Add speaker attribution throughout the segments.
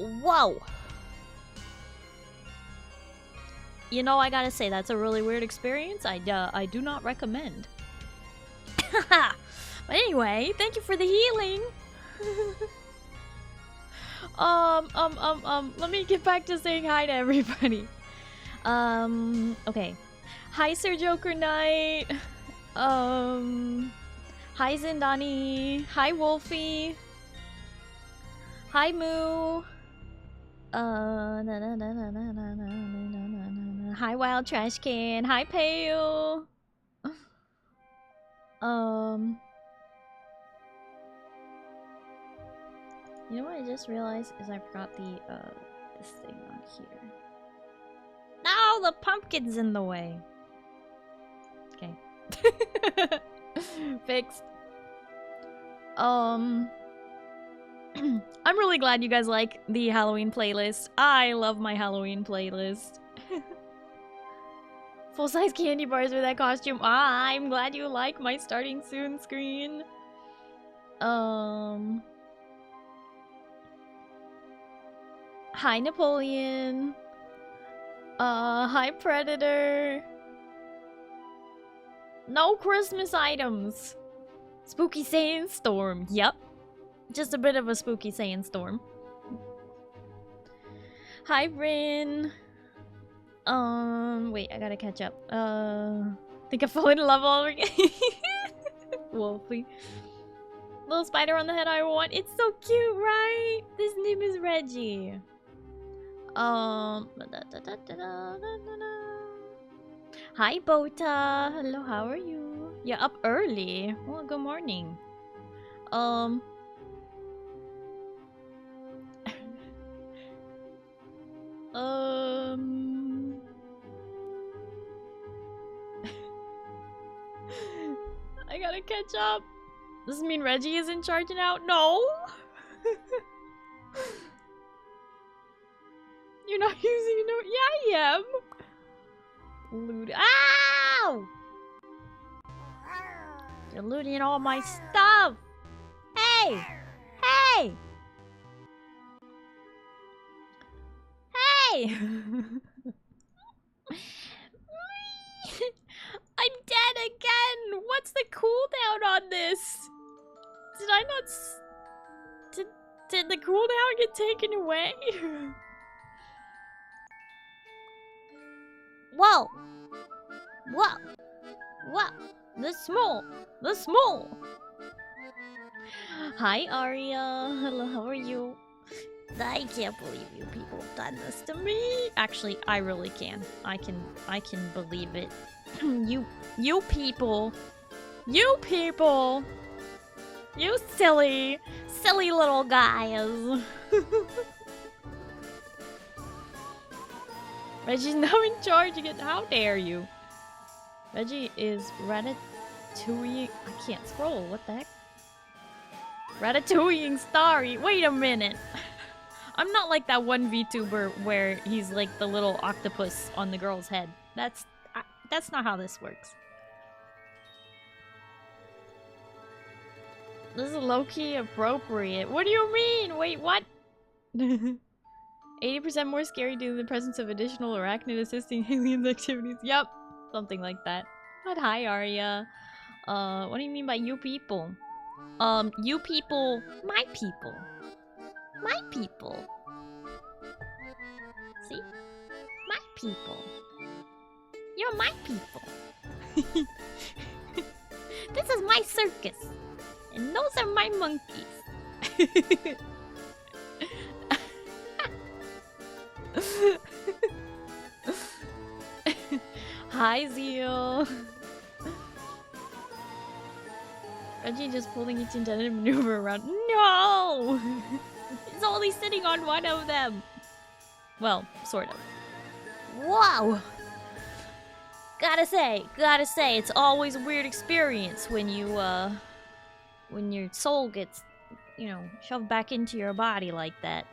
Speaker 1: Whoa! You know, I gotta say, that's a really weird experience. I do not recommend. But anyway, thank you for the healing. Let me get back to saying hi to everybody. Okay. Hi, Sir Joker Knight. Hi, Zindani. Hi, Wolfie. Hi, Myuu. Hi, Wild Trash Can. Hi, Pale. You know what I just realized is I forgot the this thing on here. No, the pumpkin's in the way. Okay. Fixed. I'm really glad you guys like the Halloween playlist. I love my Halloween playlist. Full-size candy bars with that costume. Ah, I'm glad you like my starting soon screen. Hi, Napoleon. Hi, Predator. No Christmas items. Spooky Sandstorm. Yep. Just a bit of a spooky sandstorm. Hi, Rin. Wait, I gotta catch up. Think I fall in love all again. Wolfie. Little spider on the head I want. It's so cute, right? His name is Reggie. Hi, Bota. Hello, how are you? You're up early. Well, good morning. I gotta catch up. Does this mean Reggie is in charge now? No! You're not using a note? Yeah, I am! Loot. Ow! You're looting all my stuff! Hey! Hey! Hey! I'm dead again! What's the cooldown on this? Did I not did the cooldown get taken away? Whoa! Whoa! Whoa! The small! Hi, Aria. Hello, how are you? I can't believe you people have done this to me. Actually, I really can. I can believe it. You people. You people. You silly little guys. Reggie's now in charge again. How dare you? Reggie is Ratatouille. I can't scroll. What the heck? Ratatouilleing Starry. Wait a minute. I'm not like that one VTuber where he's like the little octopus on the girl's head. That's not how this works. This is low-key appropriate. What do you mean? Wait, what? 80% more scary due to the presence of additional arachnid assisting aliens activities. Yep, something like that. But hi, Arya. What do you mean by you people? You people, my people. My people. See? My people. You're my people. This is my circus. And those are my monkeys. Hi, Zeal. Reggie just pulling each intended maneuver around. No! He's only sitting on one of them. Well, sort of. Whoa! Gotta say, it's always a weird experience when you, when your soul gets, you know, shoved back into your body like that.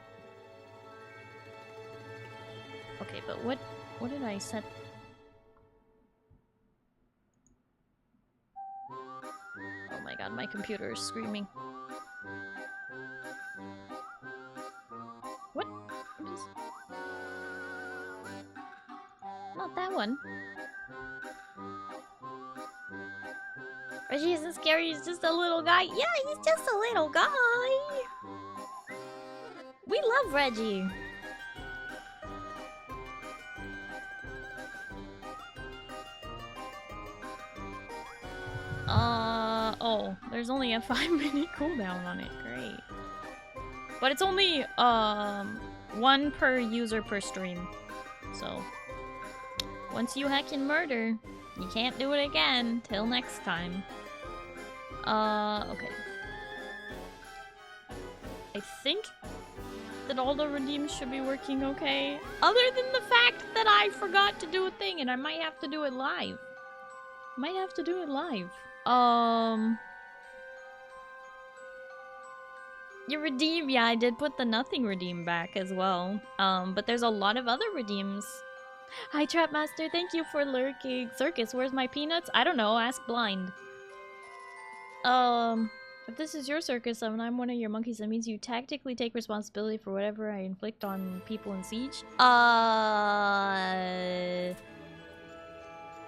Speaker 1: Okay, but what did I set? Oh my god, my computer is screaming. What? not that one. Reggie isn't scary, he's just a little guy. Yeah, he's just a little guy. We love Reggie. Oh, there's only a 5-minute cooldown on it. Great. But it's only, 1 per user per stream. So, once you hack and murder, you can't do it again till next time. Okay. I think that all the redeems should be working okay. Other than the fact that I forgot to do a thing and I might have to do it live. Might have to do it live. You redeem, yeah, I did put the nothing redeem back as well. But there's a lot of other redeems. Hi, Trapmaster, thank you for lurking. Circus, where's my peanuts? I don't know, ask Blind. If this is your circus and I'm one of your monkeys, that means you tactically take responsibility for whatever I inflict on people in siege?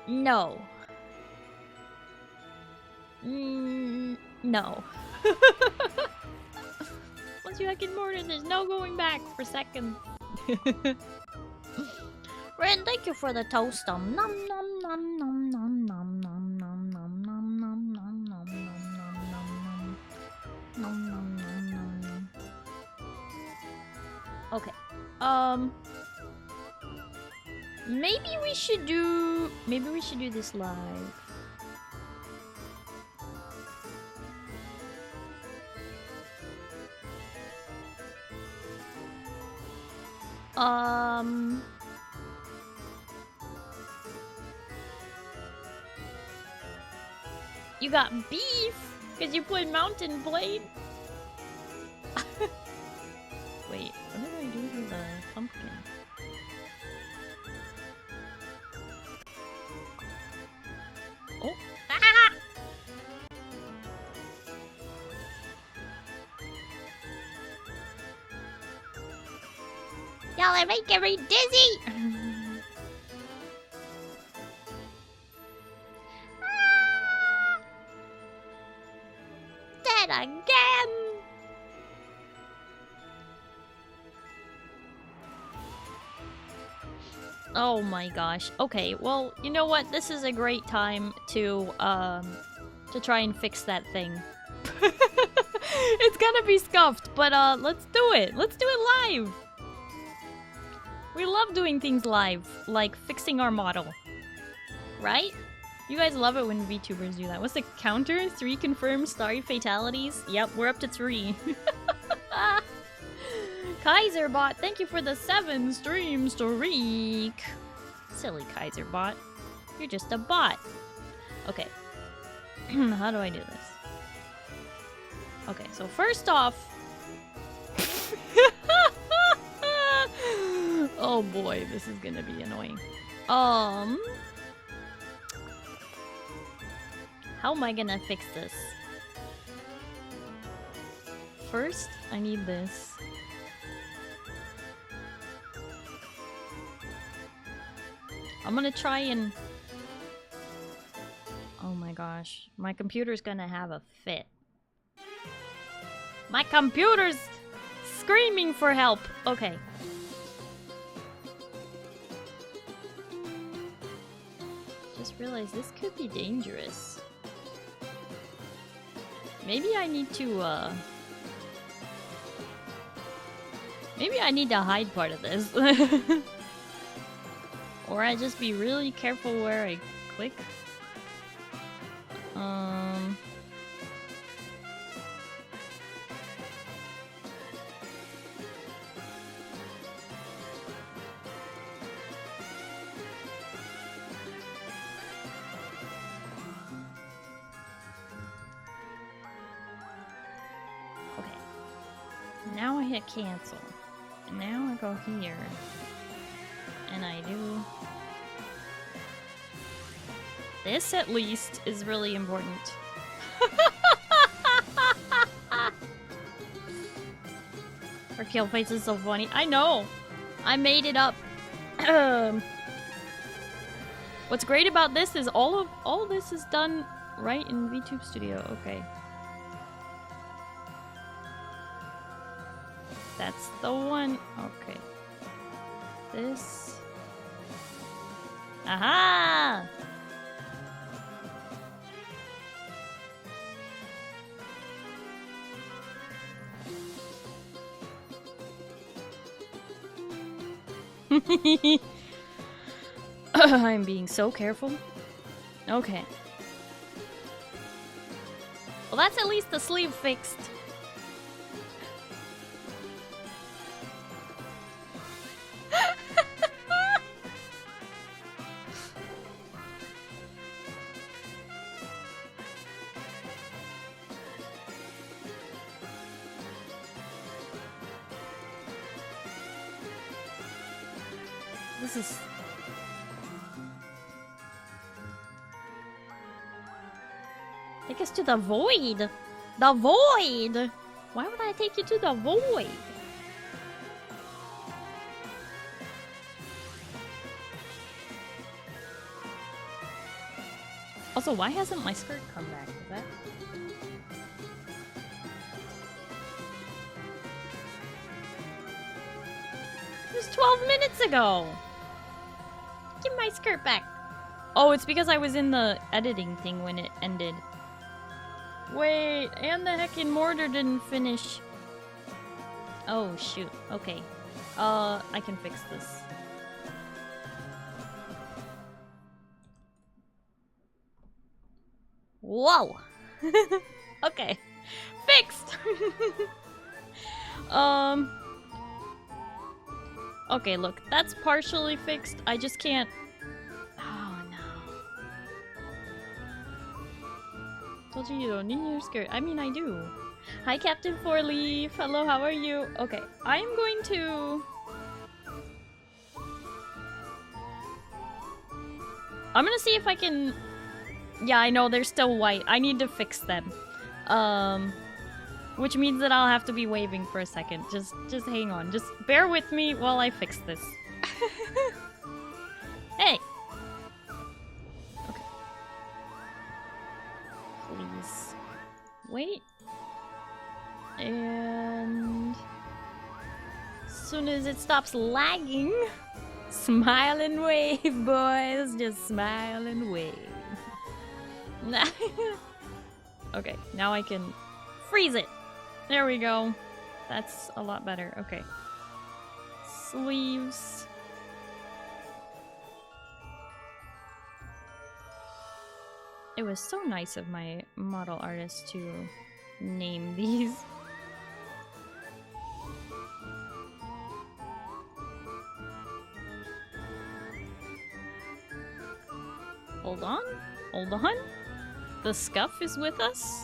Speaker 1: No. No. Once you hack in mortar, there's no going back for seconds. Ren, thank you for the toast. Nom nom nom nom nom nom nom nom nom nom nom nom nom nom nom nom nom nom. Okay. Maybe we should do this live. You got beef because you put mountain blade. Wait, what did I do to the pumpkin? Oh, ah! Y'all are making me dizzy! Dead again! Oh my gosh. Okay, well, you know what? This is a great time to try and fix that thing. It's gonna be scuffed, but let's do it. Let's do it live. We love doing things live, like fixing our model. Right? You guys love it when VTubers do that. What's the counter? 3 confirmed Starry fatalities? Yep, we're up to 3. Kaiserbot, thank you for the 7 stream streak. Silly Kaiserbot. You're just a bot. Okay. How do I do this? Okay, so first off... Oh boy, this is gonna be annoying. How am I gonna fix this? First, I need this. I'm gonna try and... Oh my gosh, my computer's gonna have a fit. My computer's screaming for help! Okay. Just realized this could be dangerous. Maybe I need to, maybe I need to hide part of this. Or I just be really careful where I click. Now I hit cancel. And now I go here. And I do... This, at least, is really important. Her kill face is so funny. I know! I made it up. What's great about this is all this is done right in VTube Studio. Okay. That's the one. Okay. This. Aha! I'm being so careful. Okay. Well, that's at least the sleeve fixed. This is... Take us to the void! The void! Why would I take you to the void? Also, why hasn't my skirt come back? Is that... It was 12 minutes ago! Give my skirt back! Oh, it's because I was in the editing thing when it ended. Wait, and the heckin' mortar didn't finish. Oh, shoot. Okay. I can fix this. Whoa! Okay. Fixed! Okay, look. That's partially fixed. I just can't... Oh, no. Told you don't need your skirt. I mean, I do. Hi, Captain Fourleaf. Hello, how are you? Okay, I am going to... I'm gonna see if I can... Yeah, I know, they're still white. I need to fix them. Which means that I'll have to be waving for a second. Just hang on. Just bear with me while I fix this. Hey! Okay. Please. Wait. And... as soon as it stops lagging... Smile and wave, boys. Just smile and wave. Okay, now I can freeze it. There we go. That's a lot better. Okay. Sleeves. It was so nice of my model artist to name these. Hold on. Hold on. The scuff is with us?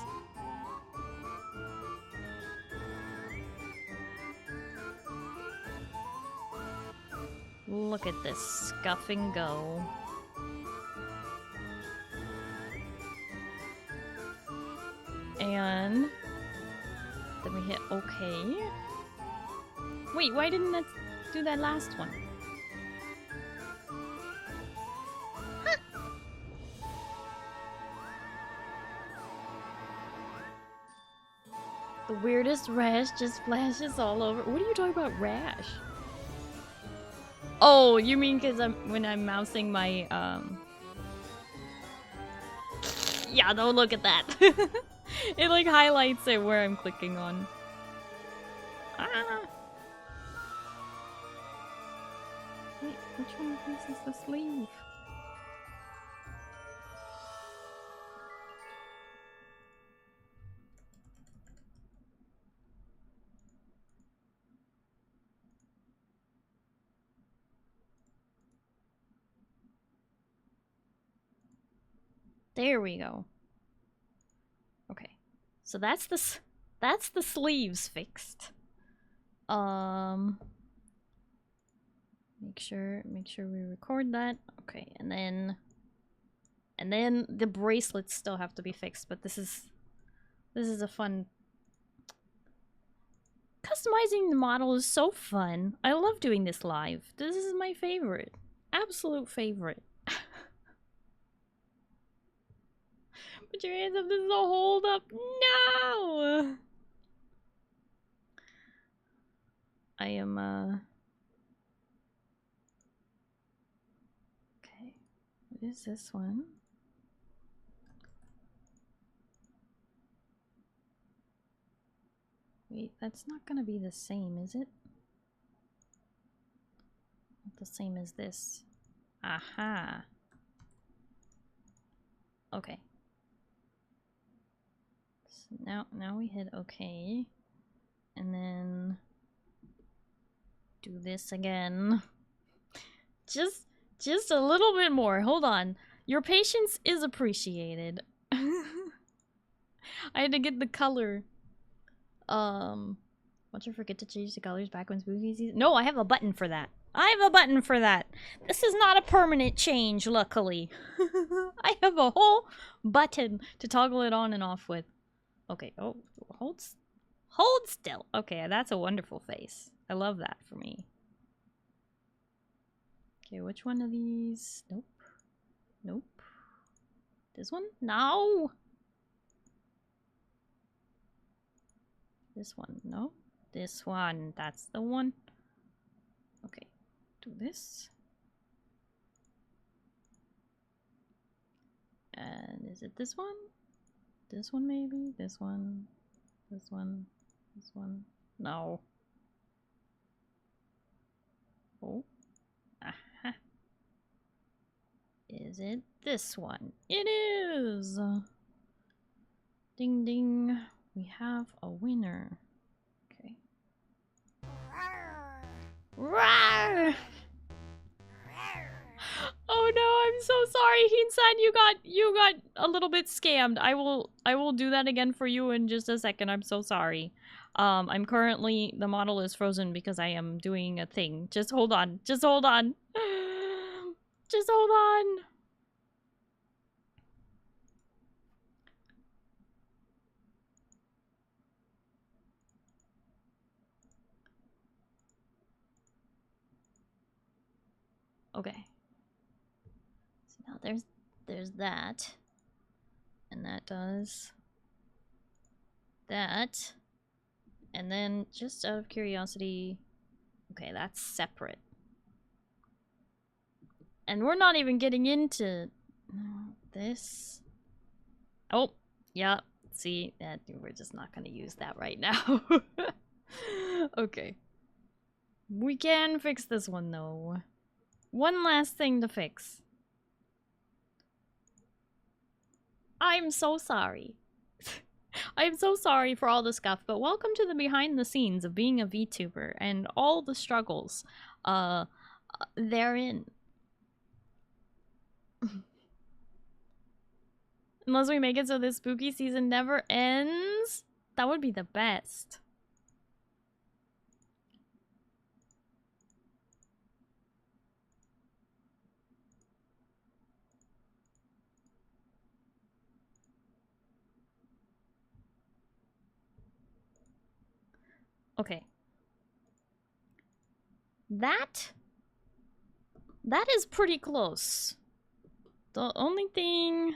Speaker 1: Look at this scuff and go. And then we hit OK. Wait, why didn't that do that last one? Huh. The weirdest rash just flashes all over. What are you talking about, rash? Oh, you mean because when I'm mousing my, Yeah, don't look at that. It, like, highlights it where I'm clicking on. Ah! Wait, which one of these is the sleeve? There we go. Okay, so that's the sleeves fixed. Make sure we record that. Okay, and then the bracelets still have to be fixed. But this is a fun. Customizing the model is so fun. I love doing this live. This is my favorite, absolute favorite. Put your hands up. This is a hold up. No! I am, okay. What is this one? Wait, that's not gonna be the same, is it? Not the same as this. Aha. Okay. So now we hit OK. And then do this again. Just a little bit more. Hold on. Your patience is appreciated. I had to get the color. Once you forget to change the colors back when spooky season. No, I have a button for that. I have a button for that. This is not a permanent change, luckily. I have a whole button to toggle it on and off with. Okay, oh, hold still. Okay, that's a wonderful face. I love that for me. Okay, which one of these? Nope. Nope. This one? No! This one, no. This one, that's the one. Okay, do this. And is it this one? This one maybe? This one? This one? This one? No. Oh. Aha. Is it this one? It is! Ding ding. We have a winner. Okay. Rawr! Oh no, I'm so sorry, Hinsan. You got a little bit scammed. I will do that again for you in just a second. I'm so sorry. I'm currently, the model is frozen because I am doing a thing. Just hold on. Just hold on. Just hold on. Okay. So now there's that. And that does that. And then just out of curiosity, okay, that's separate. And we're not even getting into this. Oh, yeah. See, that we're just not gonna use that right now. Okay. We can fix this one though. One last thing to fix. I'm so sorry. I'm so sorry for all the scuff, but welcome to the behind the scenes of being a VTuber and all the struggles therein. Unless we make it so this spooky season never ends, that would be the best. Okay. That is pretty close. The only thing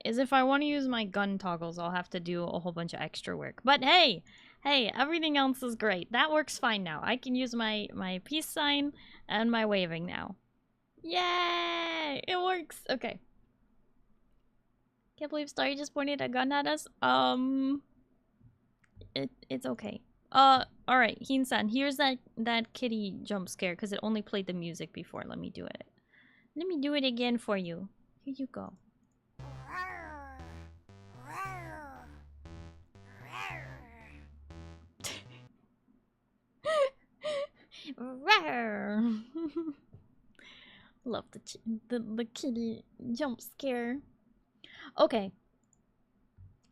Speaker 1: is if I want to use my gun toggles, I'll have to do a whole bunch of extra work. But hey, everything else is great. That works fine now. I can use my peace sign and my waving now. Yay! It works. Okay. Can't believe Starry just pointed a gun at us. It's okay. Alright, Heen-san, here's that kitty jump scare because it only played the music before. Let me do it. Let me do it again for you. Here you go. Love the kitty jump scare. Okay.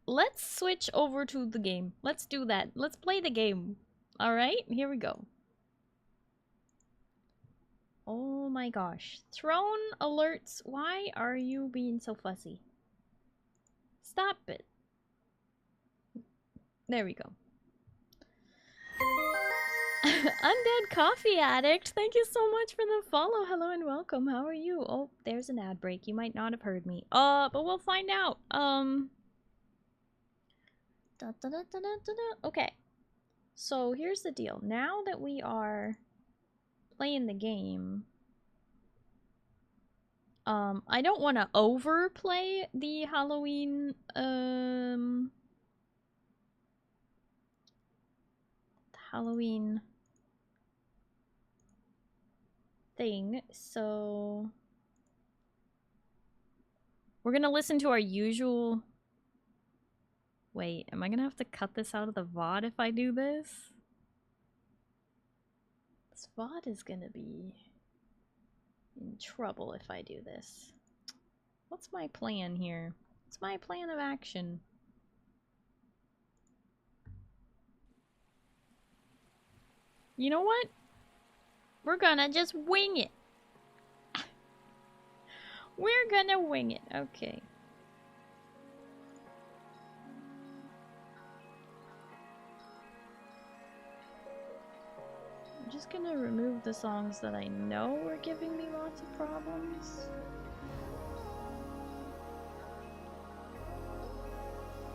Speaker 1: Let's switch over to the game. Let's do that. Let's play the game. Alright, here we go. Oh my gosh. Throne alerts. Why are you being so fussy? Stop it. There we go. Undead Coffee Addict, thank you so much for the follow. Hello and welcome. How are you? Oh, there's an ad break. You might not have heard me. But we'll find out. Okay. So here's the deal. Now that we are playing the game, I don't want to overplay the Halloween, Halloween thing, so we're gonna listen to our usual... Wait, am I gonna have to cut this out of the VOD if I do this? This VOD is gonna be in trouble if I do this. What's my plan here? What's my plan of action? You know what? We're gonna just wing it. We're gonna wing it. Okay. I'm just gonna remove the songs that I know are giving me lots of problems.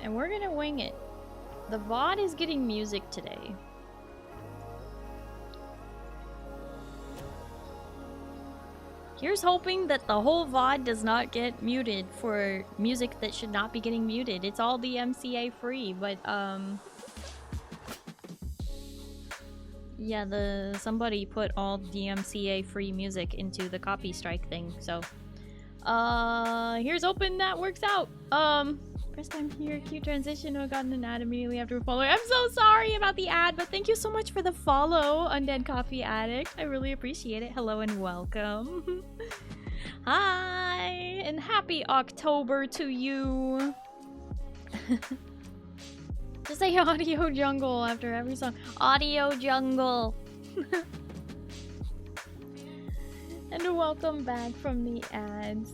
Speaker 1: And we're gonna wing it. The VOD is getting music today. Here's hoping that the whole VOD does not get muted for music that should not be getting muted. It's all DMCA free, but yeah, somebody put all DMCA free music into the copy strike thing, so here's hoping that works out. First time here, cute transition. I got an ad immediately after following. I'm so sorry about the ad, but thank you so much for the follow, Undead Coffee Addict. I really appreciate it. Hello and welcome. Hi, and happy October to you. Just say Audio Jungle after every song. Audio Jungle. And welcome back from the ads.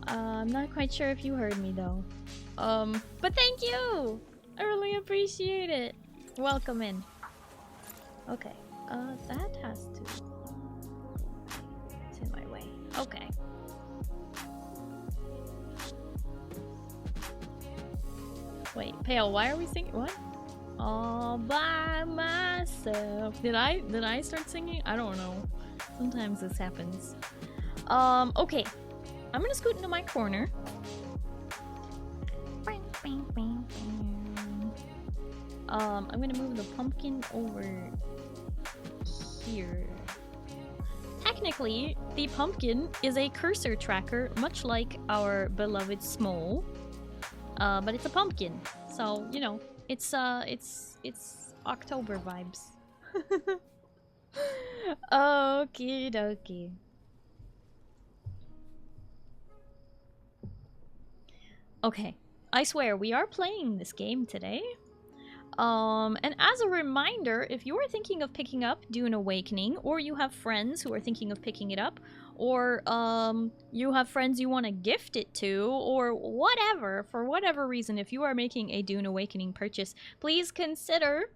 Speaker 1: I'm not quite sure if you heard me though. But thank you! I really appreciate it. Welcome in. Okay, that has to... It's in my way. Okay. Wait, Pale, why are we singing? What? All by myself. Did I start singing? I don't know. Sometimes this happens. Okay. I'm gonna scoot into my corner. I'm gonna move the pumpkin over here. Technically, the pumpkin is a cursor tracker, much like our beloved Smole. But it's a pumpkin, so you know, it's October vibes. Okie dokie. Okay, I swear we are playing this game today. And as a reminder, if you are thinking of picking up Dune Awakening, or you have friends who are thinking of picking it up, or you have friends you want to gift it to, or whatever, for whatever reason, if you are making a Dune Awakening purchase, please consider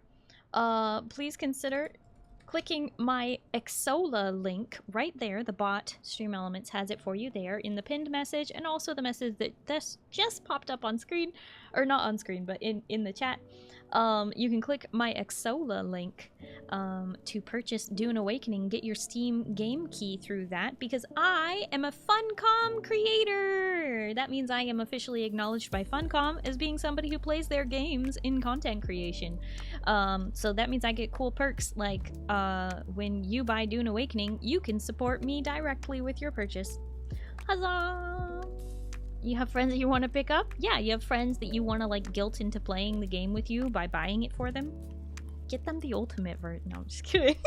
Speaker 1: clicking my Exola link right there. The bot Stream Elements has it for you there in the pinned message, and also the message that just popped up on screen, or not on screen, but in the chat. You can click my Exola link to purchase Dune Awakening, get your Steam game key through that, because I am a Funcom creator! That means I am officially acknowledged by Funcom as being somebody who plays their games in content creation. So that means I get cool perks like when you buy Dune Awakening, you can support me directly with your purchase. Huzzah! You have friends that you want to pick up? Yeah, you have friends that you want to like guilt into playing the game with you by buying it for them? Get them the ultimate version. No, I'm just kidding.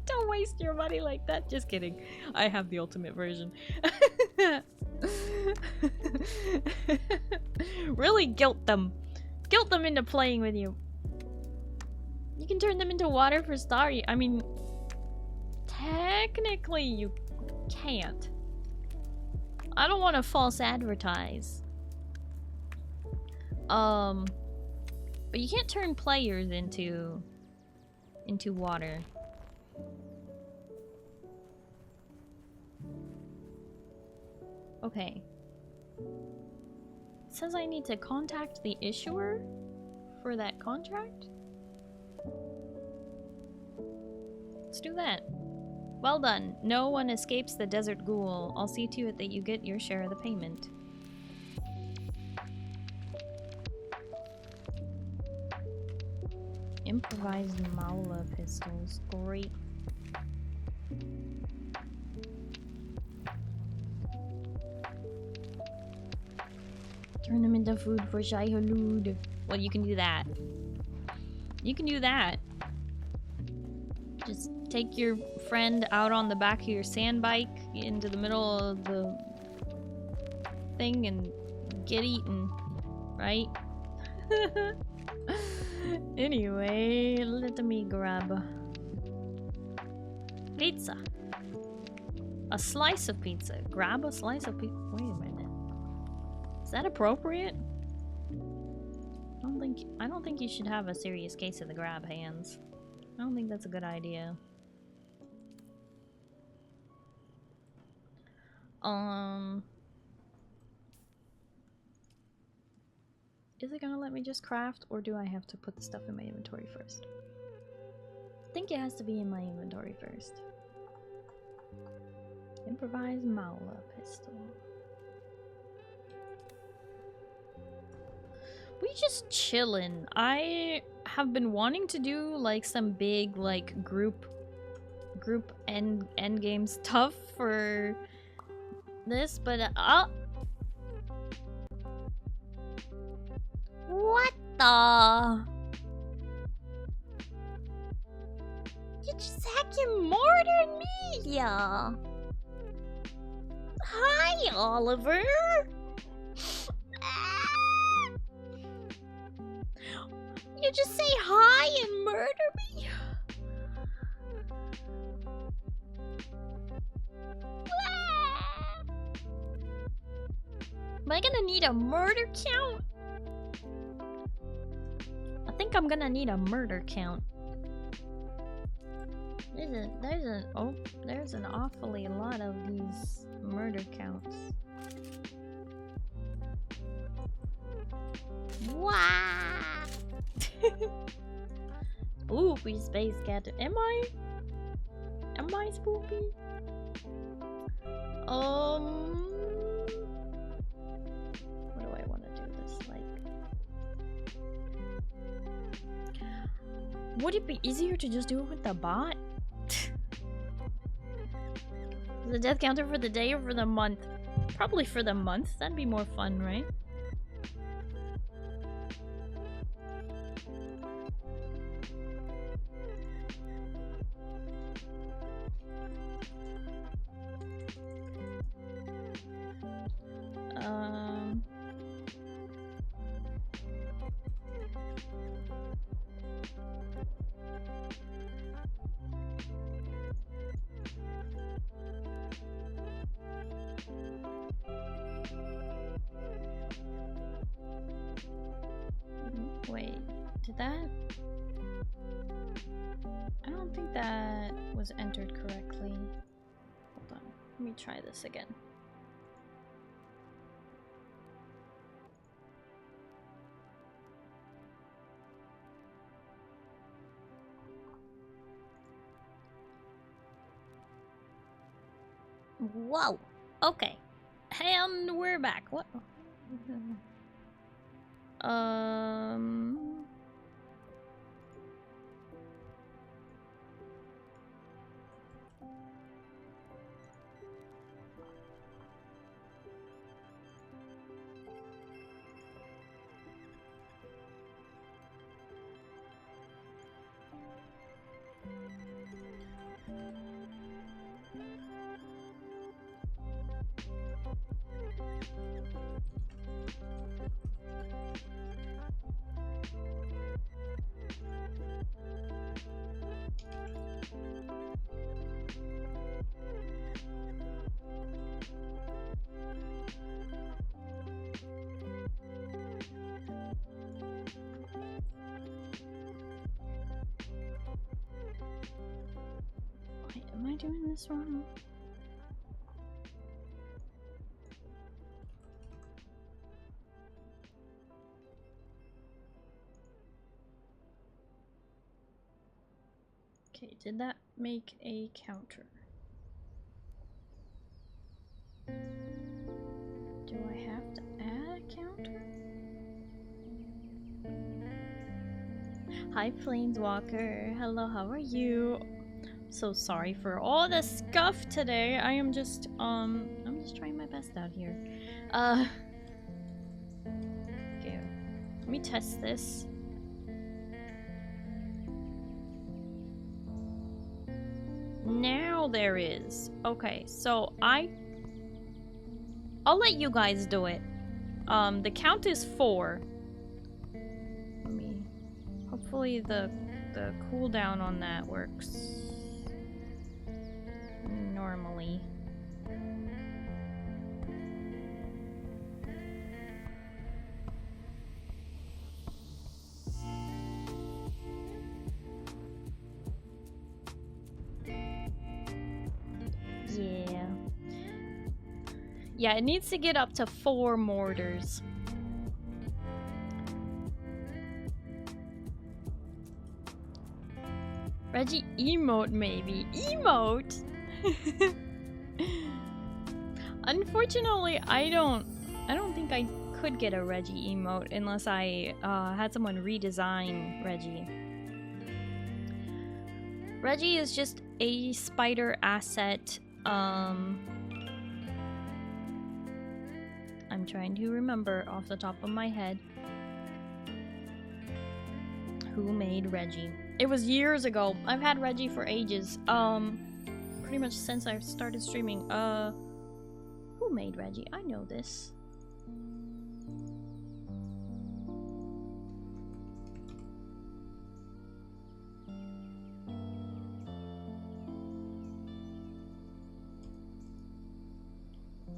Speaker 1: Don't waste your money like that. Just kidding. I have the ultimate version. Really guilt them. Guilt them into playing with you. You can turn them into water for Starry. I mean, technically you can't. I don't want to false advertise. But you can't turn players into water. Okay. It says I need to contact the issuer for that contract? Let's do that. Well done. No one escapes the desert ghoul. I'll see to it that you get your share of the payment. Improvised Maula pistols. Great. Turn them into food for Shai Hulud. Well, you can do that. You can do that. Just take your friend out on the back of your sand bike into the middle of the thing and get eaten, right? Anyway, let me grab pizza. A slice of pizza. Grab a slice of pizza. Wait a minute. Is that appropriate? I don't think you should have a serious case of the grab hands. I don't think that's a good idea. Is it gonna let me just craft, or do I have to put the stuff in my inventory first? I think it has to be in my inventory first. Improvised Maula pistol. We just chillin'. I have been wanting to do like some big like group end game stuff for this, but what the? You just heckin' murdered me, yeah. Hi, Oliver. You just say hi and murder me? Am I gonna need a murder count? I think I'm gonna need a murder count. There's an awfully lot of these murder counts. Wow! Spoopy space cat. Am I spoopy? What do I want to do this like? Would it be easier to just do it with the bot? The death counter for the day or for the month? Probably for the month. That'd be more fun, right? Wait, did that? I don't think that was entered correctly. Hold on, let me try this again. Whoa! Okay. And we're back. What? Wait, am I doing this wrong? Okay, did that make a counter? Do I have to add a counter? Hi, Planeswalker. Hello, how are you? So sorry for all the scuff today. I'm just trying my best out here. Okay, let me test this. Now there is. Okay, so I'll let you guys do it. The count is 4. Let me. Hopefully the cooldown on that works normally. Yeah, it needs to get up to 4 mortars. Reggie emote maybe. Emote? Unfortunately, I don't think I could get a Reggie emote unless I had someone redesign Reggie. Reggie is just a spider asset. I'm trying to remember off the top of my head who made Reggie. It was years ago. I've had Reggie for ages. Pretty much since I started streaming. Who made Reggie? I know this.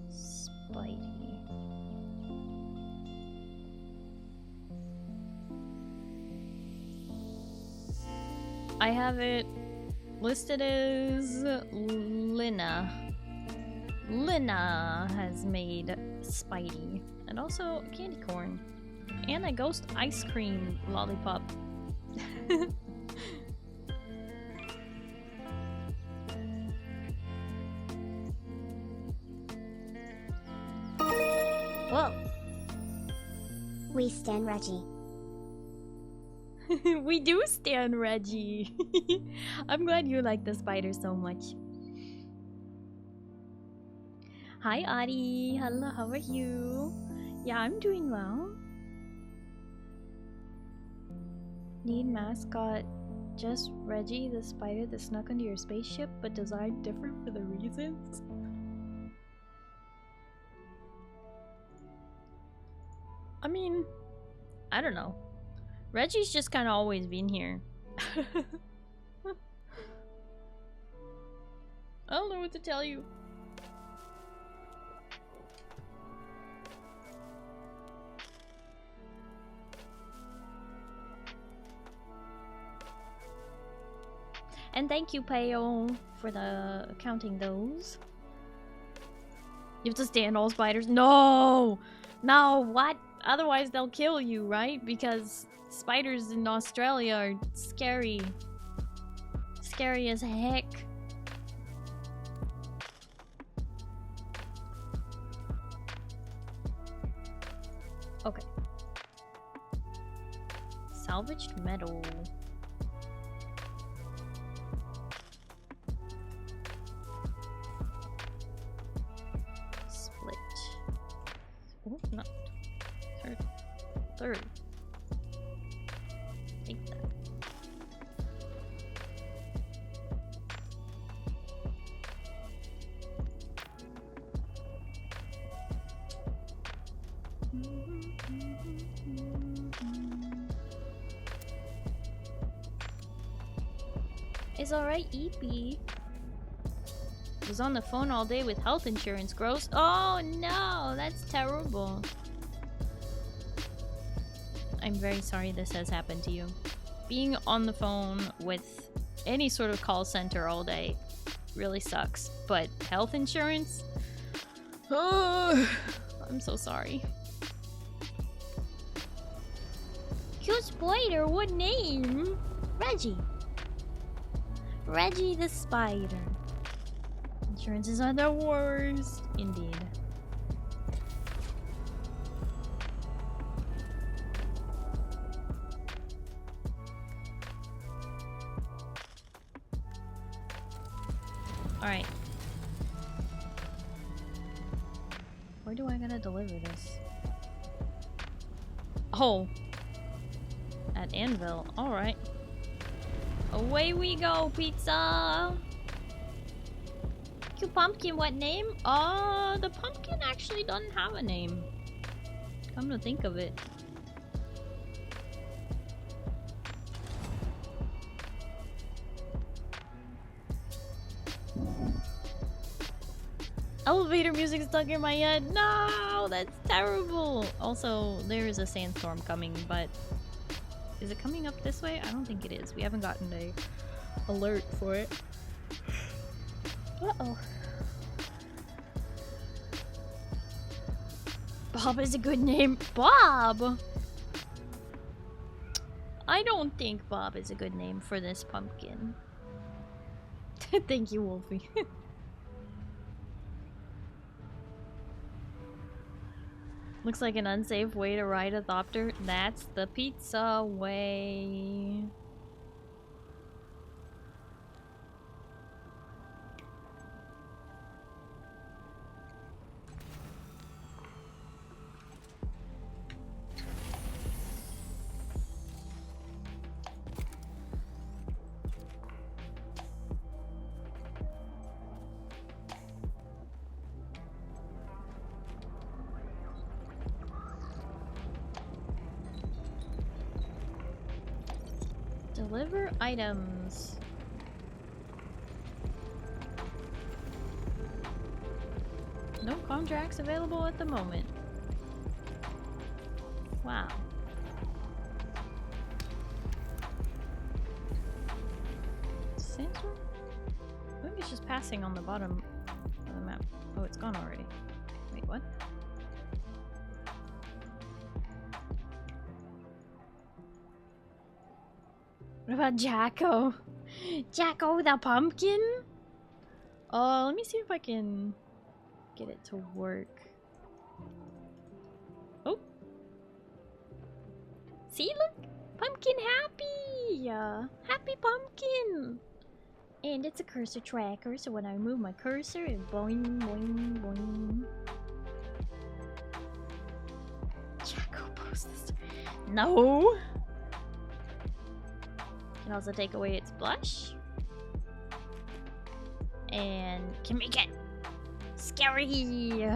Speaker 1: Spidey. I have it listed as Lina. Lina has made Spidey. And also candy corn. And a ghost ice cream lollipop.
Speaker 2: Whoa. We stand Reggie.
Speaker 1: We do stand Reggie. I'm glad you like the spider so much. Hi Adi, hello, how are you? Yeah, I'm doing well. Need mascot just Reggie the spider that snuck into your spaceship but designed different for the reasons? I mean, I don't know. Reggie's just kind of always been here. I don't know what to tell you. And thank you, Peo, for the counting those. You have to stand all spiders? No! No, what? Otherwise they'll kill you, right? Because spiders in Australia are scary. Scary as heck. Okay. Salvaged metal. Split. Oh, not. Third. Take that. It's alright, EP. Was on the phone all day with health insurance, gross. Oh no, that's terrible. I'm very sorry this has happened to you. Being on the phone with any sort of call center all day really sucks. But health insurance? Oh, I'm so sorry. Cute spider, what name? Reggie. Reggie the spider. Insurances are the worst. Indeed. Alright. Where do I gotta deliver this? Oh. At Anvil. Alright. Away we go, pizza! Cute pumpkin, what name? The pumpkin actually doesn't have a name. Come to think of it. Elevator music stuck in my head. No, that's terrible. Also, there is a sandstorm coming, but is it coming up this way? I don't think it is. We haven't gotten a alert for it. Uh-oh. Bob is a good name. Bob! I don't think Bob is a good name for this pumpkin. Thank you, Wolfie. Looks like an unsafe way to ride a thopter. That's the pizza way. Deliver items. No contracts available at the moment. Wow. Sandstorm? I think it's just passing on the bottom of the map. Oh, it's gone already. Wait, what? What about Jacko? Jacko the pumpkin? Oh, let me see if I can get it to work. Oh. See, look! Pumpkin happy! Happy pumpkin! And it's a cursor tracker, so when I move my cursor, it boing, boing, boing. Jacko post this. No! Can also take away its blush. And can make it scary.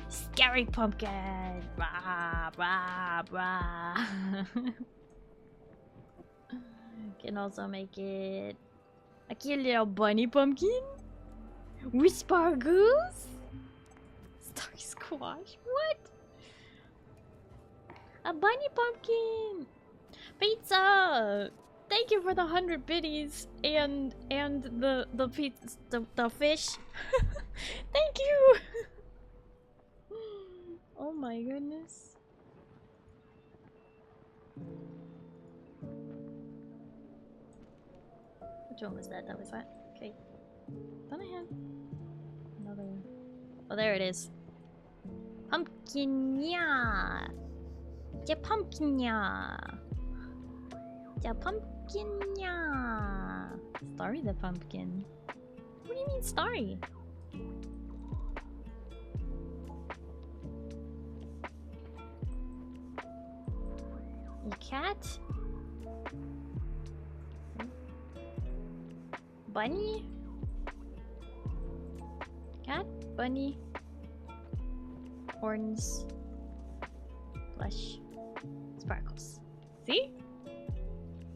Speaker 1: Scary pumpkin. Rah, rah, rah. Can also make it a cute little bunny pumpkin. Whisper goose. Starry squash. What? A bunny pumpkin. Pizza! Thank you for the 100 biddies and the pizza, the fish. Thank you. Oh my goodness. Which one was that? That was that. Okay. Thought I had another. Oh, there it is. Pumpkin, yeah. The pumpkin, yeah. The pumpkin, yeah. Starry the pumpkin. What do you mean, Starry? A cat? Bunny? Cat? Bunny? Horns? Blush? Sparkles. See?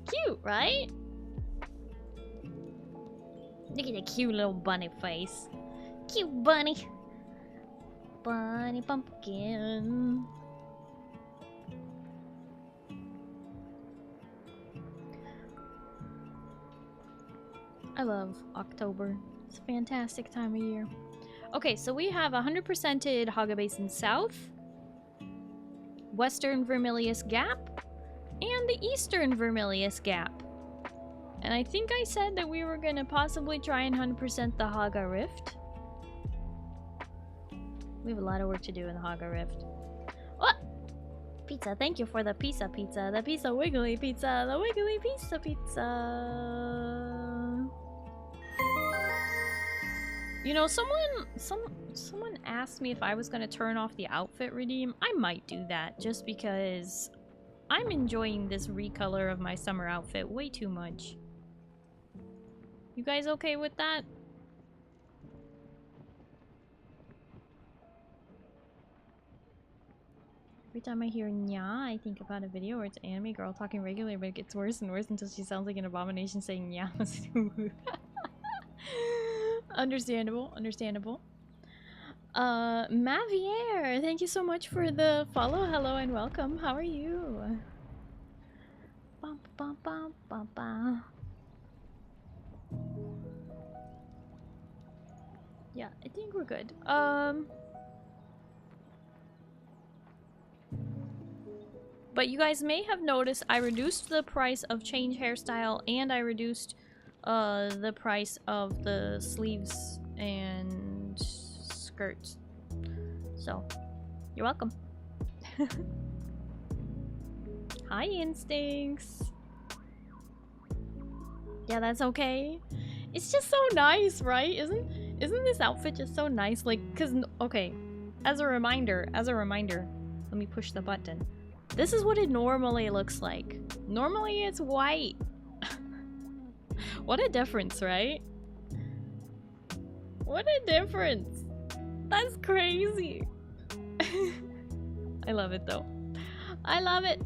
Speaker 1: Cute, right? Look at the cute little bunny face. Cute bunny. Bunny pumpkin. I love October. It's a fantastic time of year. Okay, so we have 100%ed Haga Basin South, Western Vermillius Gap, and the Eastern Vermillius Gap. And I think I said that we were gonna possibly try and 100% the Haga Rift. We have a lot of work to do in the Haga Rift. What? Pizza, thank you for the pizza, the pizza wiggly pizza, the wiggly pizza. You know, someone asked me if I was gonna turn off the outfit redeem. I might do that just because I'm enjoying this recolor of my summer outfit way too much. You guys okay with that? Every time I hear nya, I think about a video where it's an anime girl talking regularly, but it gets worse and worse until she sounds like an abomination saying nya. Understandable, understandable. Mavier, thank you so much for the follow. Hello and welcome. How are you? Bum, bum, bum, bum, bum. Yeah, I think we're good. But you guys may have noticed I reduced the price of change hairstyle and I reduced the price of the sleeves and skirts. So, you're welcome. Hi, Instincts. Yeah, that's okay. It's just so nice, right? Isn't this outfit just so nice? Like, cause okay, as a reminder, let me push the button. This is what it normally looks like. Normally it's white. What a difference, right? What a difference. That's crazy. I love it though. I love it.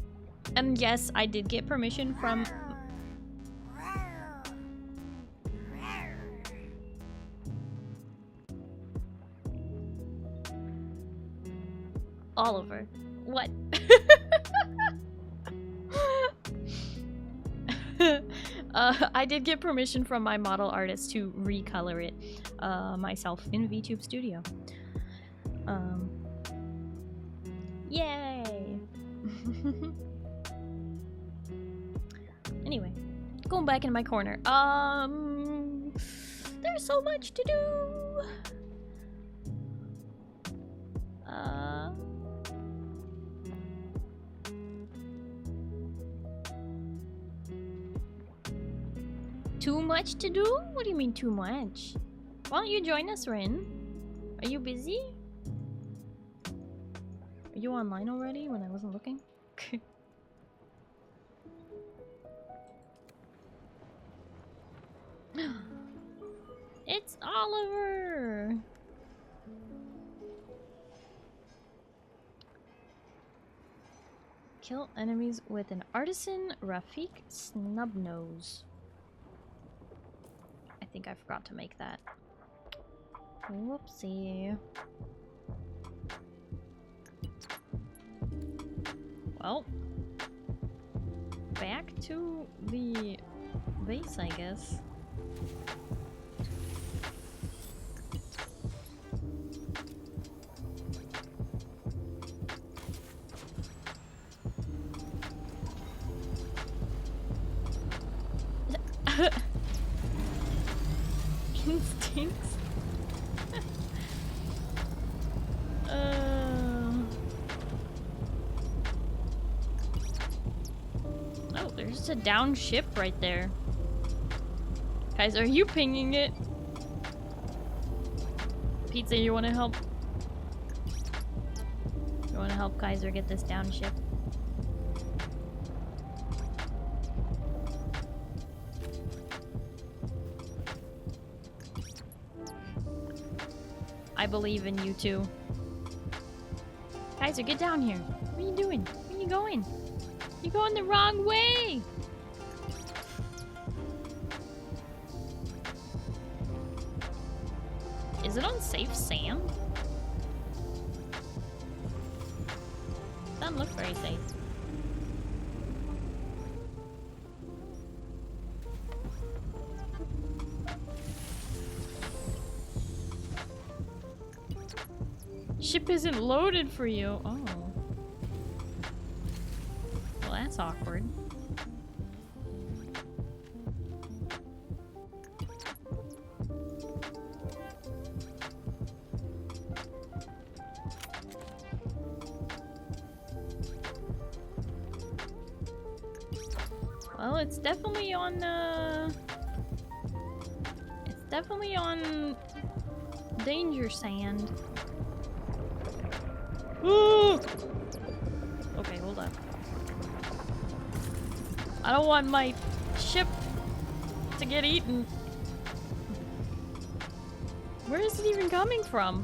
Speaker 1: And yes, I did get permission from Oliver. What? I did get permission from my model artist to recolor it myself in VTube Studio. Yay! Anyway, going back in my corner. There's so much to do. Too much to do? What do you mean too much? Why don't you join us, Rin? Are you busy? Are you online already when I wasn't looking? It's Oliver! Kill enemies with an artisan Rafik Snubnose. I think I forgot to make that. Whoopsie. Well, back to the base, I guess. Instincts. Oh, there's a down ship right there. Guys, are you pinging it? Pizza, you want to help? You want to help Kaiser get this down ship? I believe in you too. Kaiser, get down here. What are you doing? Where are you going? You're going the wrong way! Is it on safe sand? Doesn't look very safe. Ship isn't loaded for you. Oh. Well, that's awkward. Well, it's definitely on, it's definitely on danger sand. Ooh! Okay, hold on. I don't want my ship to get eaten. Where is it even coming from?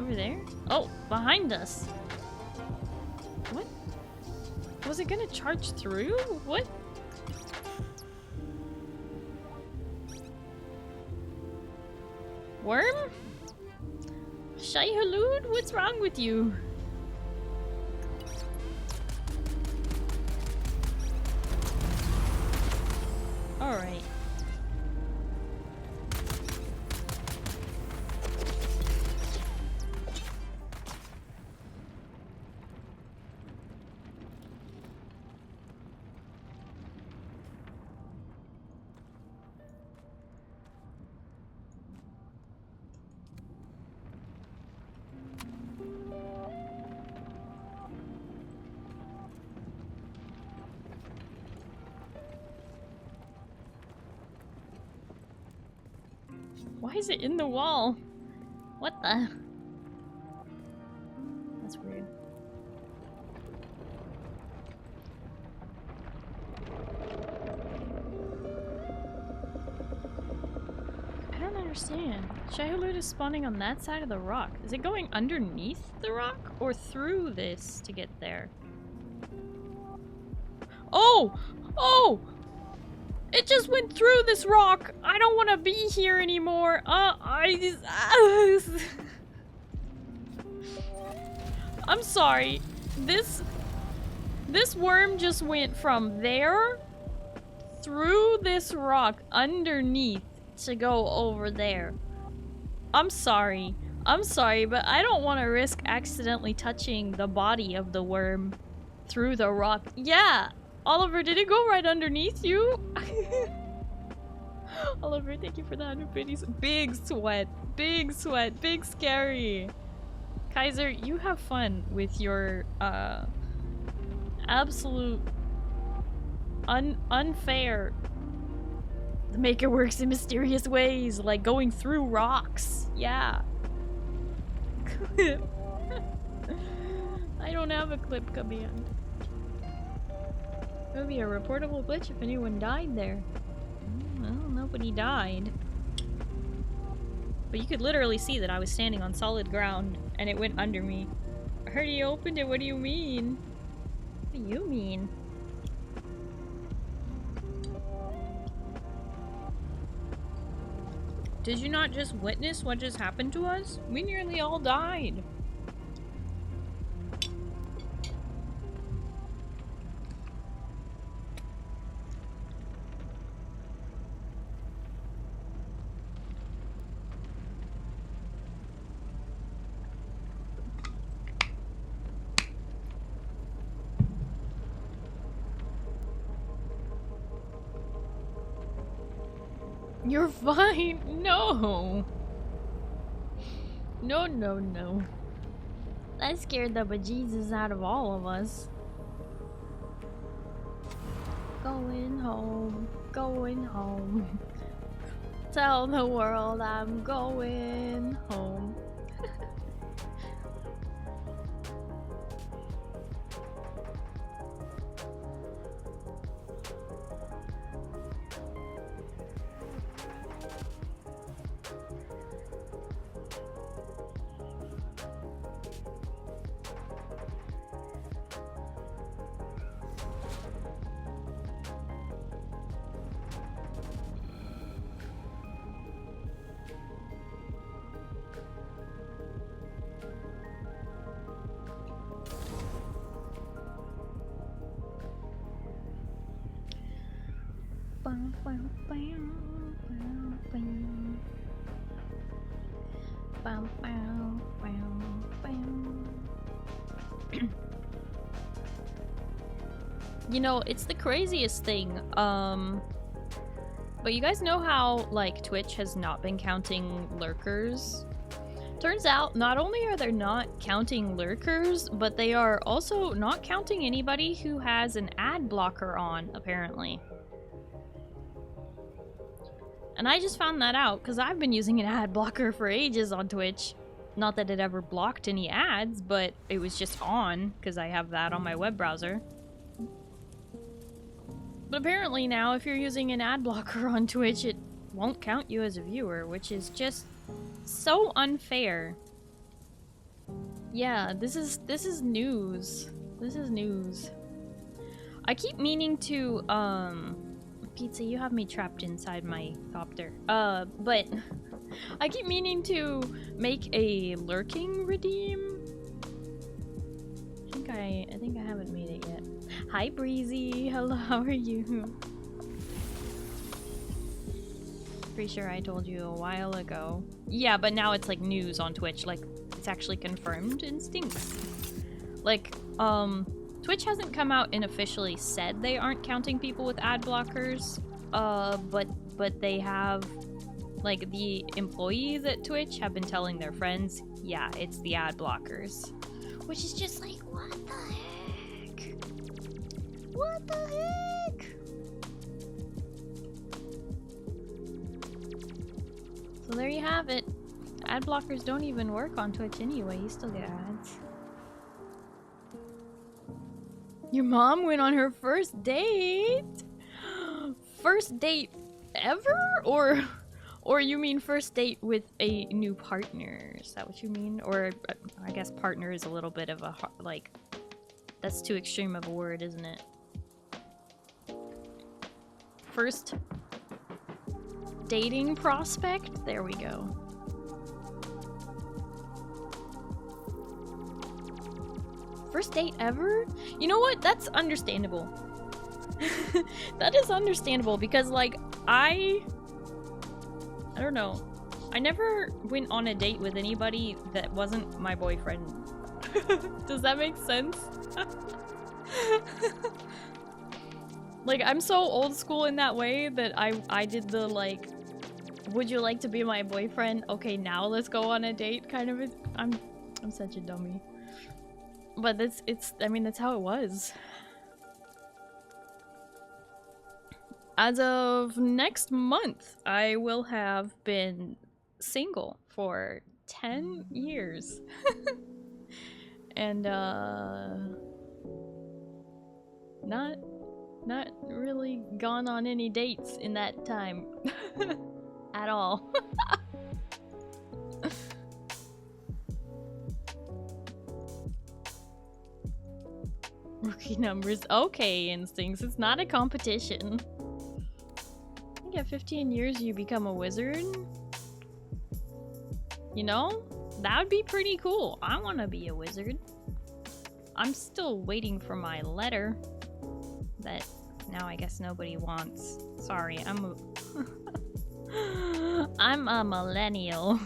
Speaker 1: Over there? Oh, behind us. What? Was it gonna charge through? What? Worm? Shai Halud? What's wrong with you? Alright. Why is it in the wall? What the? That's weird. I don't understand. Shai-Hulud is spawning on that side of the rock. Is it going underneath the rock or through this to get there? Oh! Oh! It just went through this rock. I don't want to be here anymore. I'm sorry. This worm just went from there through this rock underneath to go over there. I'm sorry. I'm sorry, but I don't want to risk accidentally touching the body of the worm through the rock. Yeah. Oliver, did it go right underneath you? Oliver, thank you for the 100 biddies. Big sweat, big scary. Kaiser, you have fun with your absolute unfair. The Maker works in mysterious ways, like going through rocks. Yeah. I don't have a clip command. It would be a reportable glitch if anyone died there. Well, nobody died. But you could literally see that I was standing on solid ground and it went under me. I heard he opened it. What do you mean? What do you mean? Did you not just witness what just happened to us? We nearly all died. You're fine. No. No, no, no. That scared the bejesus out of all of us. Going home. Going home. Tell the world I'm going home. Bum, bum, bum, bum. You know, it's the craziest thing. But you guys know how, like, Twitch has not been counting lurkers? Turns out, not only are they not counting lurkers, but they are also not counting anybody who has an ad blocker on, apparently. And I just found that out, because I've been using an ad blocker for ages on Twitch. Not that it ever blocked any ads, but it was just on, because I have that on my web browser. But apparently now, if you're using an ad blocker on Twitch, it won't count you as a viewer, which is just so unfair. Yeah, this is news. This is news. I keep meaning to, Pizza, you have me trapped inside my copter. But I keep meaning to make a lurking redeem. I think I haven't made it yet. Hi Breezy, hello, how are you? Pretty sure I told you a while ago. Yeah, but now it's like news on Twitch, like it's actually confirmed and stinks. Like, Twitch hasn't come out and officially said they aren't counting people with ad blockers, but they have, like, the employees at Twitch have been telling their friends, yeah, it's the ad blockers. Which is just like, what the heck? What the heck? So there you have it. Ad blockers don't even work on Twitch anyway, you still get ads. Your mom went on her first date? First date ever? Or you mean first date with a new partner? Is that what you mean? Or I guess partner is a little bit of a, like, that's too extreme of a word, isn't it? First dating prospect? There we go. First date ever? You know what? That's understandable. That is understandable because, like, I don't know. I never went on a date with anybody that wasn't my boyfriend. Does that make sense? Like, I'm so old school in that way that I did the, like, would you like to be my boyfriend? Okay, now let's go on a date kind of. I'm such a dummy. But I mean, that's how it was. As of next month, I will have been single for 10 years. And, not really gone on any dates in that time. At all. Rookie numbers. Okay, Instincts. It's not a competition. I think at 15 years you become a wizard. You know? That would be pretty cool. I want to be a wizard. I'm still waiting for my letter. That now I guess nobody wants. Sorry, I'm a millennial.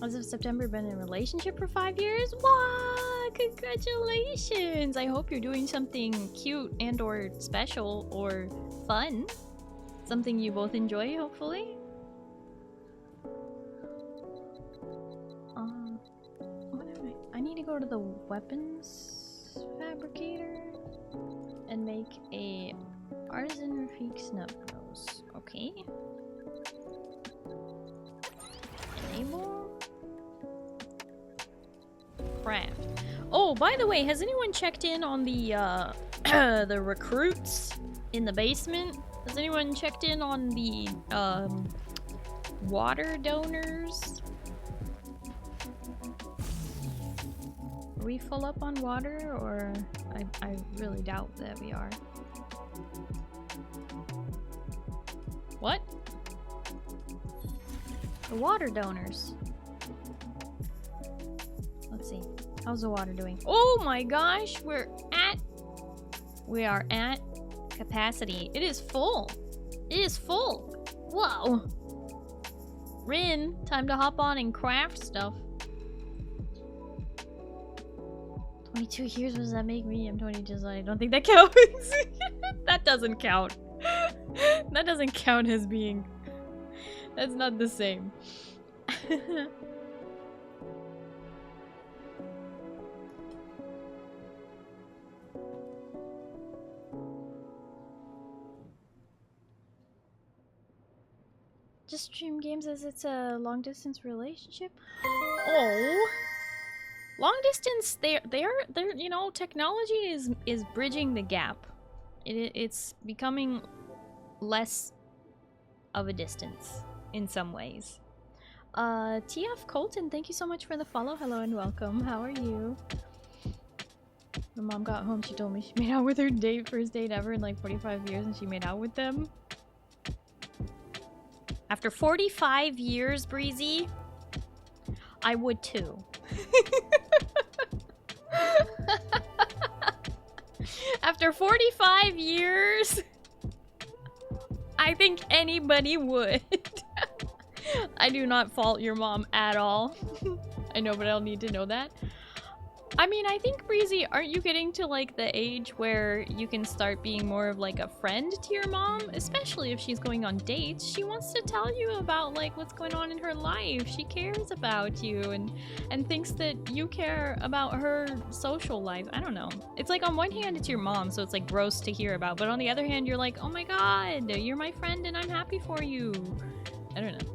Speaker 1: As of September, been in a relationship for 5 years? Wow, congratulations! I hope you're doing something cute and or special or fun. Something you both enjoy, hopefully. I need to go to the weapons fabricator and make a artisan Rafik snub nose. Okay. Enable. Craft. Oh, by the way, has anyone checked in on the the recruits in the basement? Has anyone checked in on the water donors? Are we full up on water, or I really doubt that we are. What? The water donors. Let's see. How's the water doing? Oh my gosh, we're at We are at capacity. It is full. It is full. Whoa. Rin, time to hop on and craft stuff. 22 years, what does that make me? I'm 20, just I don't think that counts. That doesn't count. That doesn't count as being... That's not the same. Just stream games as it's a long distance relationship. Oh, long distance. They're you know, technology is bridging the gap. It's becoming less of a distance in some ways. TF Colton, thank you so much for the follow. Hello and welcome. How are you? My mom got home. She told me she made out with her first date ever in like 45 years, and she made out with them. After 45 years, Breezy, I would too. After 45 years, I think anybody would. I do not fault your mom at all. I know, but I'll need to know that. I mean, I think, Breezy, aren't you getting to like the age where you can start being more of like a friend to your mom? Especially if she's going on dates. She wants to tell you about like what's going on in her life. She cares about you and thinks that you care about her social life. I don't know. It's like on one hand it's your mom, so it's like gross to hear about. But on the other hand, you're like, oh my god, you're my friend and I'm happy for you. I don't know.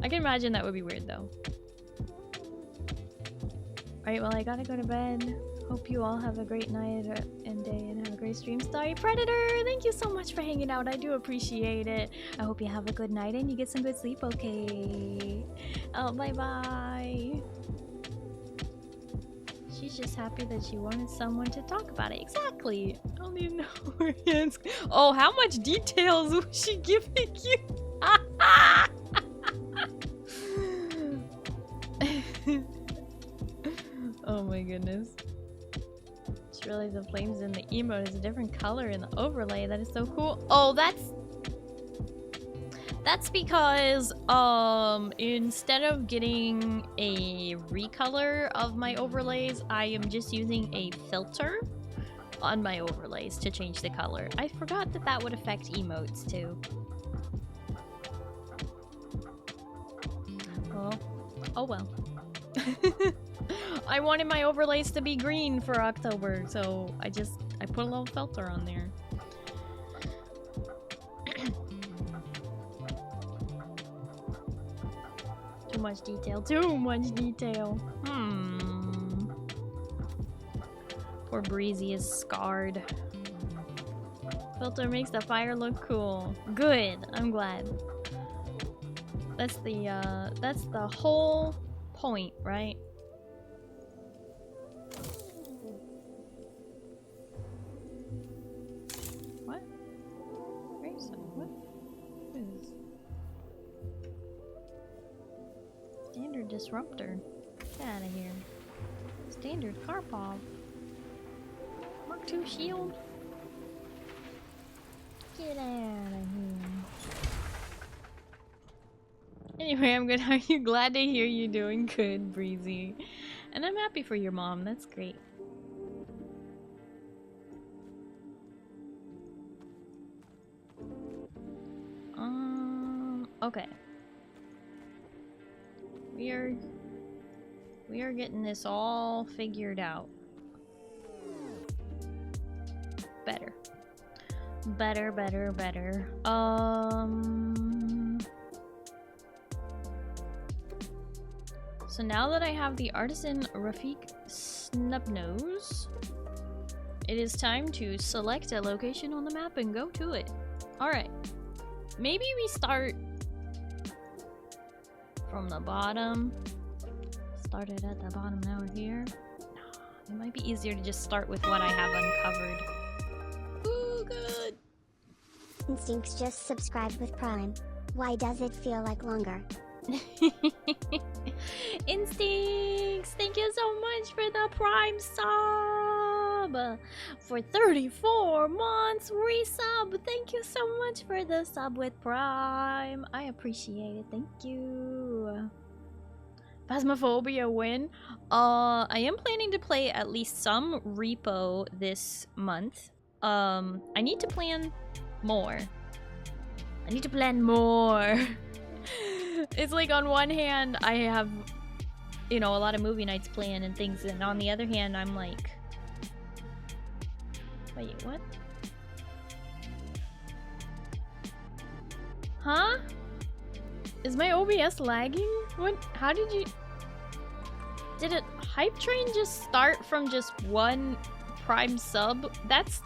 Speaker 1: I can imagine that would be weird though. Alright, well I gotta go to bed. Hope you all have a great night and day and have a great stream. Starry Predator, thank you so much for hanging out. I do appreciate it. I hope you have a good night and you get some good sleep, okay? Oh, bye-bye. She's just happy that she wanted someone to talk about it. Exactly. I don't even know where hands. Oh, how much details was she giving you? Oh my goodness. Just realized the flames in the emote is a different color in the overlay. That is so cool. Oh, that's because instead of getting a recolor of my overlays, I am just using a filter on my overlays to change the color. I forgot that that would affect emotes too. Oh well. I wanted my overlays to be green for October, so I put a little filter on there. Too much detail. Too much detail. Poor Breezy is scarred. Filter makes the fire look cool. Good. I'm glad. That's the whole point, right? What? Where is it? What is standard disruptor? Get out of here. Standard Karpov. Mark II shield. Get out of here. Anyway, I'm good. Are you glad to hear you doing good, Breezy? And I'm happy for your mom. That's great. Okay. We are getting this all figured out. Better. Better. So now that I have the artisan Rafik Snubnose, it is time to select a location on the map and go to it. Alright. Maybe we start from the bottom. Started at the bottom, now we're here. It might be easier to just start with what I have uncovered. Ooh, good!
Speaker 2: Instincts just subscribed with Prime. Why does it feel like longer?
Speaker 1: Instincts, thank you so much for the Prime sub. for 34 months. Resub. Thank you so much for the sub with Prime. I appreciate it. Thank you. Phasmophobia win. I am planning to play at least some repo this month. I need to plan more. It's like on one hand I have, you know, a lot of movie nights planned and things, and on the other hand I'm like, wait, what? Huh? Is my OBS lagging? What? How did you... Did it hype train just start from just one Prime sub? That's...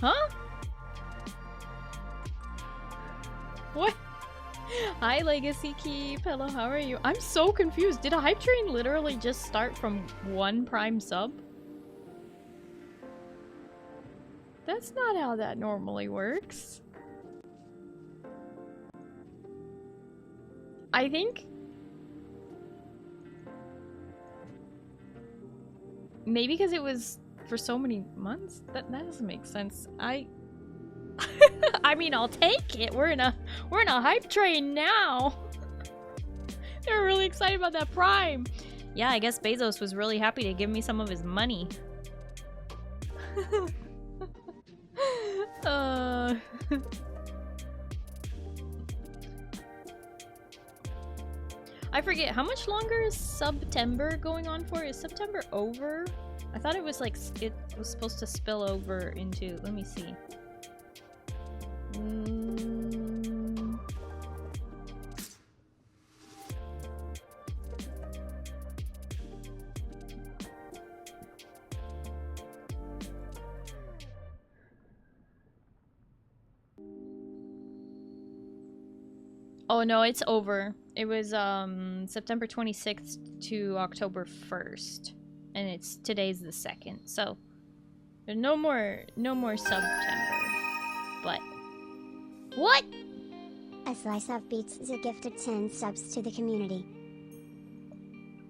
Speaker 1: Huh? What? Hi, Legacy Keep. Hello, how are you? I'm so confused. Did a hype train literally just start from one Prime sub? That's not how that normally works. I think... Maybe because it was for so many months? That doesn't make sense. I mean, I'll take it. We're in a hype train now. They're really excited about that Prime. Yeah, I guess Bezos was really happy to give me some of his money. I forget, how much longer is September going on for? Is September over? I thought it was like, it was supposed to spill over into, let me see. Oh no, it's over. It was September 26th to October 1st. And it's today's the 2nd. So there's no more September. But what?
Speaker 2: A slice of pizza gifted 10 subs to the community.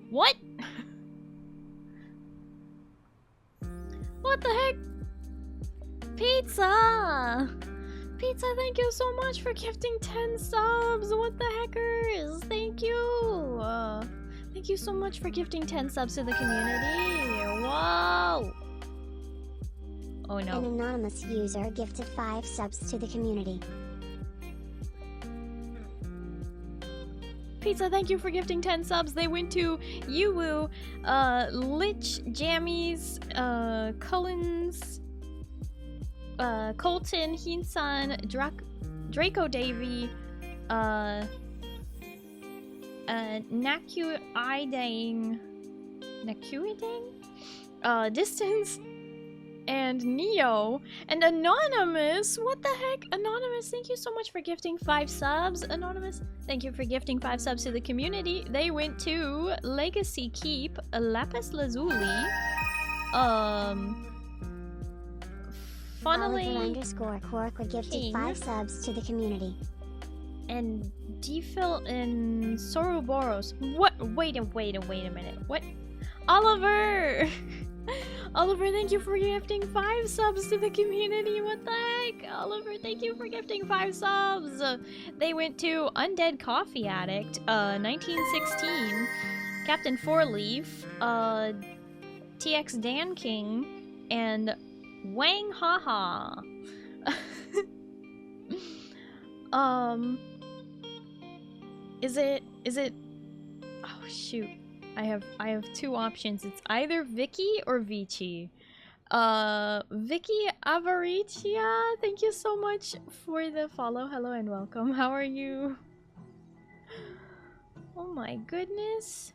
Speaker 1: What? What the heck? Pizza! Pizza, thank you so much for gifting 10 subs! What the heckers? Thank you! Thank you so much for gifting 10 subs to the community! Wow! Oh no.
Speaker 2: An anonymous user gifted 5 subs to the community.
Speaker 1: Pizza, thank you for gifting 10 subs. They went to Myuu, Lich, Jammies, Cullens, Colton, Hinsan, Draco Davy, Nakuidang, Distance, and Neo, and Anonymous. What the heck? Anonymous, thank you so much for gifting 5 subs. Anonymous, thank you for gifting 5 subs to the community. They went to Legacy Keep, Lapis Lazuli,
Speaker 2: Oliver_Cork gifted 5 subs to the community.
Speaker 1: And Defil and Soroboros. What? Wait a minute. What? Oliver! Oliver, thank you for gifting 5 subs to the community. What the heck? Oliver, thank you for gifting 5 subs. They went to Undead Coffee Addict, 1916, Captain Fourleaf, TX Dan King, and Wang Haha. Is it? Oh shoot. I have 2 options. It's either Vicky or Vici. Vicky Avaricia, thank you so much for the follow. Hello and welcome. How are you? Oh my goodness.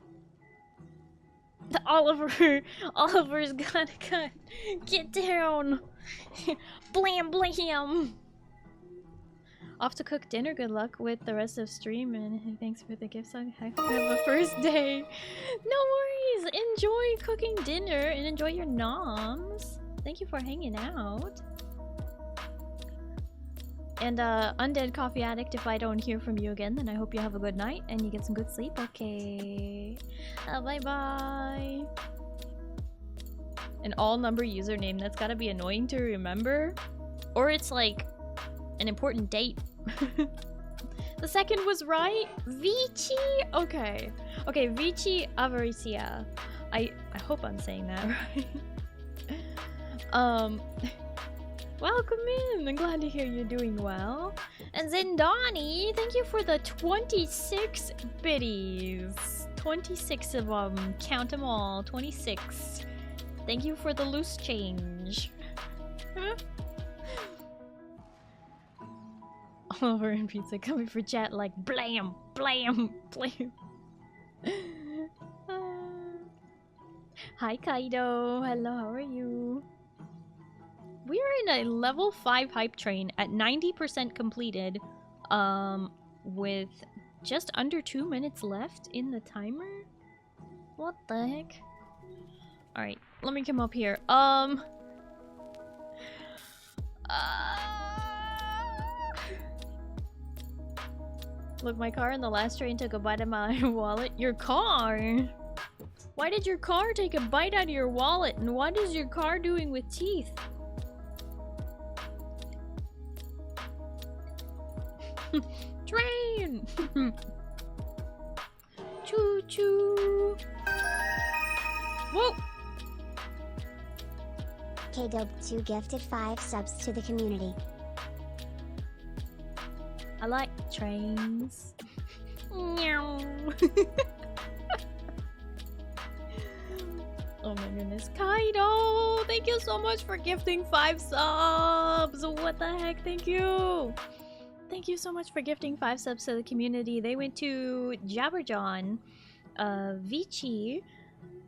Speaker 1: Oliver's gotta get down. Blam blam. Off to cook dinner. Good luck with the rest of stream, and thanks for the gifts. I have a first day. No worries. Enjoy cooking dinner and enjoy your noms. Thank you for hanging out. And Undead Coffee Addict, if I don't hear from you again, then I hope you have a good night and you get some good sleep. Okay. Bye bye. an all-number username. That's gotta be annoying to remember. Or it's like an important date. The second was right. Vici? Okay. Okay, Vici Avaricia. I hope I'm saying that right. Welcome in. I'm glad to hear you're doing well. And Zindani, thank you for the 26 biddies. 26 of them. Count them all. 26. Thank you for the loose change. Oliver and Pizza coming for chat like blam, blam, blam. Hi Kaido. Hello, how are you? We're in a level 5 hype train at 90% completed, with just under 2 minutes left in the timer? What the heck? Alright, let me come up here. Look, my car in the last train took a bite of my wallet. Your car? Why did your car take a bite out of your wallet? And what is your car doing with teeth? Train! Choo choo! Whoa!
Speaker 2: KDope2 gifted 5 subs to the community.
Speaker 1: I like trains. Meow. Oh my goodness. Kaido! Thank you so much for gifting 5 subs! What the heck? Thank you! Thank you so much for gifting 5 subs to the community. They went to Jabberjohn, Vici,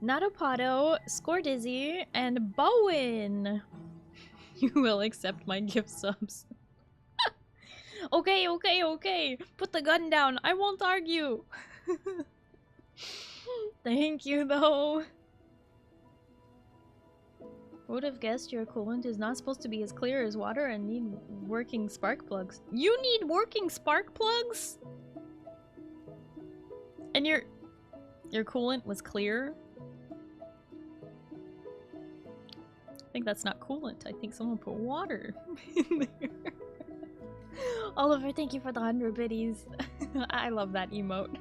Speaker 1: Natopato, Scordizzy, and Bowen. You will accept my gift subs. Okay, okay, okay. Put the gun down. I won't argue. Thank you, though. Would have guessed your coolant is not supposed to be as clear as water and need working spark plugs. You need working spark plugs? And your coolant was clear? I think that's not coolant. I think someone put water in there. Oliver, thank you for the 100 biddies. I love that emote.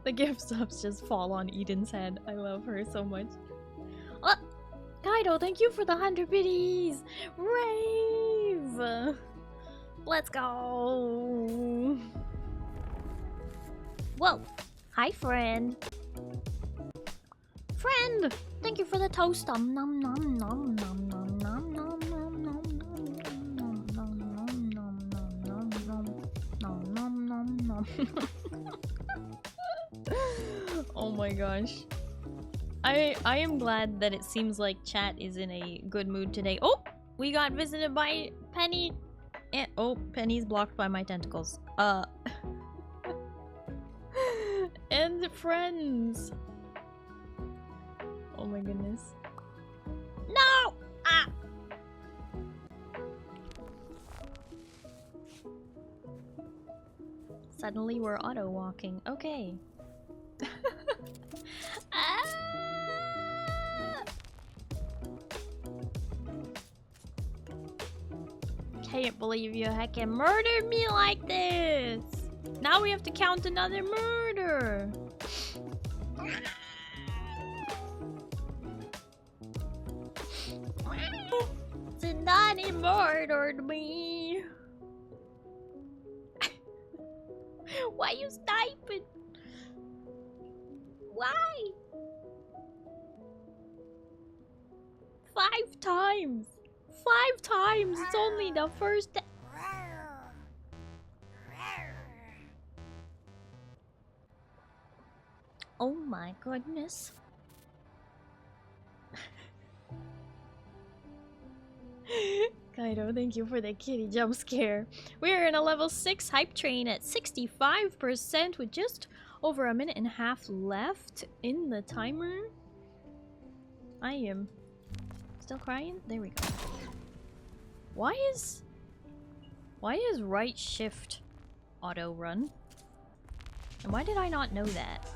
Speaker 1: The gift subs just fall on Eden's head. I love her so much. Oh! Kaido, thank you for the 100 biddies! Rave! Let's go! Whoa! Hi, friend! Friend! Thank you for the toast! Nom nom nom nom nom nom nom nom nom nom nom nom nom nom nom. Oh my gosh. I am glad that it seems like chat is in a good mood today. Oh! We got visited by Penny. And oh, Penny's blocked by my tentacles. And friends. Oh my goodness. No! Ah! Suddenly we're auto-walking. Okay. Ah! Can't believe you heckin' murdered me like this! Now we have to count another murder! Zindani murdered me! Why you sniping? Why? 5 times! 5 times! It's only the first. Oh my goodness. Kaido, thank you for the kitty jump scare. We're in a level 6 hype train at 65% with just over a minute and a half left in the timer. I am still crying? There we go. Why is right shift auto run? And why did I not know that?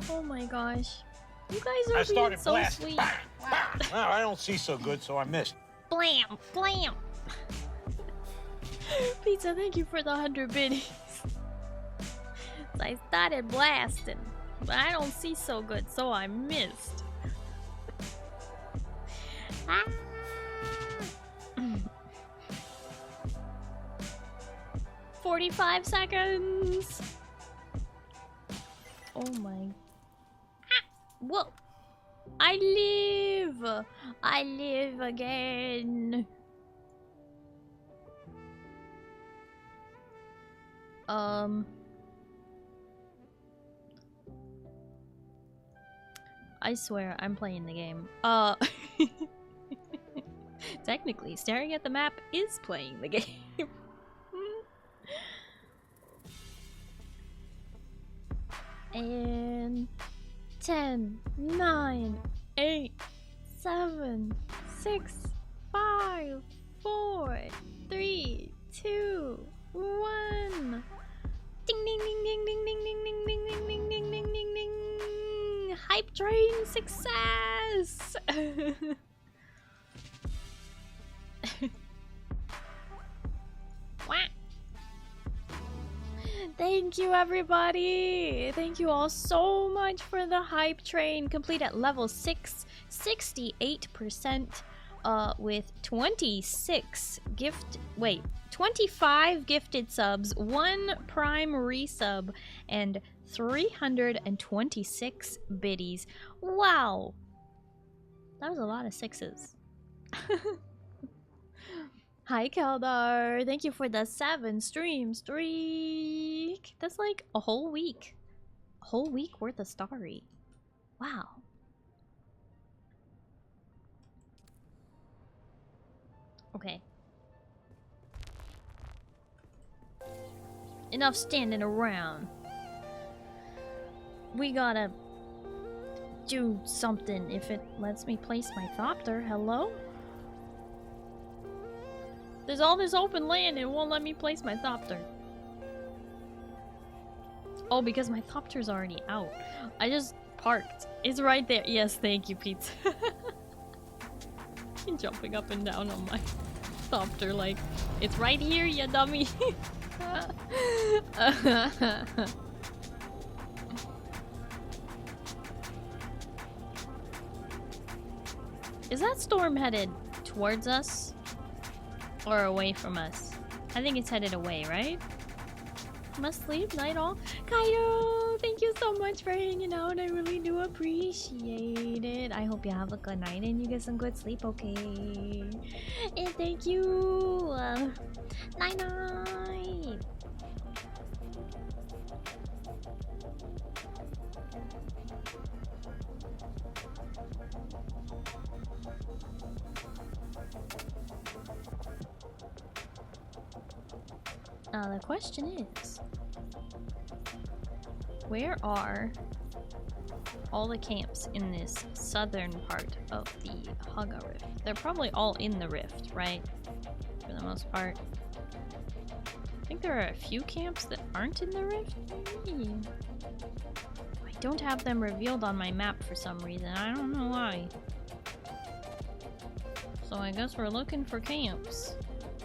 Speaker 1: Oh my gosh. You guys are
Speaker 3: I started
Speaker 1: being so
Speaker 3: blasting.
Speaker 1: sweet.
Speaker 3: Well, I don't see so good, so I missed.
Speaker 1: Blam! Blam! Pizza, thank you for the 100 biddies. I started blasting, but I don't see so good, so I missed. Ah. 45 seconds. Oh my. Ah. Whoa. I live. I live again. I swear I'm playing the game. Technically, staring at the map is playing the game. And 10, 9, 8, 7, 6, 5, 4, 3, 2, 1. Ding ding ding ding ding ding ding ding ding ding ding ding ding ding ding. Hype train success. Thank you, everybody. Thank you all so much for the hype train. Complete at level 6, 68%, with 25 gifted subs, 1 prime resub, and 326 biddies. Wow. That was a lot of 6s. Hi, Keldar. Thank you for the 7 stream streak. That's like a whole week. A whole week worth of Starry. Wow. Okay. Enough standing around. We gotta do something if it lets me place my Thopter. Hello? There's all this open land and it won't let me place my Thopter. Oh, because my Thopter's already out. I just parked. It's right there. Yes, thank you, Pizza. Jumping up and down on my Thopter like, it's right here, you dummy. Is that storm headed towards us? Or away from us? I think it's headed away, right? Must sleep, night all. Kaido, thank you so much for hanging out. I really do appreciate it. I hope you have a good night and you get some good sleep, okay? And thank you. Night night. Now the question is, where are all the camps in this southern part of the Haga Rift? They're probably all in the rift, right? For the most part. I think there are a few camps that aren't in the rift, maybe? I don't have them revealed on my map for some reason. I don't know why. So I guess we're looking for camps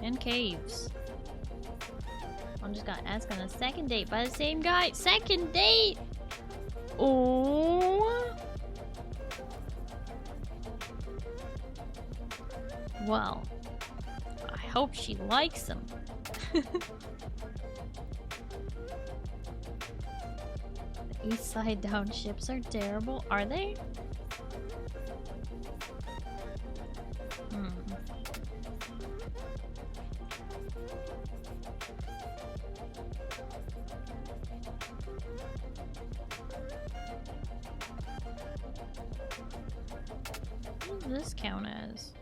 Speaker 1: and caves. I just got asked on a second date by the same guy. Second date! Oh! Well, I hope she likes him. The East Side Down ships are terrible. Are they? What does this count as?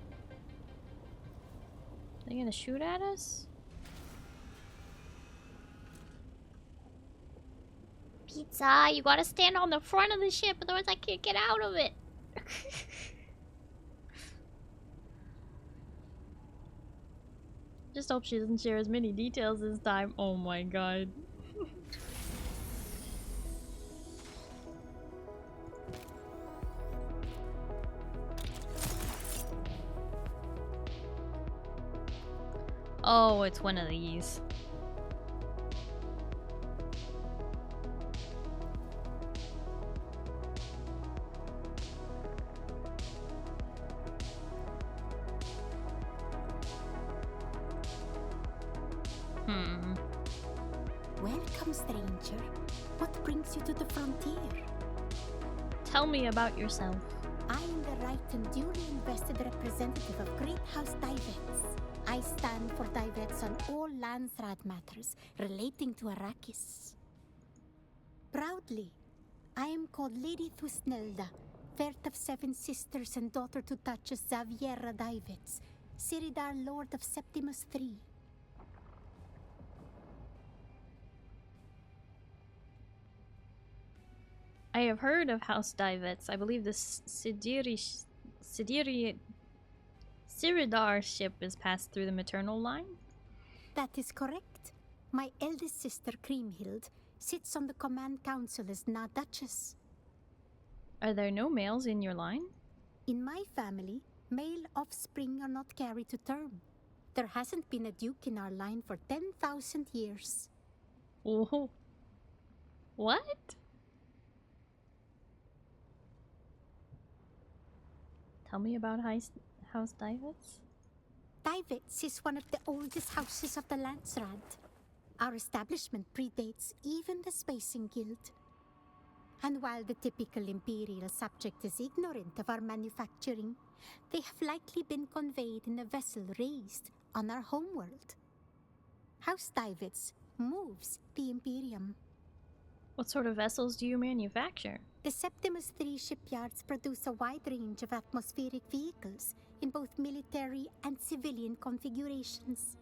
Speaker 1: Are they gonna shoot at us? Pizza, you gotta stand on the front of the ship, otherwise I can't get out of it. Just hope she doesn't share as many details this time. Oh my god. Oh, it's one of these.
Speaker 4: Welcome, stranger. What brings you to the frontier?
Speaker 1: Tell me about yourself.
Speaker 4: I am the right and duly invested representative of Great House Divets. I stand for Divets on all Landsrad matters relating to Arrakis. Proudly, I am called Lady Thusnelda, First of 7 sisters and daughter to Duchess Xaviera Divets, Siridar Lord of Septimus III.
Speaker 1: I have heard of House Divets. I believe the Siridar ship is passed through the maternal line.
Speaker 4: That is correct. My eldest sister, Kriemhild, sits on the command council as Na Duchess.
Speaker 1: Are there no males in your line?
Speaker 4: In my family, male offspring are not carried to term. There hasn't been a duke in our line for 10,000 years.
Speaker 1: Oh. What? Tell me about House Divets.
Speaker 4: Divets is one of the oldest houses of the Landsrad. Our establishment predates even the Spacing Guild. And while the typical imperial subject is ignorant of our manufacturing, they have likely been conveyed in a vessel raised on our homeworld. House Divets moves the Imperium.
Speaker 1: What sort of vessels do you manufacture?
Speaker 4: The Septimus III shipyards produce a wide range of atmospheric vehicles in both military and civilian configurations.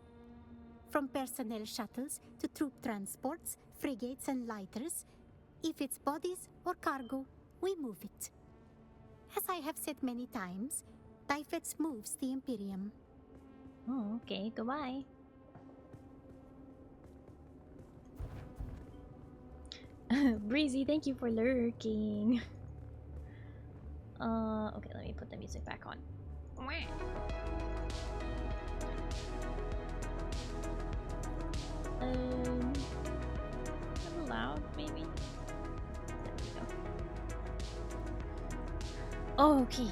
Speaker 4: From personnel shuttles to troop transports, frigates and lighters, if it's bodies or cargo, we move it. As I have said many times, Divets moves the Imperium.
Speaker 1: Oh, okay, goodbye. Breezy, thank you for lurking. Okay, let me put the music back on. A little loud, maybe? There we go. Okay.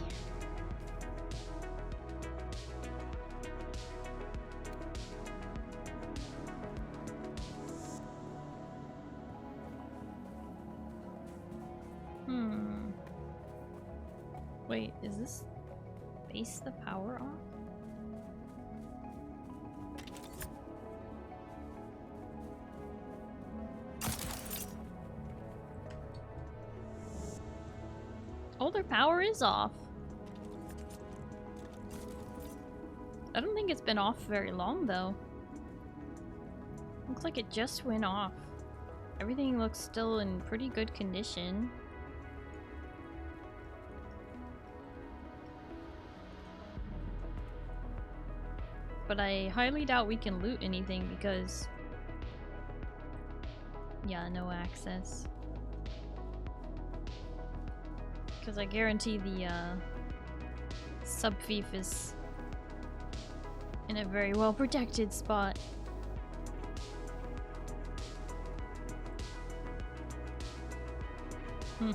Speaker 1: Wait, is this base the power off? Oh, their power is off. I don't think it's been off very long, though. Looks like it just went off. Everything looks still in pretty good condition. But I highly doubt we can loot anything because... yeah, no access. Because I guarantee the sub-fief is in a very well protected spot. If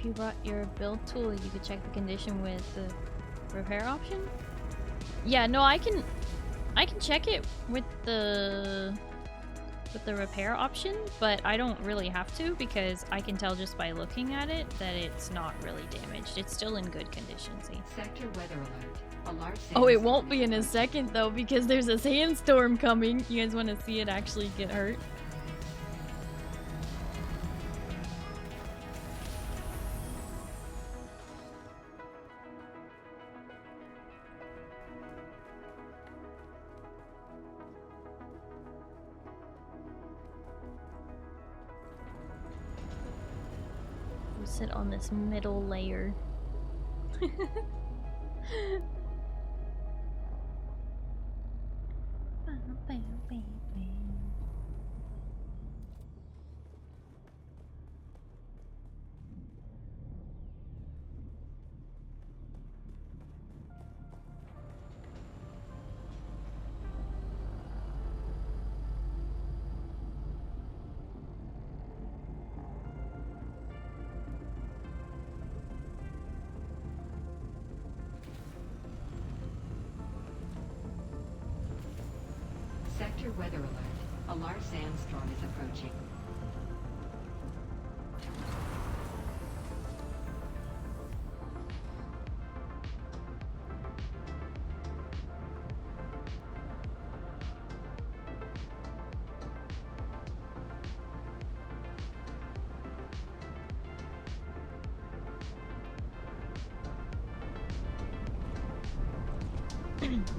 Speaker 1: you brought your build tool, you could check the condition with the repair option? Yeah, no, I can check it with the repair option, but I don't really have to because I can tell just by looking at it that it's not really damaged. It's still in good condition, see?
Speaker 5: Sector weather alert. A large
Speaker 1: Oh, it won't be in a second though because there's a sandstorm coming. You guys want to see it actually get hurt? Sit on this middle layer.
Speaker 5: Major weather alert. A large sandstorm is approaching.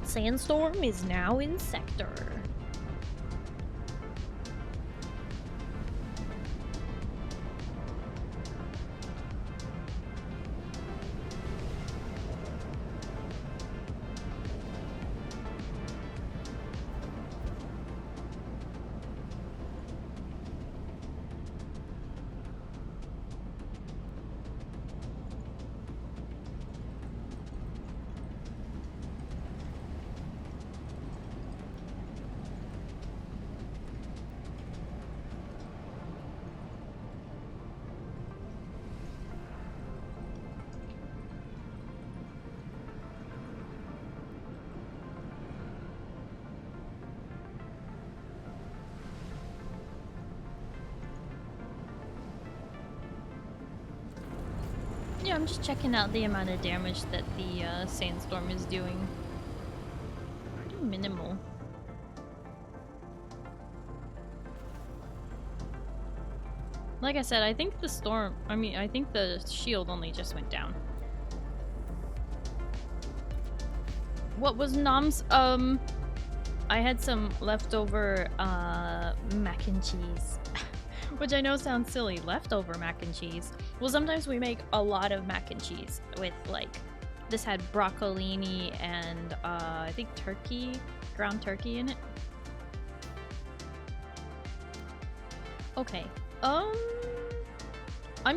Speaker 1: Sandstorm is now in sector. Yeah, I'm just checking out the amount of damage that the sandstorm is doing. Pretty minimal. Like I said, I think the storm, I think the shield only just went down. What was Nom's? I had some leftover mac and cheese. Which I know sounds silly, leftover mac and cheese. Well, sometimes we make a lot of mac and cheese with, like, this had broccolini and I think turkey, ground turkey in it. Okay, I'm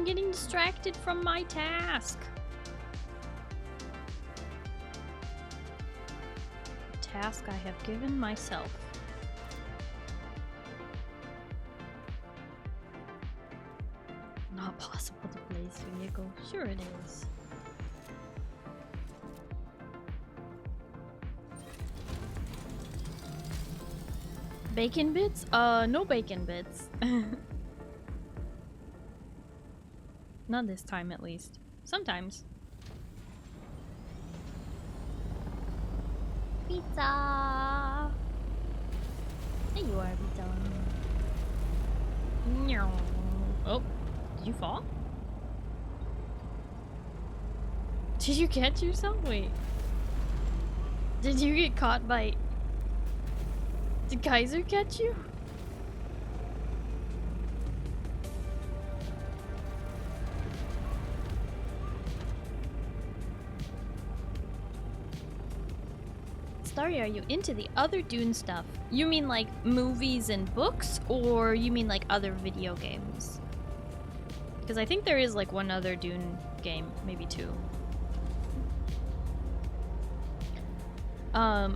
Speaker 1: getting distracted from my task. Task I have given myself. Not possible to place vehicle. Sure it is. Bacon bits? No bacon bits. Not this time, at least. Sometimes. Pizza! There you are, pizza. Oh. Did you fall? Did you catch yourself? Wait. Did you get caught by... Did Kaiser catch you? Starry, are you into the other Dune stuff? You mean like movies and books? Or you mean like other video games? Because I think there is like one other Dune game, maybe two. To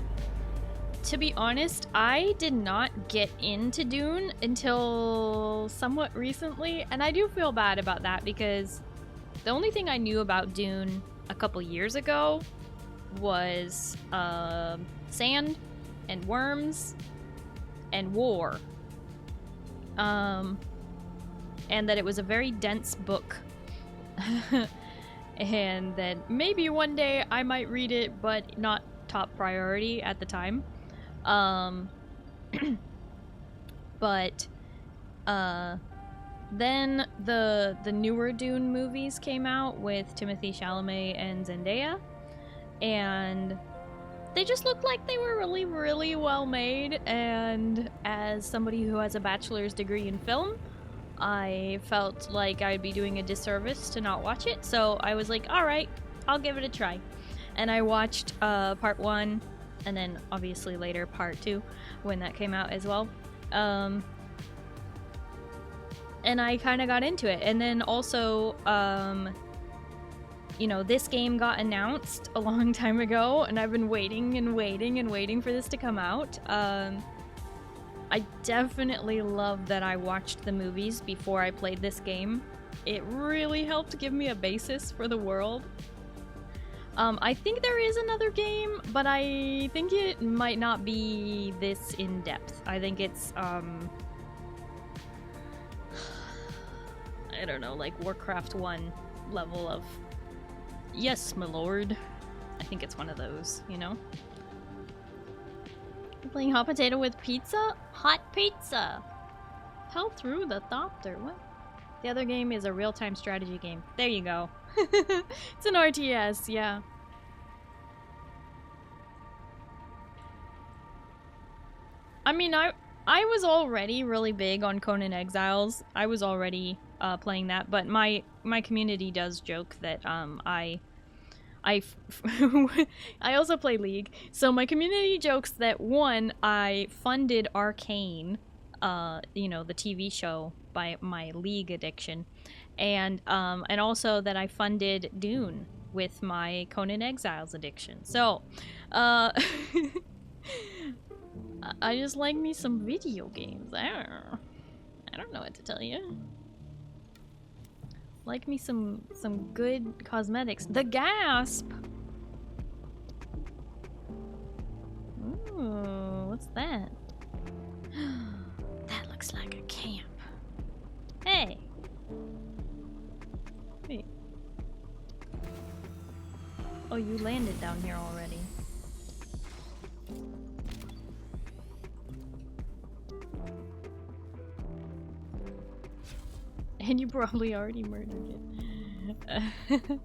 Speaker 1: be honest, I did not get into Dune until somewhat recently, and I do feel bad about that because the only thing I knew about Dune a couple years ago was sand and worms and war. And that it was a very dense book. And that maybe one day I might read it, but not top priority at the time. But then the newer Dune movies came out with Timothée Chalamet and Zendaya, and they just looked like they were really, really well made. And as somebody who has a bachelor's degree in film, I felt like I'd be doing a disservice to not watch it, so I was like, alright, I'll give it a try. And I watched part 1, and then obviously later part 2, when that came out as well. And I kind of got into it. And then also, you know, this game got announced a long time ago, and I've been waiting and waiting and waiting for this to come out. I definitely love that I watched the movies before I played this game. It really helped give me a basis for the world. I think there is another game, but I think it might not be this in-depth. I think it's, I don't know, like Warcraft 1 level of, yes, my lord. I think it's one of those, you know? You're playing hot potato with pizza? Hot pizza! Hell through the Thopter, what? The other game is a real-time strategy game. There you go. It's an RTS, yeah. I mean, I was already really big on Conan Exiles. I was already playing that, but my community does joke that I also play League. So my community jokes that one, I funded Arcane, you know, the TV show, by my League addiction, and also that I funded Dune with my Conan Exiles addiction. So, I just like me some video games. I don't know what to tell you. Like me some good cosmetics. The Gasp. Ooh, what's that? That looks like a camp. Hey! Wait. Oh, you landed down here already. And you probably already murdered it.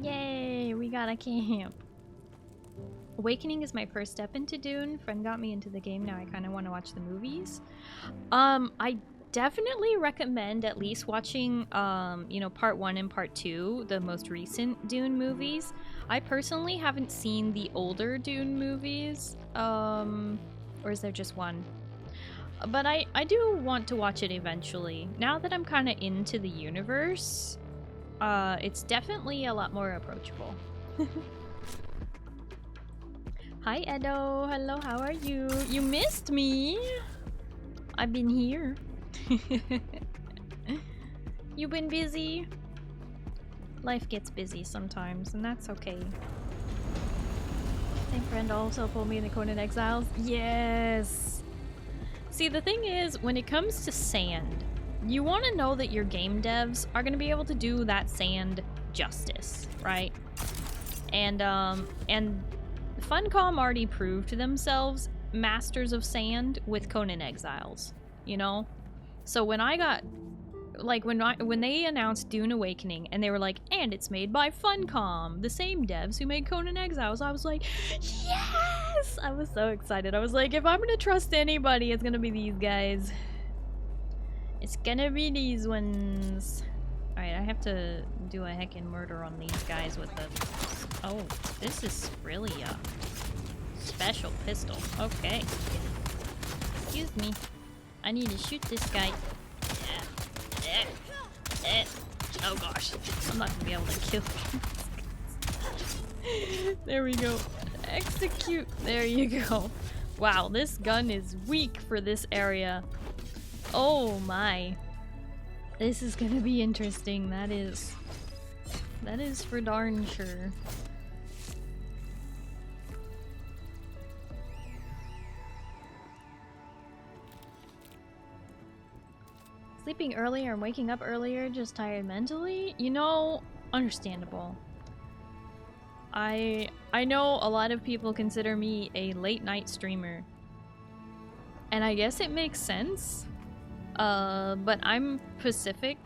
Speaker 1: Yay! We got a camp. Awakening is my first step into Dune. Friend got me into the game. Now I kind of want to watch the movies. I definitely recommend at least watching, you know, part 1 and part 2, the most recent Dune movies. I personally haven't seen the older Dune movies, or is there just one? But I do want to watch it eventually. Now that I'm kind of into the universe, it's definitely a lot more approachable. Hi Edo, hello, how are you? You missed me! I've been here. You been busy? Life gets busy sometimes, and that's okay. Same friend also pulled me in the Conan Exiles. Yes! See, the thing is, when it comes to sand, you want to know that your game devs are going to be able to do that sand justice, right? And Funcom already proved to themselves masters of sand with Conan Exiles, you know? So when I got, like, when they announced Dune Awakening and they were like, and it's made by Funcom, the same devs who made Conan Exiles, I was like, yes! I was so excited. I was like, if I'm gonna trust anybody, it's gonna be these guys. It's gonna be these ones. Alright, I have to do a heckin' murder on these guys with the... Oh, this is really a special pistol. Okay. Excuse me. I need to shoot this guy. Oh gosh. I'm not gonna be able to kill him. There we go. Execute. There you go. Wow, this gun is weak for this area. Oh my. This is gonna be interesting. That is for darn sure. Sleeping earlier and waking up earlier, just tired mentally? You know, understandable. I know a lot of people consider me a late night streamer. And I guess it makes sense. But I'm Pacific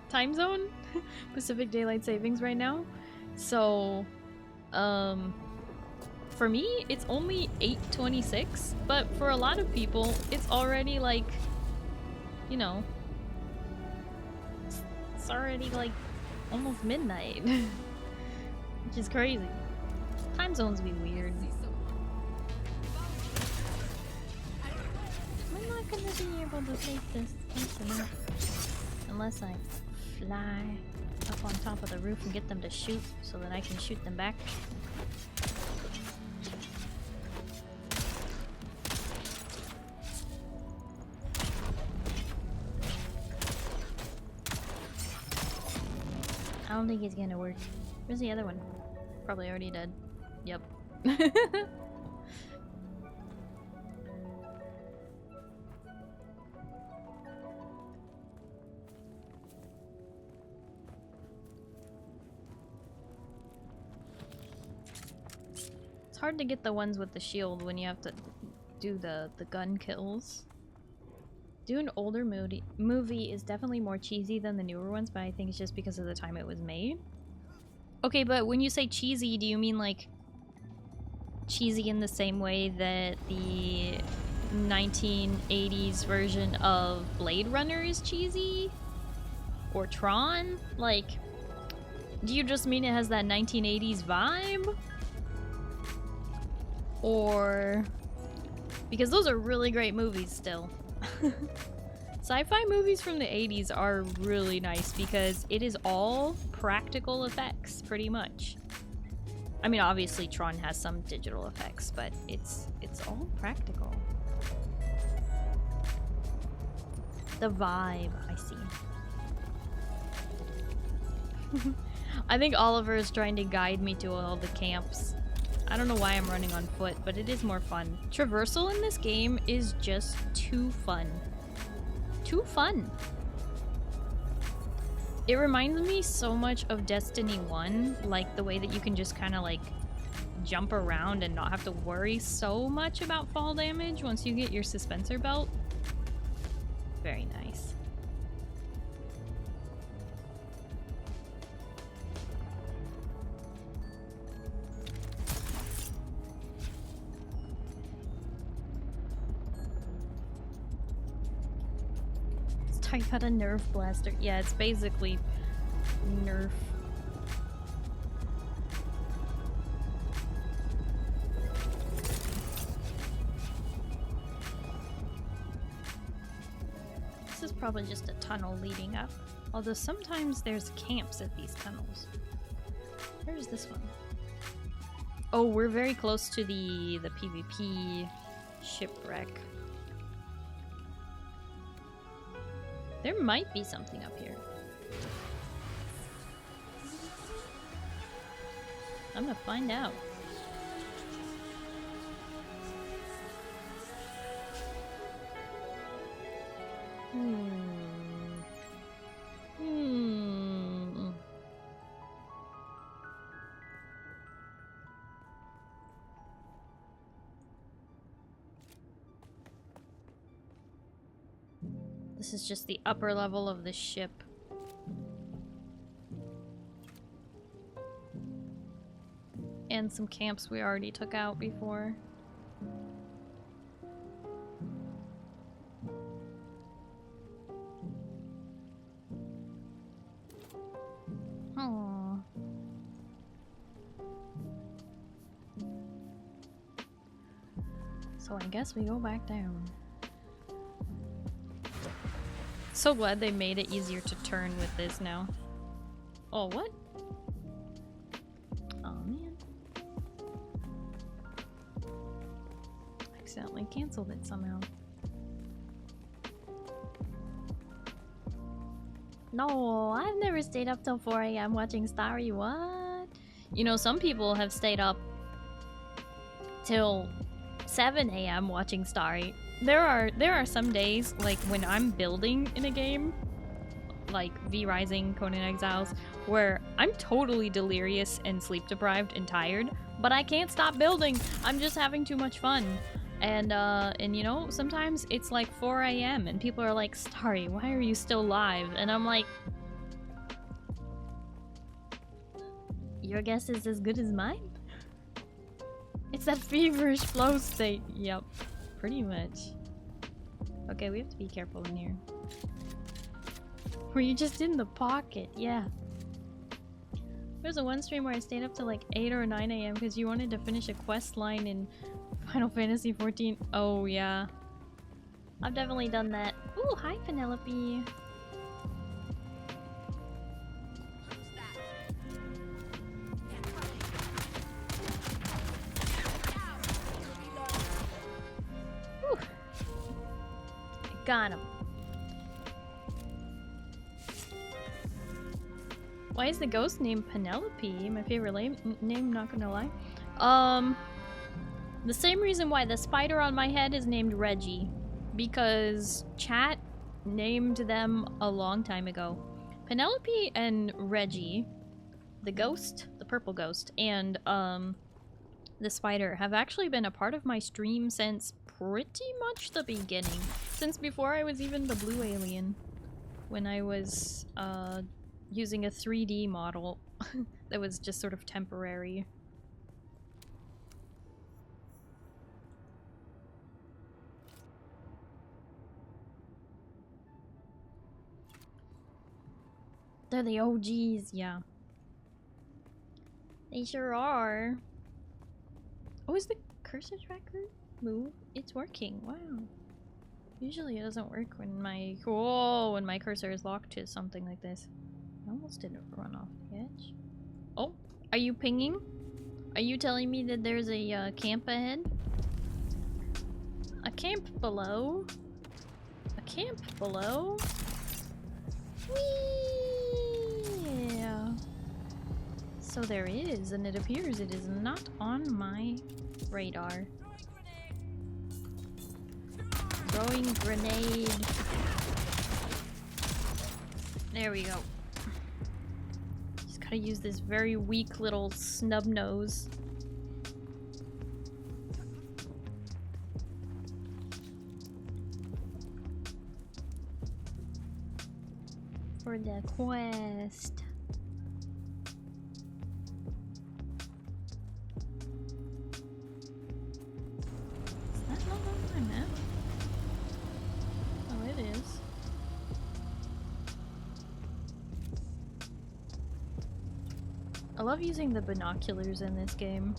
Speaker 1: time zone, Pacific Daylight Savings right now. So, for me, it's only 8:26, but for a lot of people, it's already like, you know, it's already like almost midnight, which is crazy. Time zones be weird. I'm not gonna be able to take this person unless I fly up on top of the roof and get them to shoot so that I can shoot them back. don't think it's gonna work. Where's the other one? Probably already dead. Yep. It's hard to get the ones with the shield when you have to do the gun kills. Dune older movie is definitely more cheesy than the newer ones, but I think it's just because of the time it was made. Okay, but when you say cheesy, do you mean like cheesy in the same way that the 1980s version of Blade Runner is cheesy? Or Tron? Like, do you just mean it has that 1980s vibe? Or... because those are really great movies still. Sci-fi movies from the 80s are really nice because it is all practical effects, pretty much. I mean, obviously Tron has some digital effects, but it's all practical. The vibe, I see. I think Oliver is trying to guide me to all the camps. I don't know why I'm running on foot, but it is more fun. Traversal in this game is just too fun. Too fun. It reminds me so much of Destiny 1, like the way that you can just kind of like jump around and not have to worry so much about fall damage once you get your suspensor belt. Very nice. I got a Nerf blaster. Yeah, it's basically Nerf. This is probably just a tunnel leading up. Although sometimes there's camps at these tunnels. Where's this one? Oh, we're very close to the PvP shipwreck. There might be something up here. I'm gonna find out. This is just the upper level of the ship. And some camps we already took out before. Aww. So I guess we go back down. So glad they made it easier to turn with this now. Oh, what? Oh, man. Accidentally canceled it somehow. No, I've never stayed up till 4 AM watching Starry. What? You know, some people have stayed up till 7 AM watching Starry. There are some days, like when I'm building in a game, like V Rising, Conan Exiles, where I'm totally delirious and sleep deprived and tired, but I can't stop building. I'm just having too much fun. And you know, sometimes it's like 4 AM and people are like, Starry, why are you still live? And I'm like, your guess is as good as mine? It's that feverish flow state. Yep. Pretty much. Okay, we have to be careful in here. Were you just in the pocket? Yeah. There's a one stream where I stayed up till like 8 or 9 AM because you wanted to finish a quest line in Final Fantasy 14. Oh, yeah. I've definitely done that. Ooh, hi, Penelope. Got him. Why is the ghost named Penelope? My favorite name, not gonna lie. The same reason why the spider on my head is named Reggie. Because chat named them a long time ago. Penelope and Reggie, the ghost, the purple ghost, and the spider have actually been a part of my stream since pretty much the beginning. Since before I was even the blue alien. When I was using a 3D model that was just sort of temporary. They're the OGs, yeah. They sure are. Oh, is the cursor tracker move? It's working, wow. Usually it doesn't work when my when my cursor is locked to something like this. I almost didn't run off the edge. Oh, are you pinging? Are you telling me that there's a camp ahead? A camp below? A camp below? Whee! Yeah. So there is, and it appears it is not on my radar. Throwing grenade. There we go. Just gotta use this very weak little snub nose. For the quest. Is that not on my map? Oh, it is. I love using the binoculars in this game.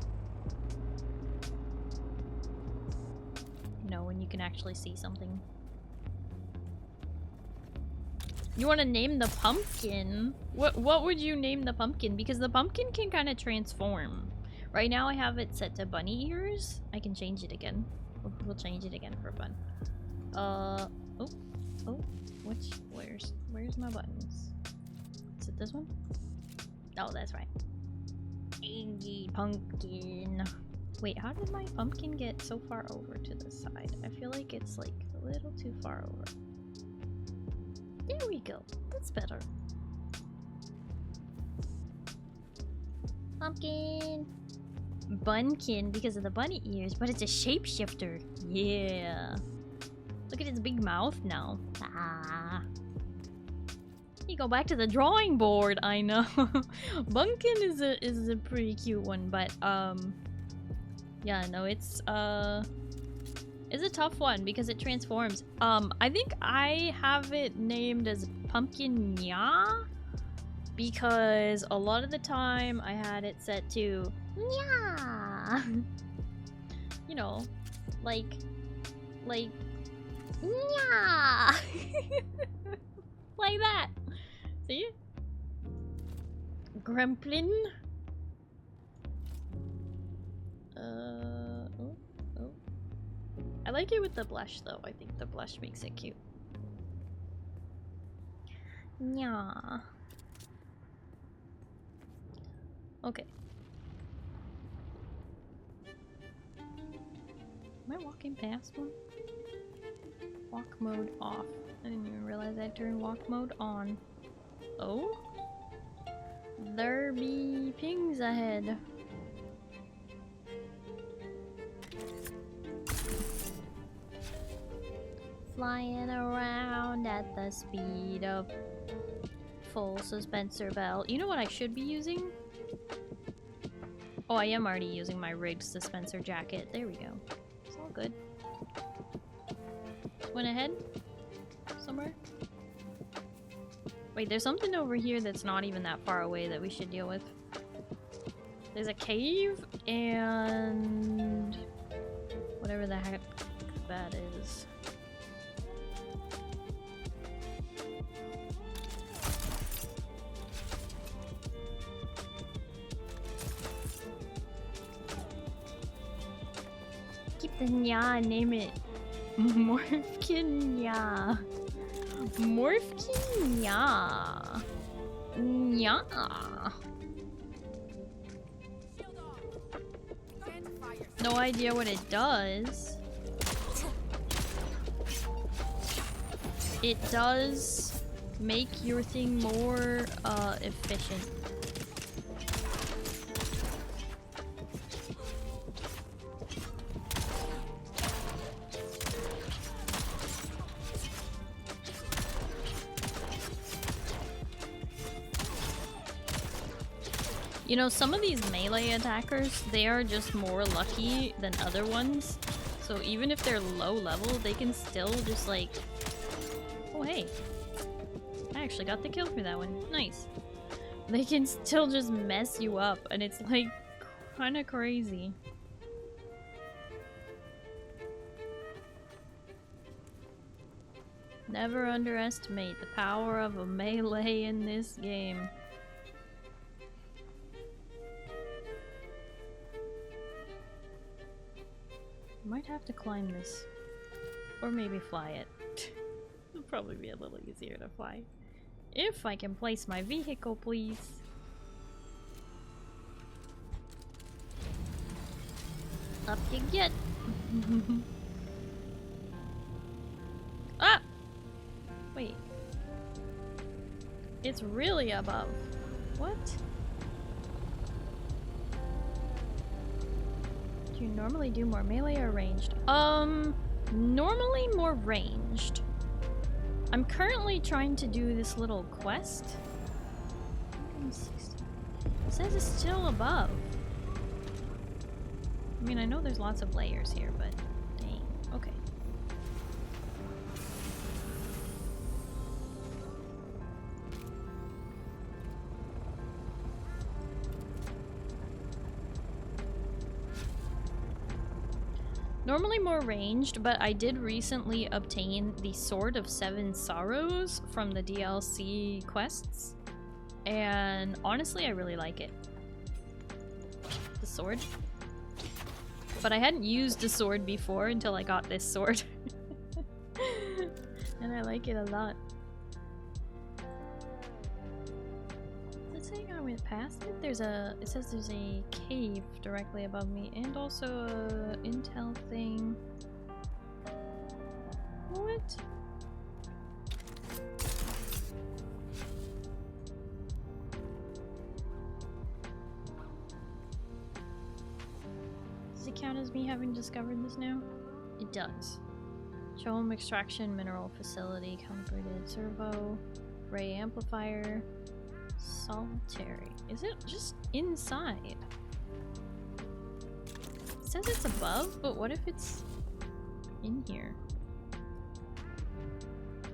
Speaker 1: You know, when you can actually see something. You want to name the pumpkin? What would you name the pumpkin? Because the pumpkin can kind of transform. Right now I have it set to bunny ears. I can change it again. We'll change it again for fun. Oh, where's my buttons? Is it this one? Oh, that's right. Pumpkin. Wait, how did my pumpkin get so far over to the side? I feel like it's like a little too far over. There we go. That's better. Pumpkin. Bunkin because of the bunny ears, but it's a shapeshifter. Yeah. Look at its big mouth now. Ah. You go back to the drawing board. I know. Bunkin is a pretty cute one, but yeah, no, it's a tough one because it transforms. I think I have it named as Pumpkin Nya because a lot of the time I had it set to Nya. You know, like Nya. Like that. See? Gremlin. I like it with the blush though. I think the blush makes it cute. Nya. Okay. Am I walking past one? Walk mode off. I didn't even realize I turned walk mode on. Oh? There be pings ahead. Flying around at the speed of full suspensor belt. You know what I should be using? Oh, I am already using my rigged suspensor jacket. There we go. It's all good. Went ahead? Somewhere? Wait, there's something over here that's not even that far away that we should deal with. There's a cave and whatever the heck that is. Keep the nya and name it Morphkin Nya. Morphkin Nya. Yeah. No idea what it does. It does make your thing more efficient. You know, some of these melee attackers, they are just more lucky than other ones. So even if they're low level, they can still just like... Oh hey, I actually got the kill for that one. Nice. They can still just mess you up, and it's like kind of crazy. Never underestimate the power of a melee in this game. Might have to climb this. Or maybe fly it. It'll probably be a little easier to fly. If I can place my vehicle, please. Up you get. Ah! Wait. It's really above. What? Do you normally do more melee or ranged? Normally more ranged. I'm currently trying to do this little quest. 160. It says it's still above. I mean, I know there's lots of layers here, but dang. Okay. Normally more ranged, but I did recently obtain the Sword of Seven Sorrows from the DLC quests. And honestly, I really like it. The sword. But I hadn't used a sword before until I got this sword. And I like it a lot. Let's say I went past it. It says there's a cave directly above me and also a intel thing. What? Does it count as me having discovered this now? It does. Chome extraction mineral facility, calibrated servo, ray amplifier, solitary. Is it just inside? It says it's above, but what if it's in here?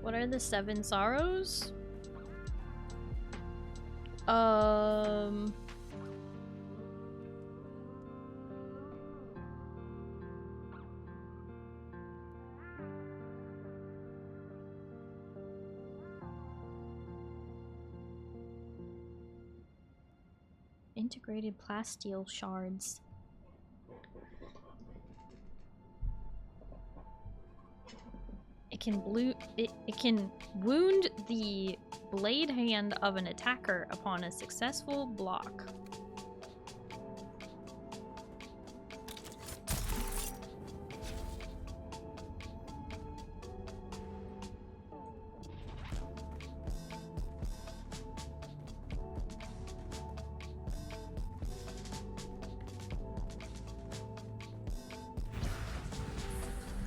Speaker 1: What are the Seven Sorrows? Integrated plasteel shards. It can wound the blade hand of an attacker upon a successful block.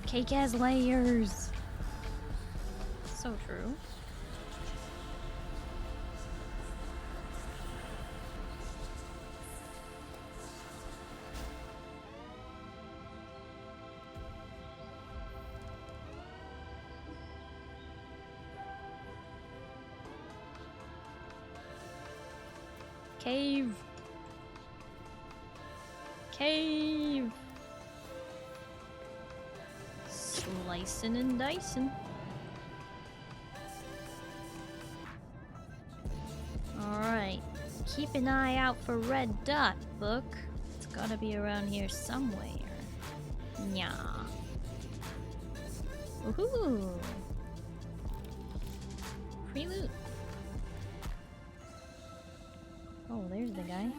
Speaker 1: Cake has layers. So true. Cave. Cave. Slicing and dicing. Alright. Keep an eye out for red dot, book. It's gotta be around here somewhere. Nya. Woohoo! Free loot. There's the guy.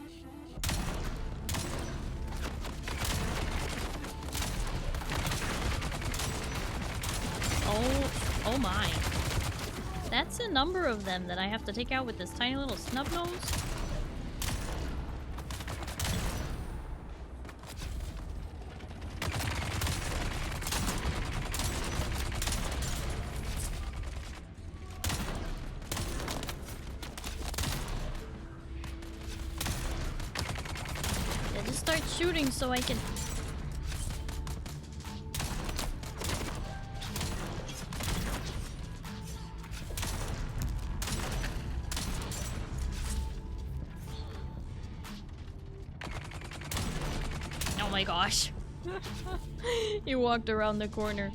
Speaker 1: Oh my. That's a number of them that I have to take out with this tiny little snub nose. Yeah, just start shooting so I can... Oh my gosh. He walked around the corner.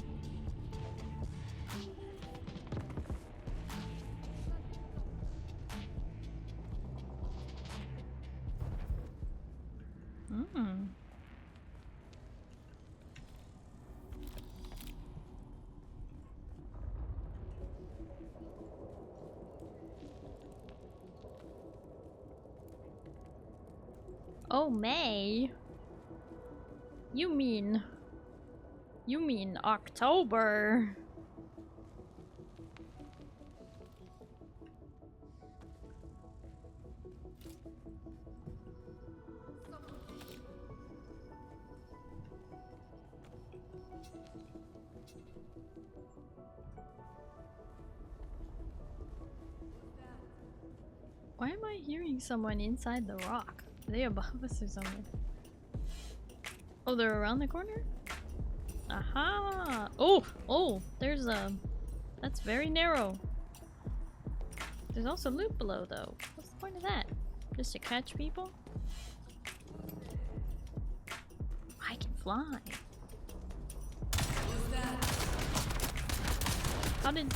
Speaker 1: Oh, May? You mean October? Why am I hearing someone inside the rock? Are they above us or something? Oh, they're around the corner? Aha! Oh, there's a... That's very narrow. There's also loot below, though. What's the point of that? Just to catch people? I can fly. How did...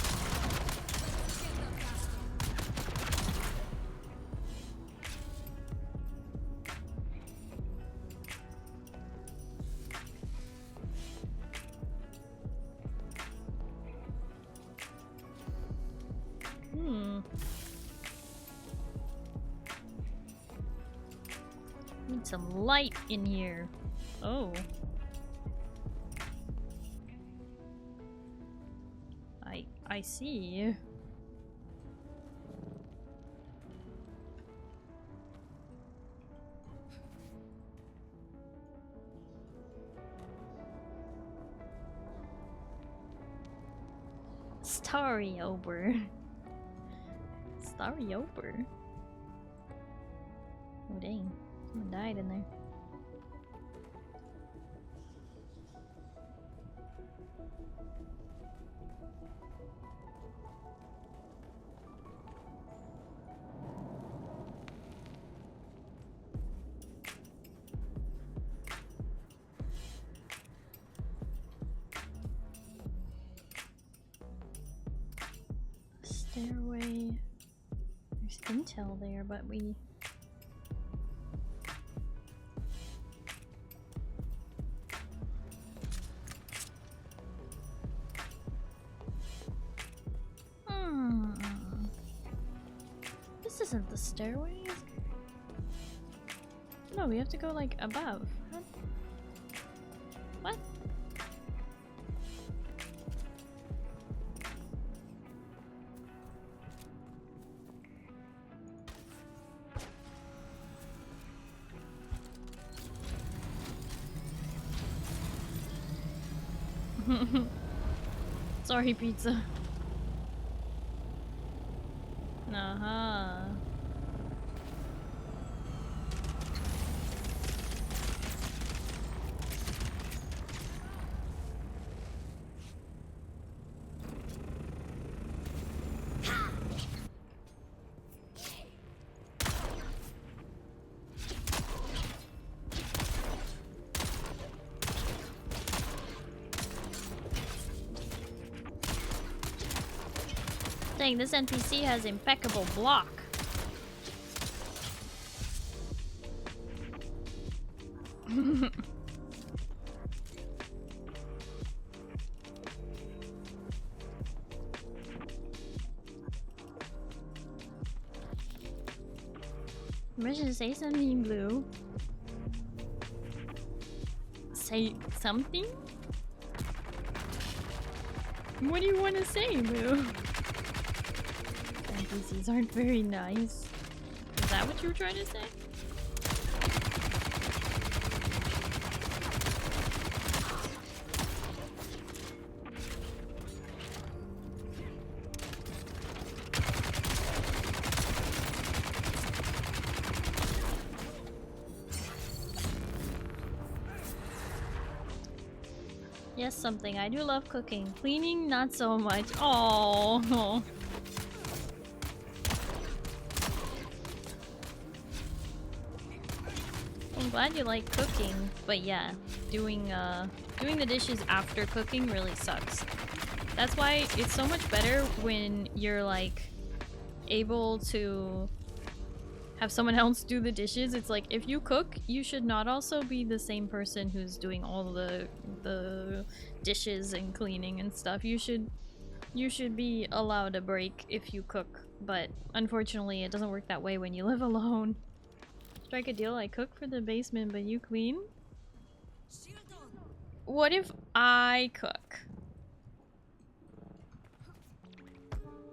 Speaker 1: Need some light in here. Oh. I see. Starry over. Starry over. Oh dang. Someone died in there. Stairway. There's intel there, but we... This isn't the stairway. No, we have to go like above. What? Sorry, pizza. Aha. Dang, this NPC has impeccable block. Maybe I should say something, Blue. Say something? What do you want to say, Blue? NPCs aren't very nice. Is that what you were trying to say? Yes, something. I do love cooking. Cleaning, not so much. Oh. I'm glad you like cooking, but yeah, doing the dishes after cooking really sucks. That's why it's so much better when you're like able to have someone else do the dishes. It's like if you cook, you should not also be the same person who's doing all the dishes and cleaning and stuff. You should be allowed a break if you cook, but unfortunately it doesn't work that way when you live alone. Strike a deal, I cook for the basement but you clean? What if I cook?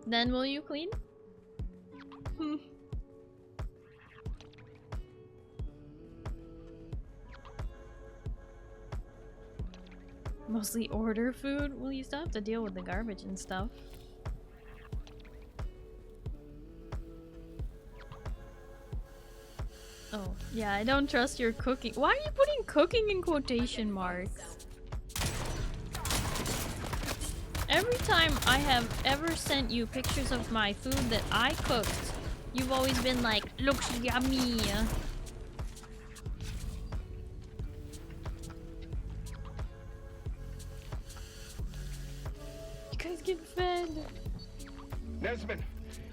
Speaker 1: Then will you clean? Mostly order food? Well, you still have to deal with the garbage and stuff. Oh, yeah, I don't trust your cooking. Why are you putting cooking in quotation marks? Every time I have ever sent you pictures of my food that I cooked, you've always been like, looks yummy. You guys get fed.
Speaker 6: Nesman,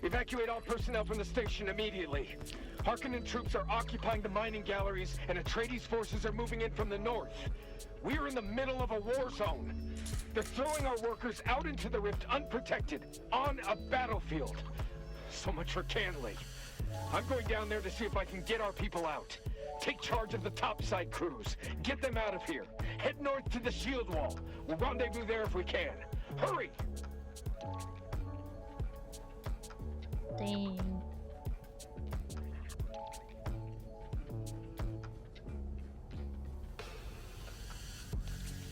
Speaker 6: evacuate all personnel from the station immediately. Harkonnen troops are occupying the mining galleries, and Atreides forces are moving in from the north. We are in the middle of a war zone. They're throwing our workers out into the rift unprotected, on a battlefield. So much for Canley. I'm going down there to see if I can get our people out. Take charge of the topside crews. Get them out of here. Head north to the shield wall. We'll rendezvous there if we can. Hurry!
Speaker 1: Dang.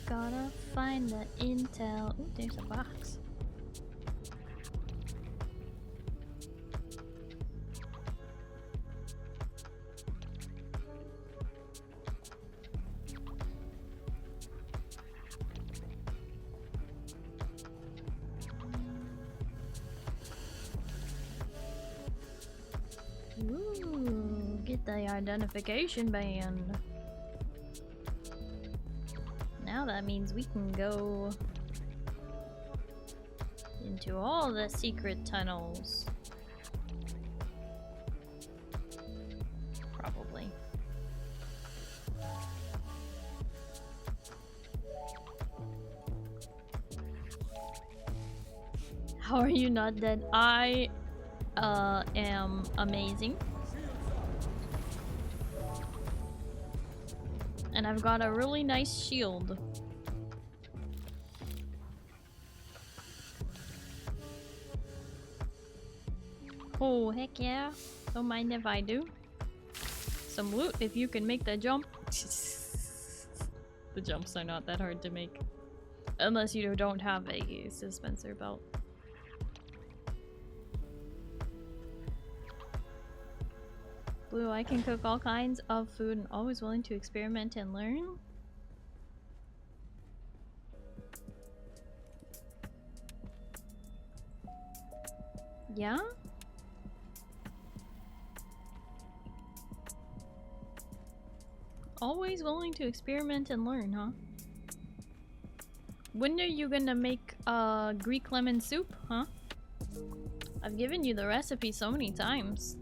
Speaker 1: Gotta find the intel. Ooh, there's a box. Ooh, get the identification band. Now that means we can go into all the secret tunnels. Probably. How are you not dead? I am amazing. And I've got a really nice shield. Oh, heck yeah. Don't mind if I do. Some loot if you can make the jump. The jumps are not that hard to make. Unless you don't have a suspensor belt. Blue, I can cook all kinds of food and always willing to experiment and learn. Yeah? Always willing to experiment and learn, huh? When are you gonna make Greek lemon soup, huh? I've given you the recipe so many times.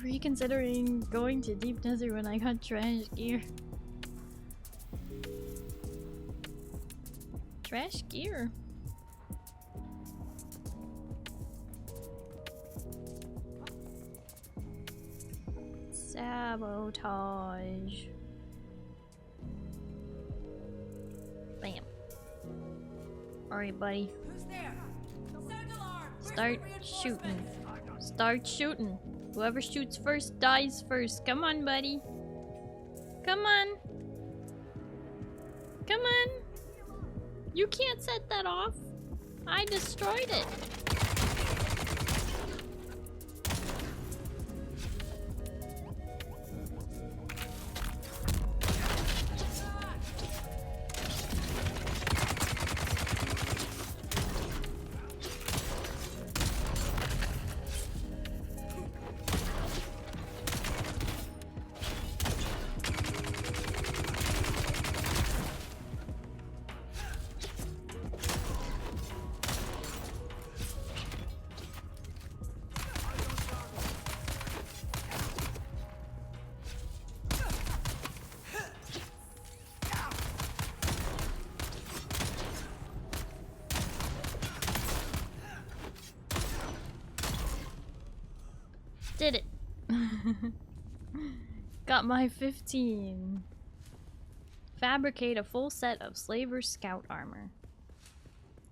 Speaker 1: reconsidering going to Deep Desert when I got trash gear. Trash gear? Sabotage. Bam. Alright, buddy.
Speaker 7: Who's there? Sound alarm!
Speaker 1: Start shooting. Start shooting. Whoever shoots first dies first. Come on, buddy. Come on. Come on. You can't set that off. I destroyed it. Did it. Got my 15. Fabricate a full set of Slaver Scout armor.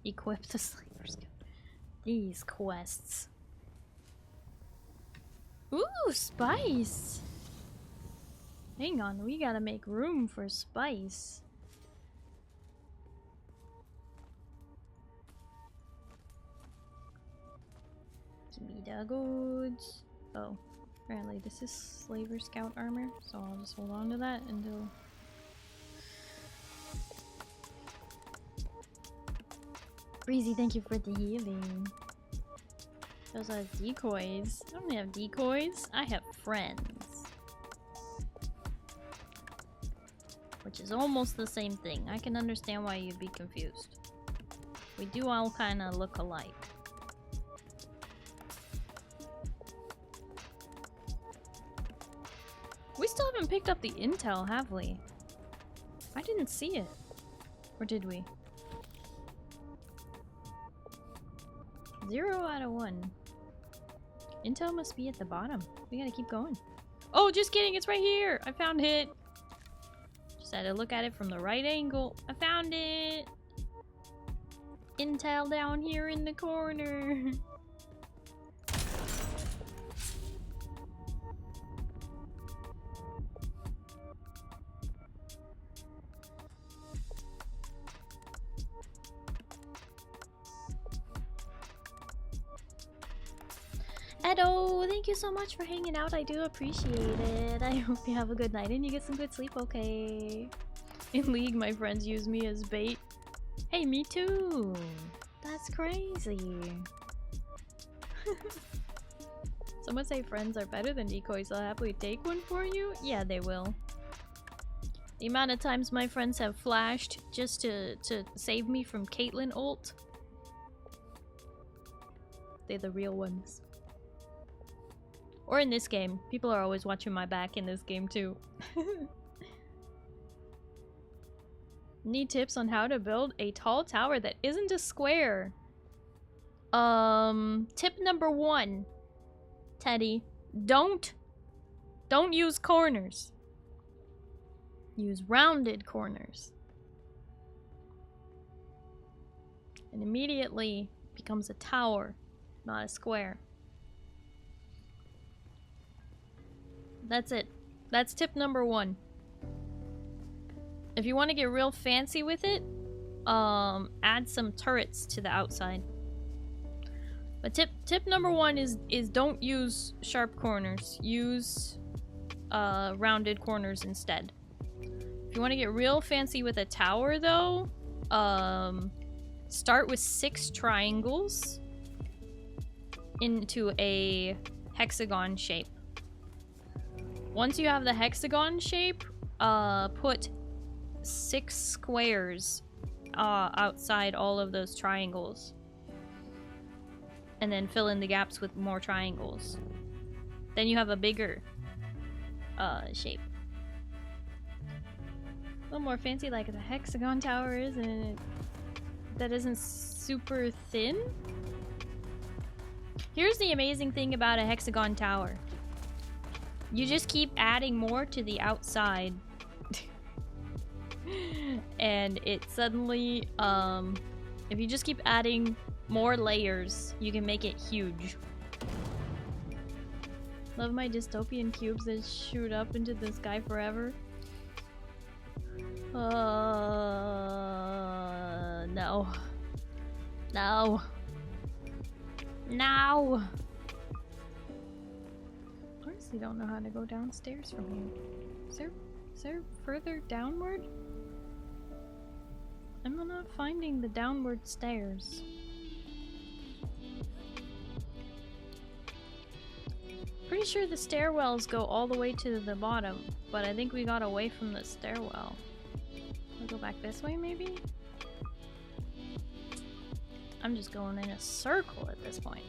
Speaker 1: Equip the Slaver Scout. These quests. Ooh, spice! Hang on, we gotta make room for spice. Give me the goods. Oh, apparently this is Slaver Scout armor, so I'll just hold on to that until... Breezy, thank you for the healing. Those are decoys. I don't have decoys, I have friends. Which is almost the same thing. I can understand why you'd be confused. We do all kind of look alike. We still haven't picked up the intel, have we? I didn't see it. Or did we? 0 out of 1. Intel must be at the bottom. We gotta keep going. Oh, just kidding, it's right here! I found it! Just had to look at it from the right angle. I found it! Intel down here in the corner. Edo, thank you so much for hanging out. I do appreciate it. I hope you have a good night and you get some good sleep, okay? In League, my friends use me as bait. Hey, me too. That's crazy. Someone say friends are better than decoys. I'll happily take one for you. Yeah, they will. The amount of times my friends have flashed just to save me from Caitlyn ult. They're the real ones. Or in this game. People are always watching my back in this game too. Need tips on how to build a tall tower that isn't a square. Tip number 1. Teddy. Don't use corners. Use rounded corners. And immediately becomes a tower, not a square. That's it. That's tip number 1. If you want to get real fancy with it, add some turrets to the outside. But tip number 1 is don't use sharp corners. Use rounded corners instead. If you want to get real fancy with a tower though, start with 6 triangles into a hexagon shape. Once you have the hexagon shape, put 6 squares outside all of those triangles. And then fill in the gaps with more triangles. then you have a bigger shape. A little more fancy like the hexagon tower is, and that isn't super thin. Here's the amazing thing about a hexagon tower. You just keep adding more to the outside. And it suddenly, if you just keep adding more layers, you can make it huge. Love my dystopian cubes that shoot up into the sky forever. No. No. No! Honestly don't know how to go downstairs from here. Is there further downward? I'm not finding the downward stairs. Pretty sure the stairwells go all the way to the bottom, but I think we got away from the stairwell. I'll go back this way, maybe? I'm just going in a circle at this point.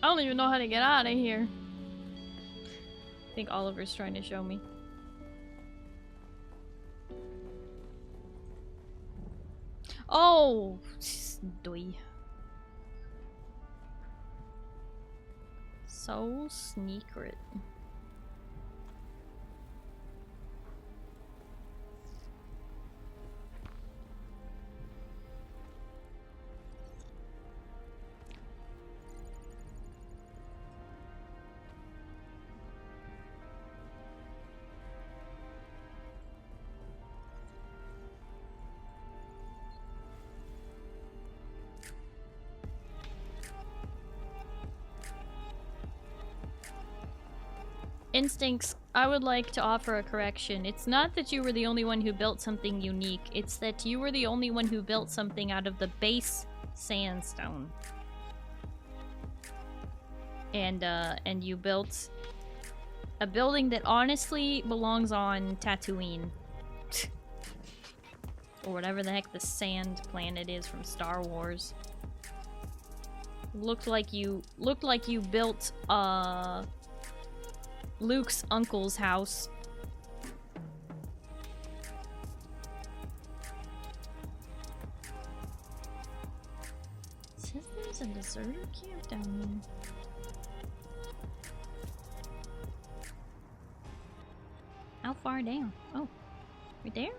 Speaker 1: I don't even know how to get out of here. I think Oliver's trying to show me. Oh! Doi. So sneaker it. Instincts, I would like to offer a correction. It's not that you were the only one who built something unique. It's that you were the only one who built something out of the base sandstone. And you built a building that honestly belongs on Tatooine. Or whatever the heck the sand planet is from Star Wars. Looked like you built Luke's uncle's house. It says there's a deserter camp down here. How far down? Oh, right there?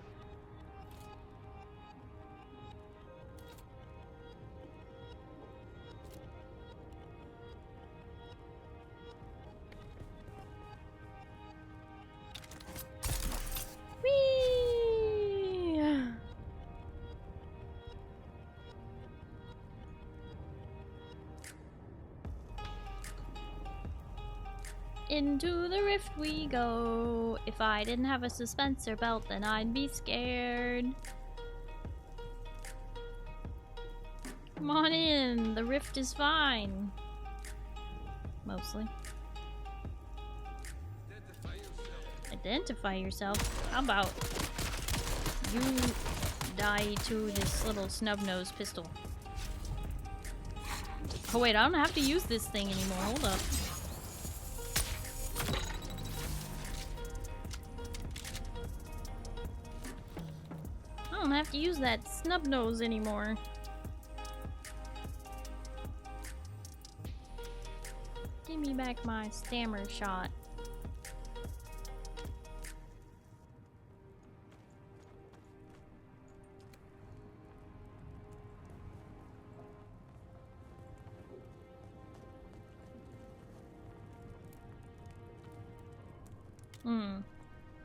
Speaker 1: Into the rift we go. If I didn't have a suspensor belt, then I'd be scared. Come on in. The rift is fine. Mostly. Identify yourself? How about you die to this little snub-nosed pistol? Oh wait, I don't have to use this thing anymore. Hold up. I don't have to use that snub nose anymore. Give me back my stammer shot.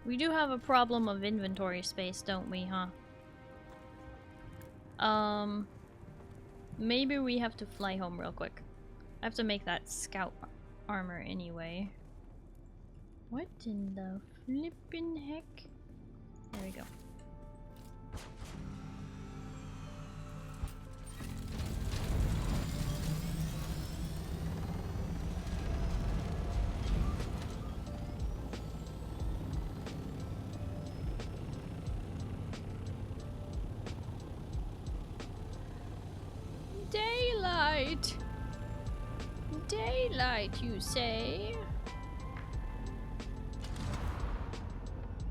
Speaker 1: We do have a problem of inventory space, don't we, huh? Maybe we have to fly home real quick. I have to make that scout armor anyway. What in the flippin' heck? There we go. Daylight! daylight, you say?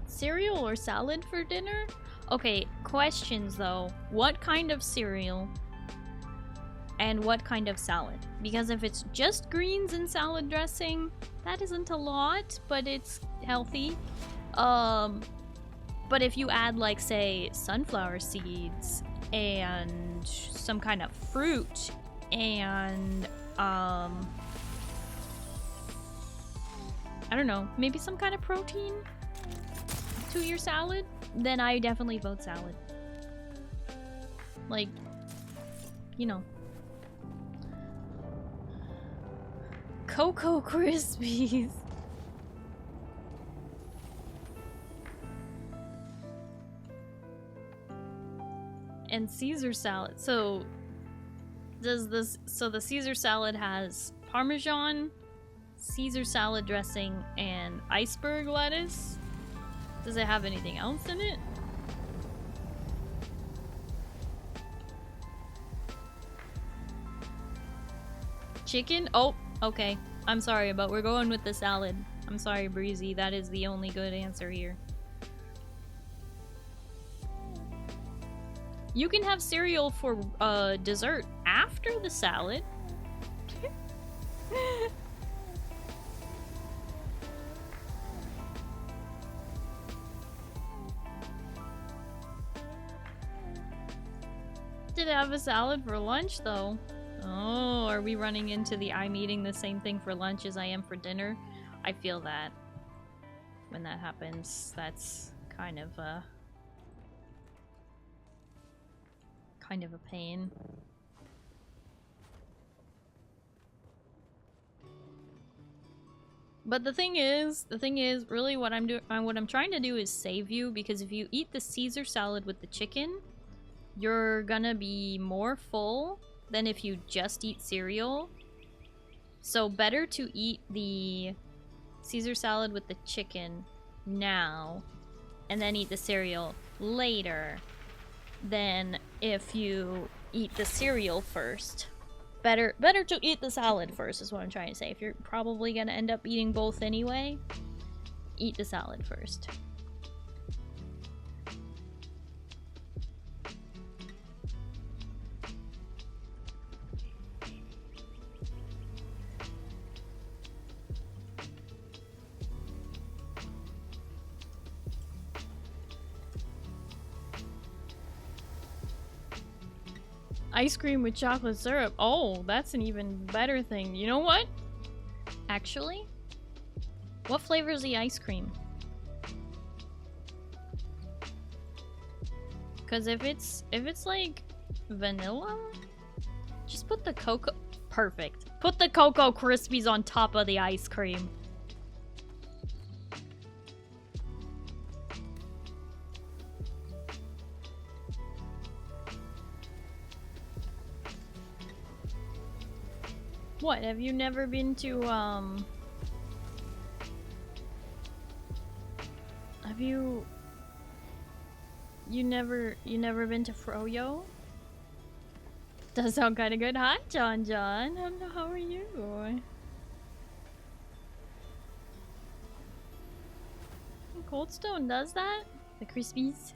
Speaker 1: Cereal or salad for dinner? Okay, questions though. What kind of cereal? And what kind of salad? Because if it's just greens and salad dressing, that isn't a lot, but it's healthy. But if you add, like, say, sunflower seeds and some kind of fruit and I don't know, maybe some kind of protein to your salad, then I definitely vote salad. Like, you know. Cocoa Krispies. And Caesar salad. So the Caesar salad has Parmesan, Caesar salad dressing, and iceberg lettuce. Does it have anything else in it? Chicken? Oh, okay. I'm sorry, but we're going with the salad. I'm sorry, Breezy. That is the only good answer here. You can have cereal for dessert after the salad. Did it have a salad for lunch though? Oh, are we running into the I'm eating the same thing for lunch as I am for dinner? I feel that. When that happens, that's kind of a pain. But the thing is, really what I'm trying to do is save you, because if you eat the Caesar salad with the chicken, you're gonna be more full than if you just eat cereal. So better to eat the Caesar salad with the chicken now and then eat the cereal later than if you eat the cereal first. Better to eat the salad first is what I'm trying to say. If you're probably gonna end up eating both anyway, eat the salad first. Ice cream with chocolate syrup. Oh, that's an even better thing. You know what? Actually, what flavor is the ice cream? Because if it's like vanilla, just put the cocoa. Perfect. Put the Cocoa Krispies on top of the ice cream. What, have you never been to, have you never been to Froyo? Does sound kinda good. Hi, John. How are you? Cold Stone does that? The Krispies?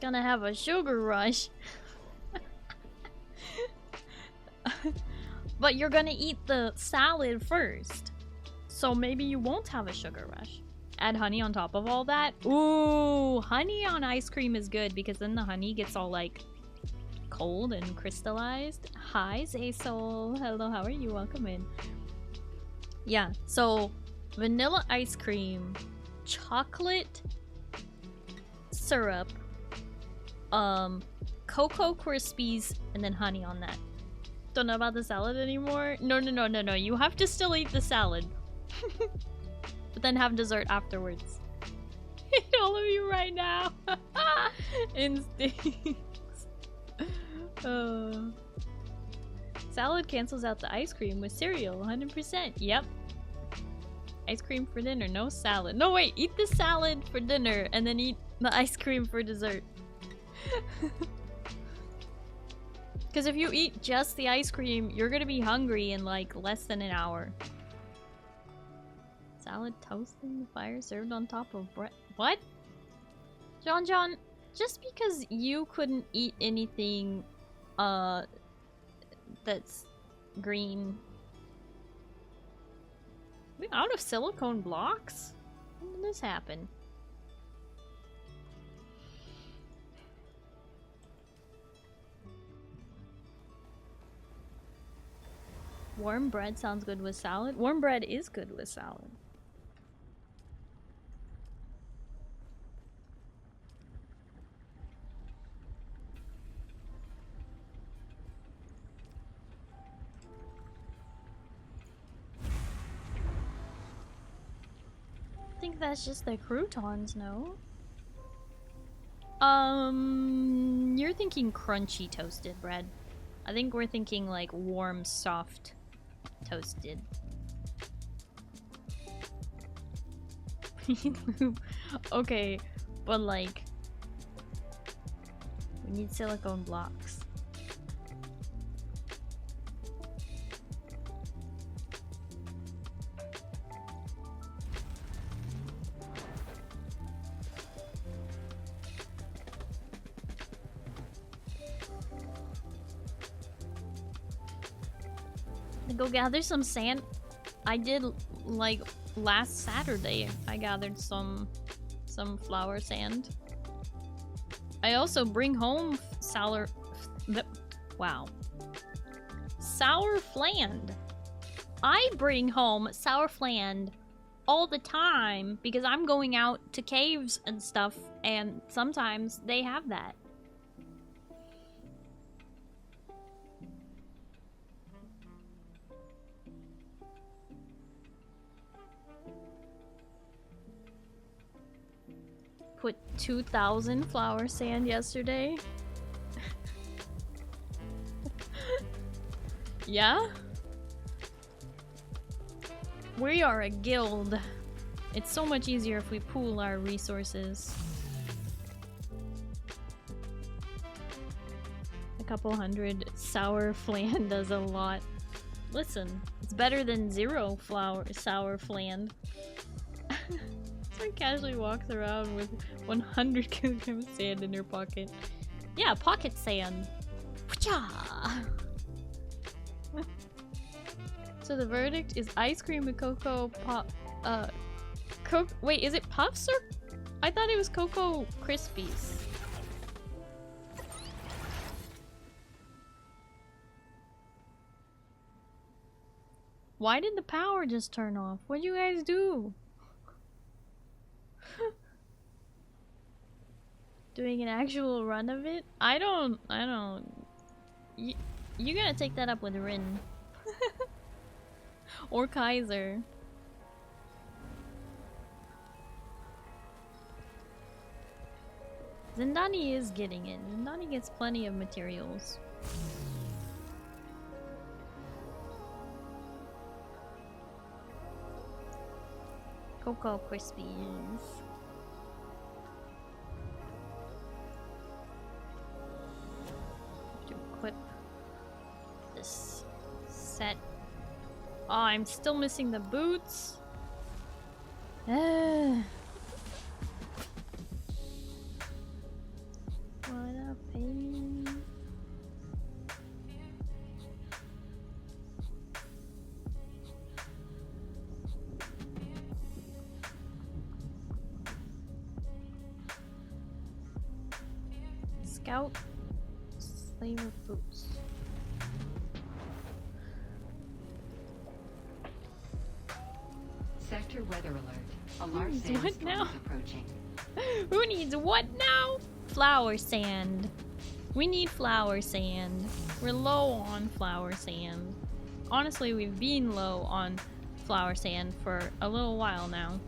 Speaker 1: Gonna have a sugar rush. But you're gonna eat the salad first, so maybe you won't have a sugar rush. Add honey on top of all that. Ooh, honey on ice cream is good because then the honey gets all like cold and crystallized. Hi, Zaysol. Hello, how are you? Welcome in. Yeah, so vanilla ice cream, chocolate syrup, Cocoa Krispies, and then honey on that. Don't know about the salad anymore? No. You have to still eat the salad. But then have dessert afterwards. All of you right now. Instincts. Salad cancels out the ice cream with cereal, 100%. Yep. Ice cream for dinner, no salad. No, wait, eat the salad for dinner and then eat the ice cream for dessert. Because if you eat just the ice cream, you're gonna be hungry in like less than an hour. Salad toasted in the fire, served on top of bread. What? John, just because you couldn't eat anything that's green. We out of silicone blocks? When did this happen? Warm bread sounds good with salad. Warm bread is good with salad. I think that's just the croutons, no? You're thinking crunchy toasted bread. I think we're thinking like warm, soft toasted. Okay, but like we need silicone blocks. Go gather some sand. I did like last Saturday. I gathered some flower sand. I also bring home sour fland. I bring home sour fland all the time because I'm going out to caves and stuff, and sometimes they have that. Put 2,000 flower sand yesterday. Yeah? We are a guild. It's so much easier if we pool our resources. A couple hundred sour flan does a lot. Listen, it's better than 0 sour flan. Someone casually walks around with 100 kilograms of sand in her pocket. Yeah, pocket sand. So the verdict is ice cream and cocoa pop. Wait, is it puffs or? I thought it was Cocoa Krispies. Why did the power just turn off? What'd you guys do? Doing an actual run of it? I don't. You gotta take that up with Rin. Or Kaiser. Zindani is getting it. Zindani gets plenty of materials. Cocoa Krispies. To equip this set. Oh, I'm still missing the boots. What a pain. Scout Slaver boots.
Speaker 5: Sector weather alert. A large
Speaker 1: What
Speaker 5: sandstorm
Speaker 1: now?
Speaker 5: is approaching.
Speaker 1: Who needs what now? Flower sand. We need flower sand. We're low on flower sand. Honestly, we've been low on flower sand for a little while now.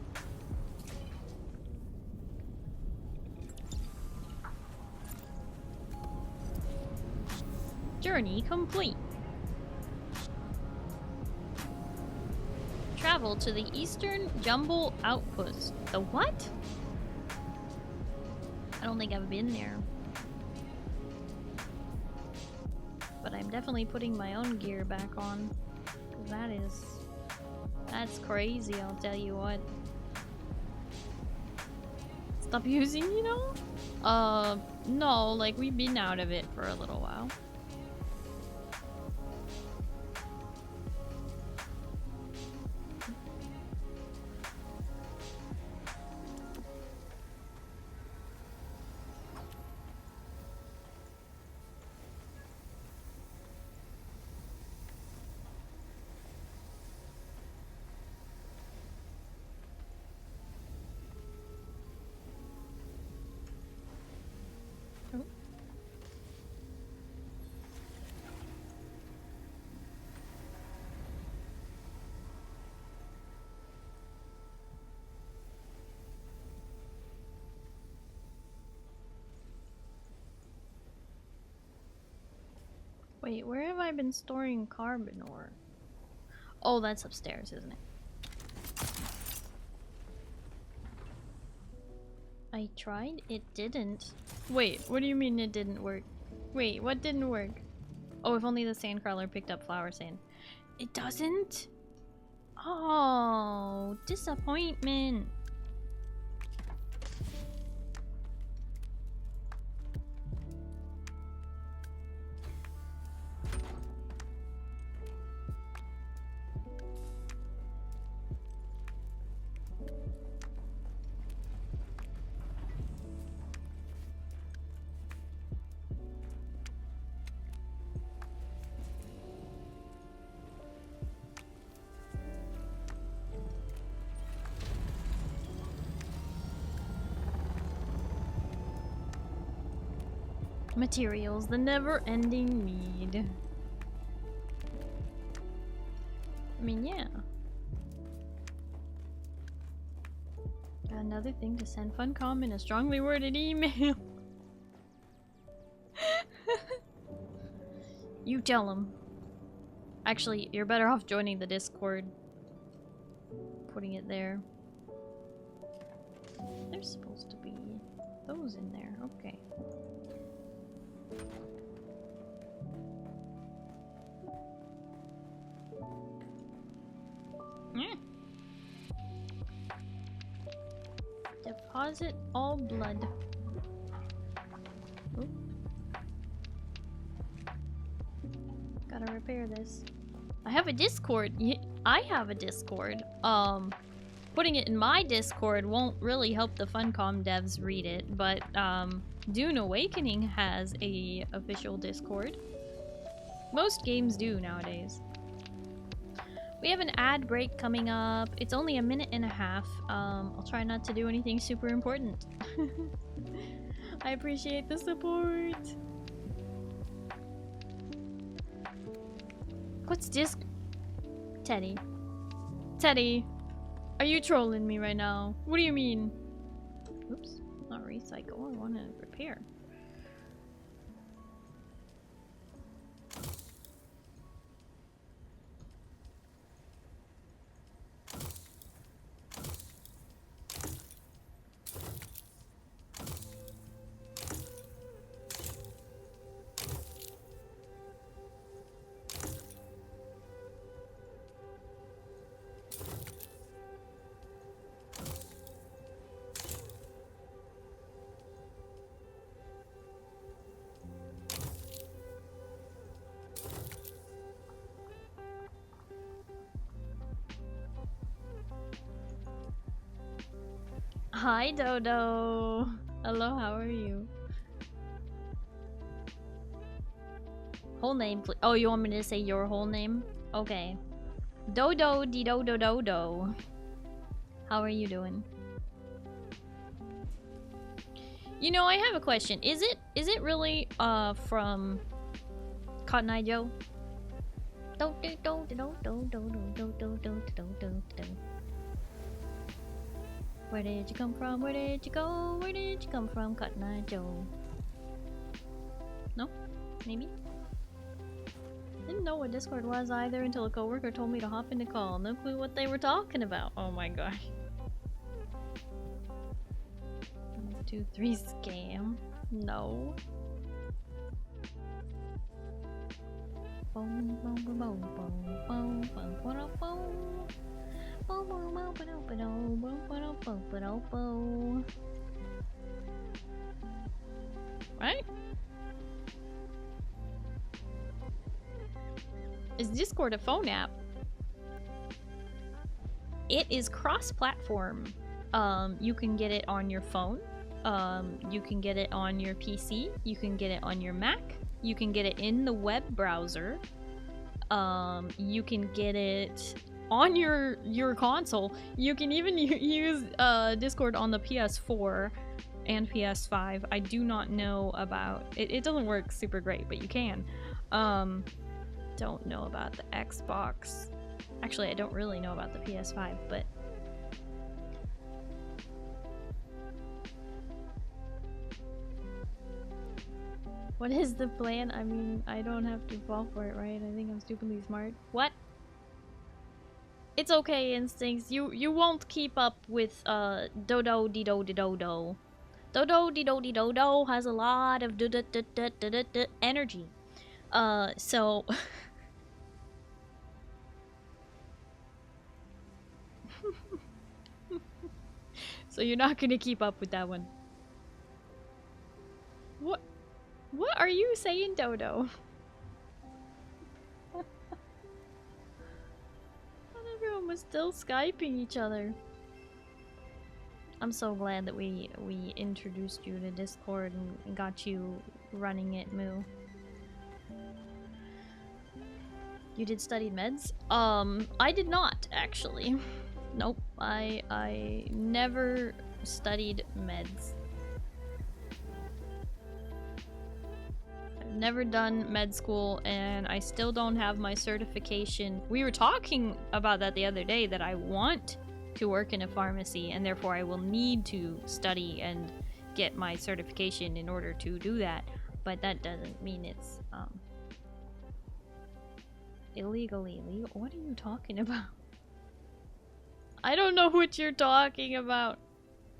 Speaker 1: Journey complete. travel to the Eastern Jumble Outpost. The what? I don't think I've been there. But I'm definitely putting my own gear back on. That's crazy, I'll tell you what. Stop using, you know? No, like we've been out of it for a little while. Wait, where have I been storing carbon ore? Oh, that's upstairs, isn't it? I tried, it didn't. Wait, what do you mean it didn't work? Wait, what didn't work? Oh, if only the sandcrawler picked up flower sand. It doesn't? Oh, disappointment. Materials, the never-ending need. I mean, yeah. Got another thing to send Funcom in a strongly worded email. You tell him. Actually, you're better off joining the Discord. Putting it there. There's supposed to be those in there. Okay. Deposit all blood. Oop. Gotta repair this. I have a Discord. I have a Discord. Putting it in my Discord won't really help the Funcom devs read it, but Dune Awakening has a official Discord. Most games do nowadays. We have an ad break coming up. It's only a minute and a half. I'll try not to do anything super important. I appreciate the support. What's this? Teddy. Teddy. Are you trolling me right now? What do you mean? Oops. Not recycle. I want to repair. Hi, Dodo. Hello, how are you? Whole name, please. Oh, you want me to say your whole name? Okay. Dodo de dodo dodo. How are you doing? You know, I have a question. Is it really from Cotton Eye Joe? Where did you come from? Where did you go? Where did you come from, Cotton Eye Joe? No? Maybe? know what Discord was either until a coworker told me to hop into call. No clue what they were talking about. Oh my gosh. 1, 2, 3 scam. No. Right? Is Discord a phone app? It is cross-platform. You can get it on your phone. You can get it on your PC. You can get it on your Mac. You can get it in the web browser. You can get it on your console. You can even use Discord on the PS4 and PS5. I do not know about it. It doesn't work super great, but you can. Don't know about the Xbox. Actually, I don't really know about the PS5, but what is the plan? I mean, I don't have to fall for it, right? I think I'm stupidly smart. What? It's okay, Instincts. You won't keep up with Dodo-de-do-de-do-do. Dodo-de-do-de-do-do has a lot of energy. So so you're not gonna keep up with that one. What are you saying, Dodo? I thought everyone was still Skyping each other. I'm so glad that we introduced you to Discord and got you running it, Myuu. You did study meds? I did not, actually. Nope, I never studied meds. I've never done med school, and I still don't have my certification. We were talking about that the other day, that I want to work in a pharmacy, and therefore I will need to study and get my certification in order to do that. But that doesn't mean it's, illegally legal? What are you talking about? I don't know what you're talking about.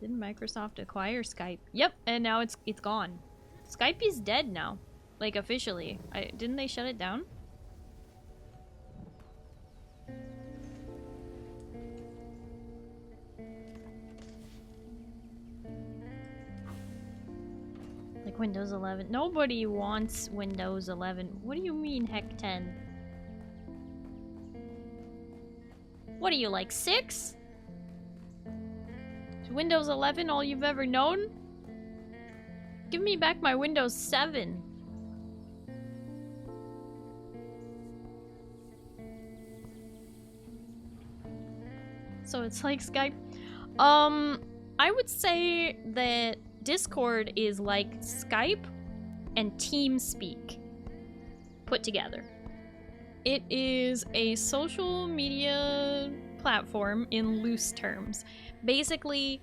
Speaker 1: Didn't Microsoft acquire Skype? Yep, and now it's gone. Skype is dead now. Like, officially. Didn't they shut it down? Like Windows 11. Nobody wants Windows 11. What do you mean, Heck 10? What are you, like 6? Is Windows 11 all you've ever known? Give me back my Windows 7. So it's like Skype. I would say that Discord is like Skype and TeamSpeak put together. It is a social media platform in loose terms. Basically,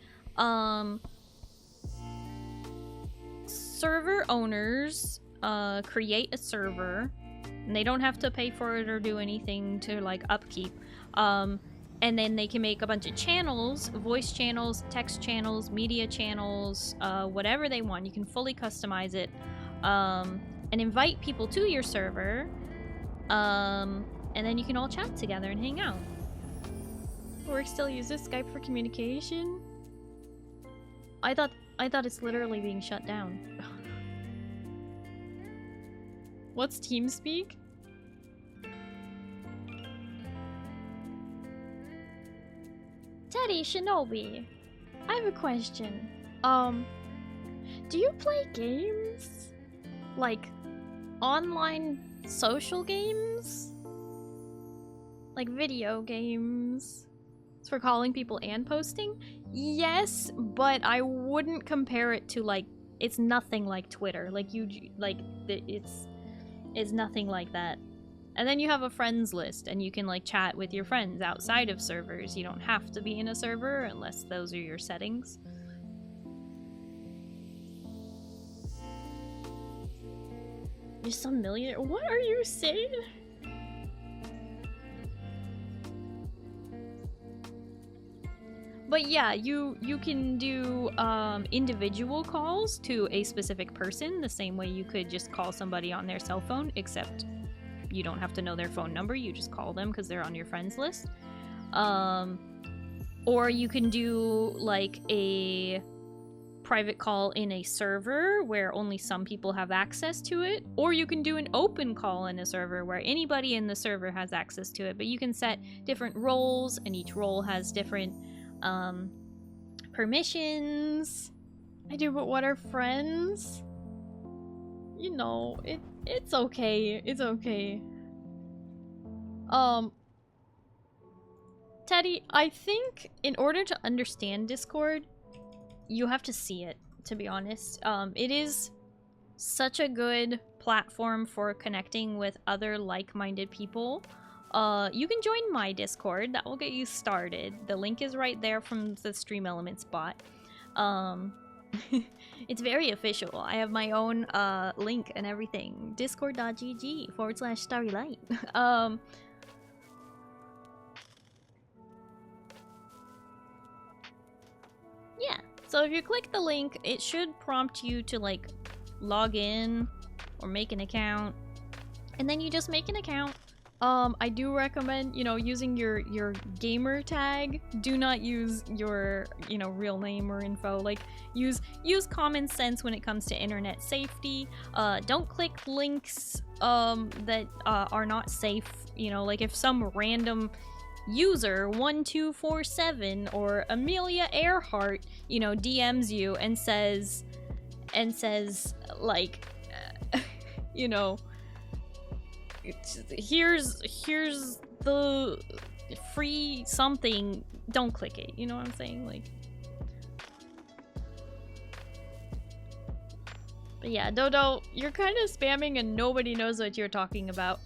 Speaker 1: server owners create a server, and they don't have to pay for it or do anything to like upkeep. And then they can make a bunch of channels, voice channels, text channels, media channels, whatever they want. You can fully customize it, and invite people to your server. And then you can all chat together and hang out. Work still uses Skype for communication? I thought it's literally being shut down. What's TeamSpeak? Teddy Shinobi, I have a question. Do you play games? Like, online social games? Like video games? It's for calling people and posting? Yes, but I wouldn't compare it to, like, it's nothing like Twitter. It's nothing like that. And then you have a friends list, and you can, like, chat with your friends outside of servers. You don't have to be in a server unless those are your settings. You're some millionaire? What are you saying? But yeah, you can do individual calls to a specific person the same way you could just call somebody on their cell phone, except you don't have to know their phone number. You just call them because they're on your friends list. Or you can do like a private call in a server where only some people have access to it, or you can do an open call in a server where anybody in the server has access to it, but you can set different roles and each role has different permissions. I do, but what are friends? You know, it's okay. It's okay. Teddy, I think in order to understand Discord, you have to see it, to be honest. It is such a good platform for connecting with other like-minded people. You can join my Discord. That will get you started. The link is right there from the Stream Elements bot. It's very official. I have my own link and everything. Discord.gg/starrylight. Yeah. So if you click the link, it should prompt you to like log in or make an account, and then you just make an account. I do recommend, you know, using your gamer tag. Do not use your, you know, real name or info. Like use common sense when it comes to internet safety. Don't click links that are not safe. You know, like if some random user 1247 or Amelia Earhart, you know, DMs you and says like you know, here's the free something, don't click it. You know what I'm saying? Like, but yeah, Dodo, you're kind of spamming and nobody knows what you're talking about.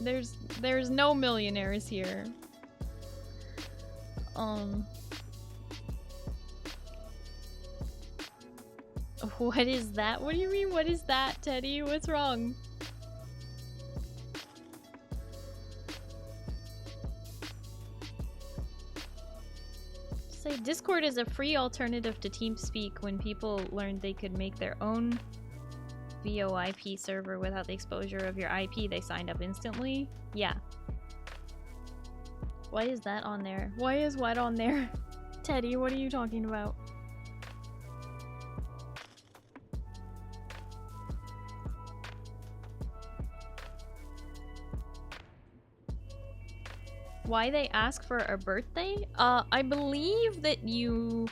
Speaker 1: There's no millionaires here. What is that? What do you mean, what is that, Teddy? What's wrong? Say Discord is a free alternative to TeamSpeak when people learned they could make their own VoIP server without the exposure of your IP. They signed up instantly. Yeah. Why is that on there? Why is what on there? Teddy, what are you talking about? Why they ask for a birthday? I believe that you...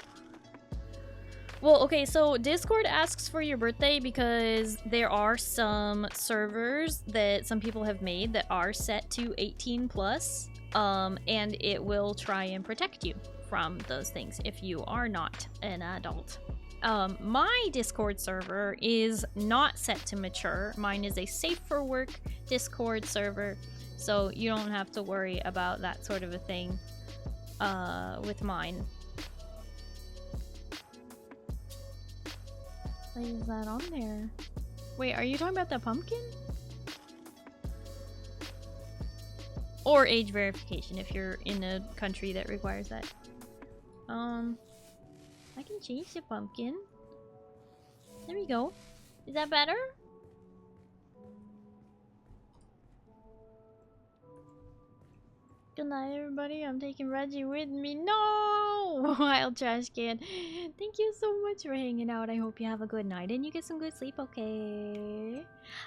Speaker 1: Well, okay, so Discord asks for your birthday because there are some servers that some people have made that are set to 18 plus, and it will try and protect you from those things if you are not an adult. My Discord server is not set to mature. Mine is a safe for work Discord server, so you don't have to worry about that sort of a thing with mine. Why is that on there? Wait, are you talking about the pumpkin? Or age verification if you're in a country that requires that. I can change the pumpkin. There we go. Is that better? Good night, everybody. I'm taking Reggie with me. No! Wild trash can. Thank you so much for hanging out. I hope you have a good night and you get some good sleep, okay?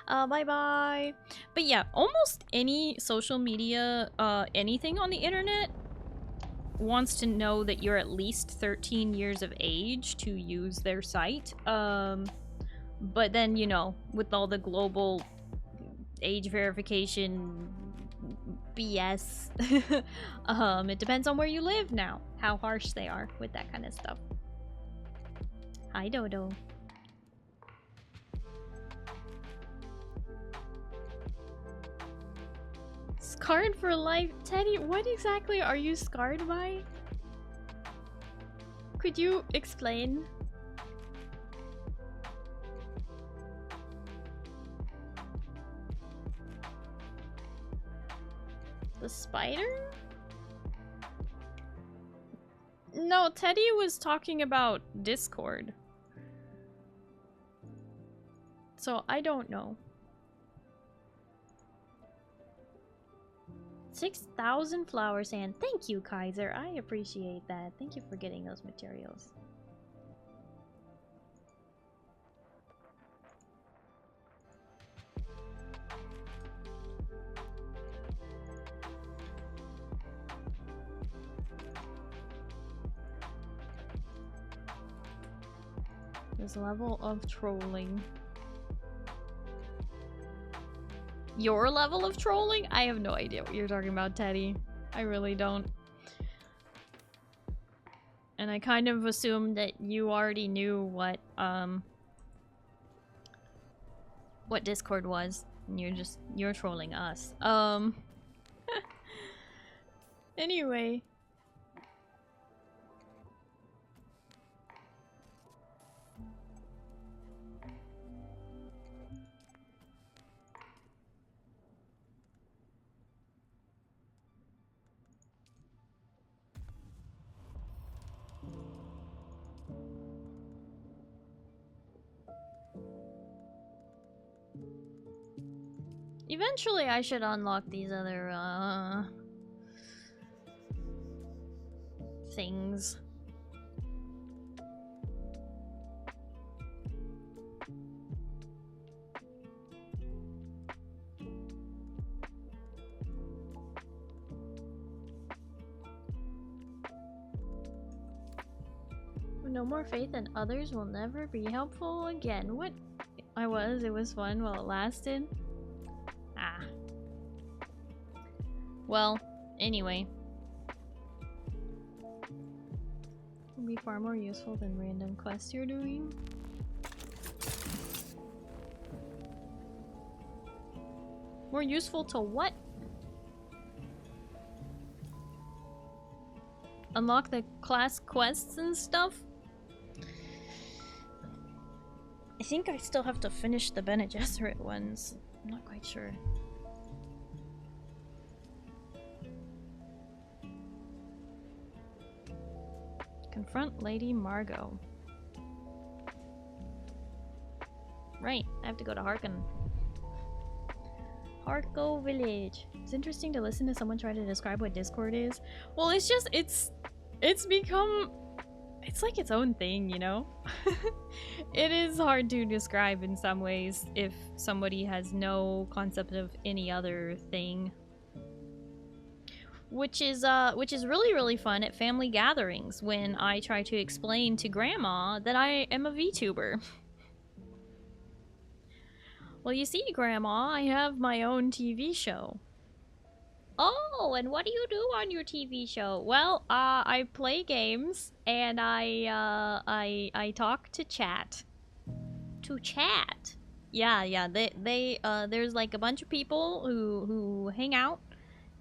Speaker 1: Bye-bye. But yeah, almost any social media, anything on the internet wants to know that you're at least 13 years of age to use their site. But then, you know, with all the global age verification BS, it depends on where you live now, how harsh they are with that kind of stuff. Hi, Dodo. Scarred for life? Teddy, what exactly are you scarred by? Could you explain? The spider? No, Teddy was talking about Discord. So I don't know. 6,000 flower sand. Thank you, Kaiser. I appreciate that. Thank you for getting those materials. This level of trolling. Your level of trolling? I have no idea what you're talking about, Teddy. I really don't. And I kind of assumed that you already knew what Discord was. And you're trolling us. Anyway. Eventually I should unlock these other things. No more faith in others will never be helpful again. What? It was fun while it lasted. Ah. Well, anyway. Will be far more useful than random quests you're doing. More useful to what? Unlock the class quests and stuff? I think I still have to finish the Bene Gesserit ones. I'm not quite sure. Confront Lady Margot. Right, I have to go to Harkon. Harko Village. It's interesting to listen to someone try to describe what Discord is. Well, it's just, it's become, it's like its own thing, you know? It is hard to describe in some ways if somebody has no concept of any other thing. Which is really, really fun at family gatherings when I try to explain to Grandma that I am a VTuber. Well, you see, Grandma, I have my own TV show. Oh, and what do you do on your TV show? Well, I play games and I talk to chat. To chat. Yeah. There's like a bunch of people who hang out,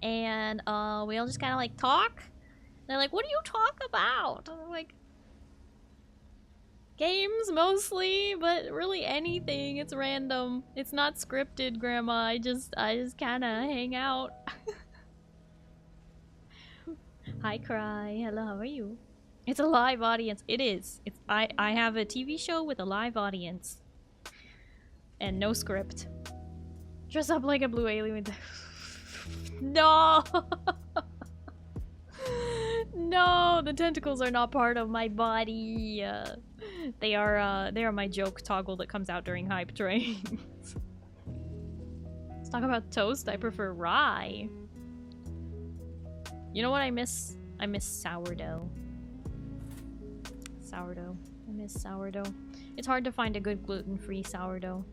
Speaker 1: and we all just kind of like talk. They're like, "What do you talk about?" I'm like, games mostly, but really anything. It's random. It's not scripted, Grandma. I just kind of hang out. Hi, Cry. Hello, how are you? It's a live audience. It is. I have a TV show with a live audience. And no script. Dress up like a blue alien with No! No, the tentacles are not part of my body. They are my joke toggle that comes out during hype trains. Let's talk about toast. I prefer rye. You know what I miss? I miss sourdough. Sourdough. I miss sourdough. It's hard to find a good gluten-free sourdough.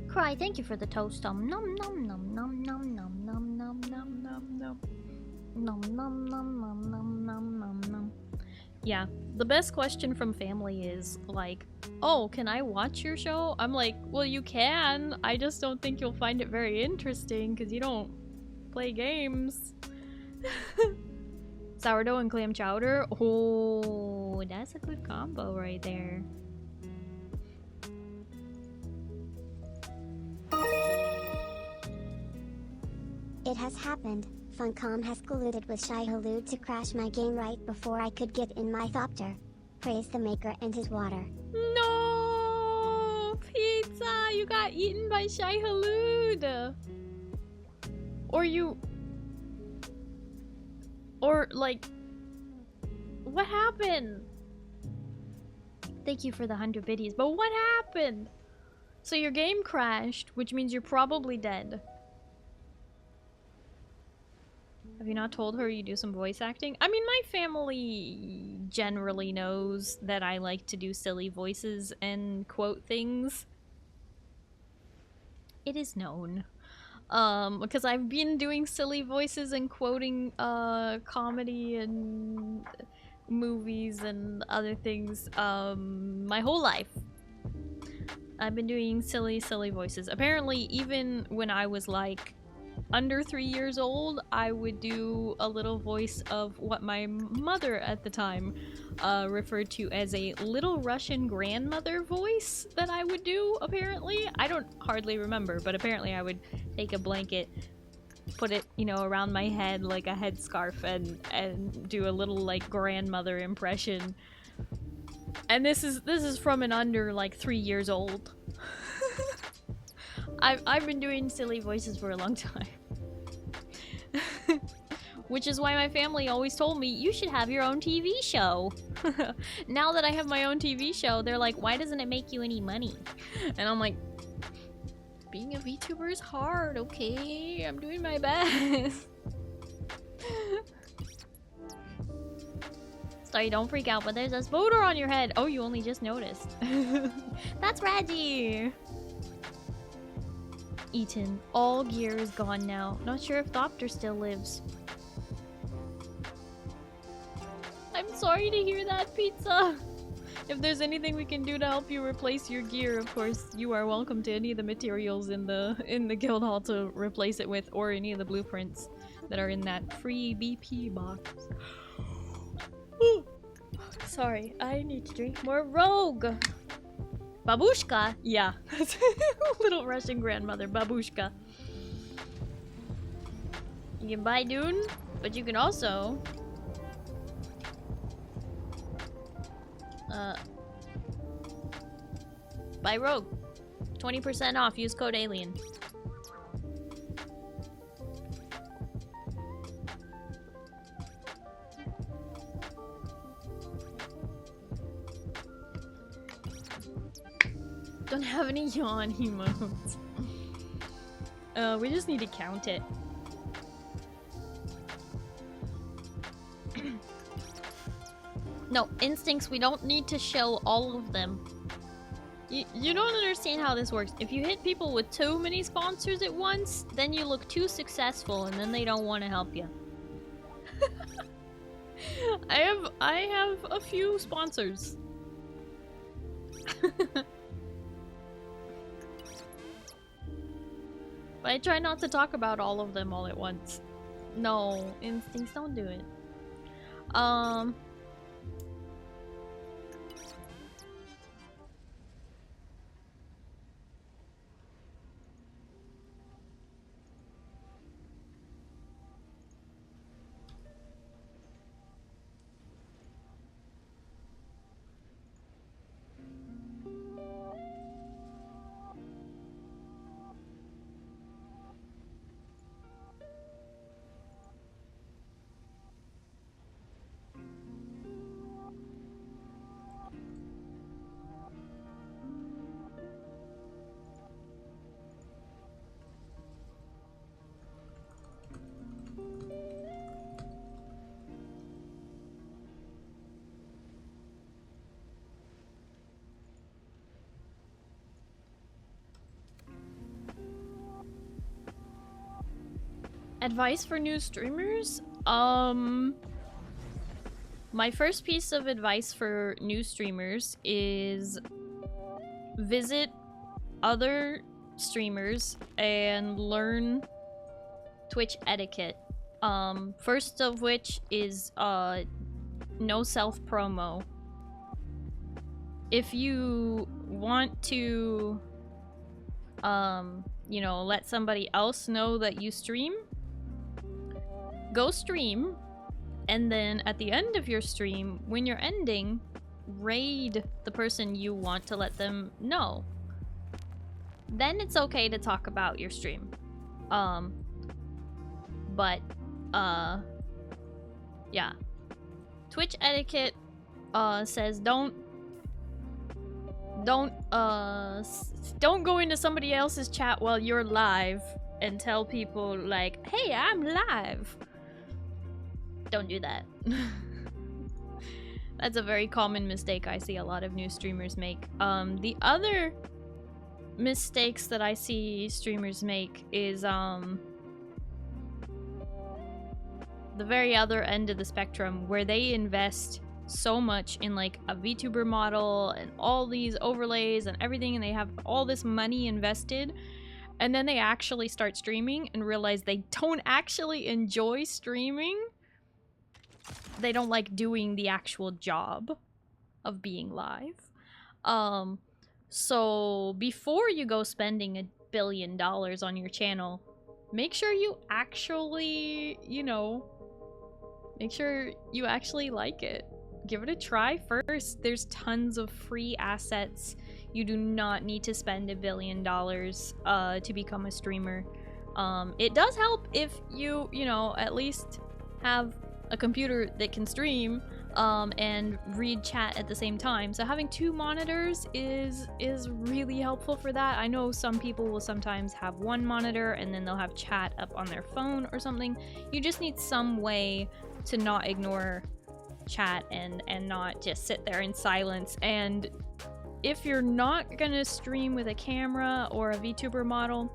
Speaker 1: Cry, thank you for the toast. Nom nom nom nom nom nom nom nom nom nom nom nom nom nom nom nom nom nom nom. Yeah, the best question from family is like, "Oh, can I watch your show?" I'm like, "Well, you can. I just don't think you'll find it very interesting because you don't play games." Sourdough and clam chowder. Oh, that's a good combo right there.
Speaker 2: It has happened. Funcom has colluded with Shai-Hulud to crash my game right before I could get in my thopter. Praise the maker and his water.
Speaker 1: No! Pizza! You got eaten by Shai-Hulud! Or like... What happened? Thank you for the 100 biddies, but what happened? So your game crashed, which means you're probably dead. Have you not told her you do some voice acting? I mean, my family generally knows that I like to do silly voices and quote things. It is known. Because I've been doing silly voices and quoting comedy and movies and other things my whole life. I've been doing silly voices. Apparently, even when I was like under 3 years old, I would do a little voice of what my mother at the time referred to as a little Russian grandmother voice that I would do, apparently. I don't hardly remember, but apparently I would take a blanket, put it, you know, around my head like a headscarf and do a little like grandmother impression. And this is from an under like 3 years old. I've been doing silly voices for a long time. Which is why my family always told me, you should have your own TV show. Now that I have my own TV show, they're like, why doesn't it make you any money? And I'm like, being a VTuber is hard, okay? I'm doing my best. Sorry, don't freak out, but there's a spoder on your head. Oh, you only just noticed. That's Reggie. Eaten. All gear is gone now. Not sure if Thopter still lives. I'm sorry to hear that, Pizza. If there's anything we can do to help you replace your gear, of course, you are welcome to any of the materials in the guild hall to replace it with, or any of the blueprints that are in that free BP box. Sorry, I need to drink more Rogue. Babushka? Yeah. Little Russian grandmother, Babushka. You can buy Dune, but you can also... buy Rogue. 20% off, use code ALIEN. Don't have any yawn emotes. We just need to count it. No, instincts, we don't need to show all of them. You don't understand how this works. If you hit people with too many sponsors at once, then you look too successful and then they don't want to help you. I have a few sponsors. But I try not to talk about all of them all at once. No, instincts, don't do it. Advice for new streamers? My first piece of advice for new streamers is visit other streamers and learn Twitch etiquette. First of which is no self-promo. If you want to you know, let somebody else know that you stream, go stream, and then at the end of your stream, when you're ending, raid the person you want to let them know. Then it's okay to talk about your stream. Yeah. Twitch etiquette says don't go into somebody else's chat while you're live and tell people like, hey, I'm live. Don't do that. That's a very common mistake I see a lot of new streamers make. The other mistakes that I see streamers make is the very other end of the spectrum, where they invest so much in like a VTuber model and all these overlays and everything, and they have all this money invested, and then they actually start streaming and realize they don't actually enjoy streaming. They don't like doing the actual job of being live. So before you go spending $1 billion on your channel, make sure you actually, you know, make sure you actually like it. Give it a try first. There's tons of free assets. You do not need to spend $1 billion to become a streamer. It does help if you know, at least have a computer that can stream and read chat at the same time. So having 2 monitors is really helpful for that. I know some people will sometimes have 1 monitor and then they'll have chat up on their phone or something. You just need some way to not ignore chat and not just sit there in silence. And if you're not gonna stream with a camera or a VTuber model,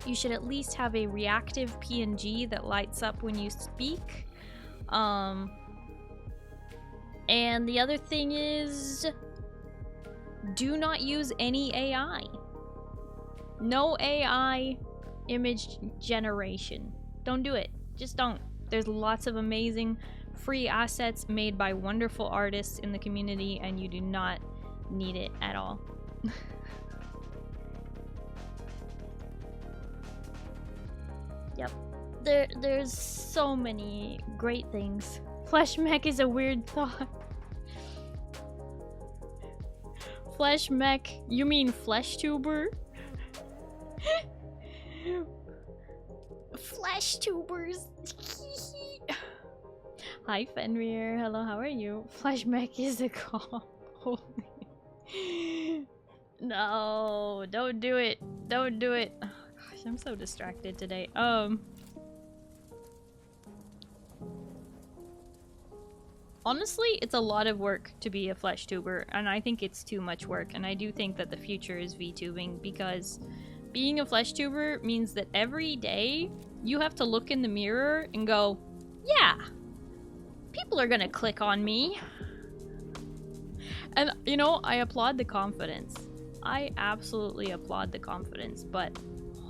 Speaker 1: you should at least have a reactive PNG that lights up when you speak. And the other thing is, do not use any AI. No AI image generation. Don't do it. Just don't. There's lots of amazing free assets made by wonderful artists in the community, and you do not need it at all. Yep. There's so many great things. Flesh mech is a weird thought. Flesh mech? You mean flesh tuber? Flesh tubers. Hi Fenrir. Hello, how are you? Flesh mech is a call. No, don't do it. Don't do it. Oh, gosh, I'm so distracted today. Honestly, it's a lot of work to be a flesh tuber, and I think it's too much work, and I do think that the future is VTubing, because being a flesh tuber means that every day you have to look in the mirror and go, yeah, people are gonna click on me. And, you know, I applaud the confidence. I absolutely applaud the confidence, but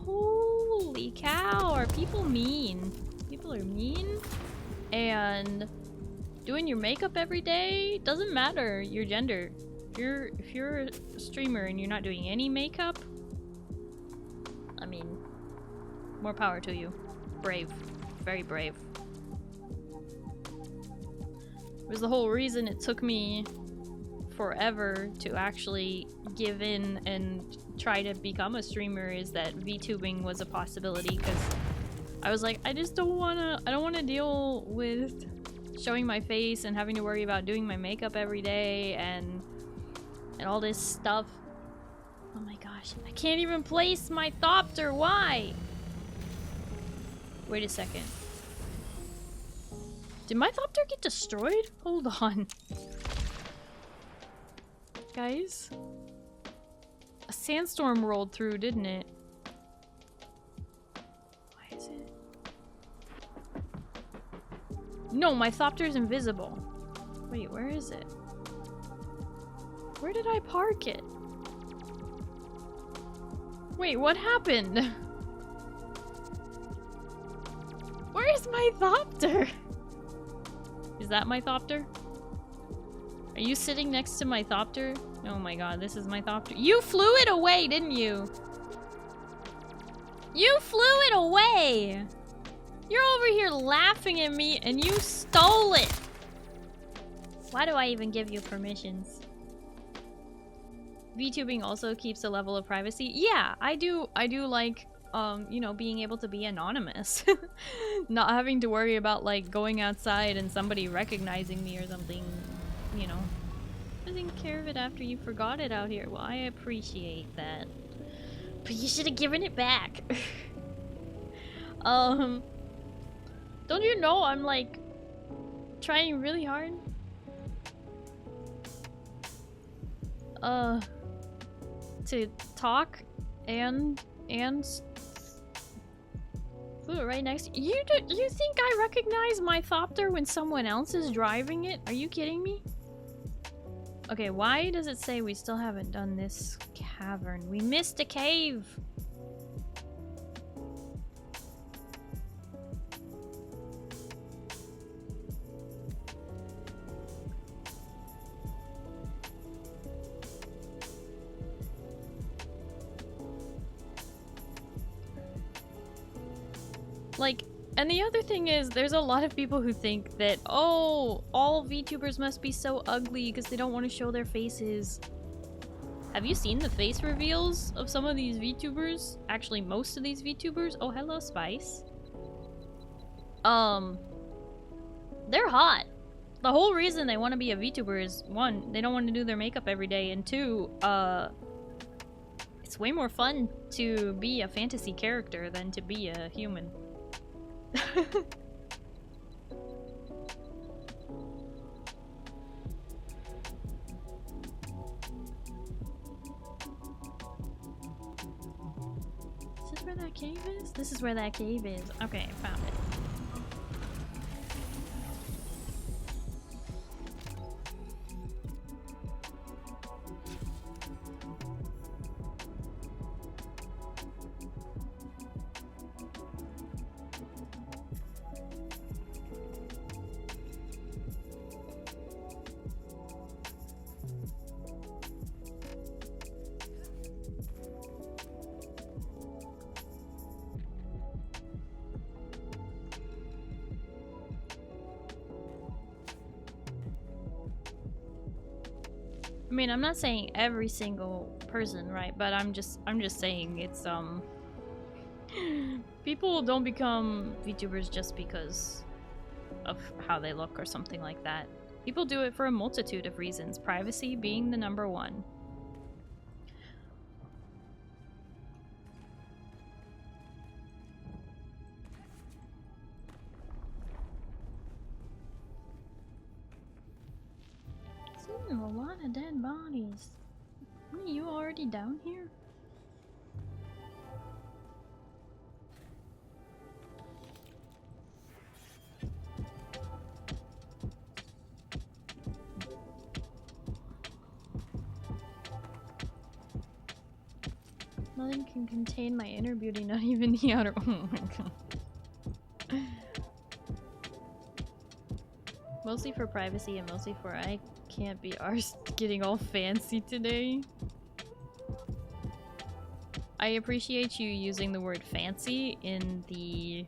Speaker 1: holy cow, are people mean? People are mean, and doing your makeup every day doesn't matter your gender. If you're a streamer and you're not doing any makeup, I mean, more power to you. Brave. Very brave. It was the whole reason it took me forever to actually give in and try to become a streamer, is that VTubing was a possibility, because I was like, I don't wanna deal with showing my face and having to worry about doing my makeup every day and all this stuff. Oh my gosh, I can't even place my Thopter, why? Wait a second. Did my Thopter get destroyed? Hold on. Guys? A sandstorm rolled through, didn't it? Why is it? No, my Thopter's invisible. Wait, where is it? Where did I park it? Wait, what happened? Where's my Thopter? Is that my Thopter? Are you sitting next to my Thopter? Oh my god, this is my Thopter. You flew it away, didn't you? You flew it away! You're over here laughing at me and you stole it! Why do I even give you permissions? VTubing also keeps a level of privacy. Yeah, I do like, you know, being able to be anonymous. Not having to worry about, like, going outside and somebody recognizing me or something, you know. I didn't care of it after you forgot it out here. Well, I appreciate that. But you should have given it back. Don't you know I'm, like, trying really hard? To talk and ooh, right next to you. You think I recognize my thopter when someone else is driving it? Are you kidding me? Okay, why does it say we still haven't done this cavern? We missed a cave. Like, and the other thing is, there's a lot of people who think that, oh, all VTubers must be so ugly because they don't want to show their faces. Have you seen the face reveals of some of these VTubers? Actually, most of these VTubers? Oh, hello, Spice. They're hot. The whole reason they want to be a VTuber is, one, they don't want to do their makeup every day, and two, it's way more fun to be a fantasy character than to be a human. Is this where that cave is? This is where that cave is. Okay, I found it. I mean, I'm not saying every single person, right? But I'm just saying it's people don't become VTubers just because of how they look or something like that. People do it for a multitude of reasons, privacy being the number one. A lot of dead bodies. Are you already down here? Nothing can contain my inner beauty, not even the outer. Oh my god. Mostly for privacy and mostly for I can't be arsed getting all fancy today. I appreciate you using the word fancy in the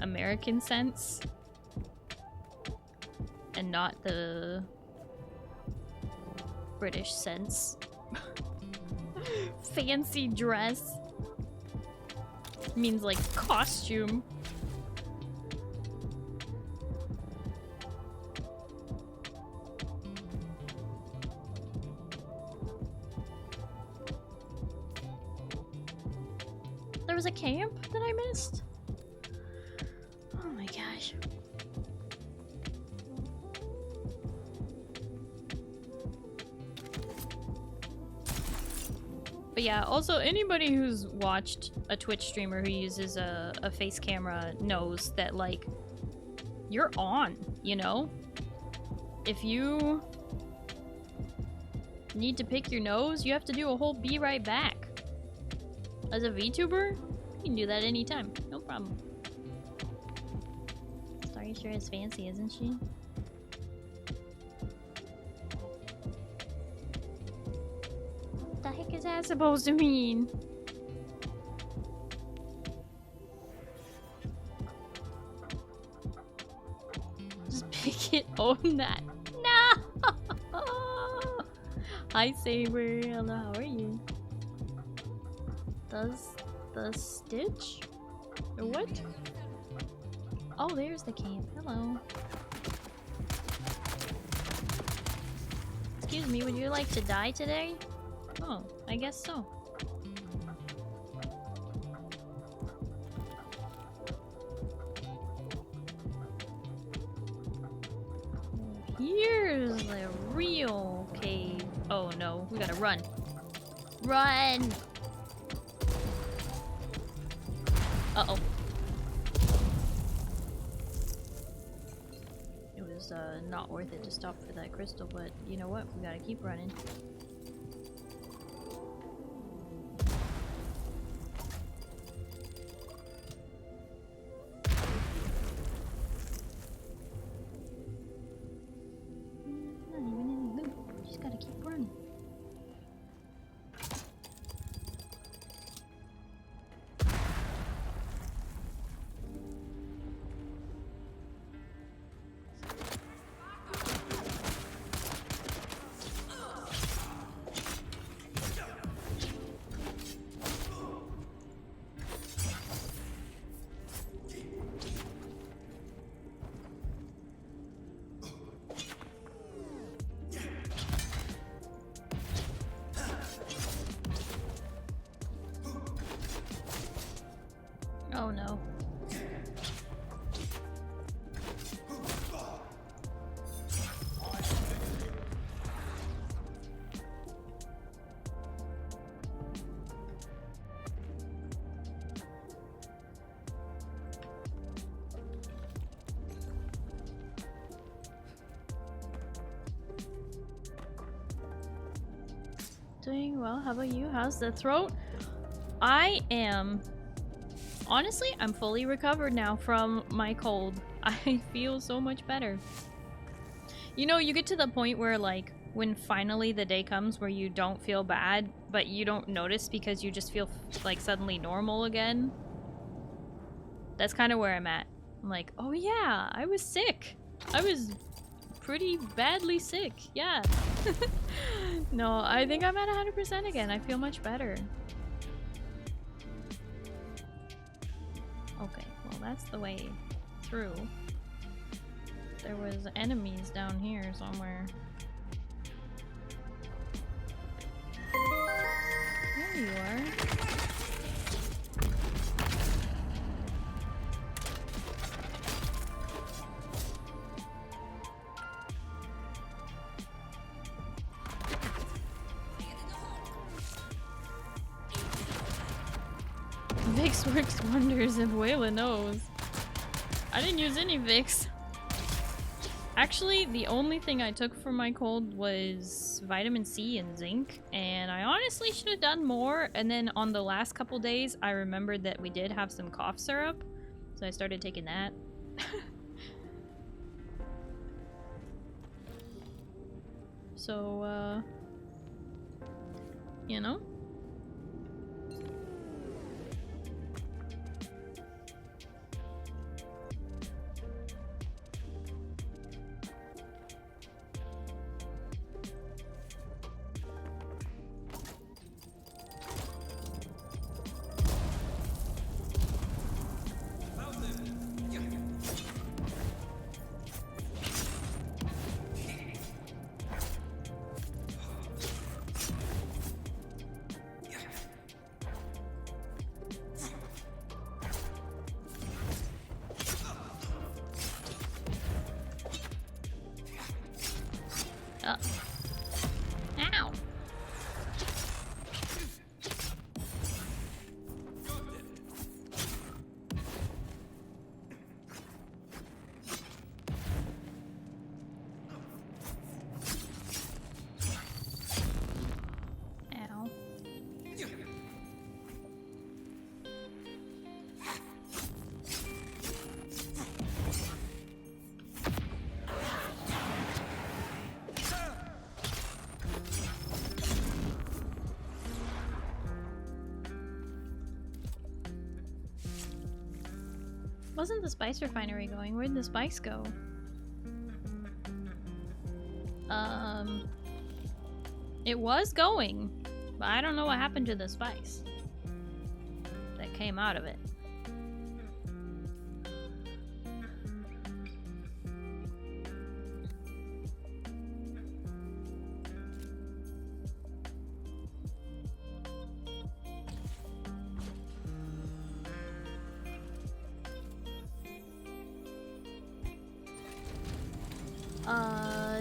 Speaker 1: American sense and not the British sense. Fancy dress means like costume. There was a camp that I missed? Oh my gosh. But yeah, also anybody who's watched a Twitch streamer who uses a face camera knows that, like, you're on, you know? If you need to pick your nose, you have to do a whole be right back. As a VTuber, you can do that anytime. No problem. Starry sure is fancy, isn't she? What the heck is that supposed to mean? Own that. No! Hi, Saber. Hello, how are you? Does the Stitch? Or what? Oh, there's the camp. Hello. Excuse me, would you like to die today? Oh, I guess so. Here's the real cave. Oh no, we gotta run. Run! Uh-oh. It was not worth it to stop for that crystal, but you know what? We gotta keep running. Not even any loot. We just gotta keep running. Oh no. Doing well. How about you? How's the throat? I am... Honestly, I'm fully recovered now from my cold. I feel so much better. You know, you get to the point where, like, when finally the day comes where you don't feel bad, but you don't notice because you just feel, like, suddenly normal again. That's kind of where I'm at. I'm like, oh yeah, I was sick. I was pretty badly sick. Yeah. No, I think I'm at 100% again. I feel much better. Okay, well that's the way through. There was enemies down here somewhere. There you are. Vicks works wonders if Wayla knows. I didn't use any Vicks. Actually, the only thing I took for my cold was vitamin C and zinc, and I honestly should have done more. And then on the last couple days, I remembered that we did have some cough syrup, so I started taking that. So, you know? Ow! Ow. Wasn't the spice refinery going? Where'd the spice go? It was going, but I don't know what happened to the spice that came out of it.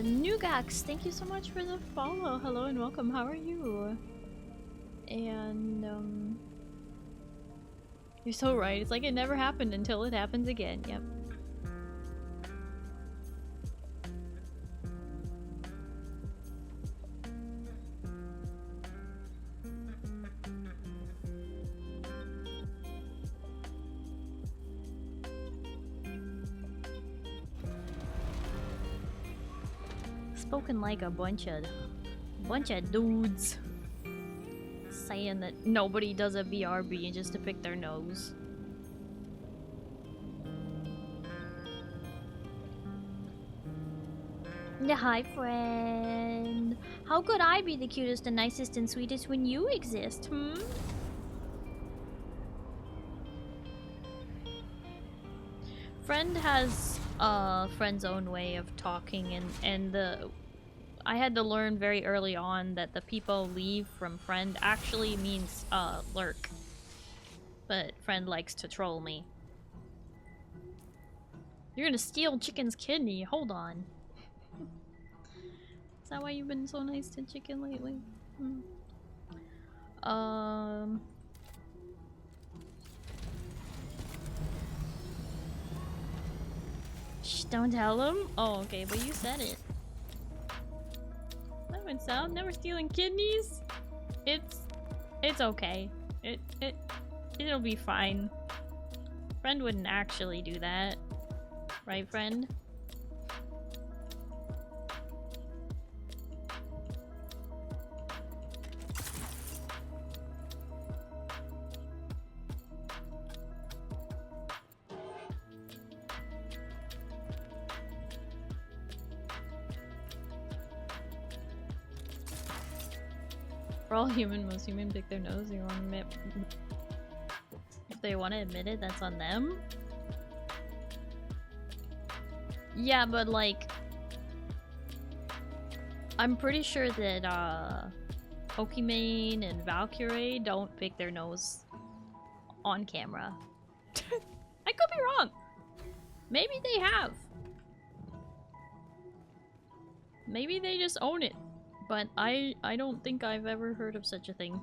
Speaker 1: Nugax, thank you so much for the follow. Hello and welcome. How are you? And you're so right. It's like it never happened until it happens again. Yep. Spoken like a bunch of dudes saying that nobody does a BRB just to pick their nose. Yeah, hi friend. How could I be the cutest and nicest and sweetest when you exist, hmm? Friend has friend's own way of talking, and I had to learn very early on that the people leave from friend actually means lurk. But friend likes to troll me. You're gonna steal chicken's kidney, hold on. Is that why you've been so nice to chicken lately? Shh, don't tell him? Oh, okay, but you said it. That went south. Never stealing kidneys? It's okay. It'll be fine. Friend wouldn't actually do that. Right, friend? We're all human. Most human pick their nose. They want to admit. If they want to admit it, that's on them. Yeah, but like, I'm pretty sure that Pokimane and Valkyrie don't pick their nose on camera. I could be wrong. Maybe they have. Maybe they just own it. But I don't think I've ever heard of such a thing.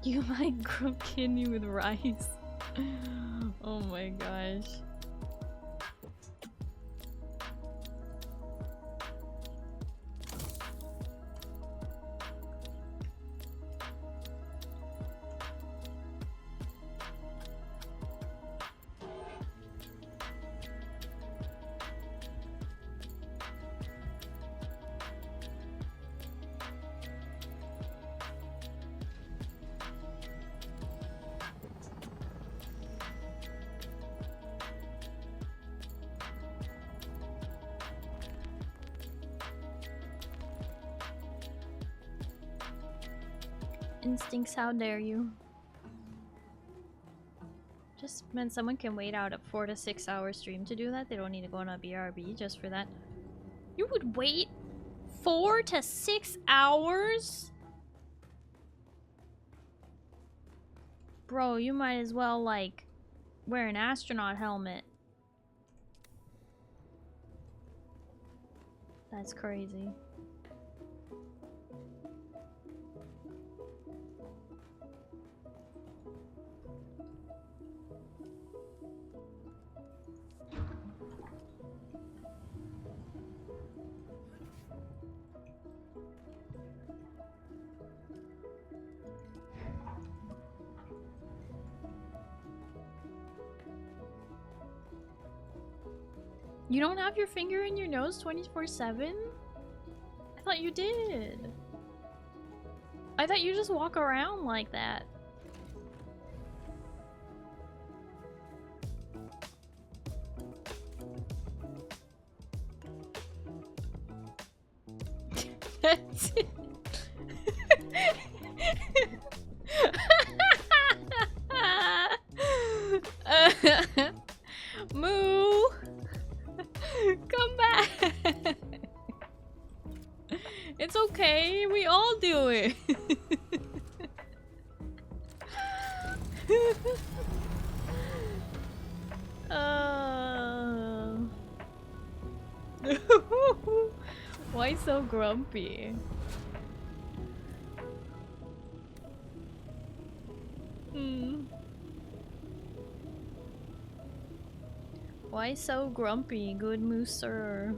Speaker 1: You might grow kidney with rice. Oh my gosh. Instincts, how dare you? Just meant someone can wait out a 4 to 6 hour stream to do that. They don't need to go on a BRB just for that. You would wait 4 to 6 hours? Bro, you might as well, like, wear an astronaut helmet. That's crazy. You don't have your finger in your nose 24/7? I thought you did. I thought you just walk around like that. That's it. Moo! Come back! It's okay, we all do it. Why so grumpy? Why so grumpy, good mooser?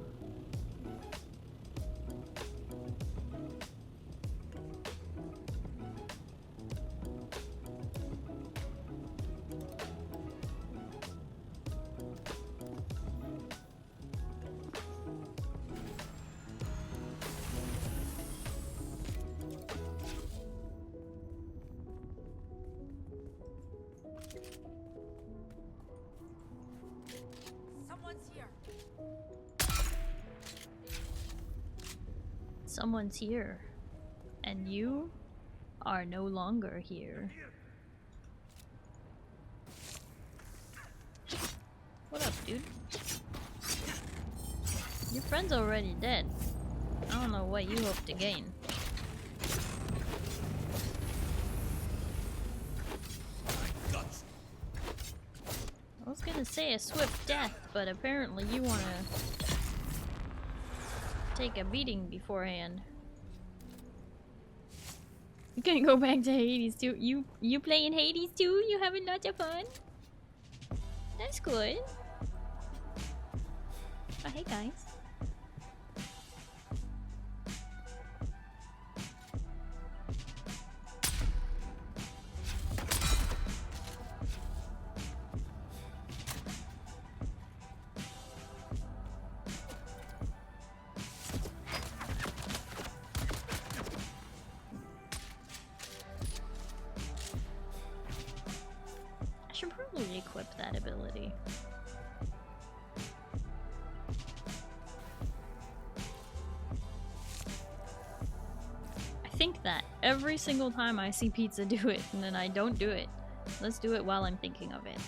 Speaker 1: Someone's here, and you are no longer here. What up, dude? Your friend's already dead. I don't know what you hope to gain. I was gonna say a swift death, but apparently you wanna take a beating beforehand. You can go back to Hades too. You playing Hades too? You having lots of fun? That's good. Oh, hey guys. Equip that ability. I think that every single time I see pizza do it and then I don't do it. Let's do it while I'm thinking of it.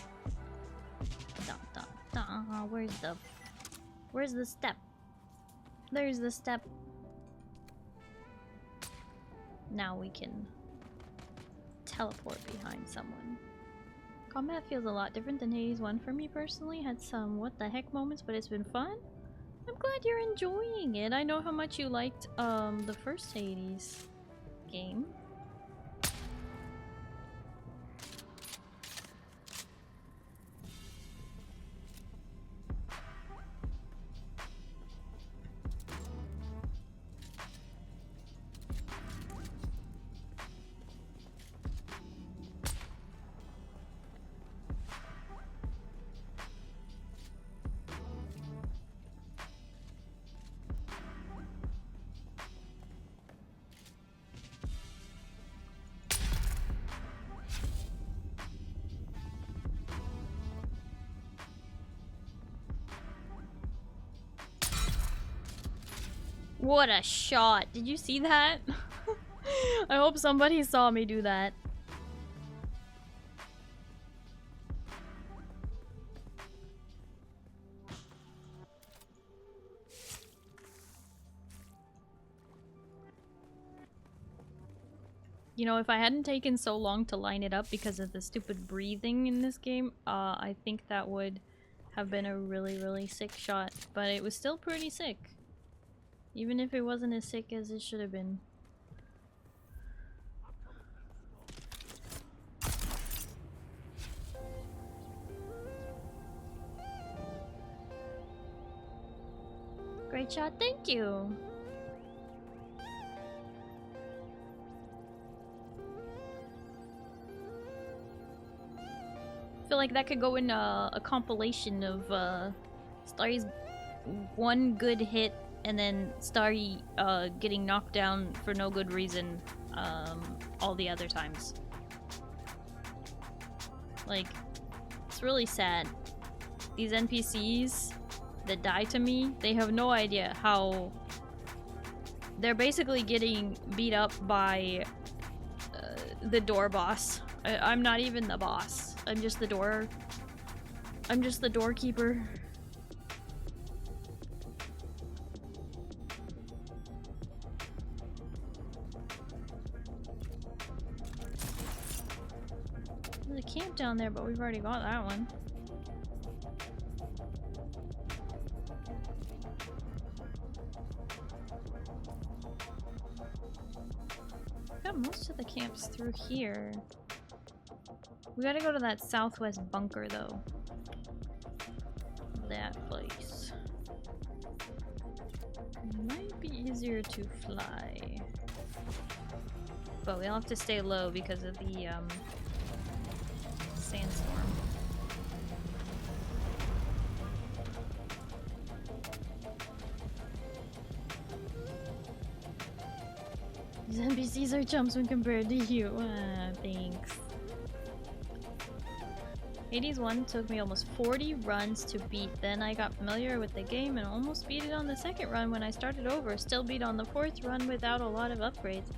Speaker 1: Where's the step? There's the step. Now we can teleport behind someone. Combat feels a lot different than Hades 1 for me personally. Had some what the heck moments, but it's been fun. I'm glad you're enjoying it. I know how much you liked the first Hades game. What a shot. Did you see that? I hope somebody saw me do that. You know, if I hadn't taken so long to line it up because of the stupid breathing in this game, I think that would have been a really, really sick shot. But it was still pretty sick. Even if it wasn't as sick as it should have been. Great shot, thank you! I feel like that could go in a compilation of Starry's one good hit and then Starry getting knocked down for no good reason all the other times. Like, it's really sad. These NPCs that die to me, they have no idea how they're basically getting beat up by the door boss. I'm not even the boss. I'm just the doorkeeper. There's a camp down there, but we've already got that one. Got most of the camps through here. We gotta go to that southwest bunker though. That place. Might be easier to fly. But we'll have to stay low because of the sandstorm. These NPCs are chumps when compared to you. Thanks. Hades 1 took me almost 40 runs to beat. Then I got familiar with the game and almost beat it on the second run when I started over. Still beat on the fourth run without a lot of upgrades.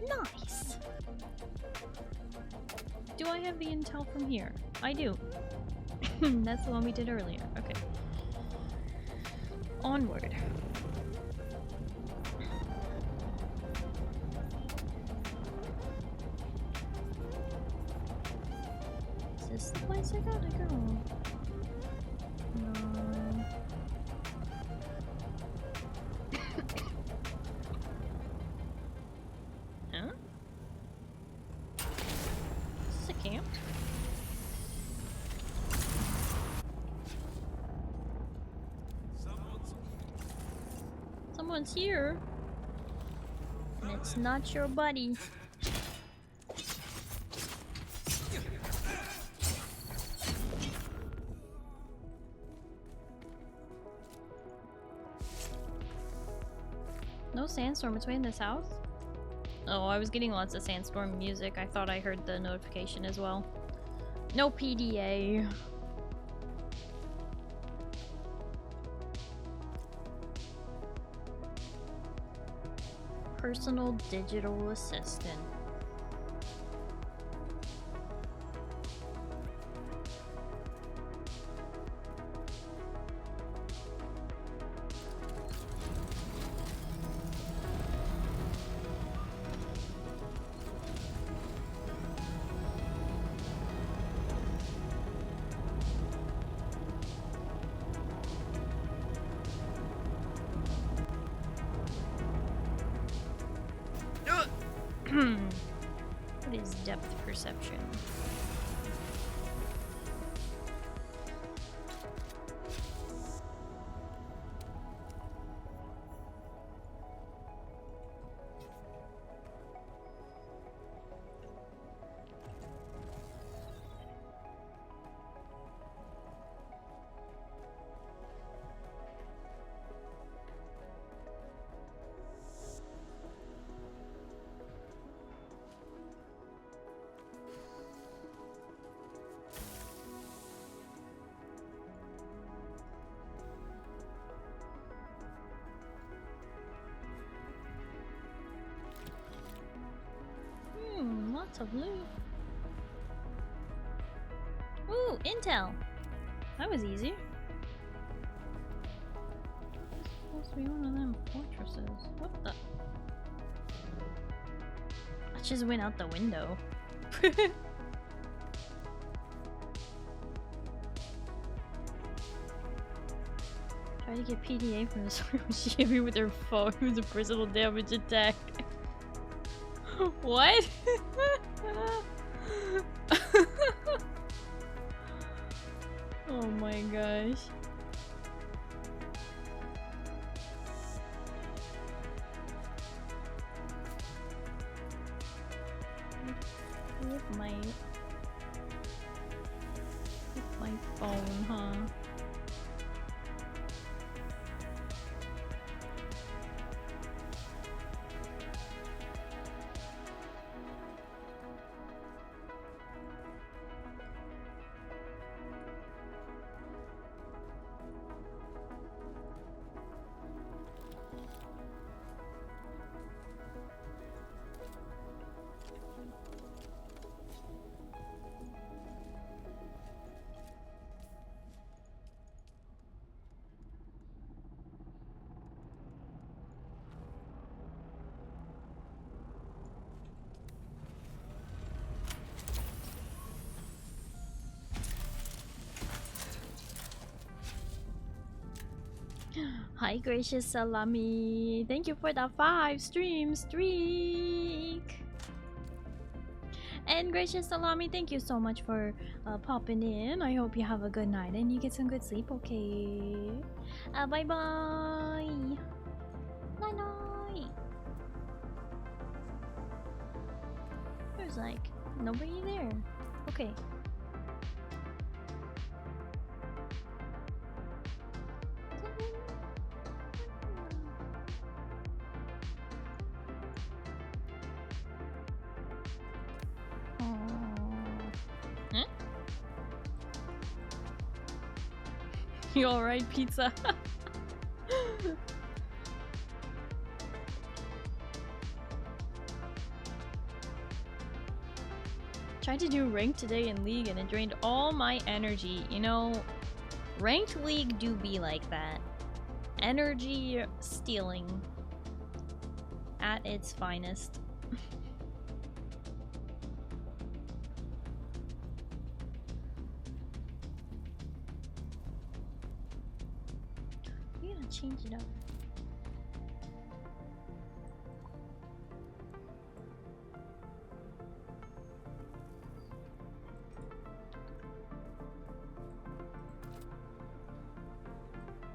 Speaker 1: Nice! Do I have the intel from here? I do. That's the one we did earlier. Okay. Onward. Is this the place I gotta go? No. Huh? Is this a camp? Someone's here. And it's not your buddy. No sandstorm between the south? Oh, I was getting lots of sandstorm music. I thought I heard the notification as well. No PDA. Personal digital assistant. What is depth perception? Lots of loot. Ooh, intel! That was easy. It's supposed to be one of them fortresses. What the? I just went out the window. Try to get PDA from this Chibi with her phone with a personal damage attack. What? Oh my gosh. With my phone, huh? Hi, gracious Salami. Thank you for the 5 stream streak. And gracious Salami, thank you so much for popping in. I hope you have a good night and you get some good sleep, okay? Bye bye. Night night. There's like nobody there. Okay. Hmm? You alright, pizza? Tried to do ranked today in League and it drained all my energy. You know, ranked League do be like that. Energy stealing at its finest. We gotta change it up.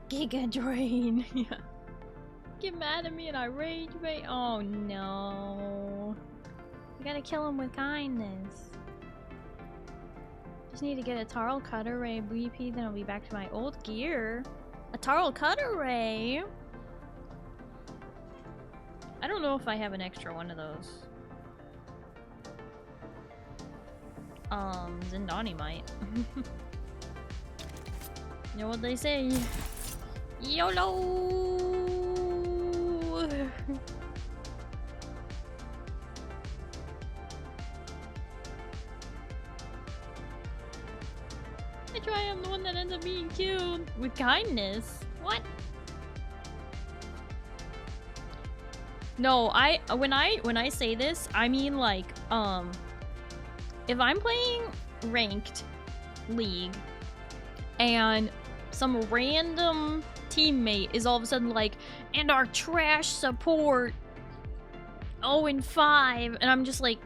Speaker 1: Giga drain. Yeah. Get mad at me and I rage bait. Oh no. You gotta kill him with kindness. Just need to get a Tarl Cutter Ray BP, then I'll be back to my old gear. A Tarl Cutter Ray? I don't know if I have an extra one of those. Zindani might. You know what they say? YOLO! I try I'm the one that ends up being killed with kindness. What? No, when I say this, I mean like if I'm playing ranked League and some random teammate is all of a sudden like, and our trash support 0-5, and I'm just like,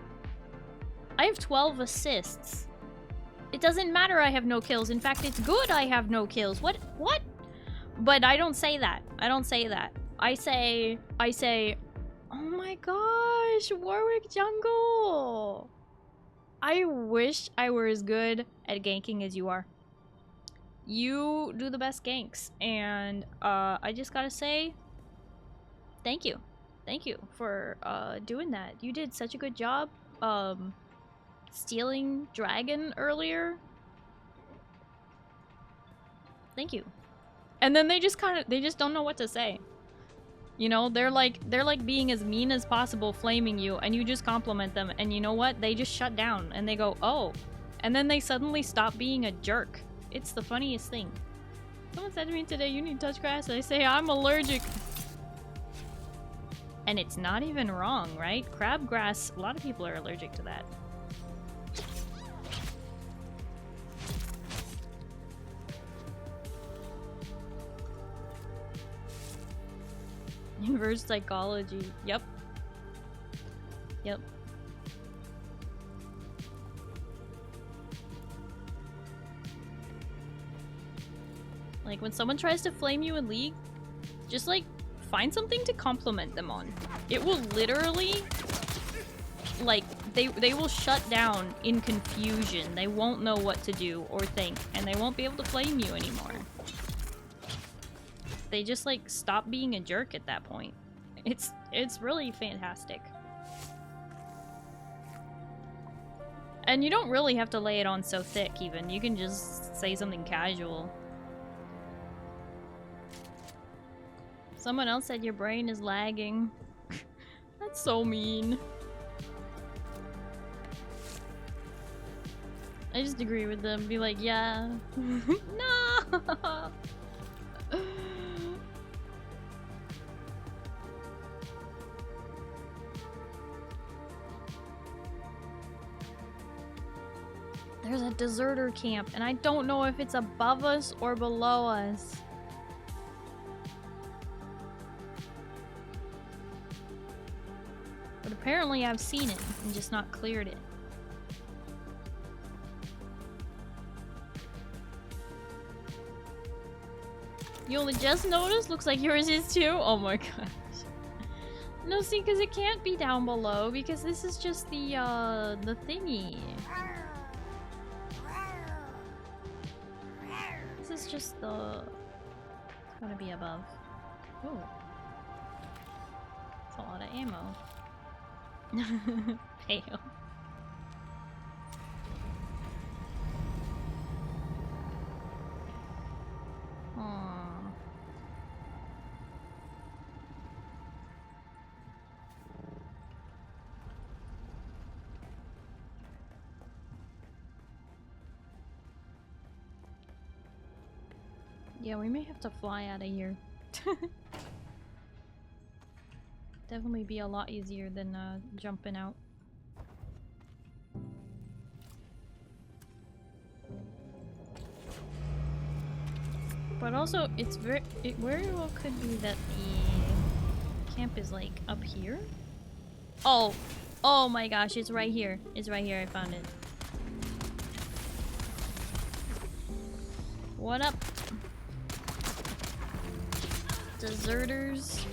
Speaker 1: I have 12 assists. It doesn't matter I have no kills. In fact, it's good I have no kills. What? But I don't say that. I don't say that. I say, oh my gosh, Warwick Jungle. I wish I were as good at ganking as you are. You do the best ganks, and I just gotta say, thank you. Thank you for doing that. You did such a good job stealing Dragon earlier. Thank you. And then they just don't know what to say. You know, they're like being as mean as possible, flaming you, and you just compliment them, and you know what? They just shut down and they go, oh. And then they suddenly stop being a jerk. It's the funniest thing. Someone said to me today, you need to touch grass. I say, I'm allergic. And it's not even wrong, right? Crabgrass, a lot of people are allergic to that. Inverse psychology. Yep. Yep. Like, when someone tries to flame you in League, just, like, find something to compliment them on. It will literally, like, they will shut down in confusion. They won't know what to do or think, and they won't be able to flame you anymore. They just, like, stop being a jerk at that point. It's really fantastic. And you don't really have to lay it on so thick, even. You can just say something casual. Someone else said your brain is lagging. That's so mean. I just agree with them. Be like, yeah. No! There's a deserter camp, and I don't know if it's above us or below us. But apparently I've seen it and just not cleared it. You only just noticed? Looks like yours is too? Oh my gosh. No, see, because it can't be down below because this is just the thingy. This is just the... It's gotta be above. Oh. That's a lot of ammo. Pale. Aww. Yeah, we may have to fly out of here. Definitely be a lot easier than jumping out. But also, it very well could be that the camp is like up here. Oh, oh my gosh! It's right here. It's right here. I found it. What up, deserters?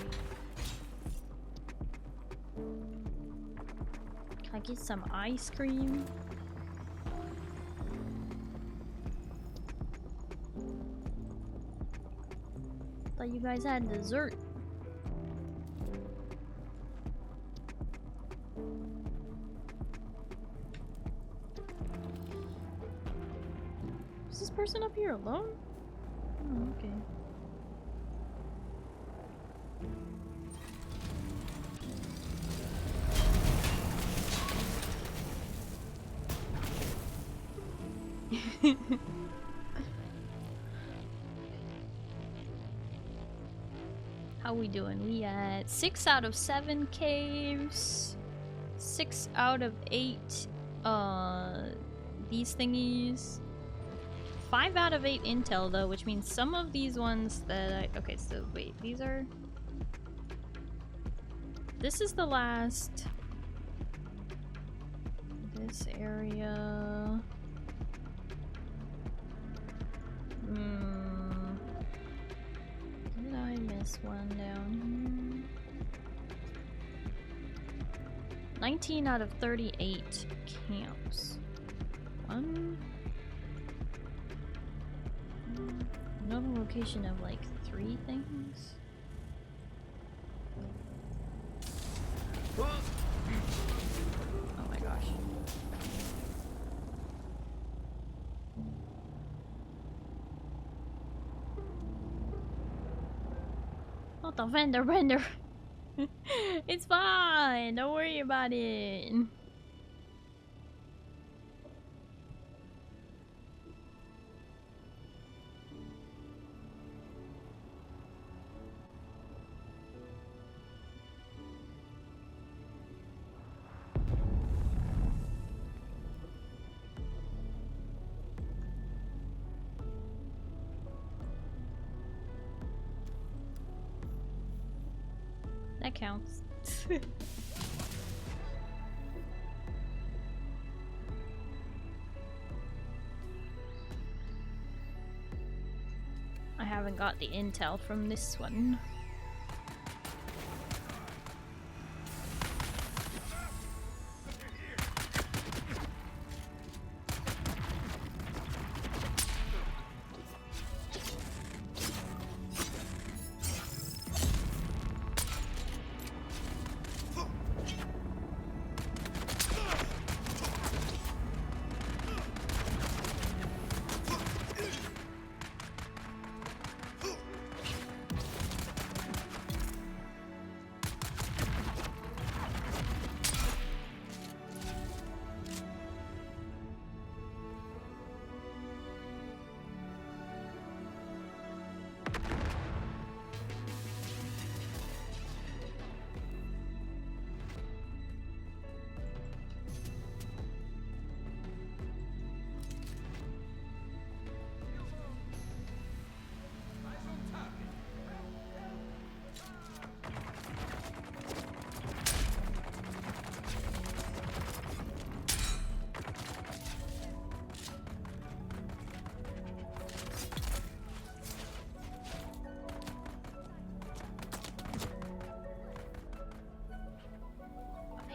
Speaker 1: Can I get some ice cream? Thought you guys had dessert. Is this person up here alone? Oh, okay. How we doing? We at 6 out of 7 caves, 6 out of 8 these thingies, 5 out of 8 intel though, which means some of these ones that I... Okay, so wait, these are... This is the last... This area... Did I miss one down here? 19 out of 38 camps. One... Another location of like 3 things. Oh my gosh. Oh, the render. It's fine. Don't worry about it. That counts. I haven't got the intel from this one.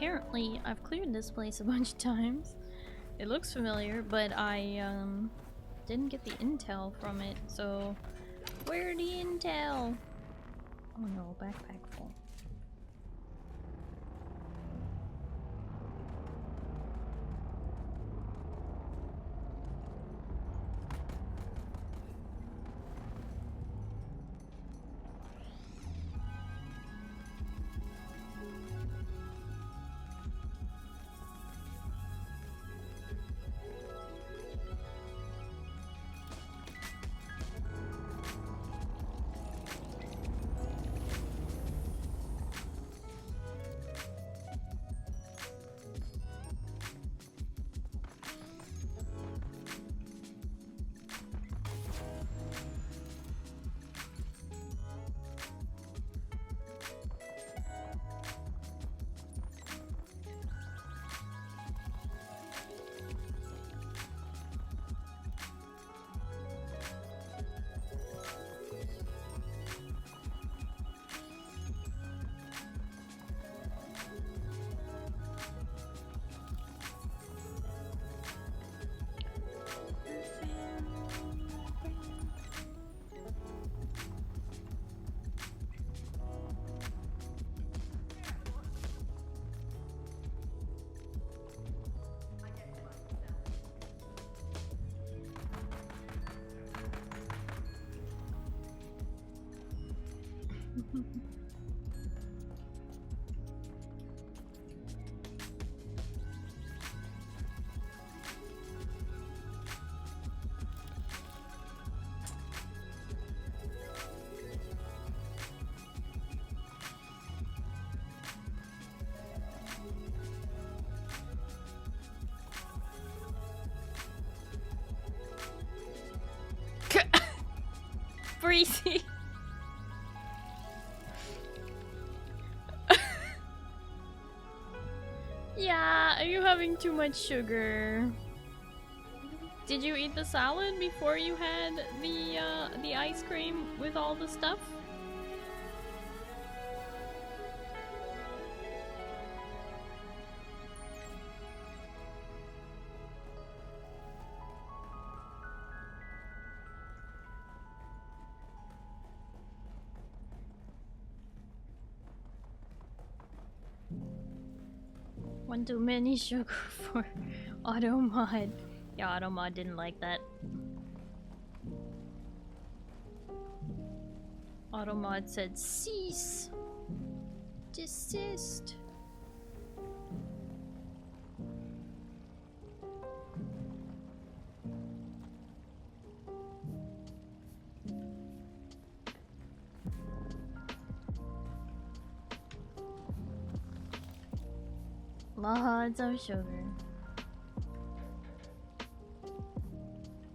Speaker 1: apparently I've cleared this place a bunch of times. It looks familiar, but I didn't get the intel from it, so where's the intel? Oh no, backpack full. Breezy. Yeah, are you having too much sugar? Did you eat the salad before you had the ice cream with all the stuff? One too many sugar for Automod. Yeah, Automod didn't like that. Automod said, cease! Desist! Lots of sugar.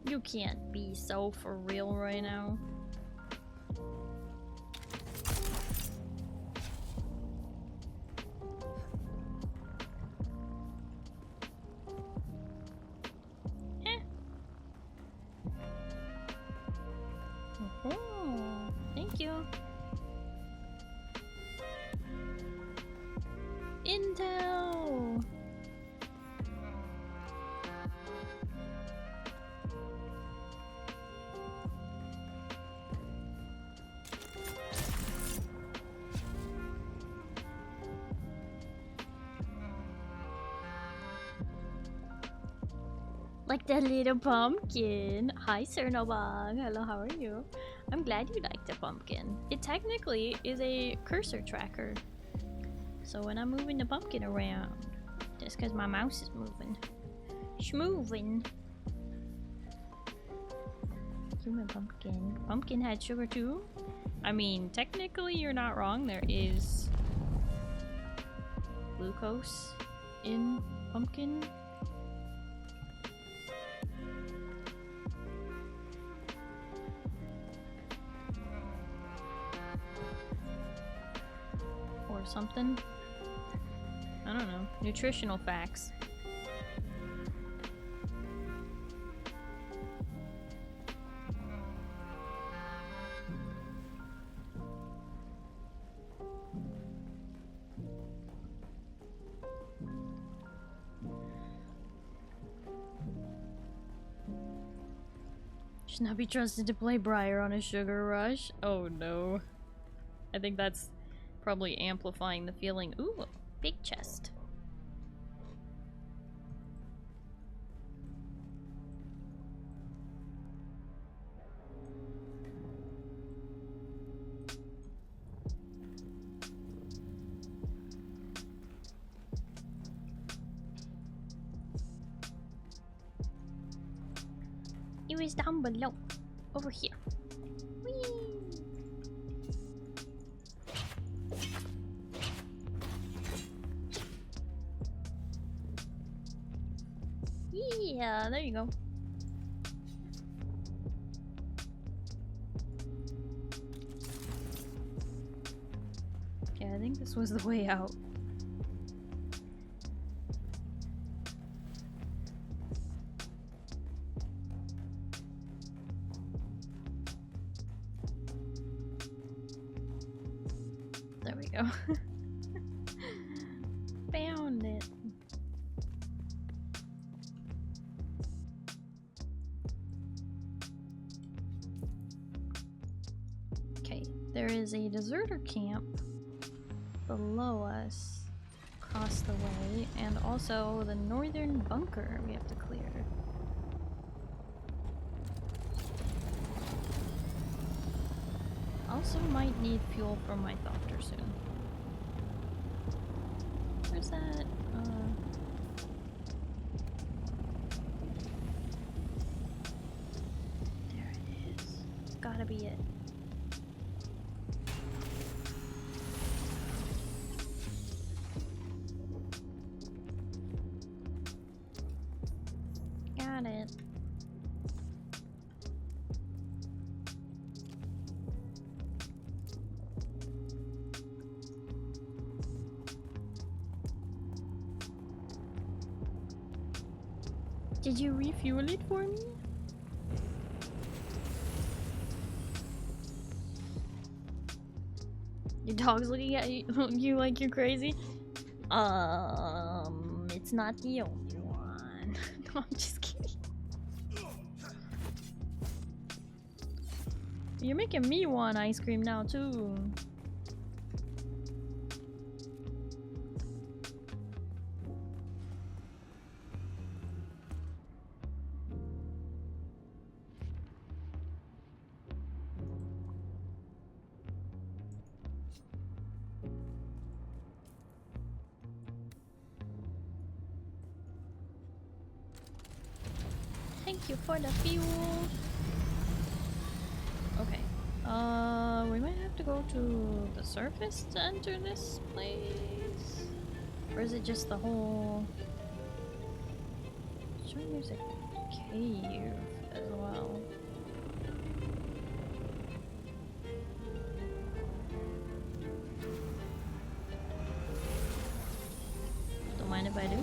Speaker 1: You can't be so for real right now. Oh, thank you. Intel. Like that little pumpkin. Hi, Sir Nobang. Hello, how are you? I'm glad you like the pumpkin. It technically is a cursor tracker. So when I'm moving the pumpkin around, that's because my mouse is moving. Schmoving. Human pumpkin. Pumpkin had sugar too? I mean, technically you're not wrong. There is glucose in pumpkin. Or something. I don't know. Nutritional facts. Should not be trusted to play Briar on a sugar rush. Oh no. I think that's probably amplifying the feeling. Ooh, big chest. It was down below. Over here. Whee! Yeah, there you go. Okay, I think this was the way out. There we go. Found it. Okay, there is a deserter camp below us, across the way, and also the northern bunker we have to clear. Also might need fuel for my thopter soon. Where's that? There it is. Gotta be it. Got it. Did you refuel it for me? Your dog's looking at you like you're crazy? It's not the only one. No, I'm just kidding. You're making me want ice cream now too. Thank you for the fuel. Okay. We might have to go to the surface to enter this place. Or is it just the whole... I'm sure there's a cave as well. Don't mind if I do.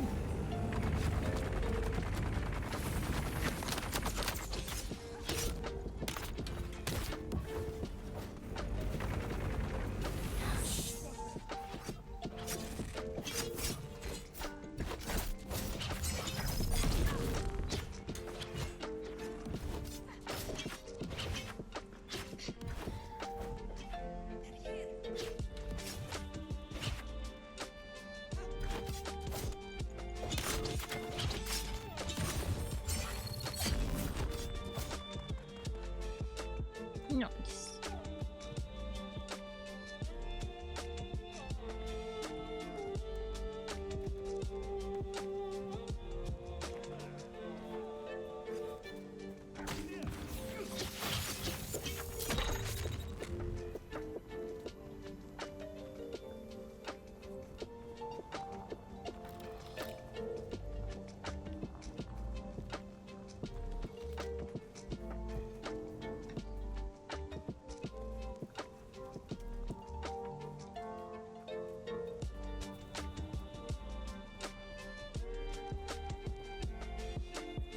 Speaker 1: Nice.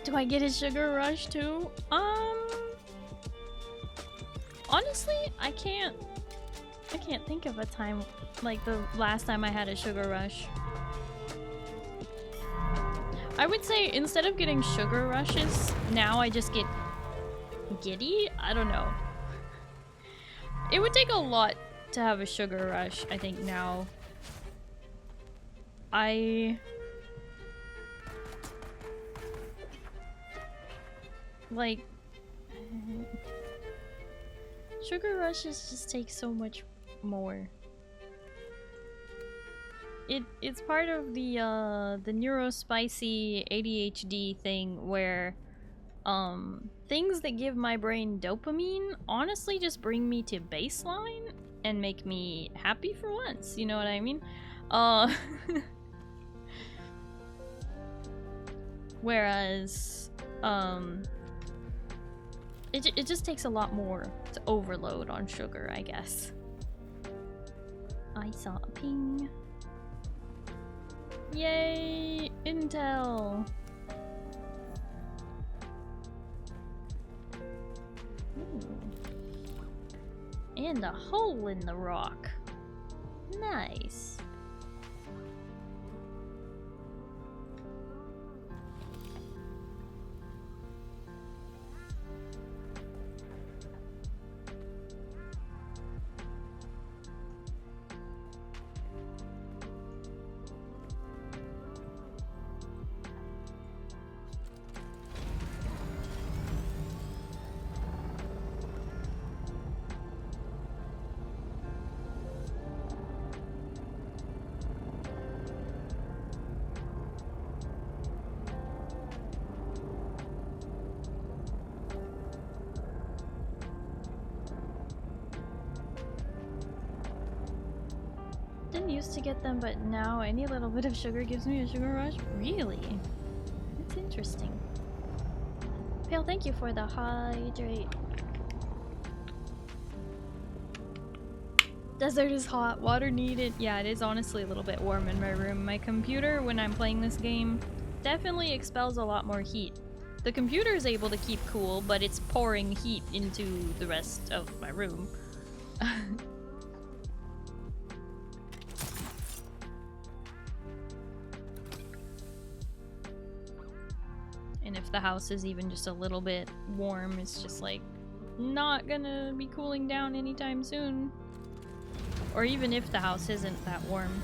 Speaker 1: Do I get a sugar rush too? Honestly, I can't think of a time like the last time I had a sugar rush. I would say instead of getting sugar rushes, now I just get giddy? I don't know. It would take a lot to have a sugar rush, I think, now. Like... Sugar rushes just take so much more. It's part of the neurospicy ADHD thing where things that give my brain dopamine honestly just bring me to baseline and make me happy for once, you know what I mean? Whereas it just takes a lot more to overload on sugar, I guess. I saw a ping. Yay! Intel! Ooh. And a hole in the rock. Nice. Used to get them, but now any little bit of sugar gives me a sugar rush? Really? That's interesting. Pale, thank you for the hydrate. Desert is hot, water needed. Yeah, it is honestly a little bit warm in my room. My computer, when I'm playing this game, definitely expels a lot more heat. The computer is able to keep cool, but it's pouring heat into the rest of my room. If the house is even just a little bit warm, it's just like not gonna be cooling down anytime soon. Or even if the house isn't that warm.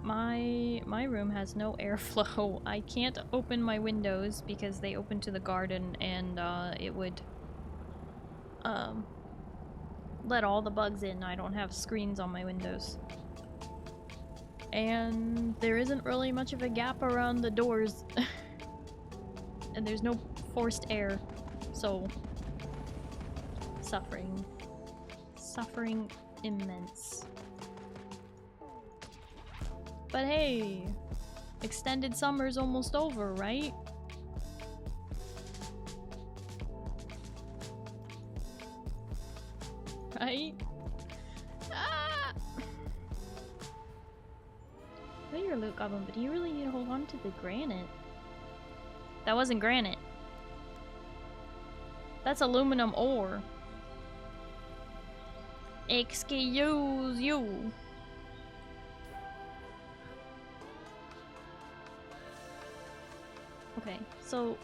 Speaker 1: My room has no airflow. I can't open my windows because they open to the garden, and it would let all the bugs in. I don't have screens on my windows. And there isn't really much of a gap around the doors. And there's no forced air. So, suffering. Suffering immense. But hey, extended summer's almost over, right? Right? Your loot goblin, but you really need to hold on to the granite. That wasn't granite. That's aluminum ore. Excuse you. Okay, so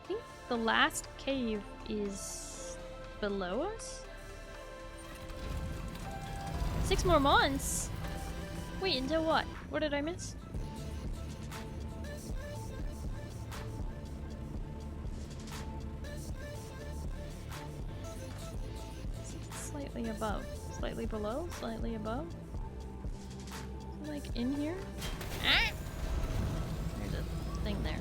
Speaker 1: I think the last cave is below us? 6 more months? Wait, until what? What did I miss? Slightly above. Slightly below? Slightly above? Like in here? Ah! There's a thing there.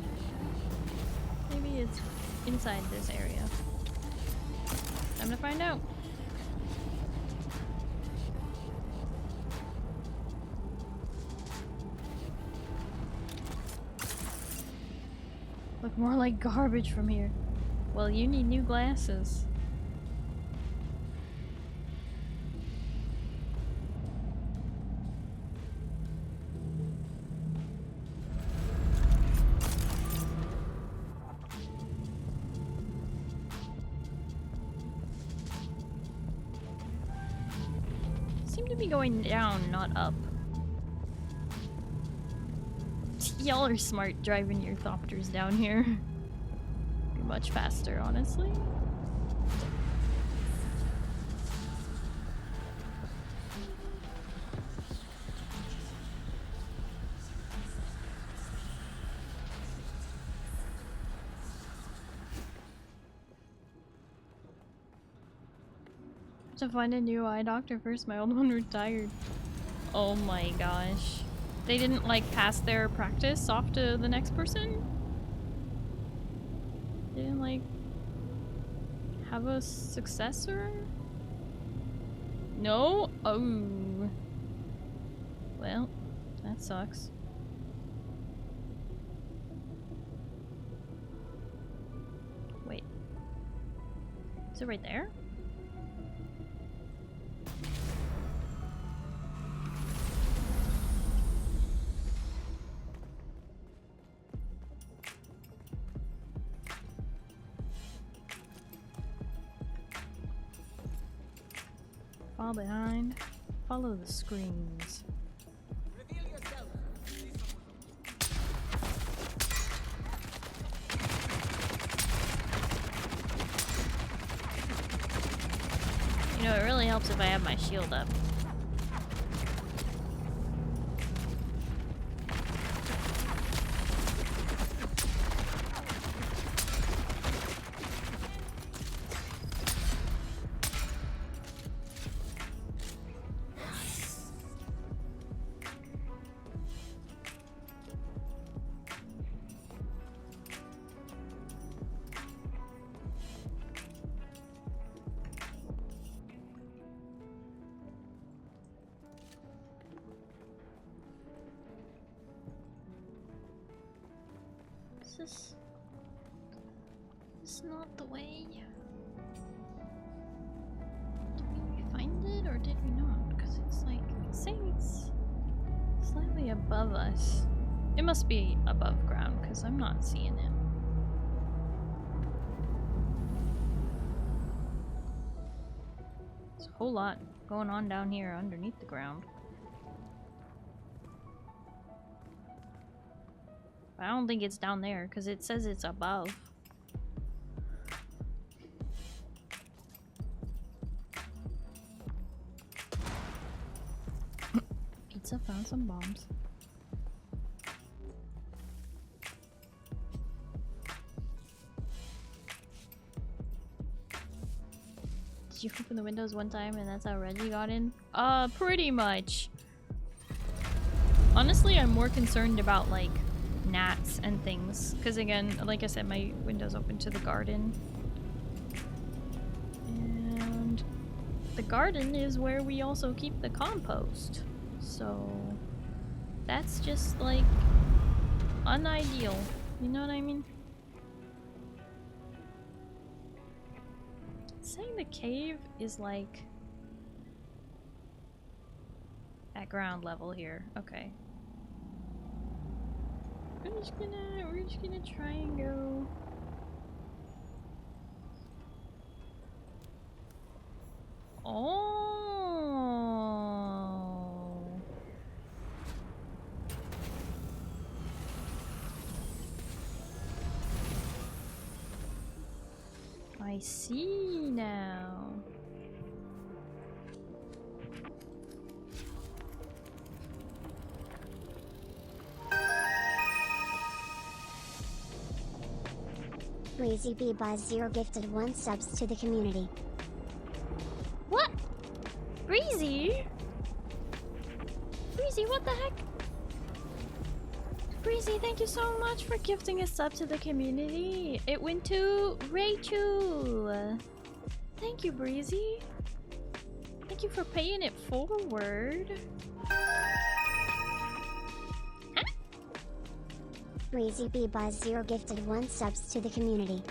Speaker 1: Maybe it's inside this area. Time to find out. Look more like garbage from here. Well, you need new glasses. Seem to be going down, not up. Y'all are smart driving your thopters down here. Be much faster, honestly. To find a new eye doctor first, my old one retired. Oh my gosh. They didn't like pass their practice off to the next person? They didn't like have a successor? No? Oh. Well, that sucks. Wait. Is it right there? Fall behind. Follow the screens.
Speaker 7: Reveal yourself.
Speaker 1: You know, it really helps if I have my shield up. Is this not the way? Did we find it or did we not? Because it's like saying it's slightly above us. It must be above ground because I'm not seeing it. There's a whole lot going on down here underneath the ground. I don't think it's down there because it says it's above. Pizza found some bombs. Did you open the windows one time and that's how Reggie got in? Pretty much. Honestly, I'm more concerned about like gnats and things because again, like I said, my window's open to the garden and the garden is where we also keep the compost, so that's just like unideal, you know what I mean? It's saying the cave is like at ground level here. Okay. We're just gonna try and go. Oh. I see now.
Speaker 2: Breezy B by 0 gifted 1 subs to the community.
Speaker 1: What? Breezy? Breezy, what the heck? Breezy, thank you so much for gifting a sub to the community. It went to Rachel. Thank you, Breezy. Thank you for paying it forward.
Speaker 2: Breezy B by 0 gifted 1 subs to the community.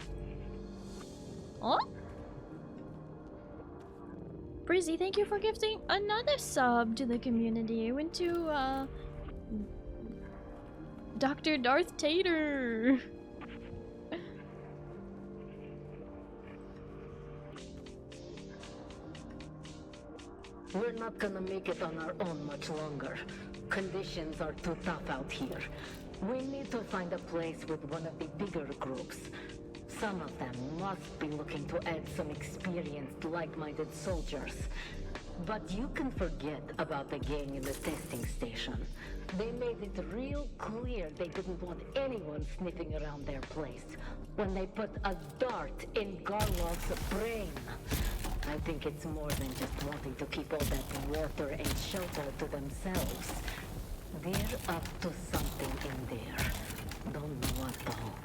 Speaker 1: Oh? Breezy, thank you for gifting another sub to the community. It went to, Dr. Darth Tater.
Speaker 5: We're not gonna make it on our own much longer. Conditions are too tough out here. We need to find a place with one of the bigger groups. Some of them must be looking to add some experienced, like-minded soldiers. But you can forget about the gang in the testing station. They made it real clear they didn't want anyone sniffing around their place when they put a dart in Garlov's brain. I think it's more than just wanting to keep all that water and shelter to themselves. They're up to something in there. Don't know what though.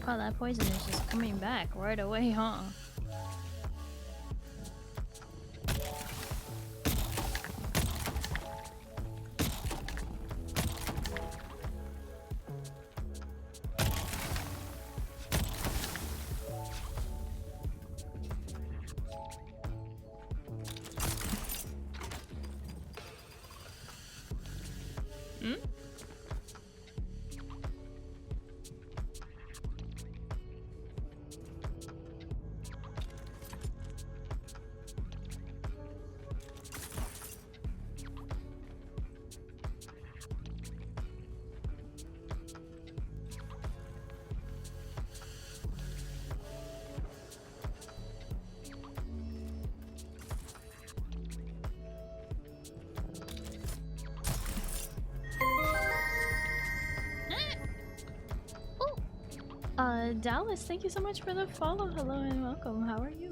Speaker 1: Wow, that poison is just coming back right away, huh? Dallas, thank you so much for the follow. Hello and welcome. How are you?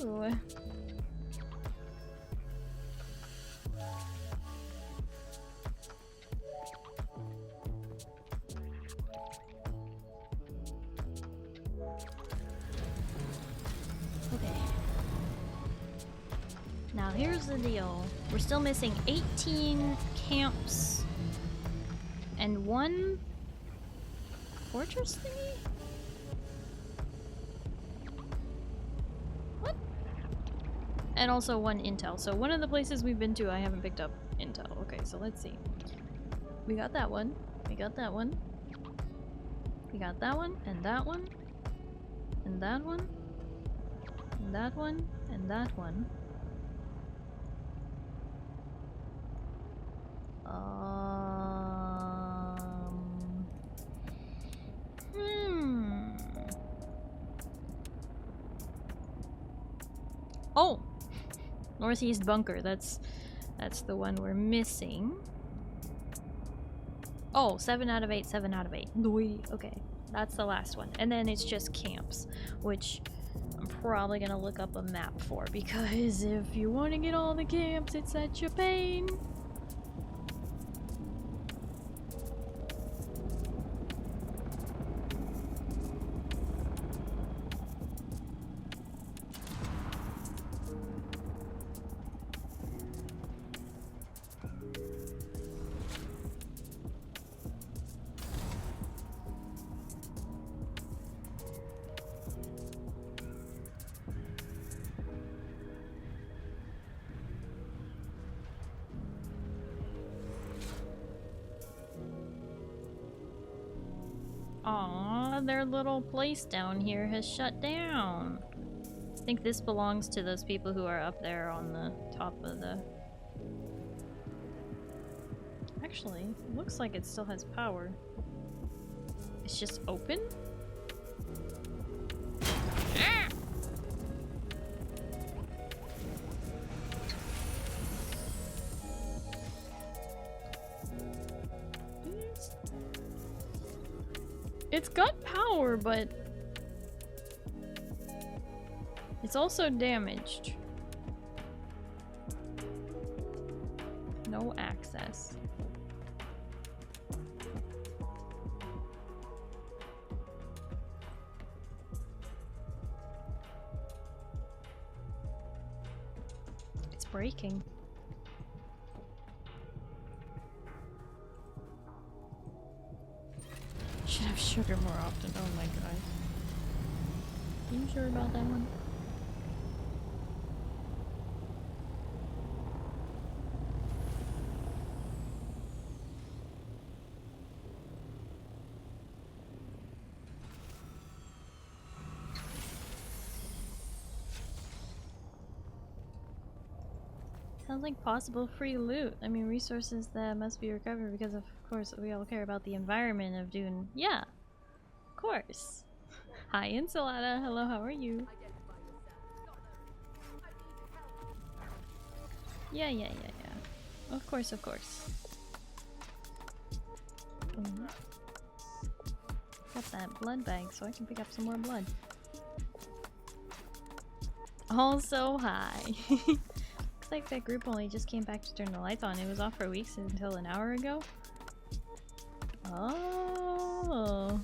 Speaker 1: Okay. Now here's the deal. We're still missing 18 camps and 1 fortress thingy? And also 1 intel. So one of the places we've been to, I haven't picked up intel. Okay, so let's see. We got that one. We got that one. We got that one, and that one. And that one. And that one, and that one. Oh! Northeast bunker, that's the one we're missing. Oh, 7 out of 8, 7 out of 8. Okay, that's the last one. And then it's just camps, which I'm probably gonna look up a map for, because if you want to get all the camps, it's such a pain. Their little place down here has shut down. I think this belongs to those people who are up there on the top of the... Actually, it looks like it still has power. It's just open? Ah! It's got power, but it's also damaged. No access. It's breaking. Should have sugar more often. Oh my god. Are you sure about that one? Sounds like possible free loot. I mean, resources that must be recovered because, of course, we all care about the environment of Dune. Yeah, of course. Hi, Ensalada. Hello, how are you? Yeah. Of course, of course. Got that blood bag so I can pick up some more blood. Also, hi. Looks like that group only just came back to turn the lights on. It was off for weeks until an hour ago. Oh.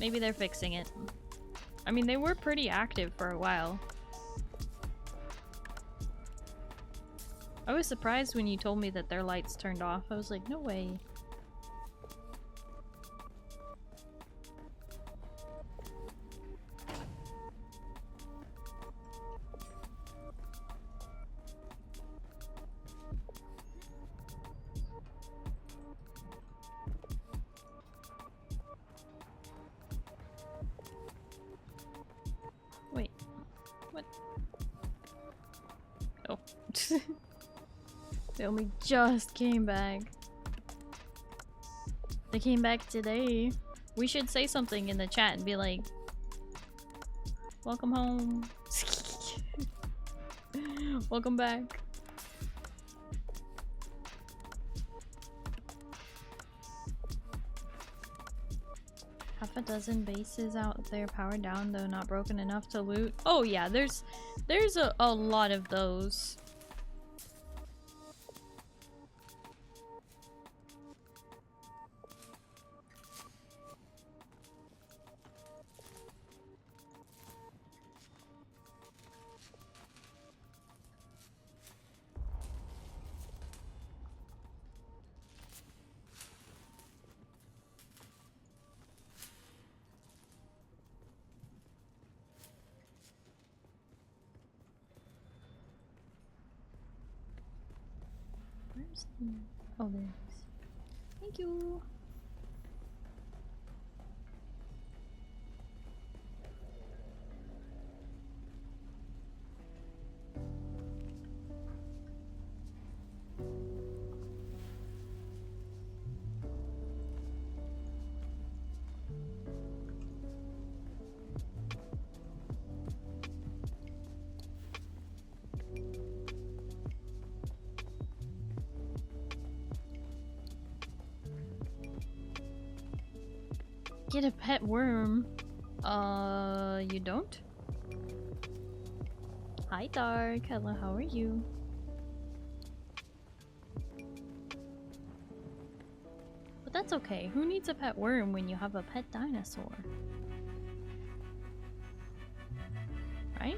Speaker 1: Maybe they're fixing it. I mean, they were pretty active for a while. I was surprised when you told me that their lights turned off. I was like, no way. Wait, what? Oh. They only just came back. They came back today. We should say something in the chat and be like, welcome home. Welcome back. Half a dozen bases out there powered down, though not broken enough to loot. Oh yeah, there's a lot of those. Where's the... Oh, there it is. Thank you. Get a pet worm. You don't? Hi, Dark. Hello, how are you? But that's okay. Who needs a pet worm when you have a pet dinosaur? Right?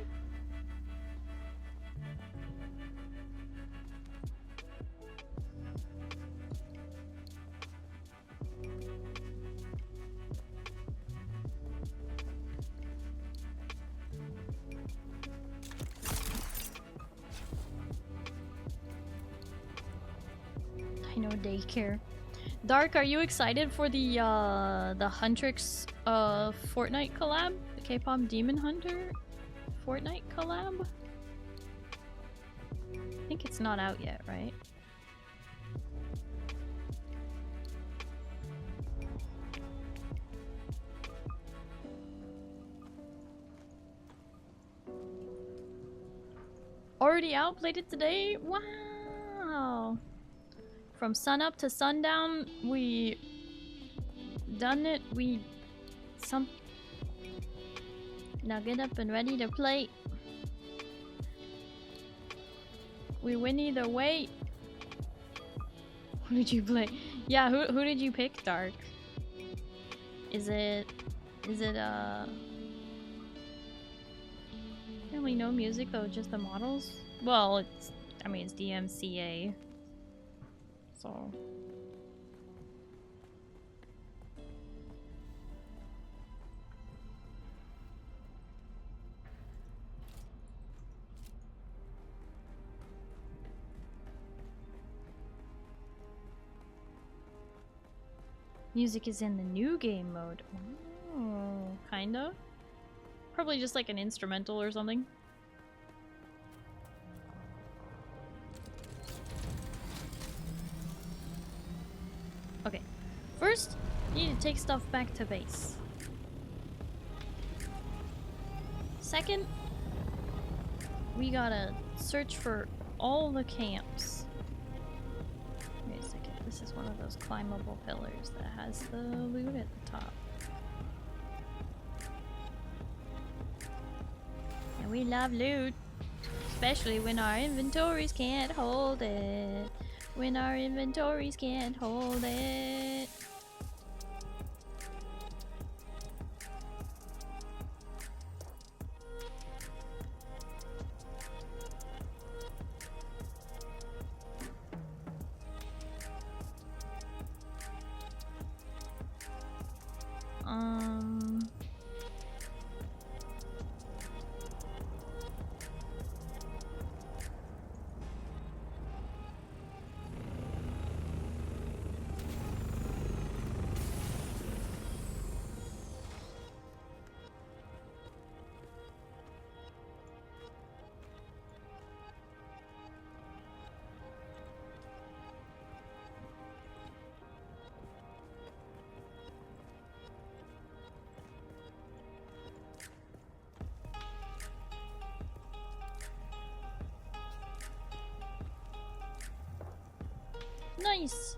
Speaker 1: I know, daycare. Dark, are you excited for the Huntrix Fortnite collab? The K-pop Demon Hunter Fortnite collab? I think it's not out yet, right? Already out? Played it today? Wow! From sunup to sundown, we done it. Now get up and ready to play. We win either way. Who did you play? Yeah, who did you pick, Dark? Is it really no music though, just the models? Well, it's DMCA. So music is in the new game mode. Oh, kinda. Probably just like an instrumental or something. Okay. First, you need to take stuff back to base. Second, we gotta search for all the camps. Wait a second. This is one of those climbable pillars that has the loot at the top. And we love loot. Especially when our inventories can't hold it. When our inventories can't hold it. Nice.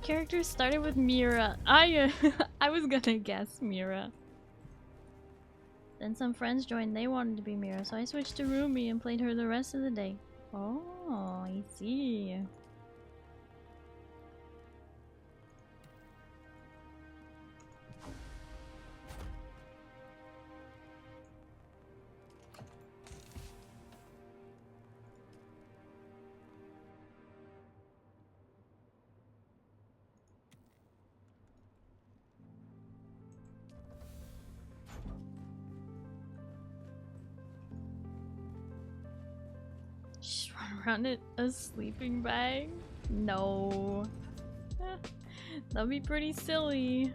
Speaker 1: Characters started with Mira. I was gonna guess Mira. Then some friends joined, they wanted to be Mira, so I switched to Rumi and played her the rest of the day. Oh, I see. Around it a sleeping bag? No. That'd be pretty silly.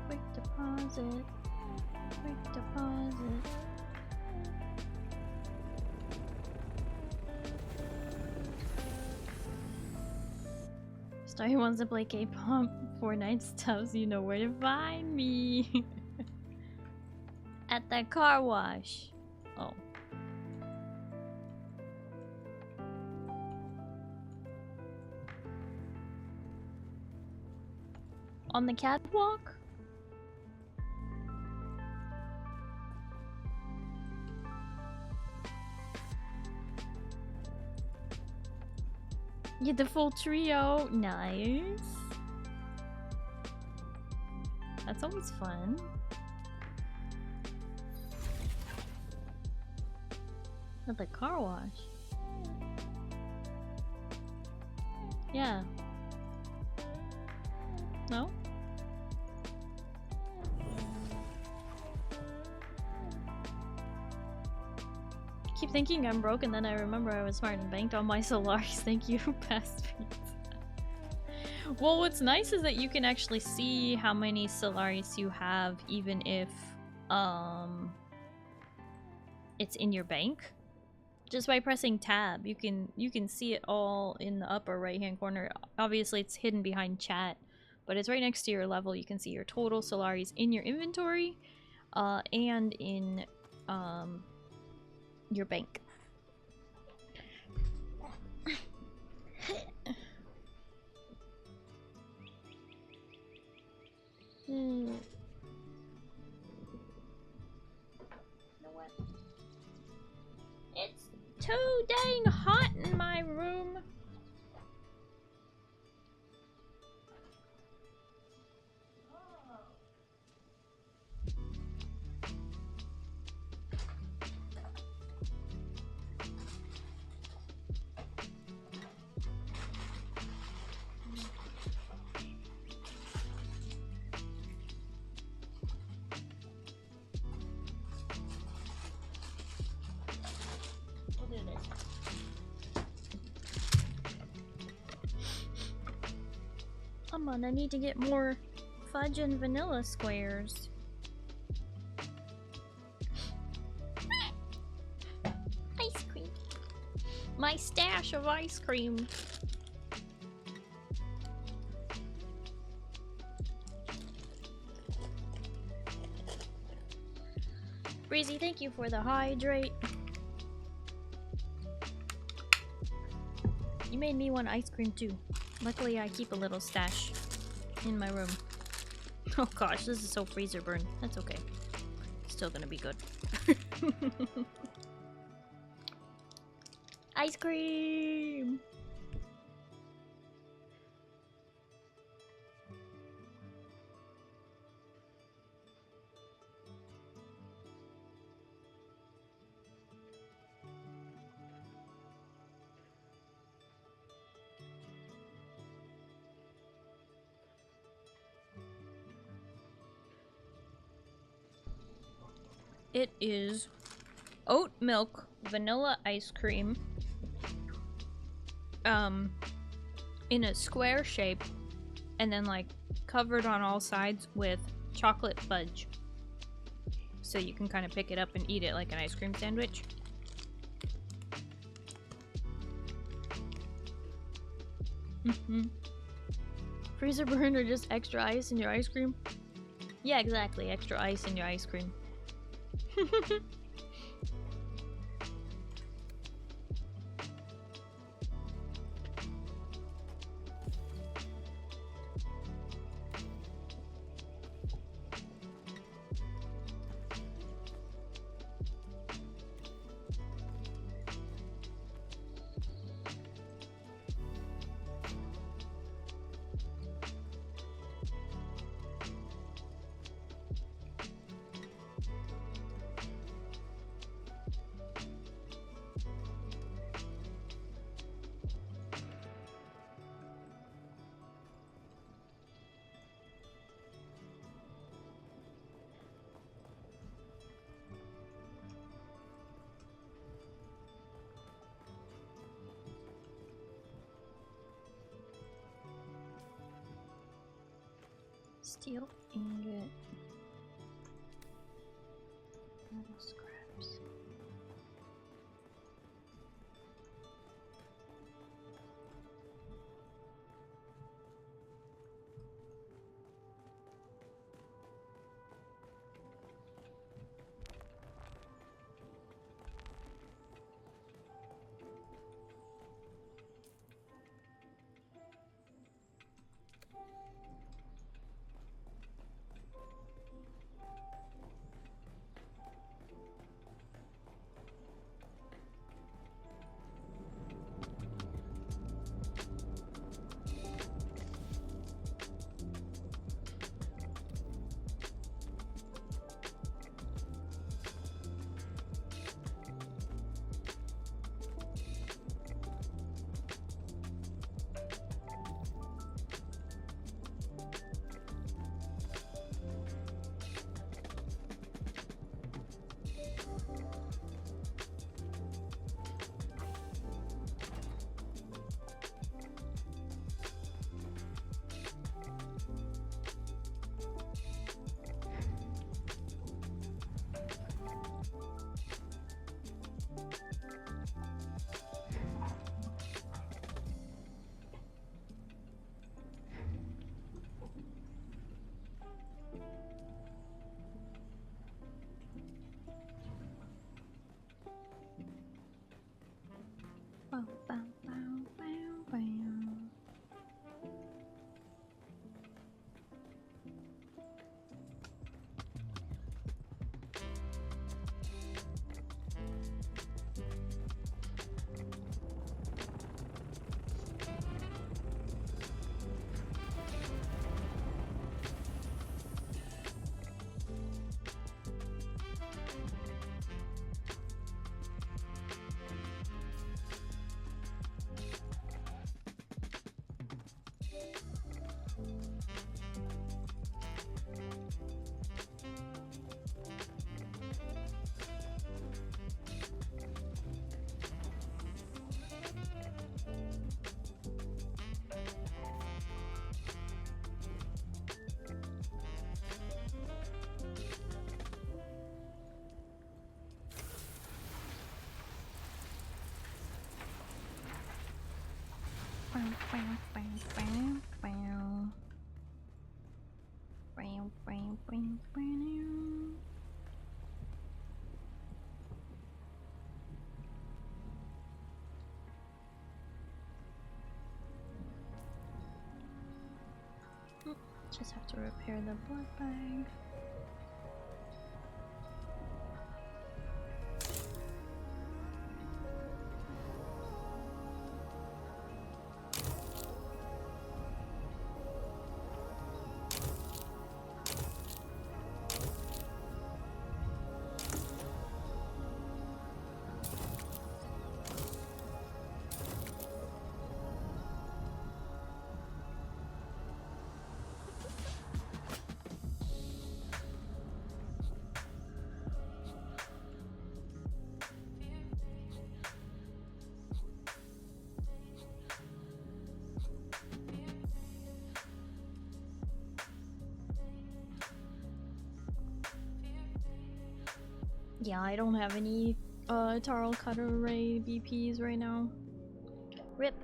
Speaker 1: Quick deposit. Starry wants to play K-pop Fortnite stuff, so you know where to find me. At that car wash. Oh. On the catwalk? Get the full trio. Nice. That's always fun. At the car wash. Yeah. No? I keep thinking I'm broke and then I remember I was smart and banked on my Solaris. Thank you, past feeds. Well, what's nice is that you can actually see how many Solaris you have even if it's in your bank. Just by pressing tab, you can see it all in the upper right hand corner. Obviously it's hidden behind chat, but it's right next to your level. You can see your total Solaris in your inventory and in your bank. You know what? It's too dang hot in my room. I'm gonna need to get more fudge and vanilla squares. Ice cream. My stash of ice cream. Breezy, thank you for the hydrate. You made me want ice cream too. Luckily, I keep a little stash in my room. Oh gosh, this is so freezer burn. That's okay. Still gonna be good. Ice cream! It is oat milk vanilla ice cream in a square shape and then like covered on all sides with chocolate fudge. So you can kind of pick it up and eat it like an ice cream sandwich. Freezer burn or just extra ice in your ice cream? Yeah, exactly. Extra ice in your ice cream. Steel ingot. Metal scraps. Just have to repair the blood bag. Yeah, I don't have any Taro Cutter Ray BPs right now. RIP.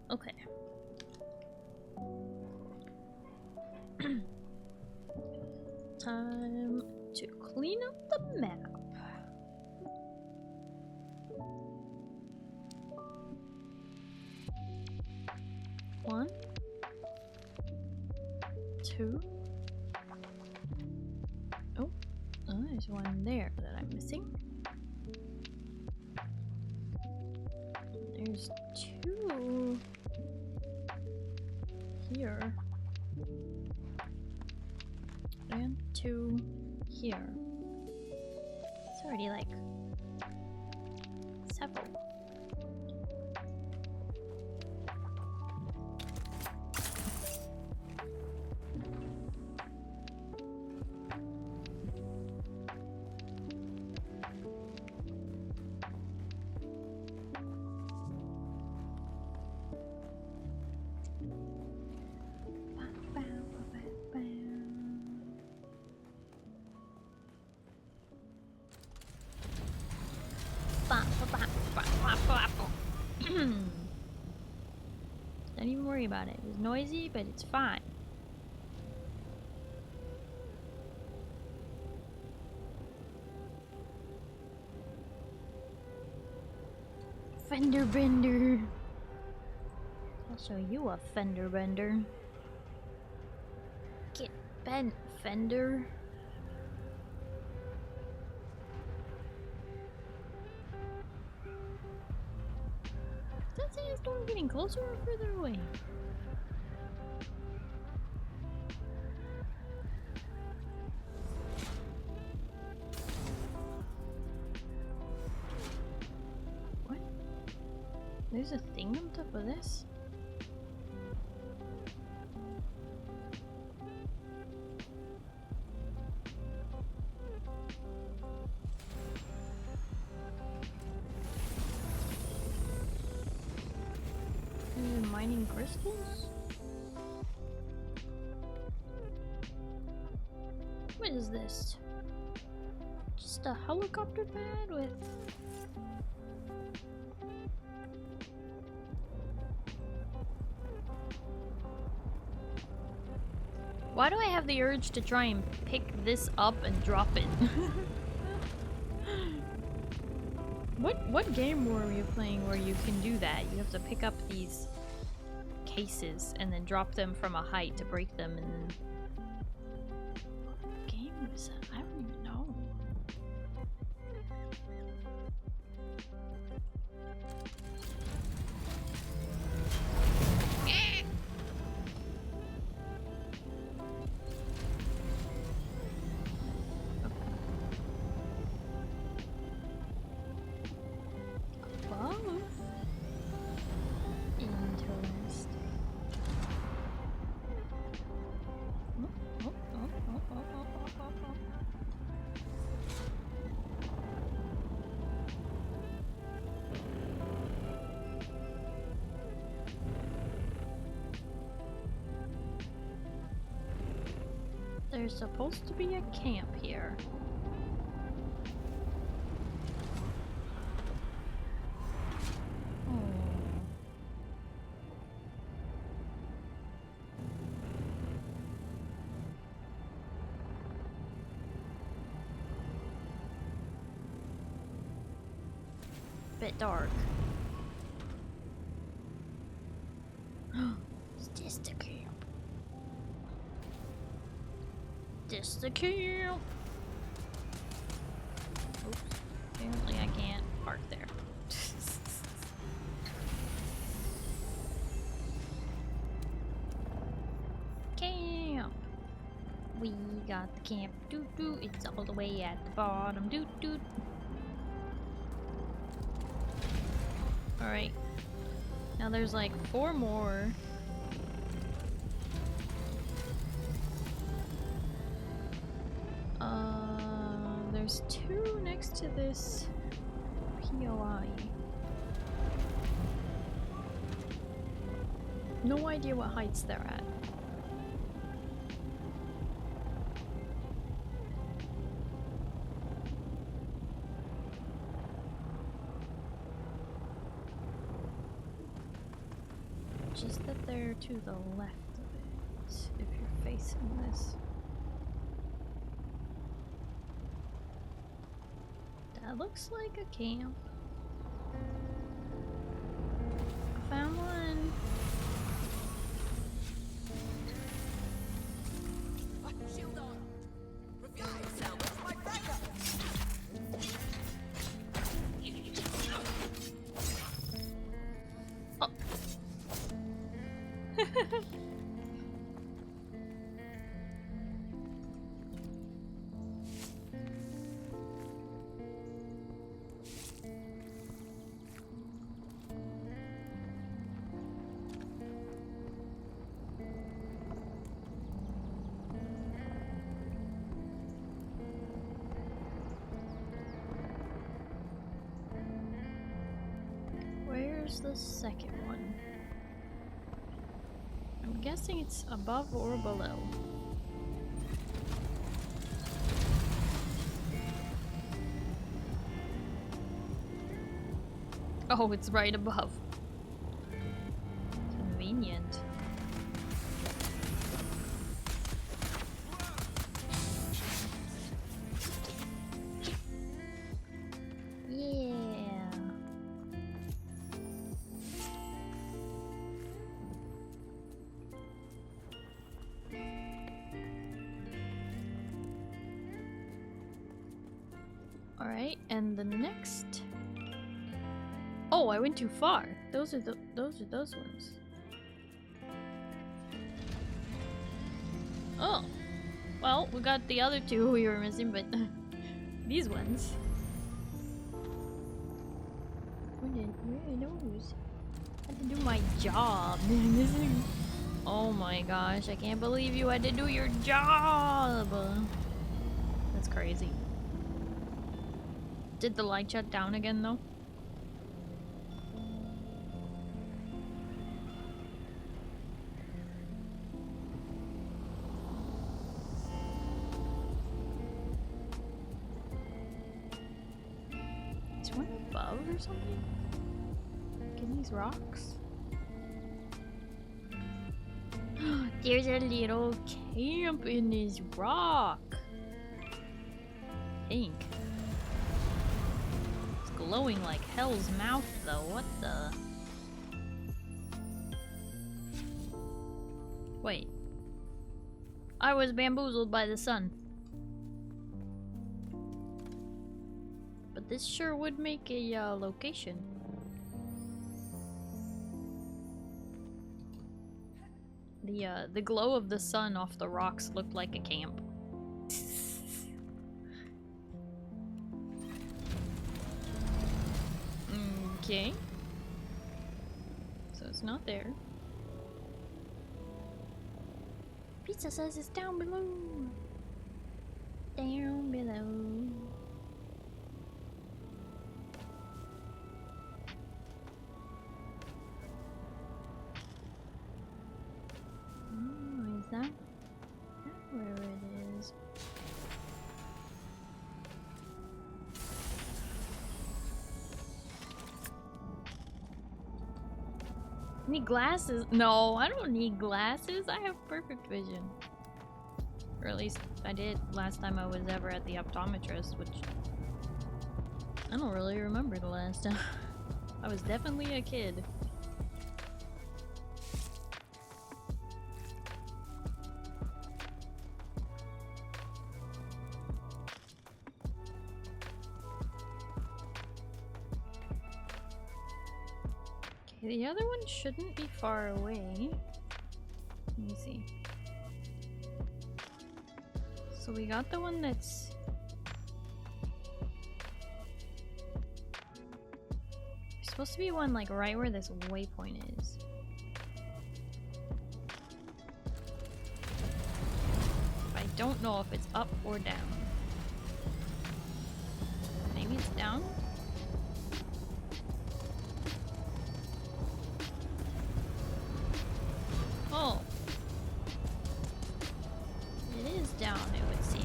Speaker 1: Okay. Time to clean up the map. 1, 2. Oh, there's one there that I'm missing. There's 2 here. And 2 here. It's already like several. Don't even worry about it. It was noisy, but it's fine. Fender bender. I'll show you a fender bender. Get bent, fender. Does that say it's door getting closer or further away? What? There's a thing on top of this? Mining crystals? What is this? Just a helicopter pad with... Why do I have the urge to try and pick this up and drop it? What game were you playing where you can do that? You have to pick up these cases and then drop them from a height to break them, and then... What game was that? I don't even know. There's supposed to be a camp here. Oh. Bit dark. Is this the camp? This the camp. Oops. Apparently I can't park there. Camp. We got the camp. Doot doot. It's all the way at the bottom. Doot doot. Alright. Now there's like 4 more. There's 2 next to this POI. No idea what heights they're at. Just that they're to the left of it, if you're facing this. That looks like a camp. Found one. Where's the second one? I'm guessing it's above or below. Oh, it's right above. Convenient. Yeah. All right, and the next. Oh, I went too far. Those are those ones. Oh, well, we got the other two we were missing, but these ones. Where are those? I had to do my job. This is. Oh my gosh! I can't believe you had to do your job. That's crazy. Did the light shut down again though? Is one above or something? Like in these rocks? There's a little camp in this rock. Pink. Glowing like hell's mouth though, what the? Wait. I was bamboozled by the sun. But this sure would make a location. The glow of the sun off the rocks looked like a camp. Okay. So it's not there. Pizza says it's down below. Down below. Oh, is that where it is? Need glasses? No, I don't need glasses. I have perfect vision. Or at least I did last time I was ever at the optometrist, which I don't really remember the last time. I was definitely a kid. The other one shouldn't be far away. Let me see. So we got the one that's... There's supposed to be one like right where this waypoint is. I don't know if it's up or down. Maybe it's down? Oh. It is down, it would seem.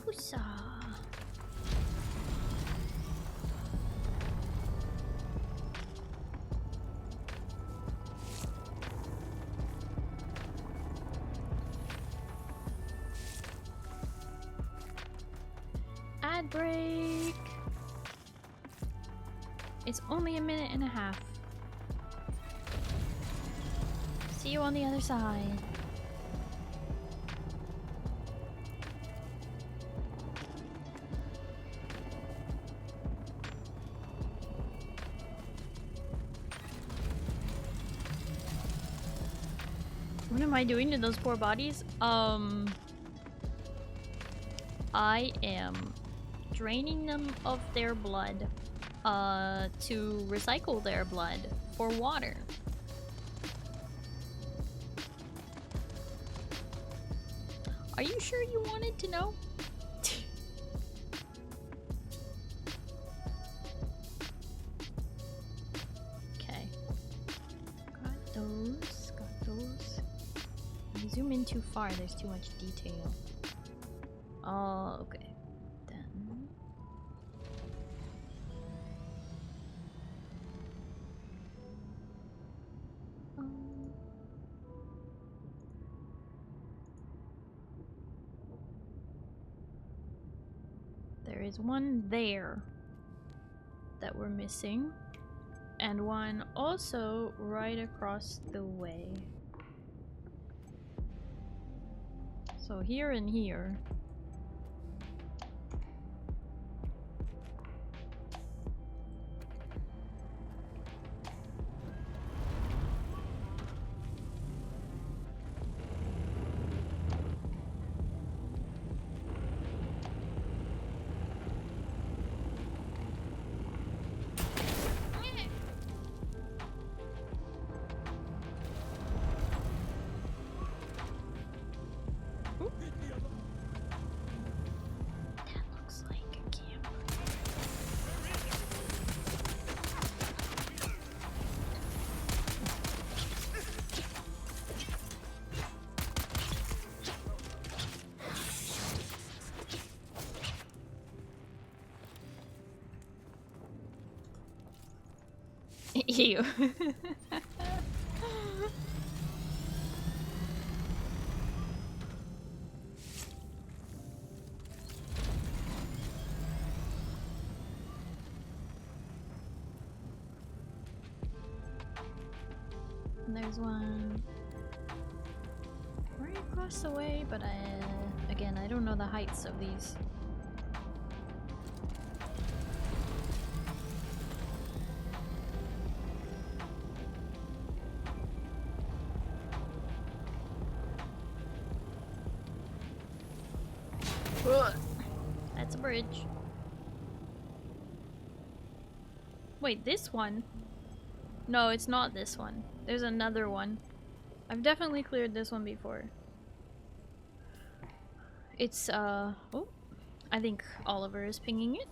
Speaker 1: Pusa. Ad break. It's only a minute and a half. See you on the other side. am I doing to those poor bodies? I am draining them of their blood to recycle their blood for water. Are you sure you wanted to know? Okay. Got those. Got those. If you zoom in too far, there's too much detail. Oh, okay. Then. There is one there that we're missing, and one also right across the way. So here and here. Ew. And there's one right across the way, but again, I don't know the heights of these. That's a bridge. Wait, this one? No, it's not this one. There's another one. I've definitely cleared this one before. It's, oh, I think Oliver is pinging it.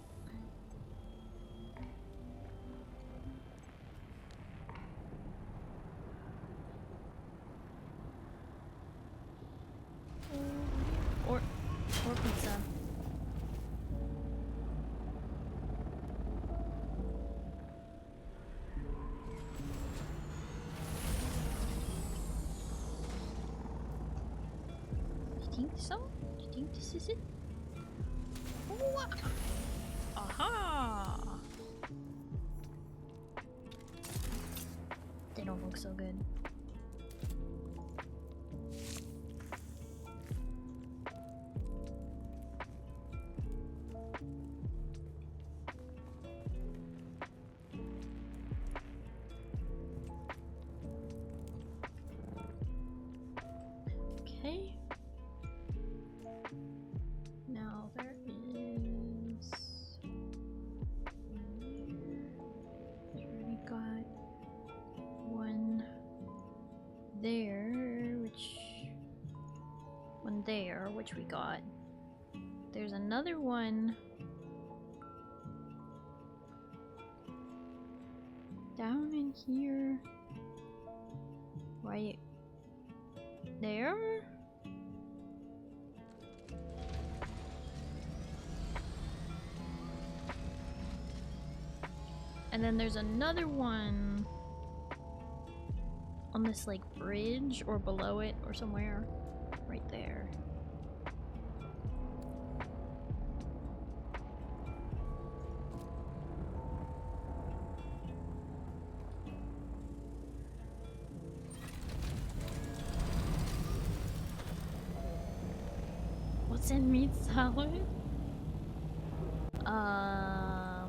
Speaker 1: Or pizza. You think so? Do you think this is it? Ooh. Aha! They don't look so good. Which we got. There's another one down in here, right there. And then there's another one on this like bridge or below it or somewhere right there. What's in meat salad? I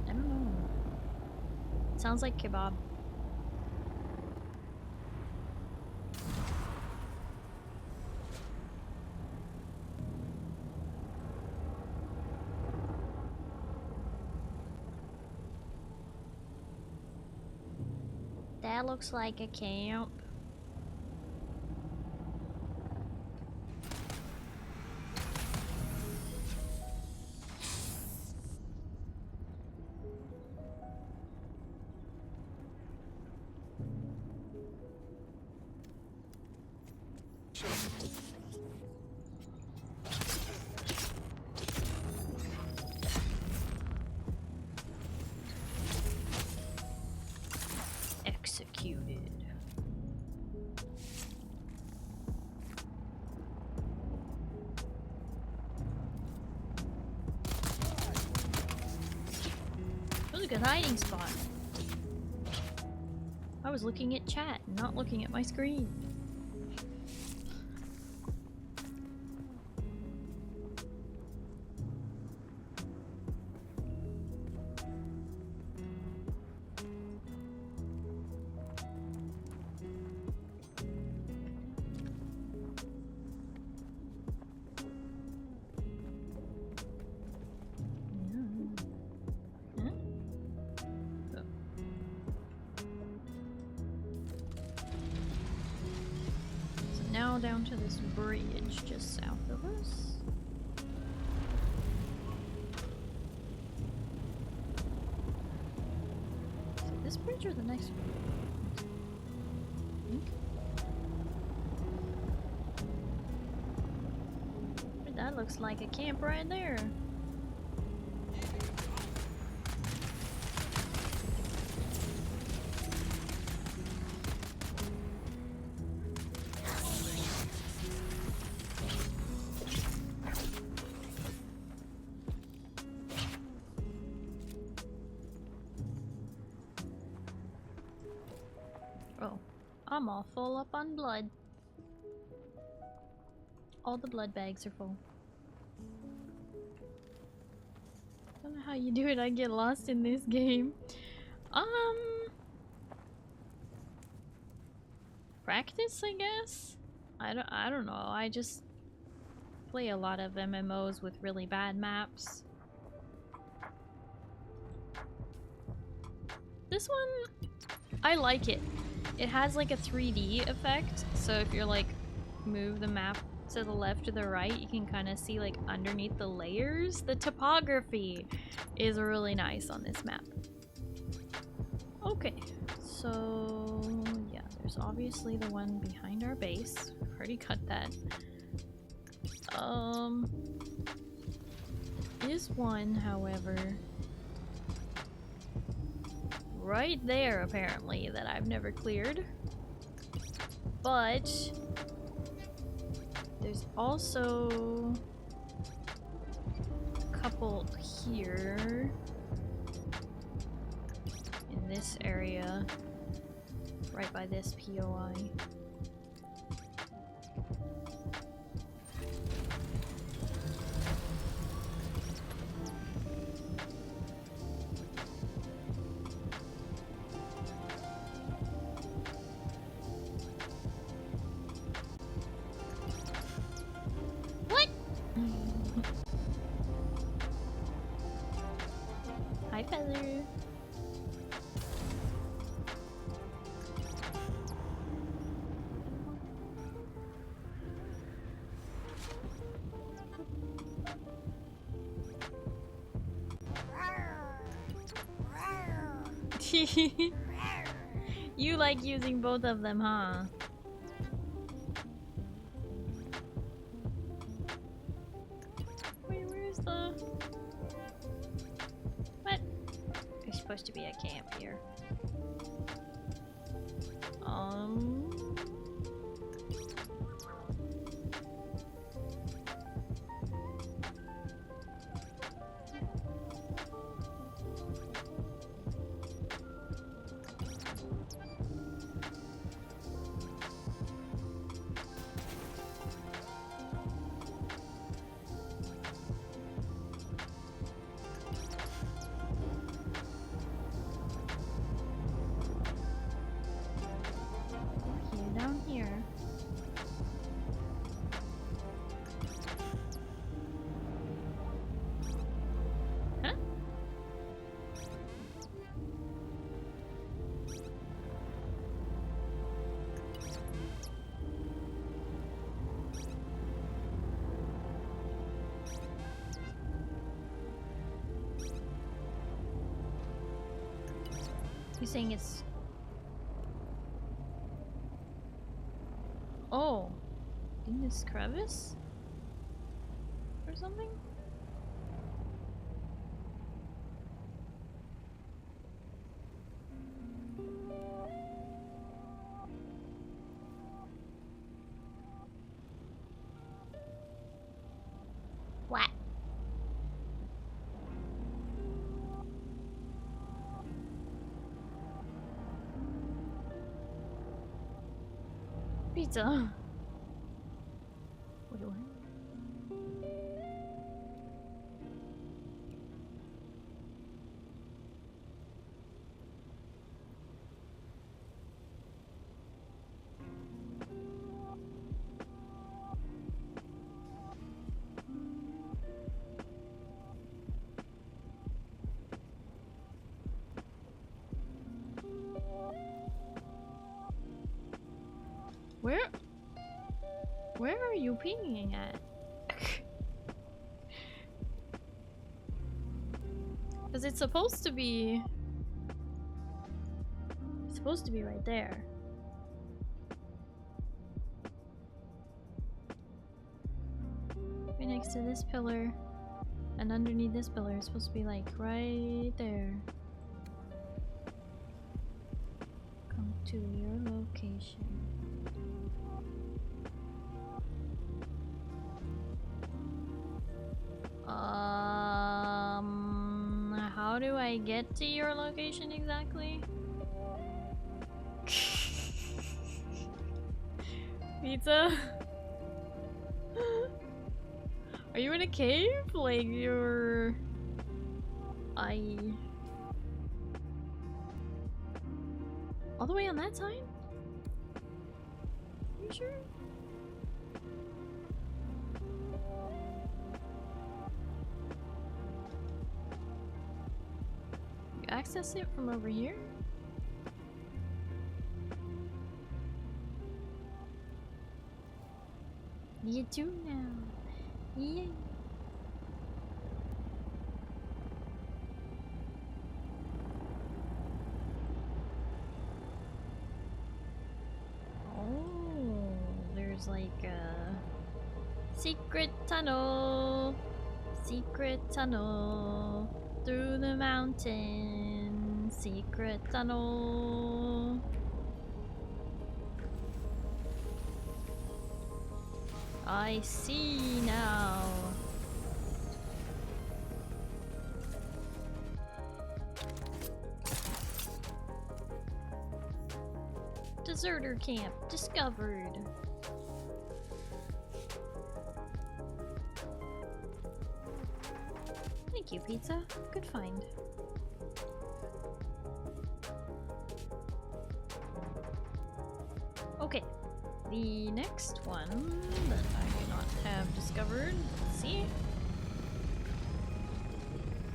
Speaker 1: don't know. sounds like kebab. That looks like a camp. Executed. That was a good hiding spot. I was looking at chat, not looking at my screen. Down to this bridge just south of us. Is it this bridge or the next one? That looks like a camp right there. I'm all full up on blood. All the blood bags are full. Don't know how you do it. I get lost in this game. Practice, I guess? I don't know. I just play a lot of MMOs with really bad maps. This one, I like it. It has like a 3D effect, so if you're like move the map to the left or the right, you can kind of see like underneath the layers. The topography is really nice on this map. Okay, so yeah, there's obviously the one behind our base. I've already cut that. Is one, however, right there apparently that I've never cleared, but there's also a couple here in this area right by this POI. You like using both of them, huh? Wait, where's the... What? There's supposed to be a camp here. You're saying it's... Oh. In this crevice? Or something? What? Pizza. Wait, what? Where are you pinging at? Because it's supposed to be right there. Right next to this pillar, and underneath this pillar is supposed to be like right there. Come to your location. How do I get to your location exactly? Pizza? Are you in a cave? Like you're... All the way on that side? Are you sure? Access it from over here? You do now. Yay. Oh, there's like a secret tunnel. Secret tunnel. Through the mountain, secret tunnel. I see now. Deserter camp discovered. Thank you, pizza. Good find. Okay, the next one that I do not have discovered. Let's see.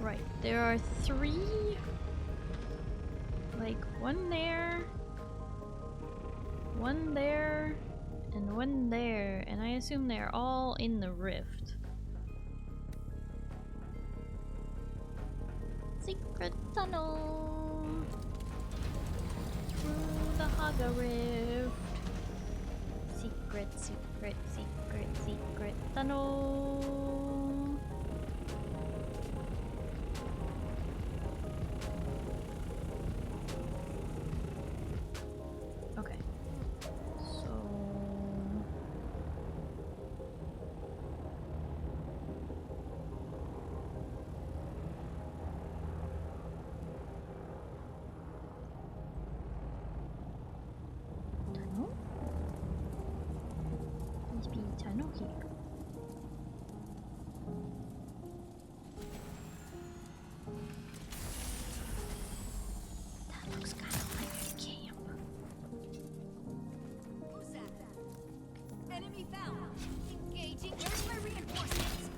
Speaker 1: Right, there are 3. Like one there, and one there, and I assume they're all in the rift. Secret tunnel through the Haga Rift. Secret, secret, secret, secret tunnel. Okay. So tunnel here. That looks kind of like a camp.
Speaker 7: Who's that? Enemy found. Engaging. Where's my reinforcements?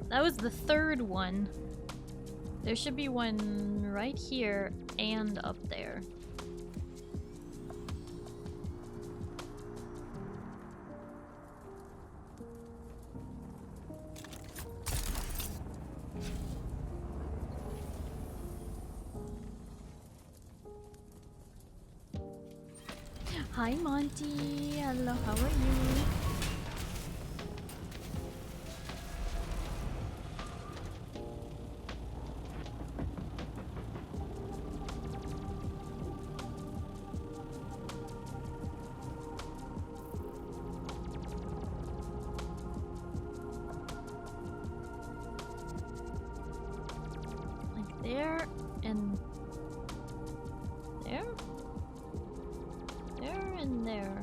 Speaker 1: That was the third one. There should be one right here and up there. Hi Monty, hello, how are you? Like there and there? There and there.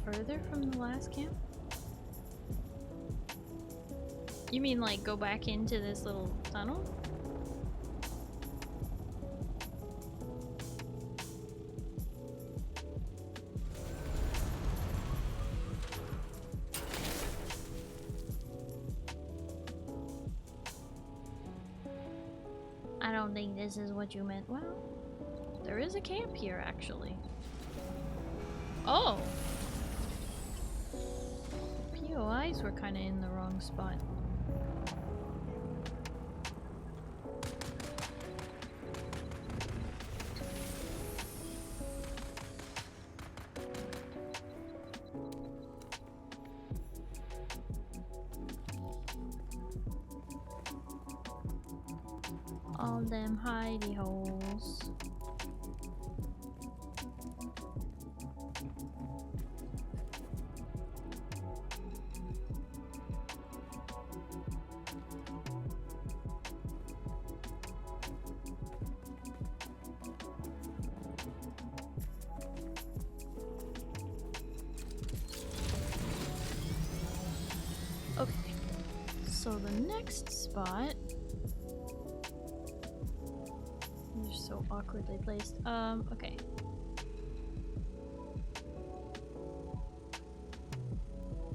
Speaker 1: Further from the last camp? You mean like go back into this little tunnel? I don't think this is what you meant. Well, there is a camp here actually. Oh! POIs were kind of in the wrong spot. All them hidey holes. Okay, so the next spot. They're so awkwardly placed. Okay.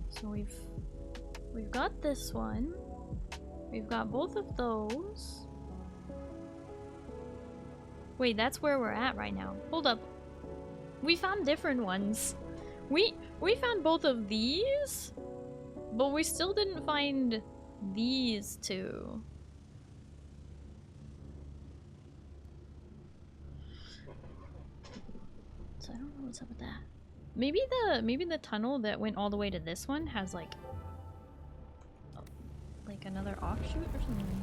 Speaker 1: So we've got this one. We've got both of those. Wait, that's where we're at right now. Hold up. We found different ones. We found both of these, but we still didn't find these two. So I don't know what's up with that. Maybe the tunnel that went all the way to this one has like another offshoot or something.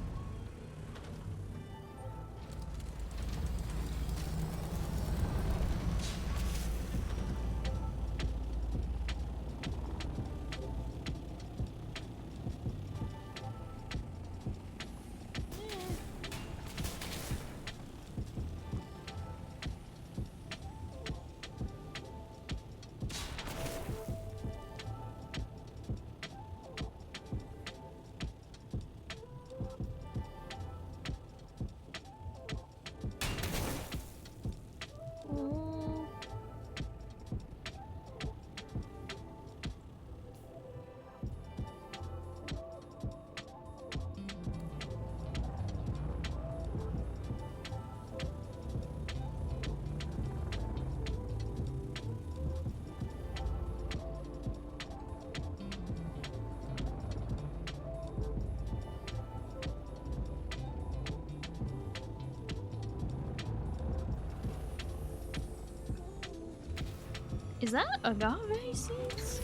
Speaker 1: Is that agave seeds?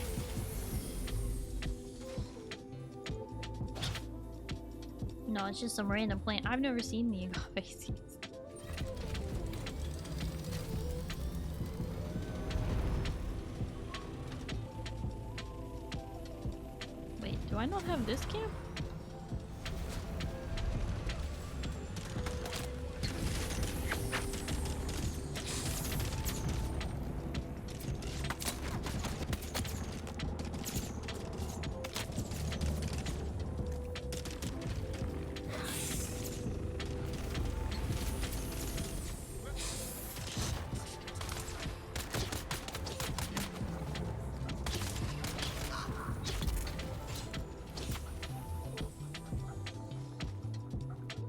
Speaker 1: No, it's just some random plant. I've never seen the agave seeds. Wait, do I not have this camp?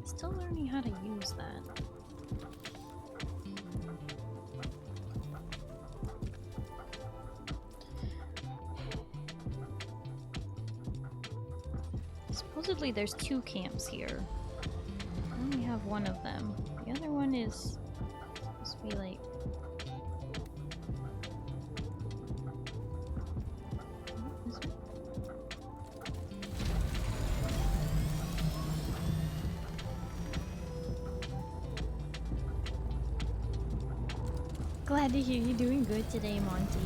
Speaker 1: Still learning how to use that. Supposedly there's 2 camps here. I only have one of them. The other one is supposed to be like... What is it? Glad to hear you're doing good today, Monty.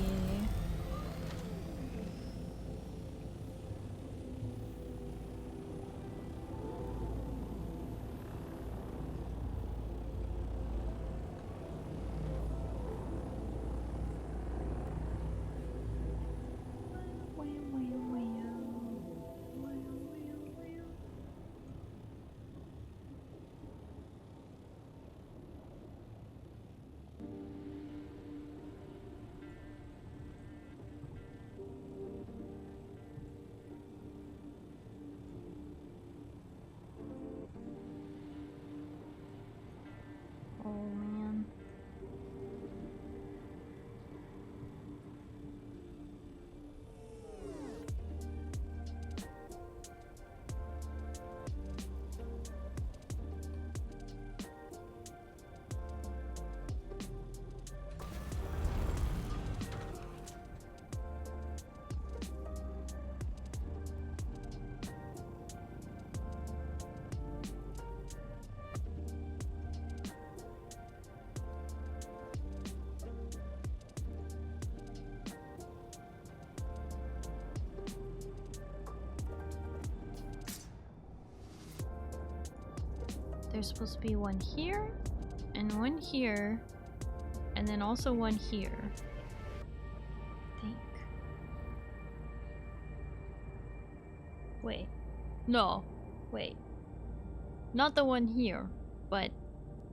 Speaker 1: Oh man. There's supposed to be one here, and one here, and then also one here. I think. Wait. No. Wait. Not the one here, but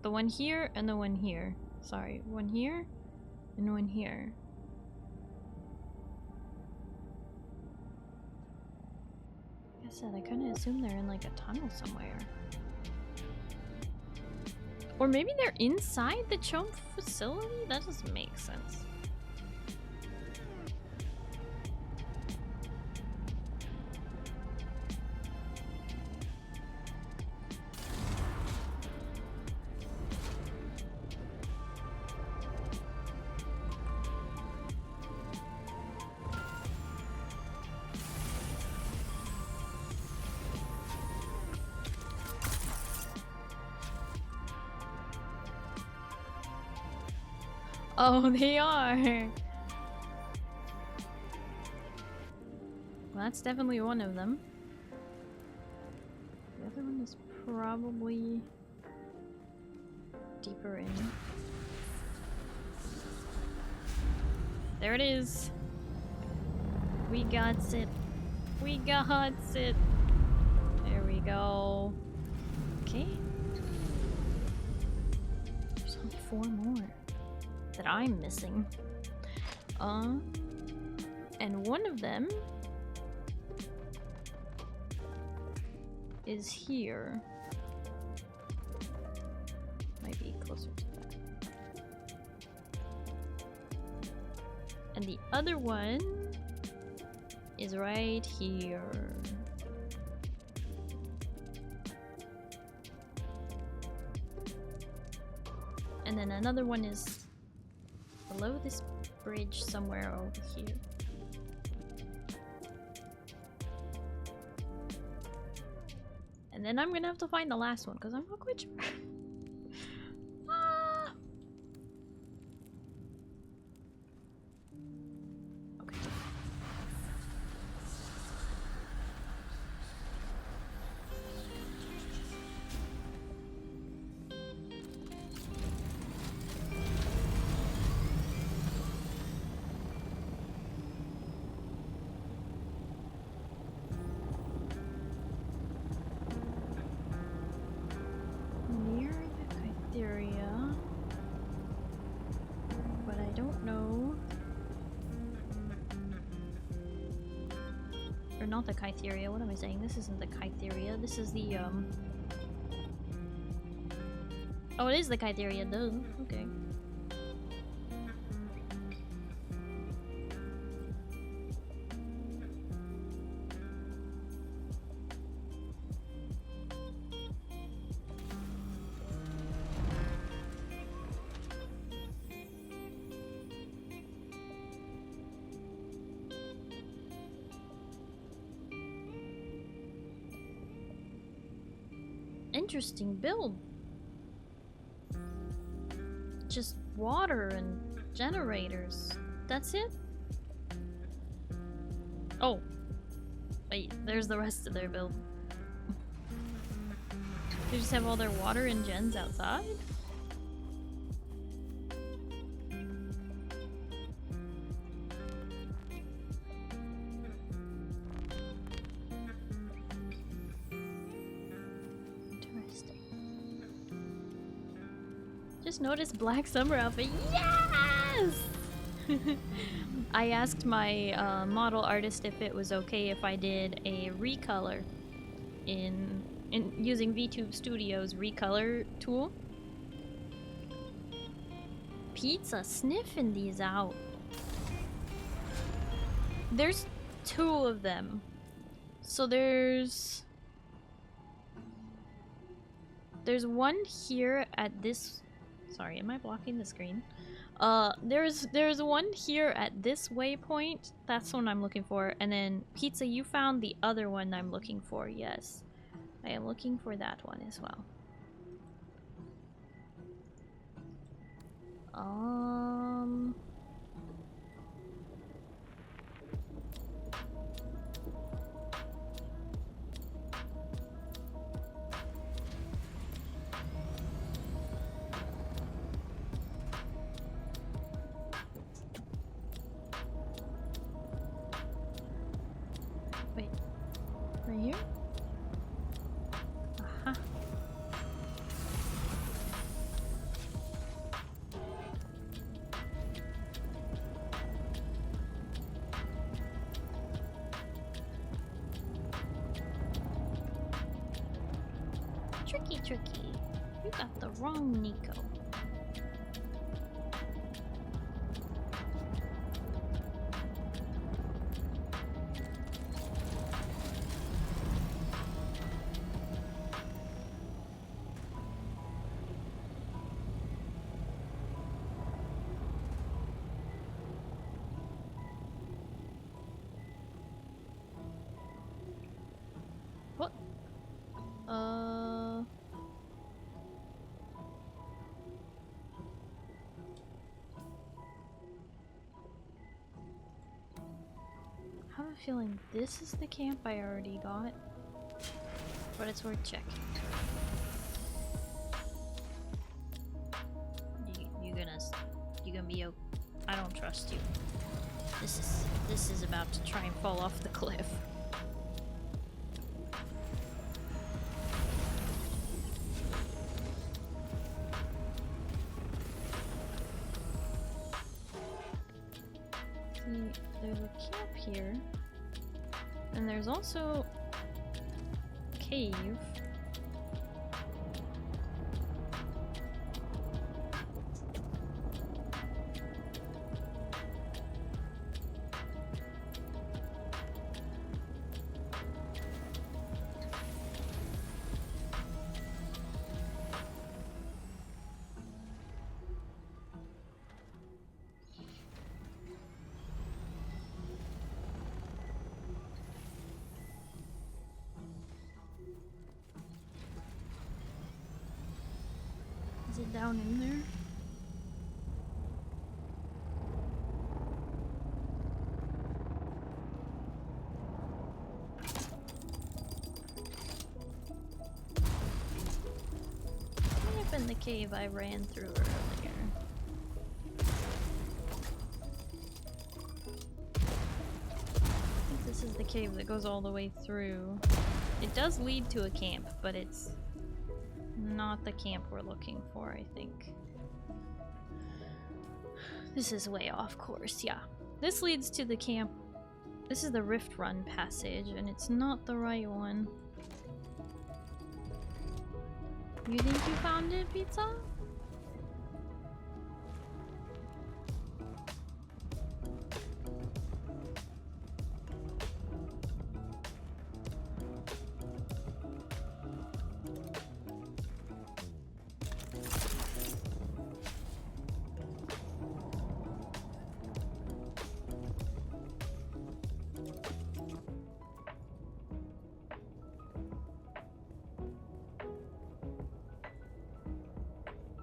Speaker 1: the one here and the one here. Sorry, one here and one here. Like I said, I kind of assume they're in like a tunnel somewhere. Or maybe they're inside the chump facility? That doesn't make sense. Oh, they are! Well, that's definitely one of them. The other one is probably deeper in. There it is! We got it! We got it! There we go. Okay. There's only 4 more that I'm missing. And one of them is here. Might be closer to that. And the other one is right here. And then another one is below this bridge somewhere over here. And then I'm gonna have to find the last one because I'm not quite sure. Ah. Okay. Near the Kytheria, but I don't know. Or not the Kytheria, what am I saying? This isn't the Kytheria, this is the oh, it is the Kytheria, duh. Okay. Interesting build. Just water and generators. That's it? Oh. Wait, there's the rest of their build. They just have all their water and gens outside? Just noticed Black Summer outfit. Yes! I asked my model artist if it was okay if I did a recolor in using VTube Studio's recolor tool. Pizza sniffing these out. There's 2 of them. So there's one here at this. Sorry, am I blocking the screen? There's one here at this waypoint. That's the one I'm looking for. And then Pizza, you found the other one I'm looking for. Yes, I am looking for that one as well. Wait, right here? Aha. Tricky. You got the wrong Nico. What? I have a feeling this is the camp I already got, but it's worth checking. You gonna be okay? I don't trust you. This is about to try and fall off the cliff. There's a camp here, and there's also a cave. down in there. Might have been the cave I ran through earlier. I think this is the cave that goes all the way through. It does lead to a camp, but it's not the camp we're looking for, I think. This is way off course, yeah. This leads to the camp. This is the Rift Run passage, and it's not the right one. You think you found it, Pizza?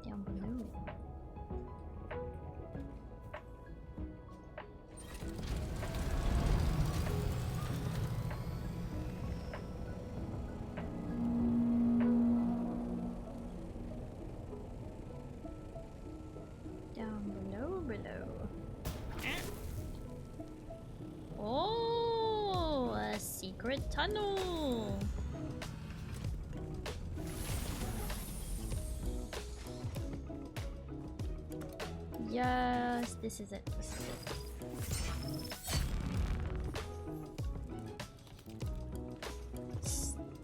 Speaker 1: Down below. Down below. Oh, a secret tunnel. Yes, this is it. This is it.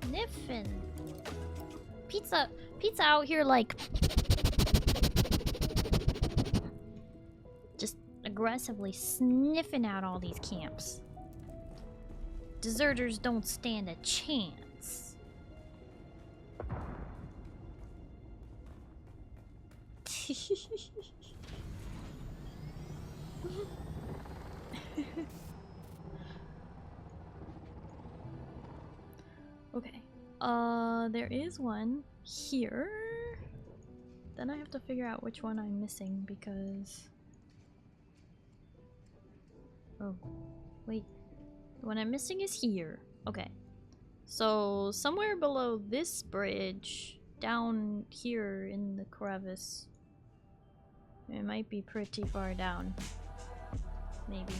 Speaker 1: Sniffing. Pizza out here like just aggressively sniffing out all these camps. Deserters don't stand a chance. Okay. There is one here. Then I have to figure out which one I'm missing because... Oh, wait. The one I'm missing is here. Okay. So, somewhere below this bridge, down here in the crevice. It might be pretty far down. Maybe.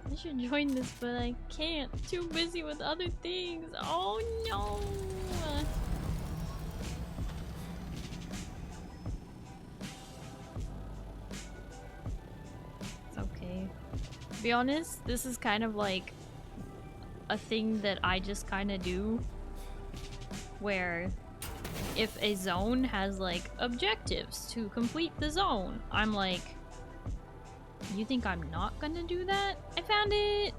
Speaker 1: I should join this, but I can't. Too busy with other things. Oh no! It's okay. To be honest, this is kind of like a thing that I just kind of do. Where if a zone has like objectives to complete the zone, I'm like, you think I'm not gonna do that? I found it!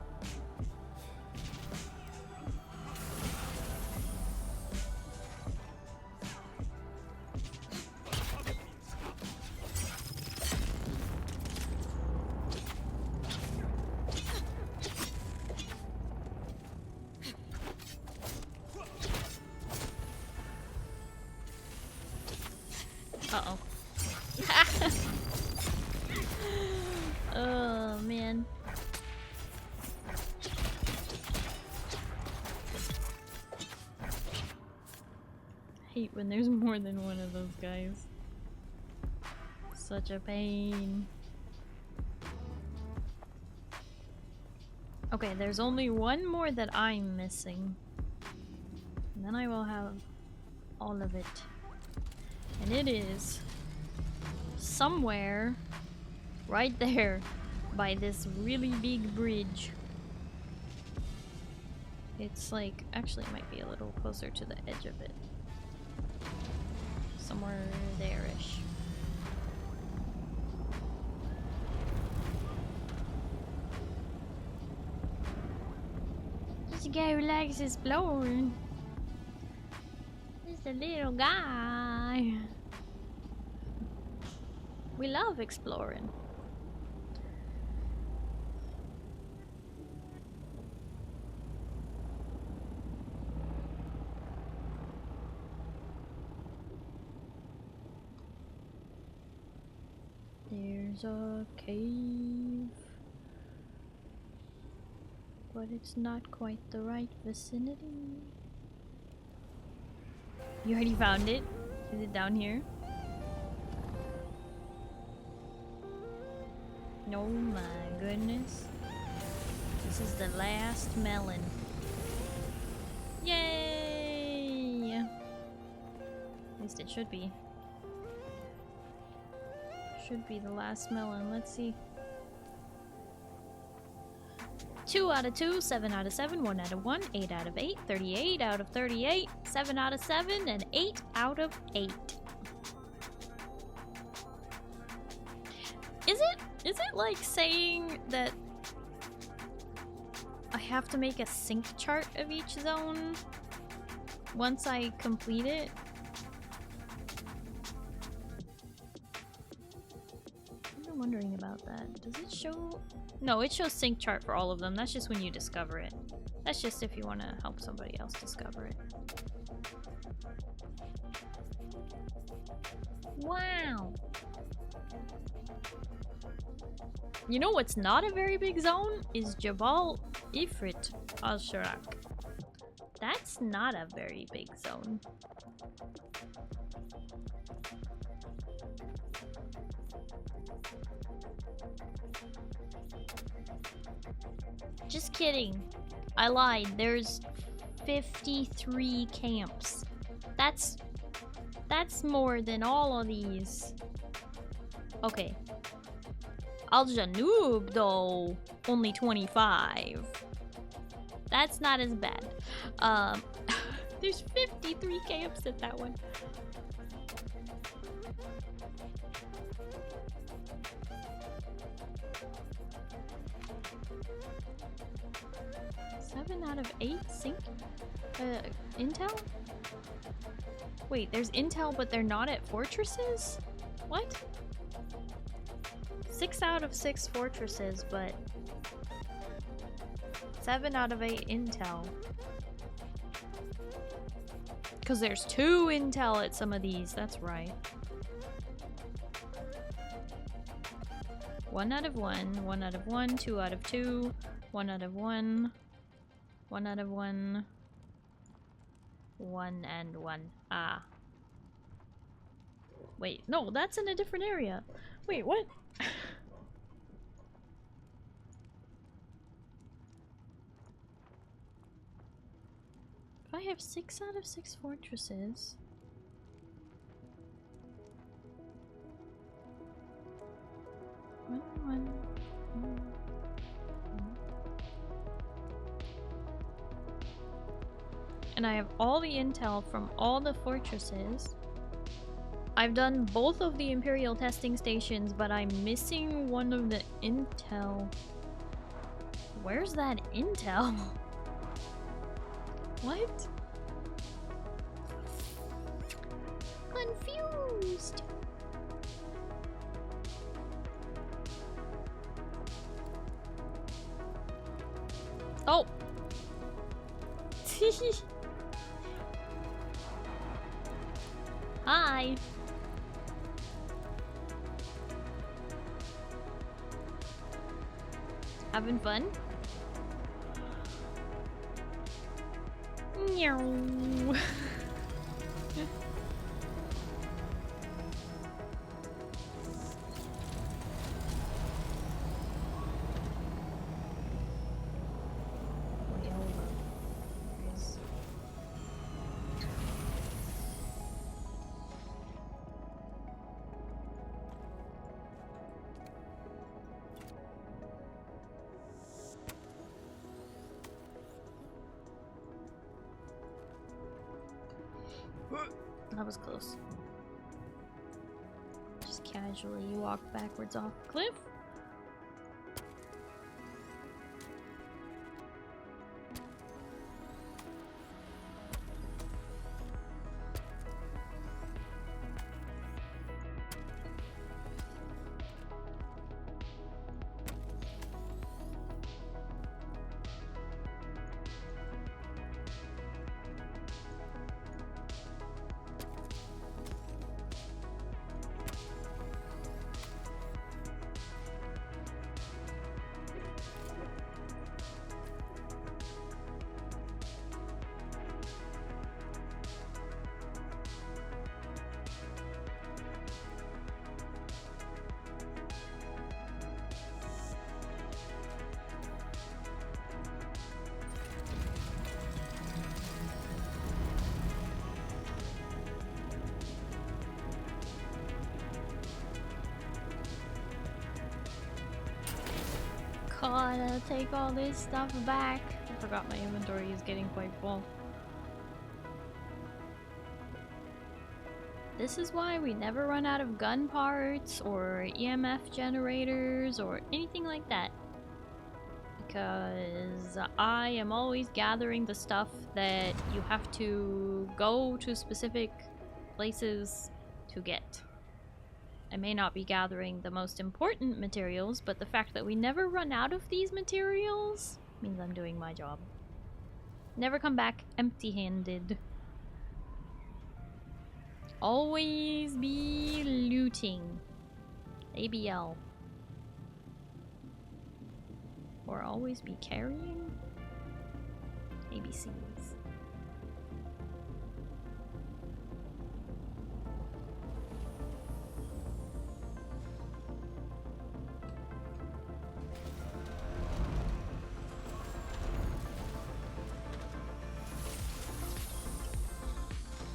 Speaker 1: Uh-oh. Oh, man. I hate when there's more than one of those guys. Such a pain. Okay, there's only one more that I'm missing. And then I will have all of it. And it is somewhere right there by this really big bridge. It's like, actually it might be a little closer to the edge of it. Somewhere there-ish. This guy who likes exploring. Just a little guy. We love exploring. There's a cave, but it's not quite the right vicinity. You already found it? Is it down here? Oh my goodness. This is the last melon. Yay! At least it should be. Should be the last melon. Let's see. 2 out of 2, 7 out of 7, 1 out of 1, 8 out of 8, 38 out of 38, 7 out of 7, and 8 out of 8. Is it like saying that I have to make a sync chart of each zone once I complete it? I'm wondering about that. Does it show? No, it shows sync chart for all of them. That's just when you discover it. That's just if you want to help somebody else discover it. Wow. You know what's not a very big zone? Is Jabal Ifrit al-Sharak. That's not a very big zone. Just kidding. I lied. There's 53 camps. That's more than all of these. Okay. Al-Janub, though, only 25. That's not as bad. There's 53 camps at that one. Seven out of 8 sync intel? Wait, there's intel but they're not at fortresses? What? 6 out of 6 fortresses, but 7 out of 8 intel. Because there's 2 intel at some of these, that's right. 1 out of 1, 1 out of 1, 2 out of 2, 1 out of 1, 1 out of 1, 1 and 1. Ah. Wait, no, that's in a different area. Wait, what? If I have 6 out of 6 fortresses... And I have all the intel from all the fortresses. I've done both of the Imperial testing stations, but I'm missing one of the intel. Where's that intel? What? Confused. Oh. Hi. Having fun? Meow. That was close. Just casually walk backwards off the cliff. Gotta take all this stuff back. I forgot my inventory is getting quite full. This is why we never run out of gun parts or EMF generators or anything like that. Because I am always gathering the stuff that you have to go to specific places to get. I may not be gathering the most important materials, but the fact that we never run out of these materials means I'm doing my job. Never come back empty-handed. Always be looting. ABL. Or always be carrying? ABCs.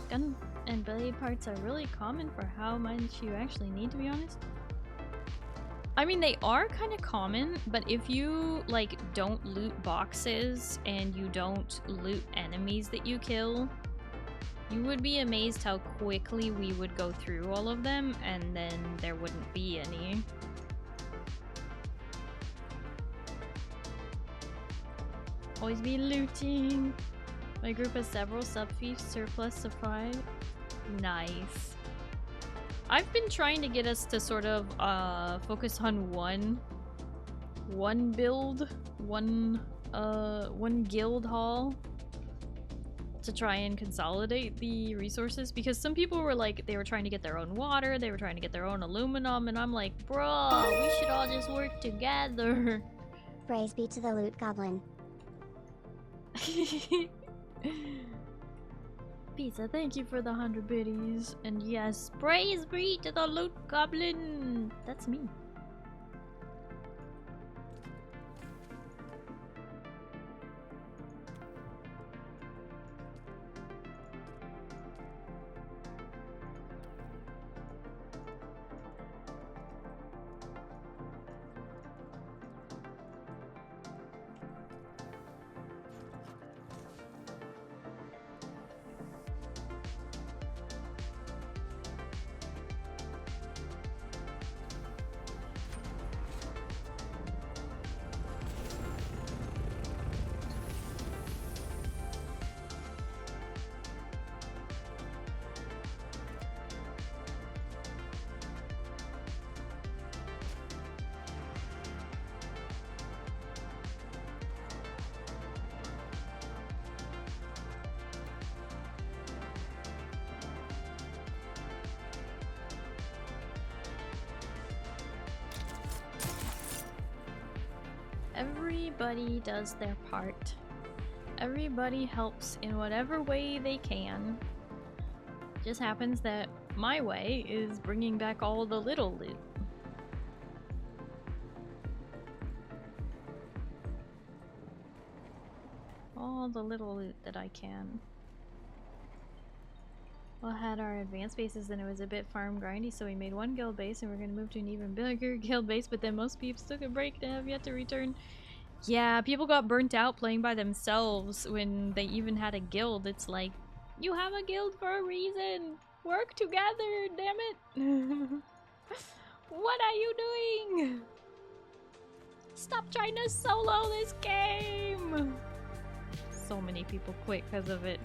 Speaker 1: Gun and blade parts are really common for how much you actually need, to be honest. I mean, they are kind of common, but if you, like, don't loot boxes and you don't loot enemies that you kill, you would be amazed how quickly we would go through all of them and then there wouldn't be any. Always be looting. My group has several sub-fiefs, surplus supply. Nice. I've been trying to get us to sort of focus on one build, one guild hall to try and consolidate the resources, because some people were like, they were trying to get their own water, they were trying to get their own aluminum, and I'm like, bro, we should all just work together.
Speaker 2: Praise be to the loot goblin.
Speaker 1: Pizza, thank you for the 100 biddies. And yes, praise be to the loot goblin. That's me. Everybody does their part. Everybody helps in whatever way they can. Just happens that my way is bringing back all the little loot. All the little loot that I can. We had our advanced bases and it was a bit farm grindy, so we made one guild base and we're gonna move to an even bigger guild base, but then most peeps took a break and have yet to return. Yeah, people got burnt out playing by themselves when they even had a guild. It's like, you have a guild for a reason! Work together, damn it! What are you doing? Stop trying to solo this game! So many people quit because of it.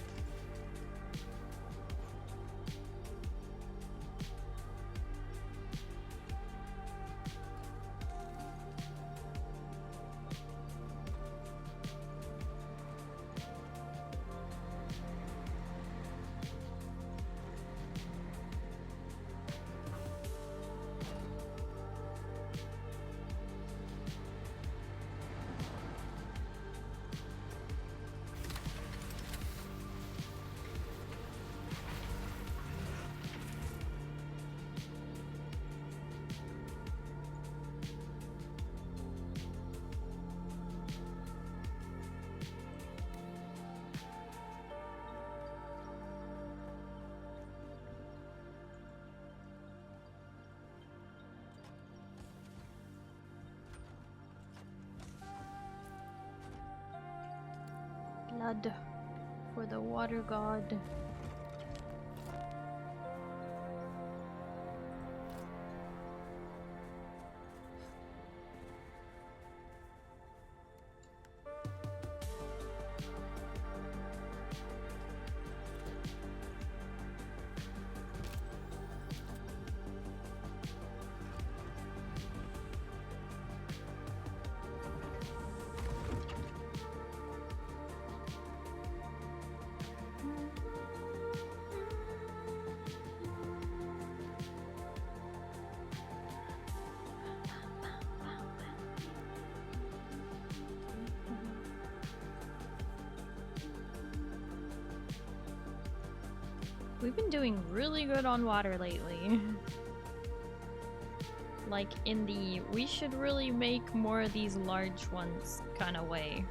Speaker 1: sad for the water god. We've been doing really good on water lately. Like in the we should really make more of these large ones kind of way.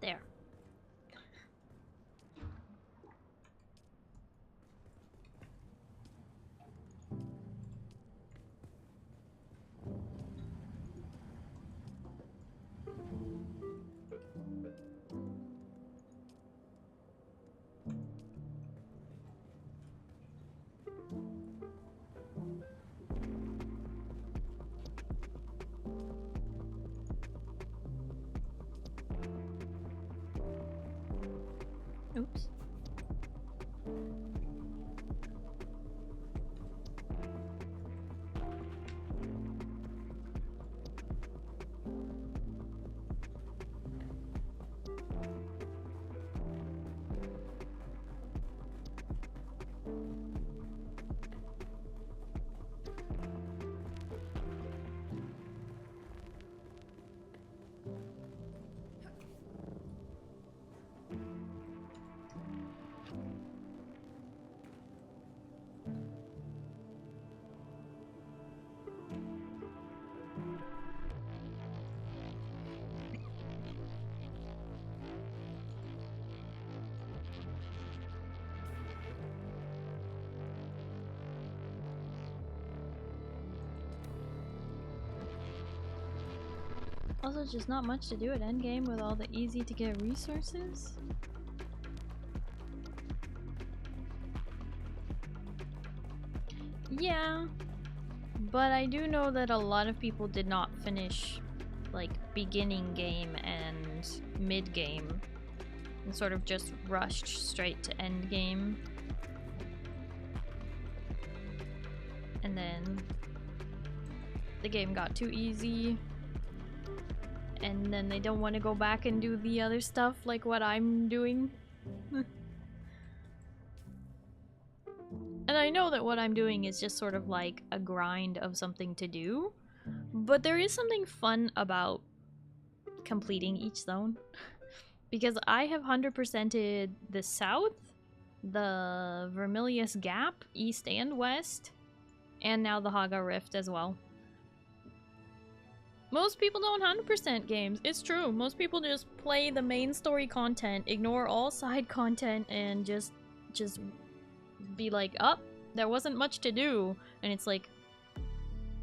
Speaker 1: There. Oops. Also, just not much to do at endgame with all the easy to get resources. Yeah, but I do know that a lot of people did not finish like beginning game and mid game and sort of just rushed straight to end game. And then the game got too easy. And then they don't want to go back and do the other stuff like what I'm doing. And I know that what I'm doing is just sort of like a grind of something to do. But there is something fun about completing each zone. Because I have 100%ed the south, the Vermillius Gap, east and west, and now the Haga Rift as well. Most people don't 100% games. It's true. Most people just play the main story content, ignore all side content, and just be like, oh, there wasn't much to do. And it's like,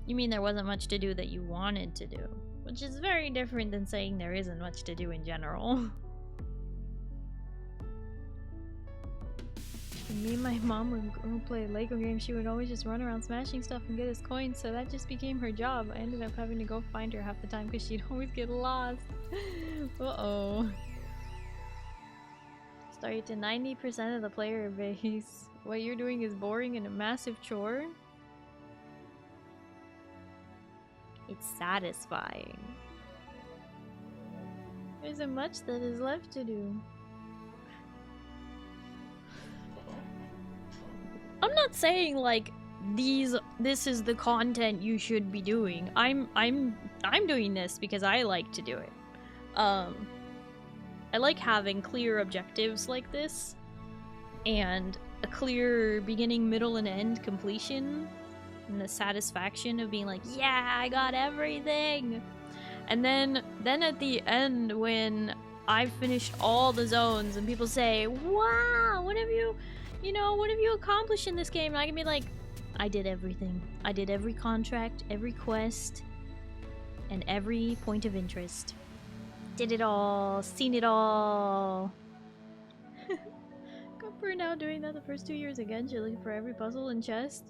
Speaker 1: you mean there wasn't much to do that you wanted to do? Which is very different than saying there isn't much to do in general. When me and my mom would go play a Lego game, she would always just run around smashing stuff and get us coins, so that just became her job. I ended up having to go find her half the time because she'd always get lost. Uh-oh. Starry to 90% of the player base. What you're doing is boring and a massive chore. It's satisfying. There isn't much that is left to do. I'm not saying like this is the content you should be doing. I'm doing this because I like to do it. I like having clear objectives like this and a clear beginning, middle, and end completion, and the satisfaction of being like, yeah, I got everything. And then at the end, when I've finished all the zones and people say, wow, what have you accomplished in this game? And I can be like, I did everything. I did every contract, every quest, and every point of interest. Did it all, seen it all. Got burned out doing that the first 2 years again, looking for every puzzle and chest.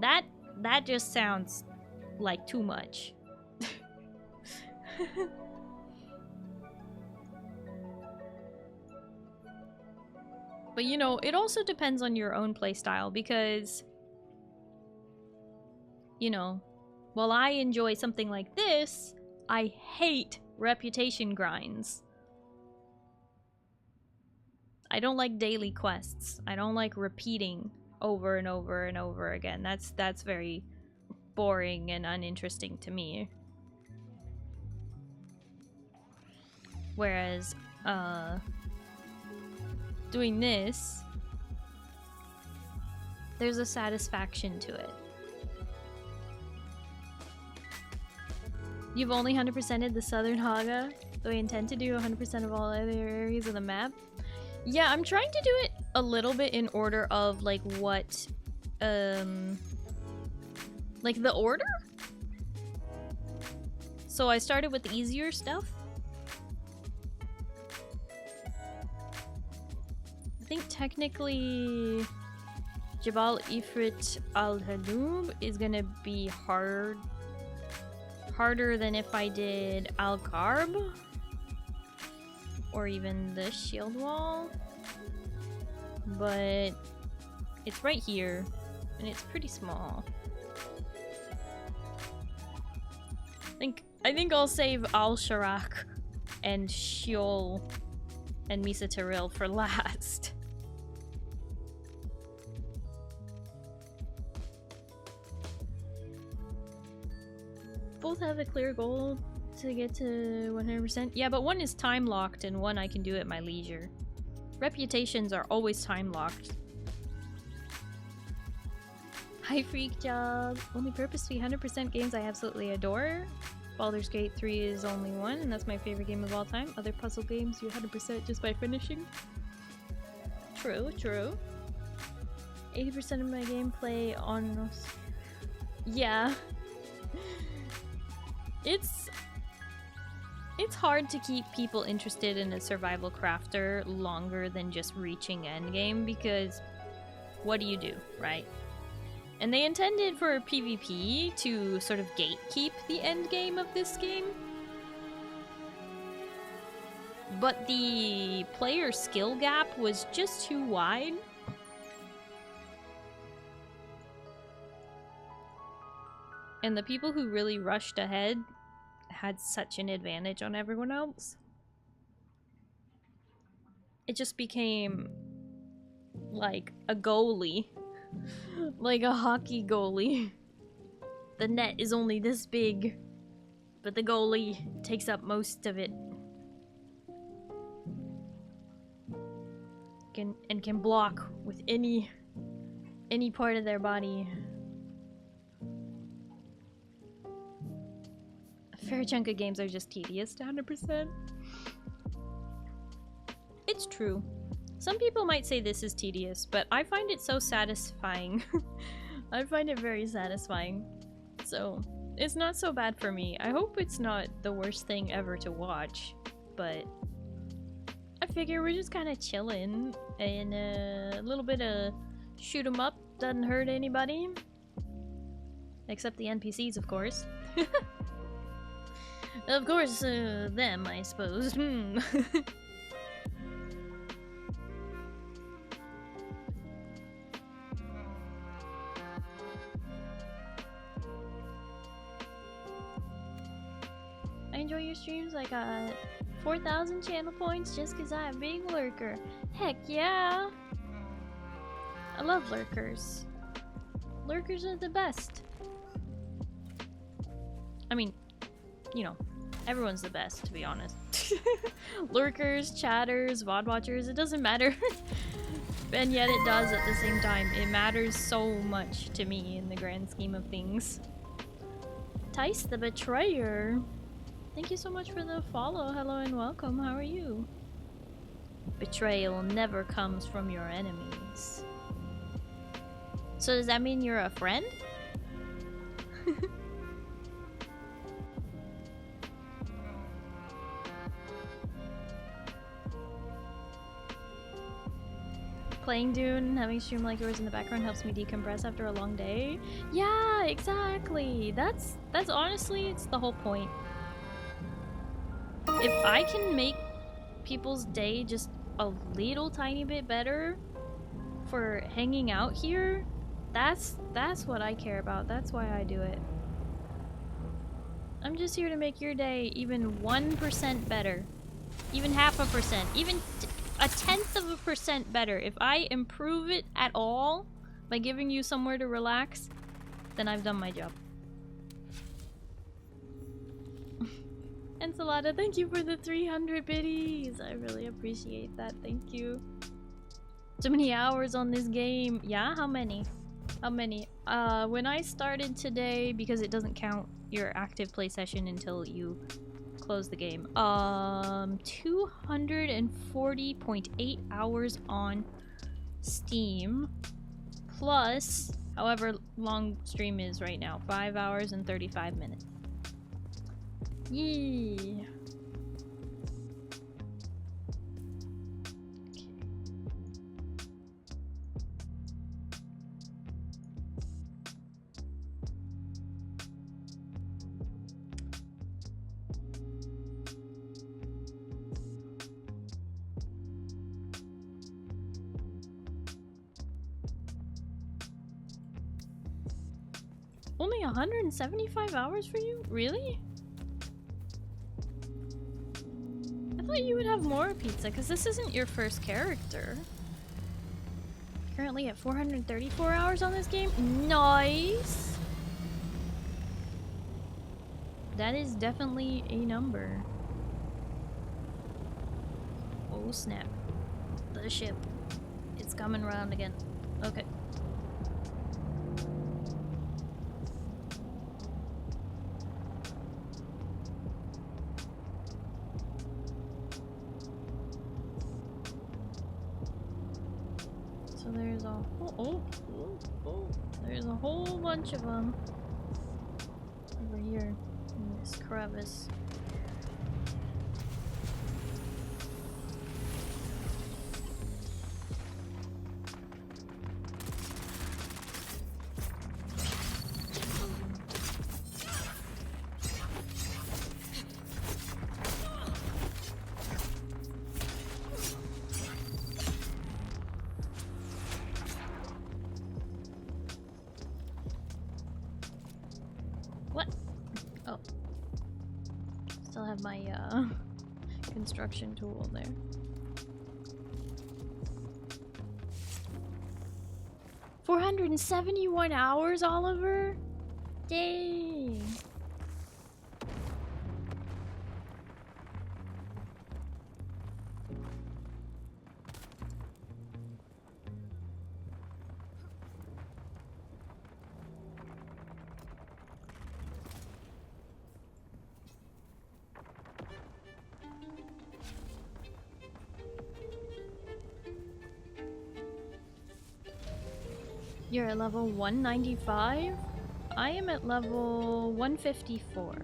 Speaker 1: That just sounds like too much. But you know, it also depends on your own playstyle because, you know, while I enjoy something like this, I hate reputation grinds. I don't like daily quests. I don't like repeating over and over and over again. That's very boring and uninteresting to me. Whereas, doing this, there's a satisfaction to it. You've only 100%ed the Southern Haga, though I intend to do 100% of all other areas of the map. Yeah, I'm trying to do it a little bit in order of, like, what, like, the order? So I started with the easier stuff. I think technically Jabal Ifrit al-Halub is gonna be harder than if I did Al-Karb or even the shield wall, but it's right here and it's pretty small. I think I'll save Al-Sharak and Sheol and Misa Tiril for last. Both have a clear goal to get to 100%. Yeah, but one is time locked and one I can do at my leisure. Reputations are always time locked. Hi Freak Job. Only purposely 100% games I absolutely adore. Baldur's Gate 3 is only one, and that's my favorite game of all time. Other puzzle games you 100% just by finishing. True, true. 80% of my gameplay on... Yeah. It's hard to keep people interested in a survival crafter longer than just reaching endgame, because what do you do, right? And they intended for PvP to sort of gatekeep the endgame of this game. But the player skill gap was just too wide. And the people who really rushed ahead had such an advantage on everyone else. It just became like a goalie. Like a hockey goalie. The net is only this big, but the goalie takes up most of it. Can block with any part of their body. A fair chunk of games are just tedious to 100%. It's true. Some people might say this is tedious, but I find it so satisfying. I find it very satisfying. So, it's not so bad for me. I hope it's not the worst thing ever to watch, but I figure we're just kind of chilling, and a little bit of shoot 'em up doesn't hurt anybody. Except the NPCs, of course. Of course, them, I suppose. I enjoy your streams. I got 4,000 channel points just because I'm a big lurker. Heck yeah! I love lurkers. Lurkers are the best. I mean, you know, everyone's the best, to be honest. Lurkers, chatters, VOD watchers, it doesn't matter. And yet it does at the same time. It matters so much to me in the grand scheme of things. Tice the Betrayer. Thank you so much for the follow. Hello and welcome. How are you? Betrayal never comes from your enemies. So does that mean you're a friend? Playing Dune, having stream like yours in the background helps me decompress after a long day. Yeah, exactly. That's honestly, it's the whole point. If I can make people's day just a little tiny bit better for hanging out here, that's what I care about. That's why I do it. I'm just here to make your day even 1% better. Even 0.5%. Even a 0.1% better. If I improve it at all by giving you somewhere to relax, then I've done my job. Ensalada, thank you for the 300 biddies. I really appreciate that. Thank you. So many hours on this game. Yeah, how many? How many? When I started today, because it doesn't count your active play session until you close the game. 240.8 hours on Steam, plus however long stream is right now, 5 hours and 35 minutes. Yee. Only 175 hours for you? Really? I thought you would have more pizza, because this isn't your first character. Currently at 434 hours on this game? Nice! That is definitely a number. Oh snap. The ship. It's coming around again. Okay. There's a there's a whole bunch of them over here in this crevice. My construction tool there. 471 hours, Oliver? Dang. You're at level 195? I am at level 154.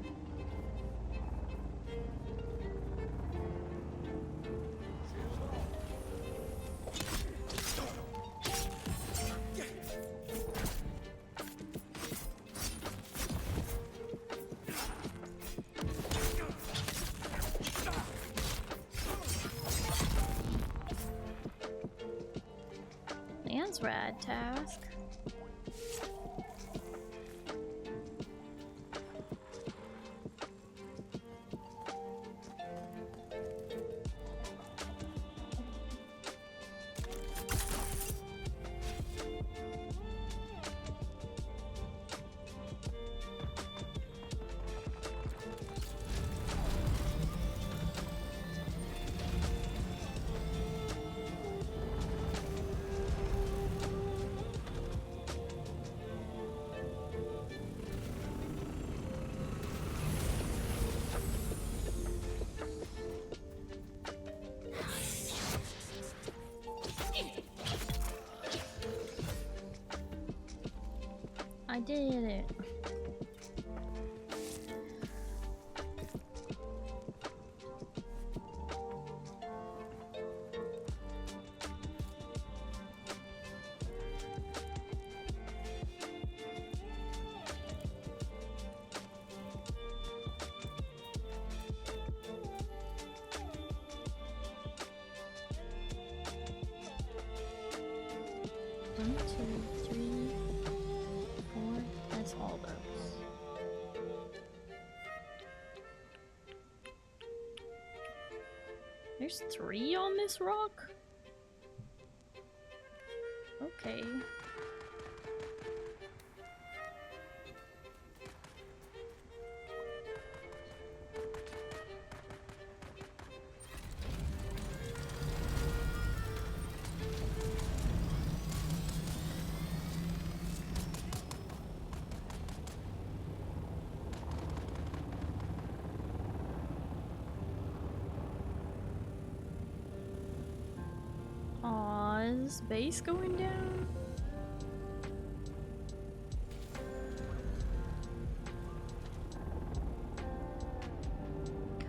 Speaker 1: That's rad task. I did it. There's 3 on this rock? Okay. Base going down?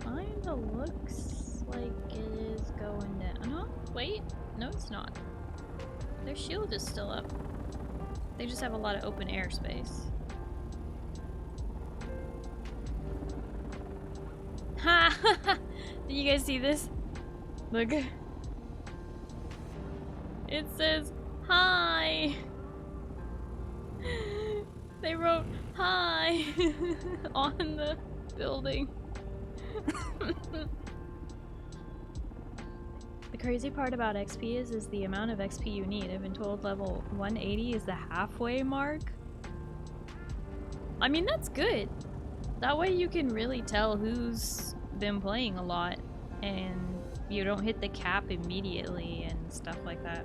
Speaker 1: Kinda looks like it is going down. Oh, wait. No, it's not. Their shield is still up. They just have a lot of open air space. Ha! Did you guys see this? Look. It says, hi! They wrote, hi! on the building. The crazy part about XP is the amount of XP you need. I've been told level 180 is the halfway mark. I mean, that's good. That way you can really tell who's been playing a lot and you don't hit the cap immediately and stuff like that.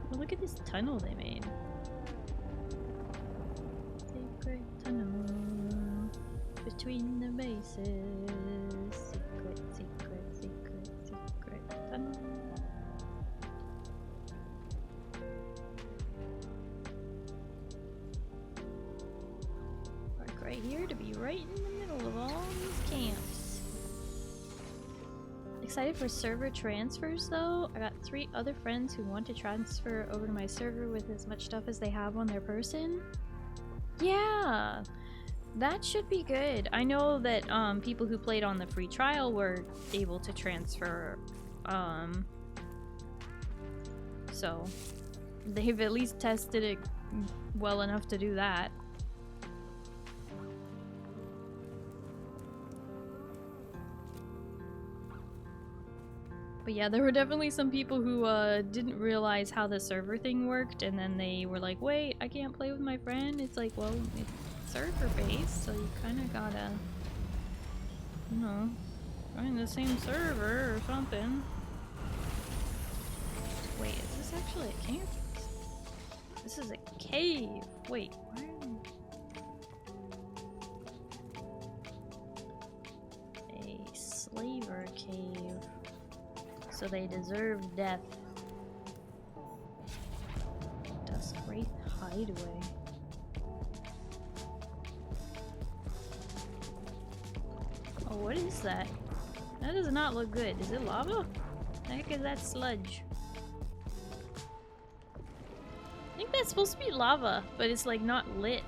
Speaker 1: Well, look at this tunnel they made. Secret tunnel between the bases. Secret, secret, secret, secret tunnel. Park right here to be right in the middle of all these camps. Excited for server transfers though. I got 3 other friends who want to transfer over to my server with as much stuff as they have on their person. Yeah, that should be good. I know that people who played on the free trial were able to transfer. So they've at least tested it well enough to do that. But yeah, there were definitely some people who didn't realize how the server thing worked, and then they were like, wait, I can't play with my friend? It's like, well, it's server-based, so you kind of gotta, you know, join the same server or something. Wait, is this actually a camp? This is a cave. Wait, why are a slaver cave. So they deserve death. Dusk Wraith Hideaway. Oh, what is that? That does not look good. Is it lava? The heck is that sludge? I think that's supposed to be lava, but it's like not lit.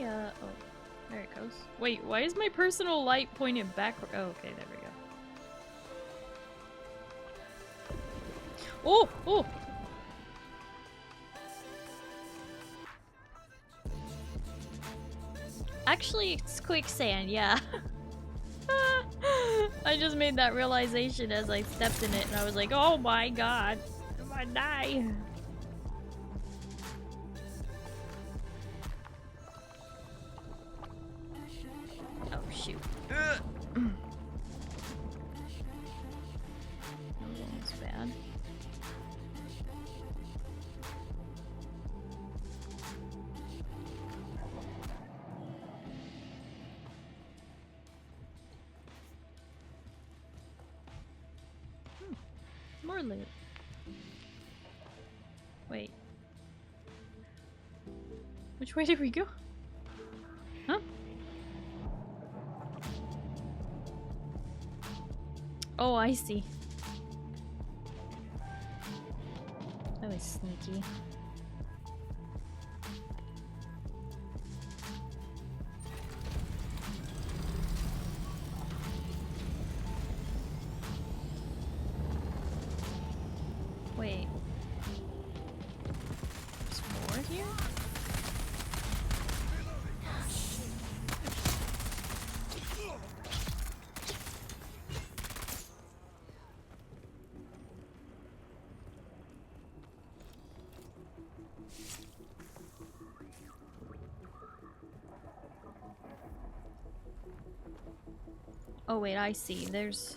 Speaker 1: Oh, there it goes. Wait, why is my personal light pointed backward? Oh, okay, there we go. Oh! Oh! Actually, it's quicksand, yeah. I just made that realization as I stepped in it, and I was like, oh my god, I'm gonna die. Oh shoot. That was bad. more loot. Wait. Which way did we go? Huh? Oh, I see. That was sneaky. Wait. There's more here? Oh wait, I see. There's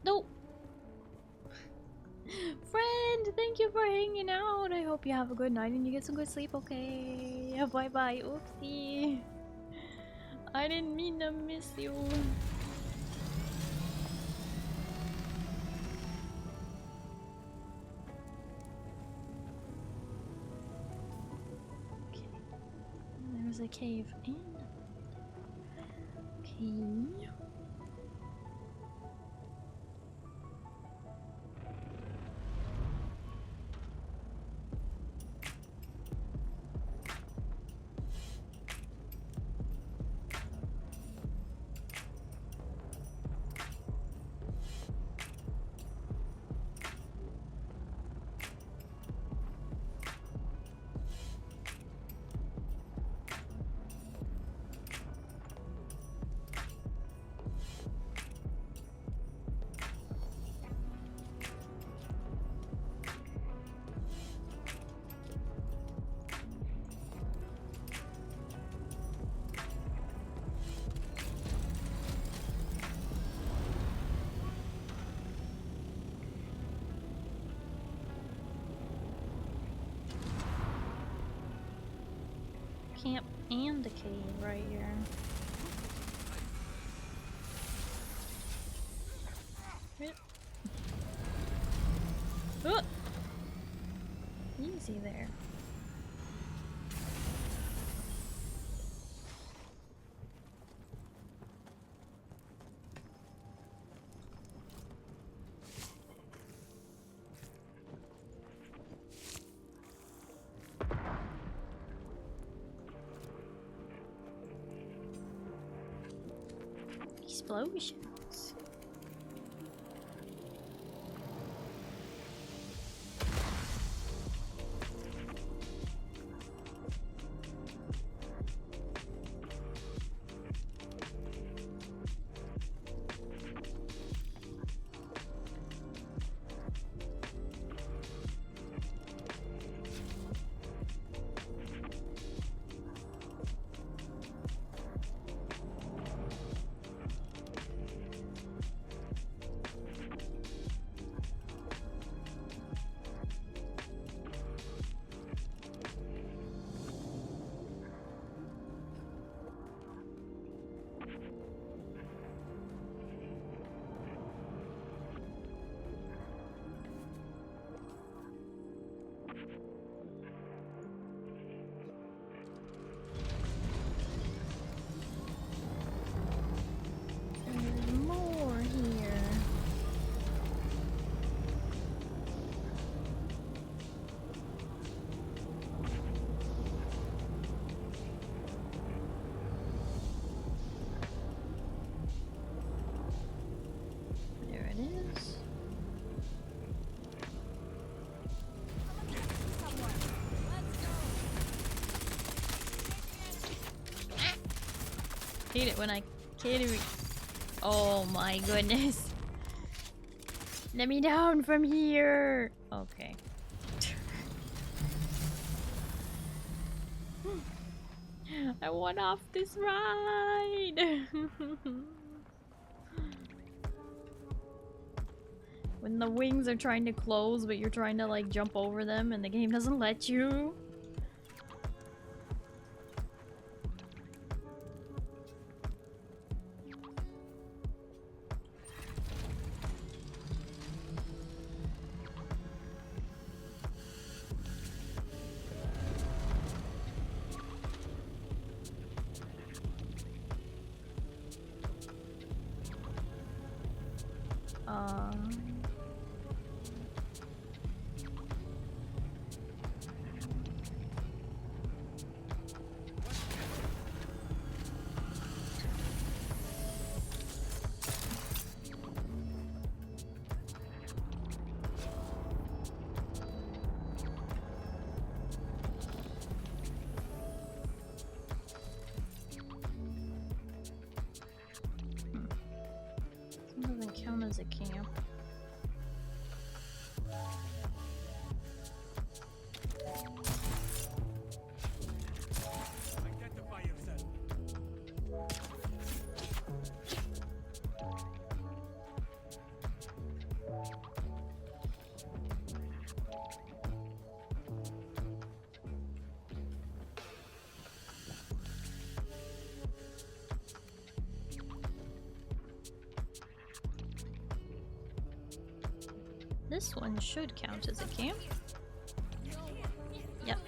Speaker 1: no. Friend, thank you for hanging out. I hope you have a good night and you get some good sleep, okay? Bye bye. Oopsie. I didn't mean to miss you. Okay. There's a cave in. Okay. Camp and a cave right here. Oh! Easy there. Explosions. Hate it when I can't even. Oh my goodness. Let me down from here. Okay. I want off this ride. When the wings are trying to close, but you're trying to like jump over them and the game doesn't let you. Doesn't count as a camp.
Speaker 8: Identify yourself.
Speaker 1: This one should count as a camp. Yep.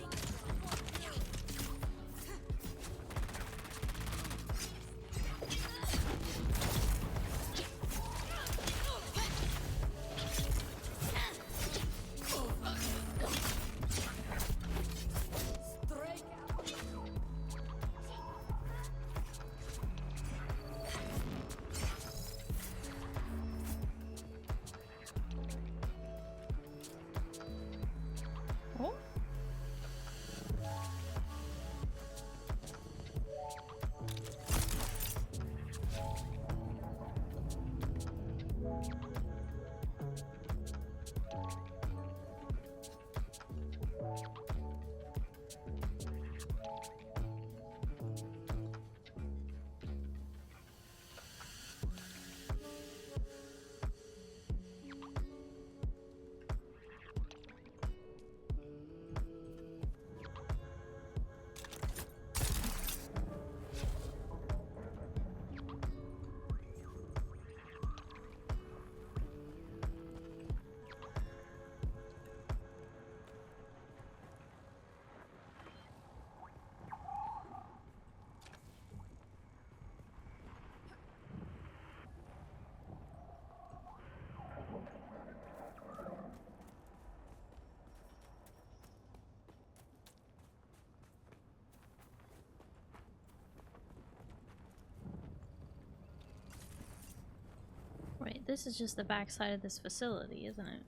Speaker 1: Wait, this is just the backside of this facility, isn't it?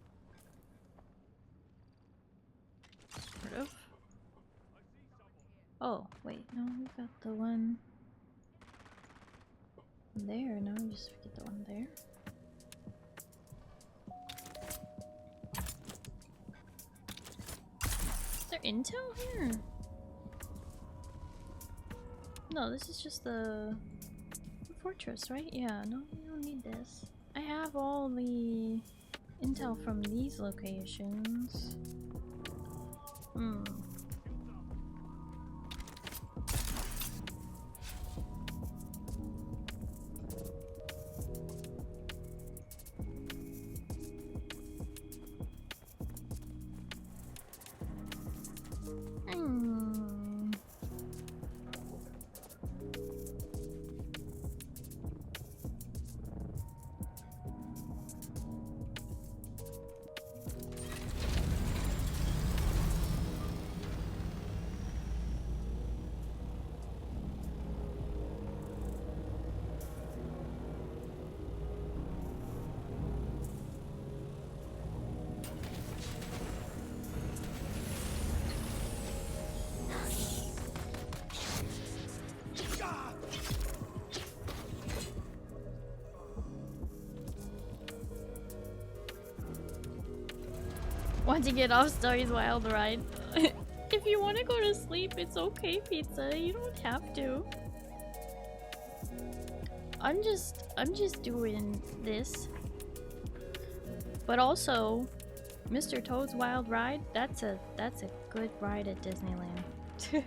Speaker 1: Sort of. Oh, wait, no, we've got the one there. No, just get the one there. Is there intel here? No, this is just the fortress, right? Yeah, no, we don't need this. I have all the intel from these locations. Hmm. Want to get off Starry's wild ride? If you want to go to sleep, it's okay, Pizza. You don't have to. I'm just doing this. But also, Mr. Toad's Wild Ride, that's a good ride at Disneyland.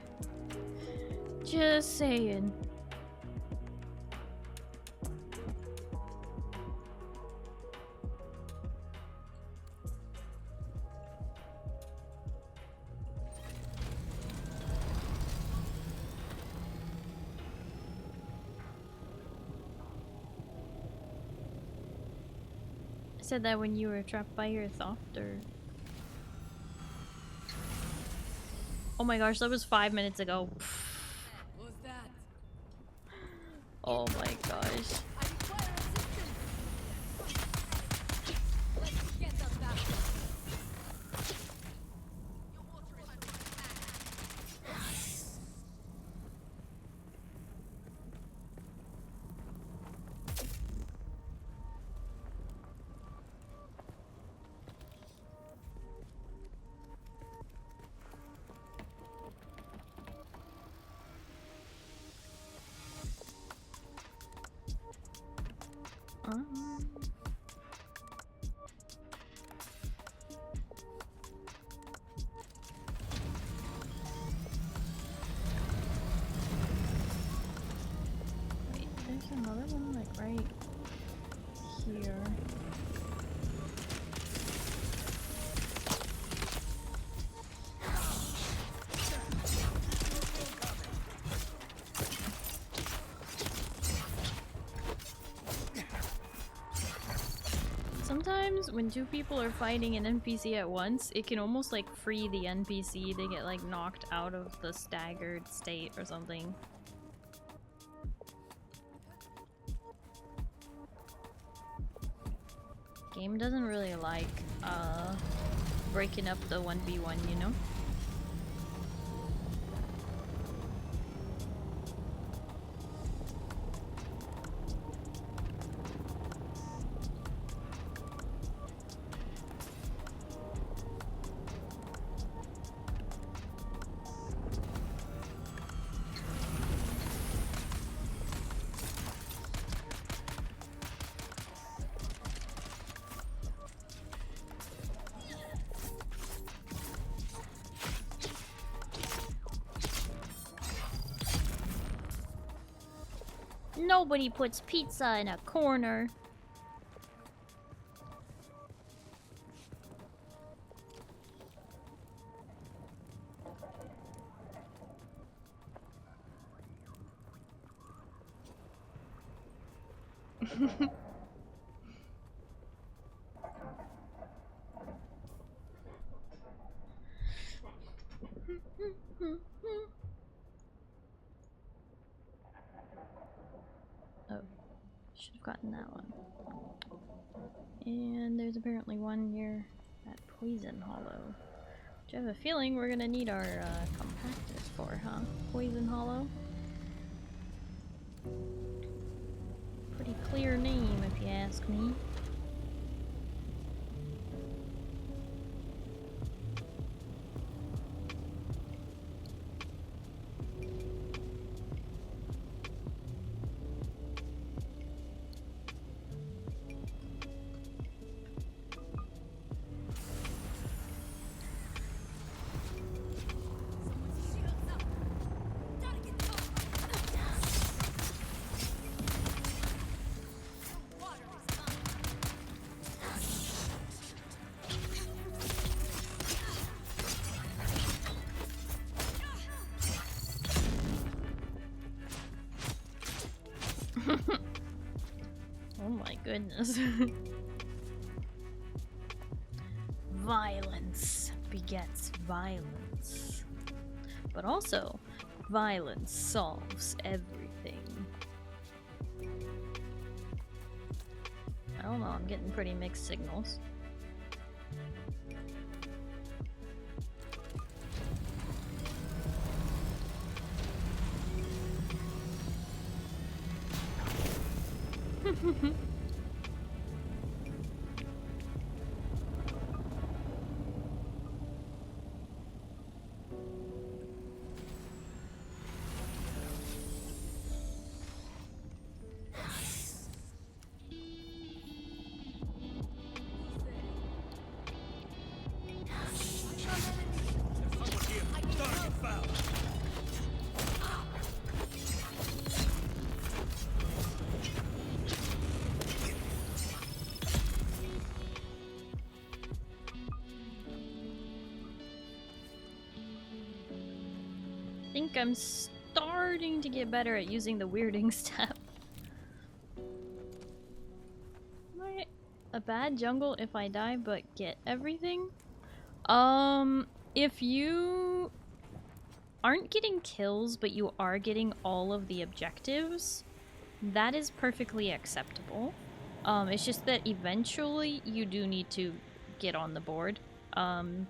Speaker 1: Just saying. I said that when you were trapped by your thought, or... Oh my gosh, that was 5 minutes ago.
Speaker 7: Who's that?
Speaker 1: Oh my gosh.
Speaker 7: I require assistance. Let's get them back. Your water is under attack.
Speaker 1: Wait, there's another one like right here. Sometimes when two people are fighting an NPC at once, it can almost like free the NPC. They get like knocked out of the staggered state or something. Game doesn't really like breaking up the 1v1, you know? Nobody puts pizza in a corner. Oh, should have gotten that one. And there's apparently one near that Poison Hollow, which I have a feeling we're gonna need our compactors for, huh? Poison Hollow. Pretty clear name, if you ask me. Oh my goodness. Violence begets violence. But also, violence solves everything. I don't know, I'm getting pretty mixed signals. think I'm starting to get better at using the weirding step. Am I a bad jungle if I die but get everything? If you aren't getting kills but you are getting all of the objectives, that is perfectly acceptable. It's just that eventually you do need to get on the board,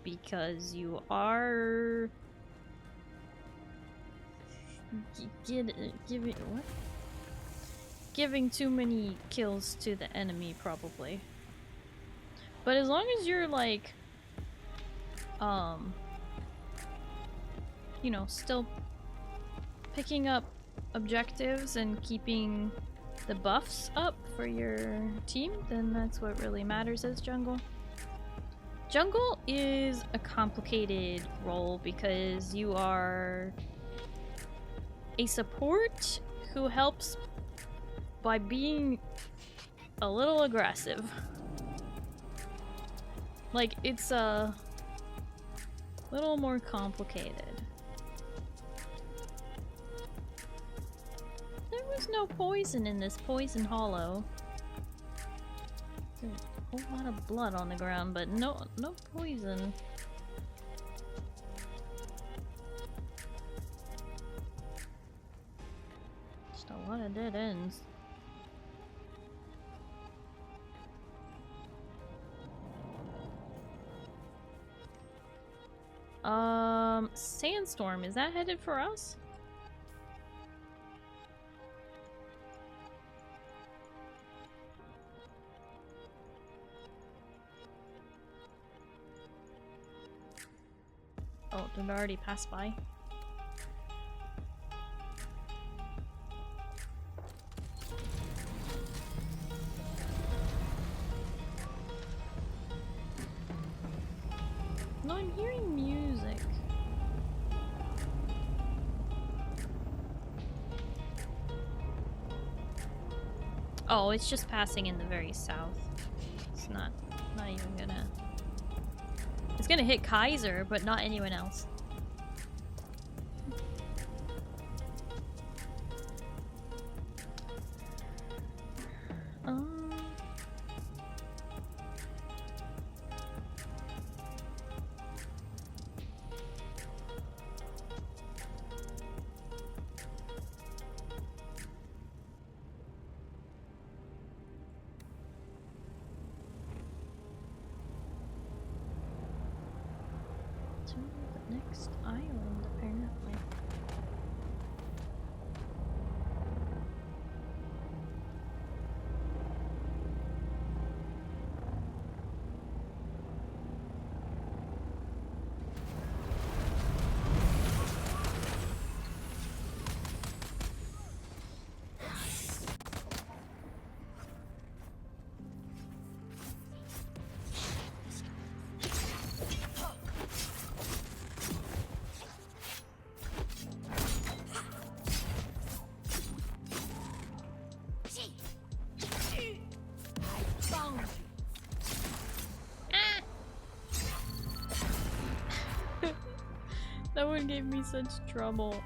Speaker 1: because you are giving too many kills to the enemy, probably. But as long as you're like, you know, still picking up objectives and keeping the buffs up for your team, then that's what really matters as jungle. Jungle is a complicated role because you are a support who helps by being a little aggressive. Like, it's a little more complicated. There was no poison in this poison hollow. There's a whole lot of blood on the ground, but no poison. Just a lot of dead ends. Sandstorm, is that headed for us? Oh, did it already pass by? No, I'm hearing music. Oh, it's just passing in the very south. It's not even gonna... It's gonna hit Kaiser, but not anyone else. That one gave me such trouble.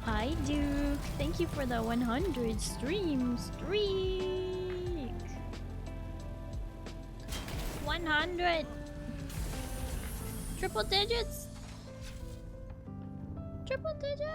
Speaker 1: Hi Duke, thank you for the 100 streak. 100 triple digits. Triple digits.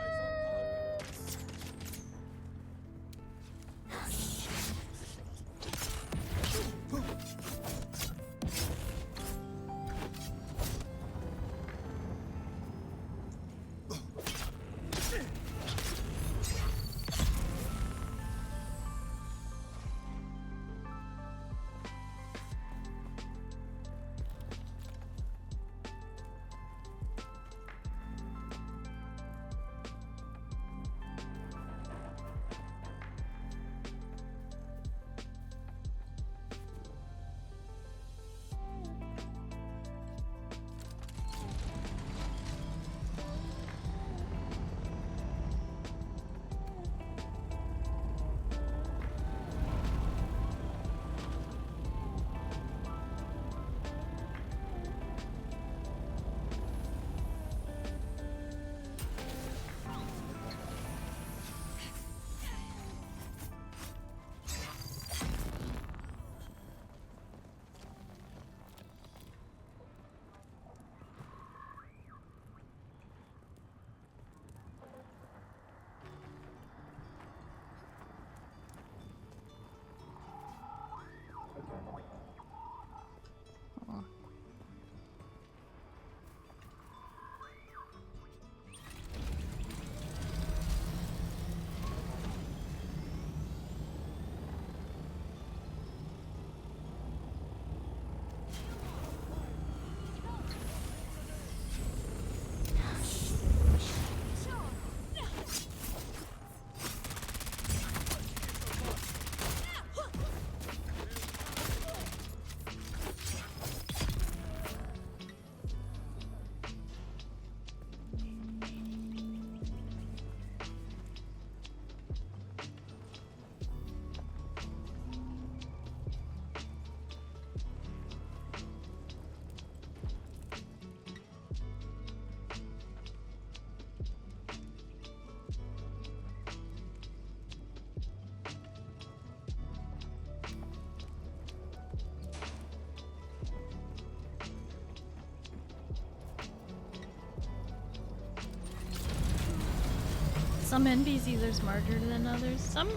Speaker 1: some NPCs are smarter than others. Some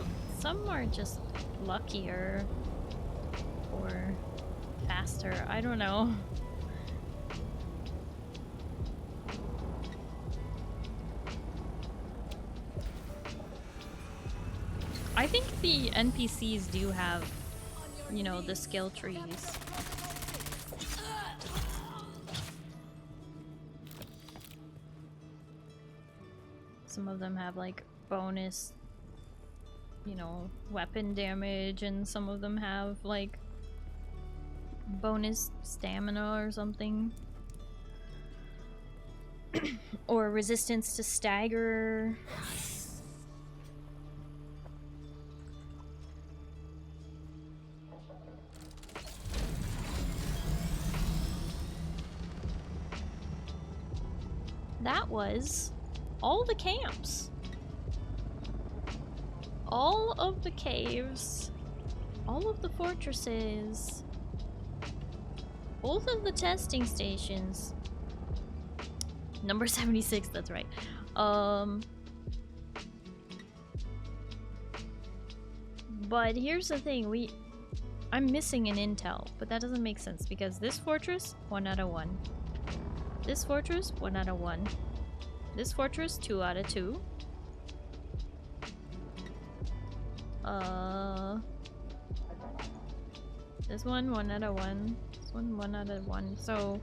Speaker 1: are just luckier or faster. I don't know. I think the NPCs do have, you know, the skill trees. Some of them have like bonus, you know, weapon damage, and some of them have like bonus stamina or something. Or resistance to stagger. That was all the camps. All of the caves. All of the fortresses. Both of the testing stations. Number 76, that's right. But here's the thing, I'm missing an intel, but that doesn't make sense because this fortress, 1 out of 1. This fortress, 1 out of 1. This fortress, 2 out of 2. This one, 1 out of 1. This one, 1 out of 1. So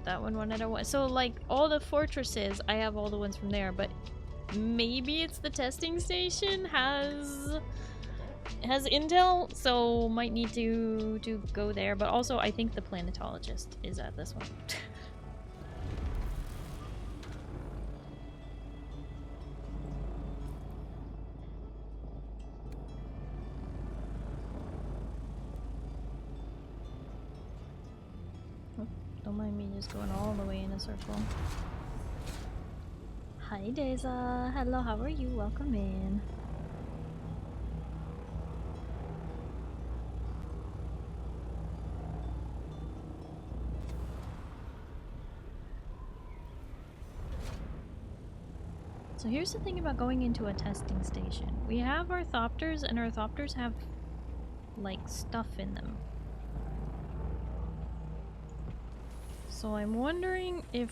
Speaker 1: that one, 1 out of 1. So like all the fortresses, I have all the ones from there, but maybe it's the testing station has intel, so might need to go there. But also, I think the planetologist is at this one. Don't mind me just going all the way in a circle. Hi Deza, hello, how are you? Welcome in. So here's the thing about going into a testing station. We have our thopters, and our thopters have like stuff in them. So I'm wondering if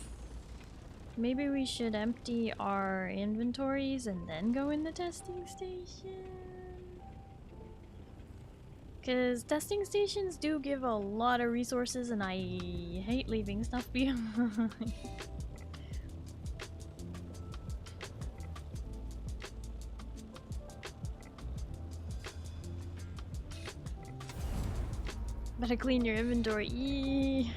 Speaker 1: maybe we should empty our inventories and then go in the testing station? Because testing stations do give a lot of resources and I hate leaving stuff behind. Better clean your inventory. Eee.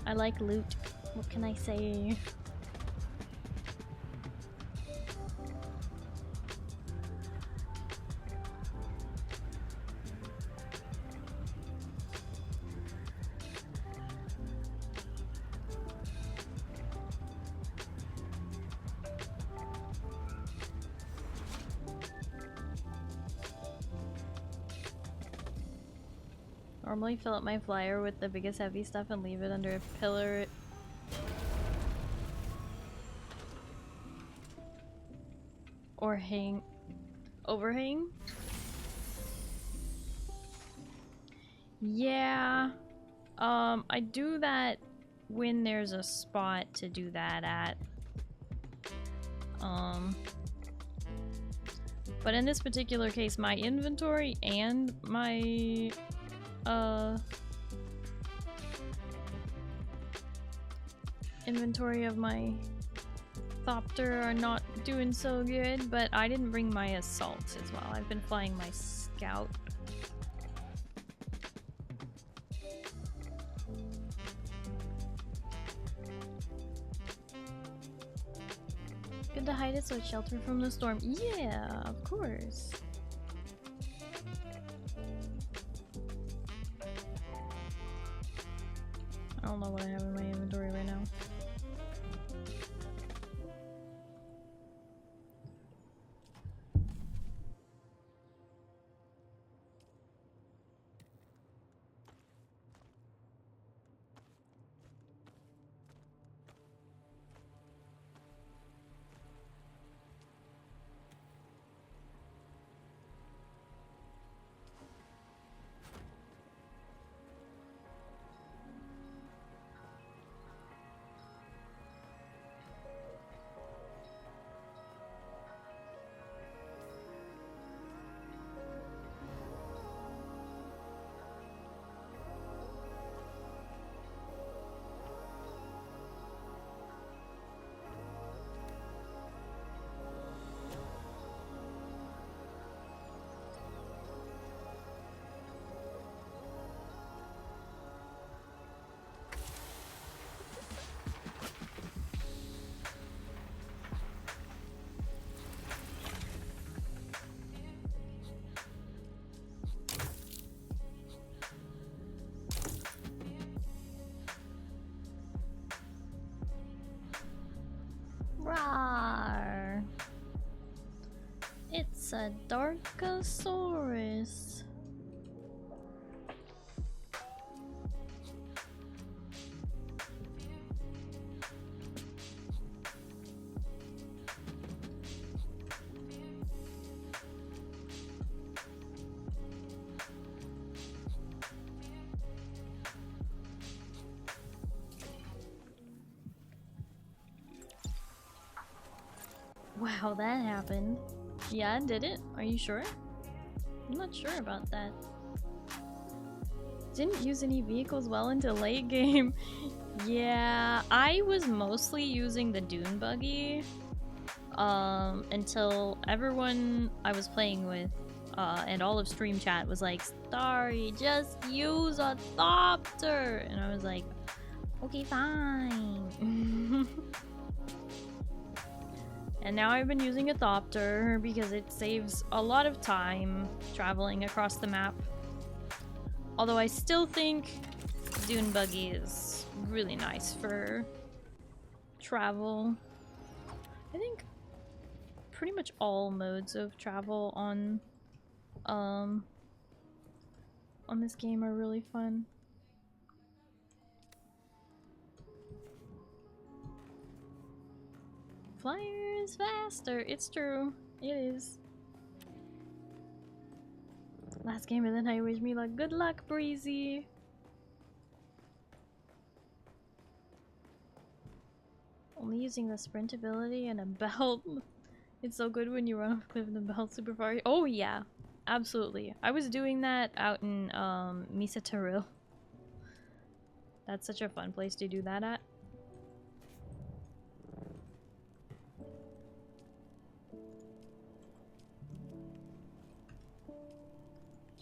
Speaker 1: I like loot. What can I say? Normally fill up my flyer with the biggest heavy stuff and leave it under a pillar. Or overhang. Yeah. I do that when there's a spot to do that at. But in this particular case, my inventory and my inventory of my thopter are not doing so good, but I didn't bring my assault as well. I've been flying my scout. Good to hide it so it's sheltered from the storm. Yeah, of course. I don't know what I have in my inventory right now. It's a Darkosaurus. Wow, that happened. Yeah, did it? Are you sure? I'm not sure about that. Didn't use any vehicles well into late game. Yeah, I was mostly using the Dune buggy until everyone I was playing with and all of stream chat was like, Starry, just use a thopter! And I was like, okay, fine. And now I've been using a thopter because it saves a lot of time traveling across the map. Although I still think Dune buggy is really nice for travel. I think pretty much all modes of travel on this game are really fun. Flyers faster. It's true. It is. Last game and then I wish me luck. Good luck, Breezy. Only using the sprint ability and a belt. It's so good when you run off a cliff and the belt super far. Oh yeah, absolutely. I was doing that out in Misataril. That's such a fun place to do that at.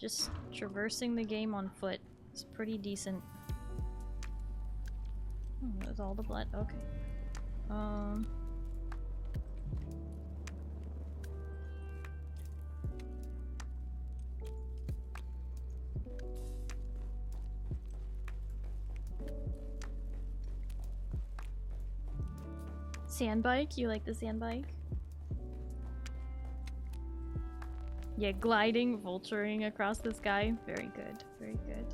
Speaker 1: Just traversing the game on foot is pretty decent. Oh, there's all the blood. Okay. Sand bike? You like the sand bike? Yeah, gliding, vulturing across the sky. Very good, very good.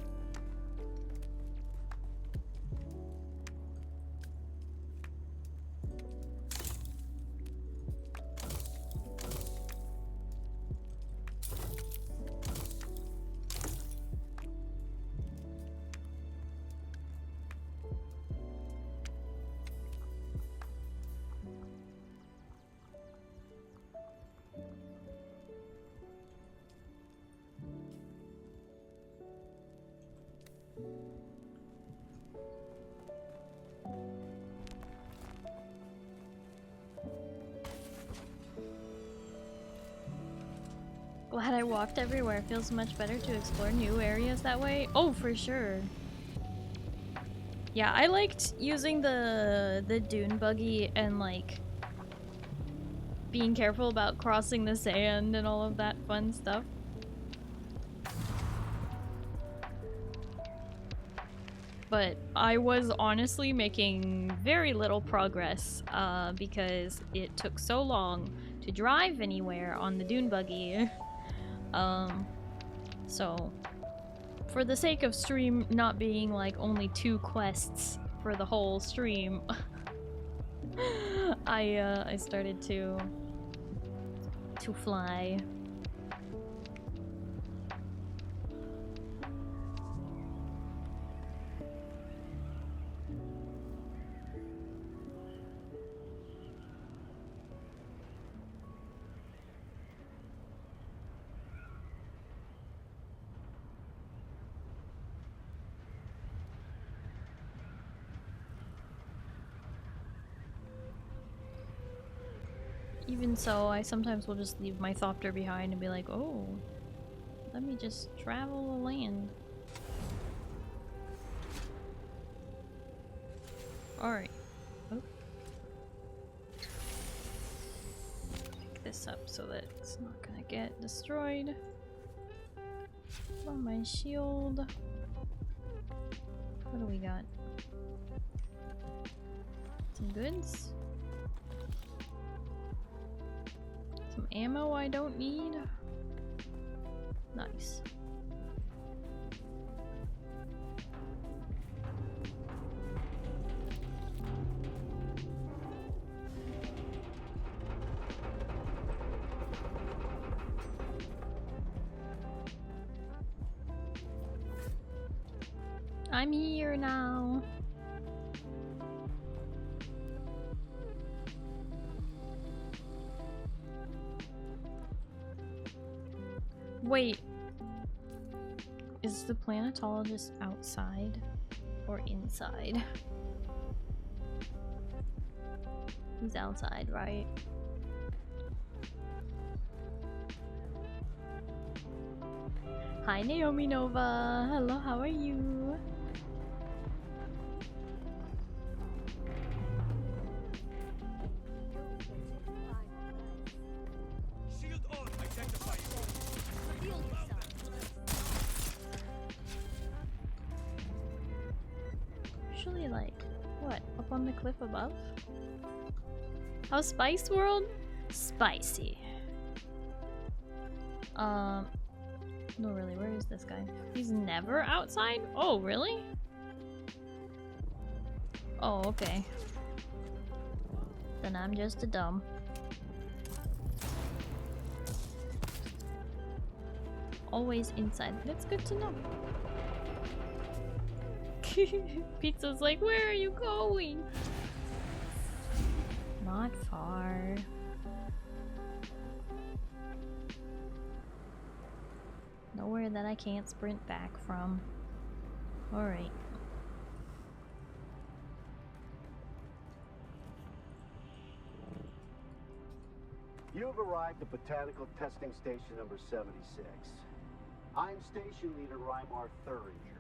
Speaker 1: Glad I walked everywhere. Feels much better to explore new areas that way. Oh, for sure. Yeah, I liked using the dune buggy and like being careful about crossing the sand and all of that fun stuff. But I was honestly making very little progress because it took so long to drive anywhere on the dune buggy. So for the sake of stream not being like only 2 quests for the whole stream, I started to fly. Even so, I sometimes will just leave my thopter behind and be like, oh, let me just travel the land. Alright. Oh. Pick this up so that it's not gonna get destroyed. Put on my shield. What do we got? Some goods. Some ammo I don't need. Nice. I'm here now. Wait. Is the planetologist outside or inside? He's outside, right? Hi Naomi Nova. Hello, how are you? Usually like, what, up on the cliff above? How's Spice World? Spicy. No really, where is this guy? He's never outside? Oh, really? Oh, okay. Then I'm just a dumb. Always inside. That's good to know. Pizza's like, where are you going? Not far. Nowhere that I can't sprint back from. Alright.
Speaker 8: You've arrived at Botanical Testing Station number 76. I'm Station Leader Rymar Thuringer.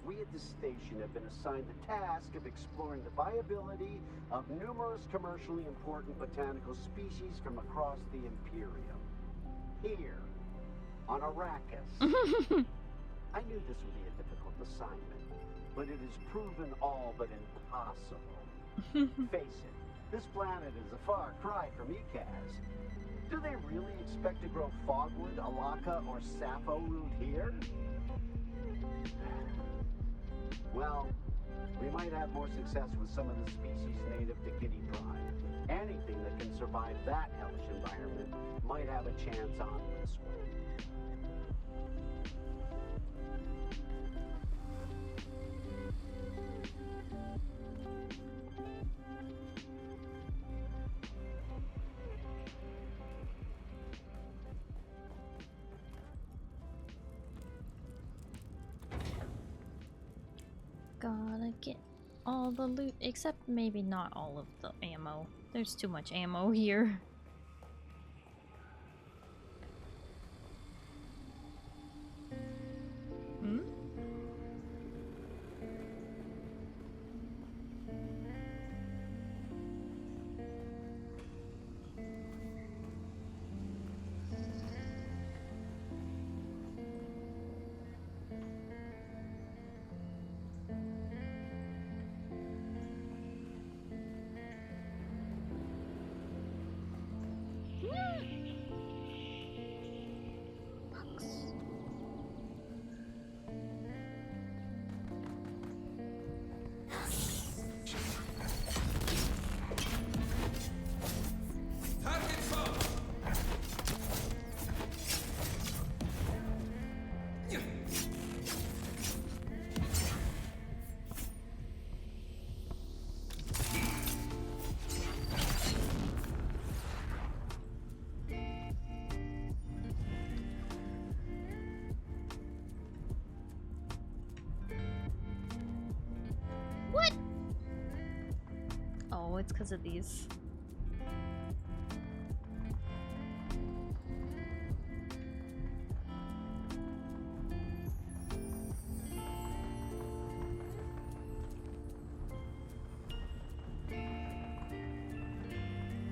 Speaker 8: We at the station have been assigned the task of exploring the viability of numerous commercially important botanical species from across the Imperium. Here, on Arrakis. I knew this would be a difficult assignment, but it has proven all but impossible. Face it, this planet is a far cry from Ikaz. Do they really expect to grow fogwood, alaka, or sappho root here? Well, we might have more success with some of the species native to Giddy Prime. Anything that can survive that hellish environment might have a chance on this one.
Speaker 1: Gotta get all the loot, except maybe not all of the ammo. There's too much ammo here. Hmm? It's because of these.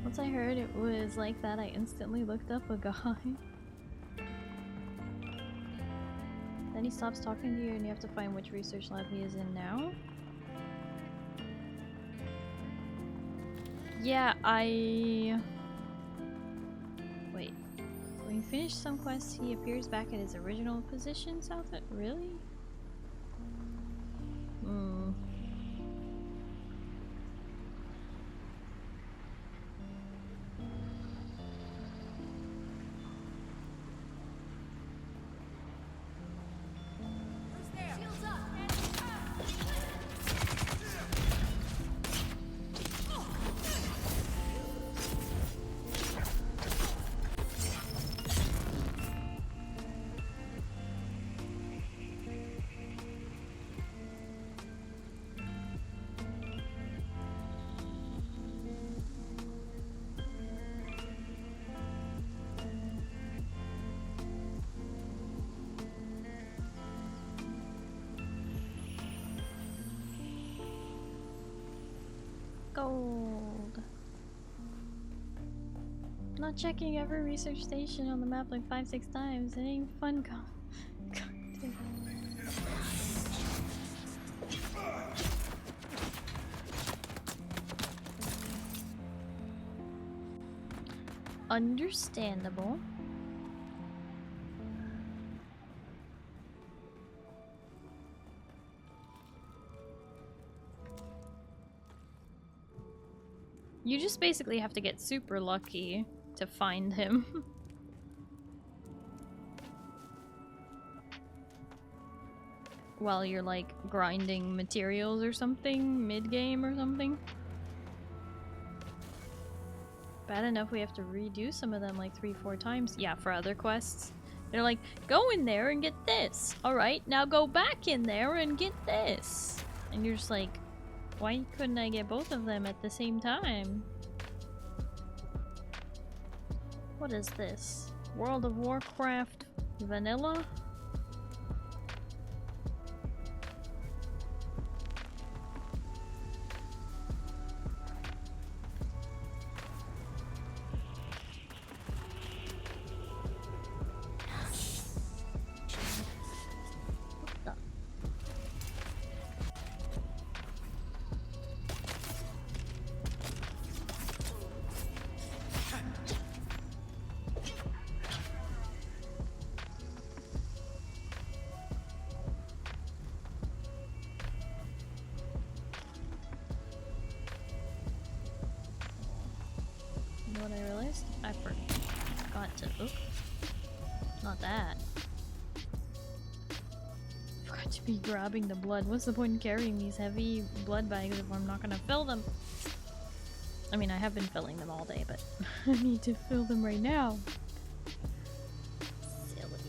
Speaker 1: Once I heard it was like that, I instantly looked up a guy. Then he stops talking to you and you have to find which research lab he is in now. Yeah, you finish some quests, he appears back at his original position south of— Really? Hmm.
Speaker 7: Who's there? Shields up.
Speaker 1: Gold. Not checking every research station on the map like 5-6 times. It ain't fun. God damn. Understandable. You just basically have to get super lucky to find him. While you're like grinding materials or something, mid-game or something. Bad enough we have to redo some of them like 3-4 times. Yeah, for other quests. They're like, go in there and get this. Alright, now go back in there and get this. And you're just like, why couldn't I get both of them at the same time? What is this? World of Warcraft Vanilla? What I realized? I forgot to— oops. Not that. Forgot to be grabbing the blood. What's the point in carrying these heavy blood bags if I'm not gonna fill them? I mean, I have been filling them all day, but I need to fill them right now. Silly.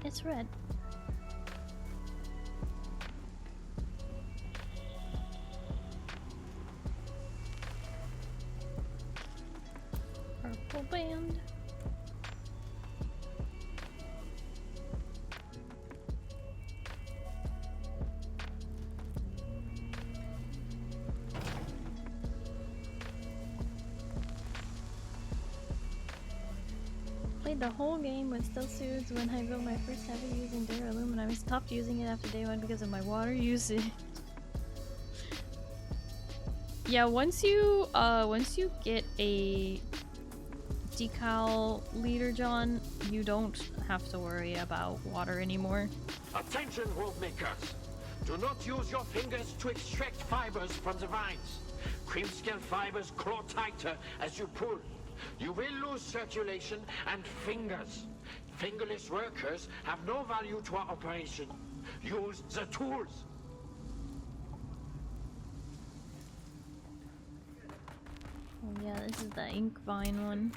Speaker 1: It's red. Purple band. Played the whole game with still soothes when I built my first heavy using Darren-Aluminum. I stopped using it after day 1 because of my water usage. Yeah, once you get a decal leader, John, you don't have to worry about water anymore.
Speaker 9: Attention, world makers! Do not use your fingers to extract fibers from the vines. Cream scale fibers claw tighter as you pull. You will lose circulation and fingers. Fingerless workers have no value to our operation. Use the tools.
Speaker 1: Oh yeah, this is the ink vine one.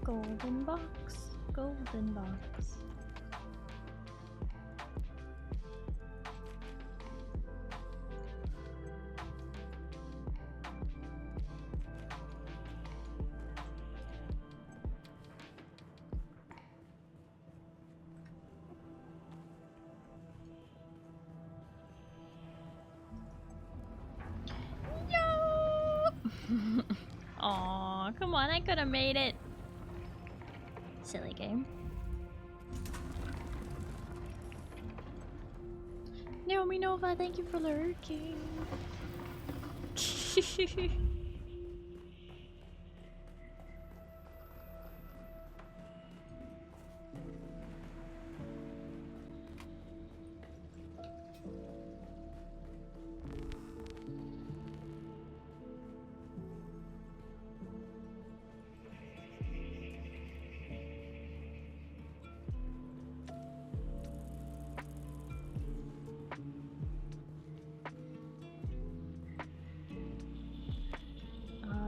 Speaker 1: Golden box. Golden box. Aw, come on, I could have made it. Silly game. Naomi Nova, thank you for lurking.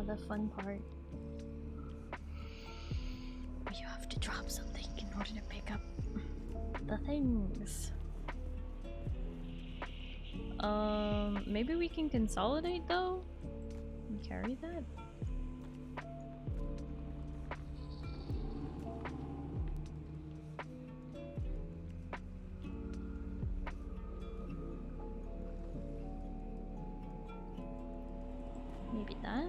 Speaker 1: The fun part. You have to drop something in order to pick up the things. Maybe we can consolidate though and carry that. Maybe that.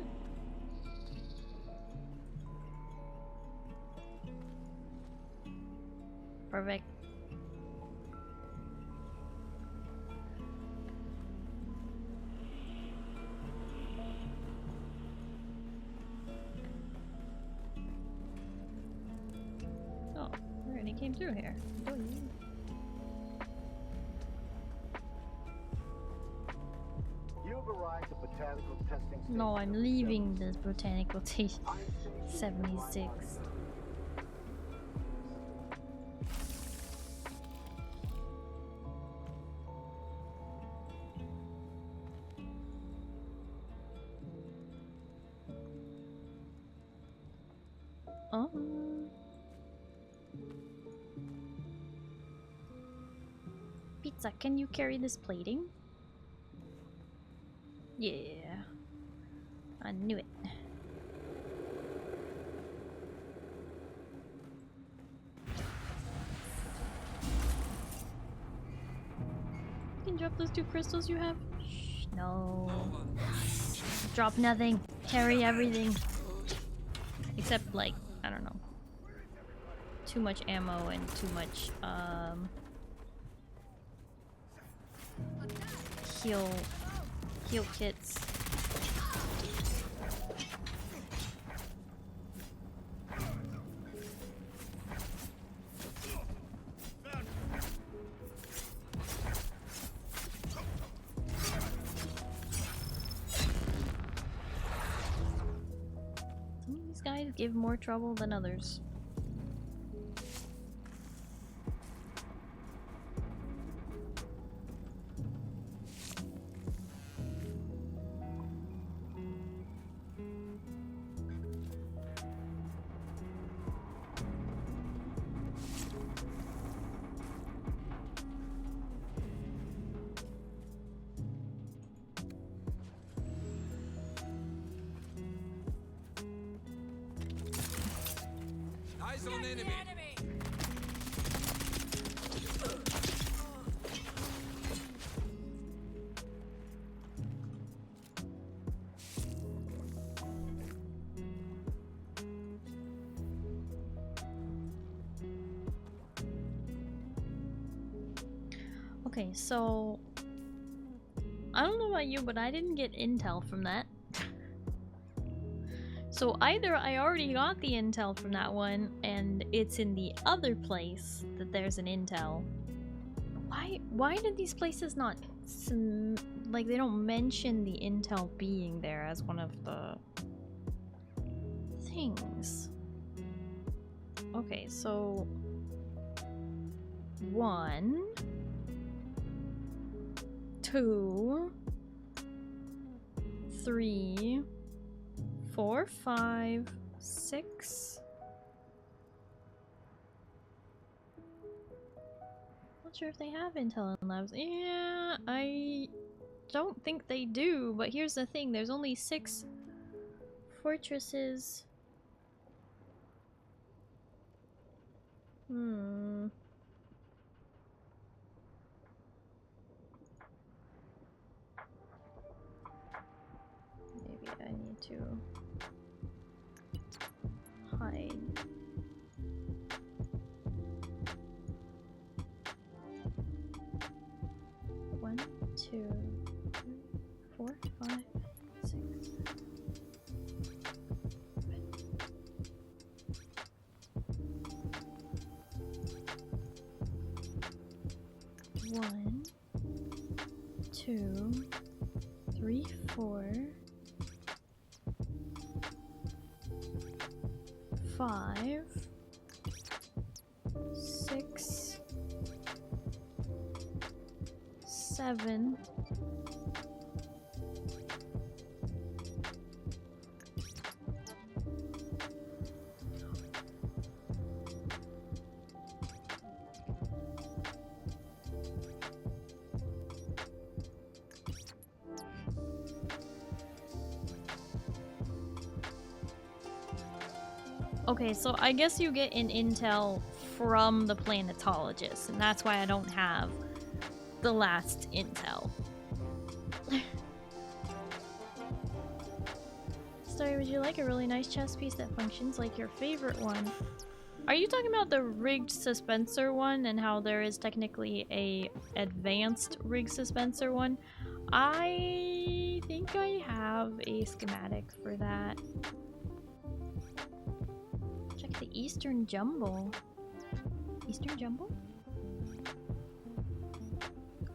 Speaker 1: Perfect. Oh, we already came through here.
Speaker 8: You've arrived at botanical testing station.
Speaker 1: No, I'm leaving this botanical station. 76. Oh. Pizza, can you carry this plating? Yeah. I knew it. You can drop those 2 crystals you have? Shh, no. Drop nothing. Carry everything. Except, like, I don't know. Too much ammo and too much, heal kits. Some of these guys give more trouble than others.
Speaker 10: Eyes on enemy.
Speaker 1: Okay, so I don't know about you, but I didn't get intel from that. So either I already got the intel from that one and it's in the other place that there's an intel. Why did these places not like, they don't mention the intel being there as one of the things. Okay, so 1, 2, 3, 4, 5, 6, not sure if they have intel in labs. Yeah, I don't think they do, but here's the thing, there's only 6 fortresses. Maybe I need to hide. One, 2, 3, 4, 5, 6. 1, 2, 3, 4, 5, 6, 7. Okay, so I guess you get an intel from the planetologist, and that's why I don't have the last intel. Starry, would you like a really nice chess piece that functions like your favorite one? Are you talking about the rigged suspensor one and how there is technically a advanced rigged suspensor one? I think I have a schematic for that. Check the Eastern Jumble. Eastern Jumble?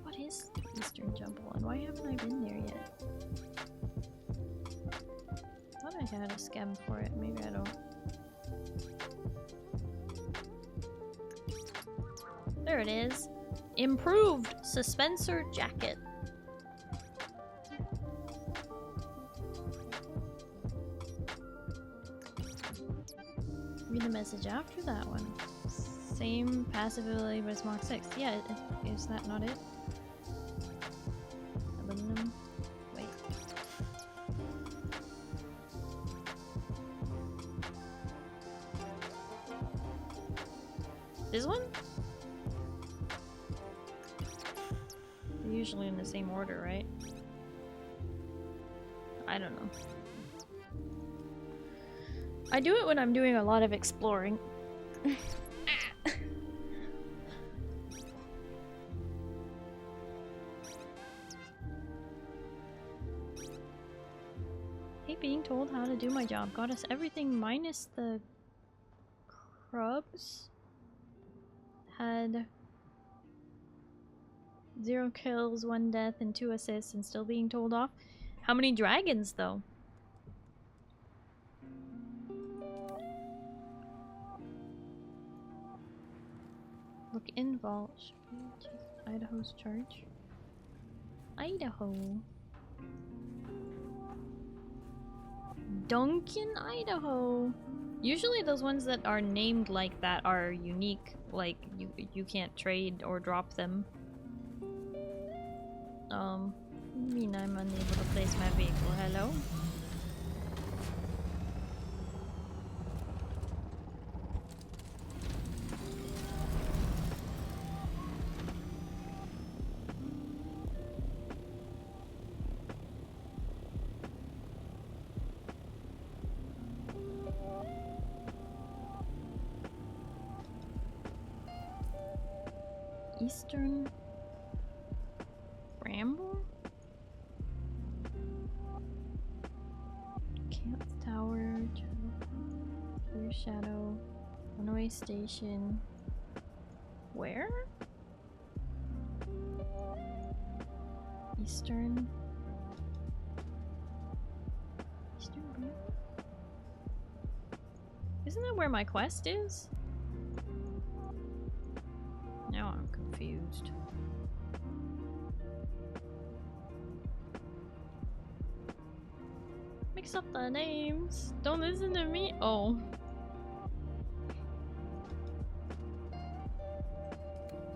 Speaker 1: What is the Eastern Jumble and why haven't I been there yet? I thought I had a schem for it, maybe I don't. There it is. Improved Suspensor Jacket. Read the message after that one. Same passive ability, but it's Mach 6. Yeah, is that not it? Aluminum. Wait. This one? They're usually in the same order, right? I don't know. I do it when I'm doing a lot of exploring. Hate being told how to do my job. Got us everything minus the crubs. Had 0 kills, 1 death, and 2 assists, and still being told off. How many dragons, though? Look in vault. Idaho's charge. Idaho. Duncan, Idaho. Usually those ones that are named like that are unique. Like you can't trade or drop them. I mean I'm unable to place my vehicle. Hello? Eastern Bramble? Camp Tower, Clear Shadow, Runaway Station. Where? Eastern Bramble? Isn't that where my quest is? Now I'm confused. Mix up the names. Don't listen to me. Oh.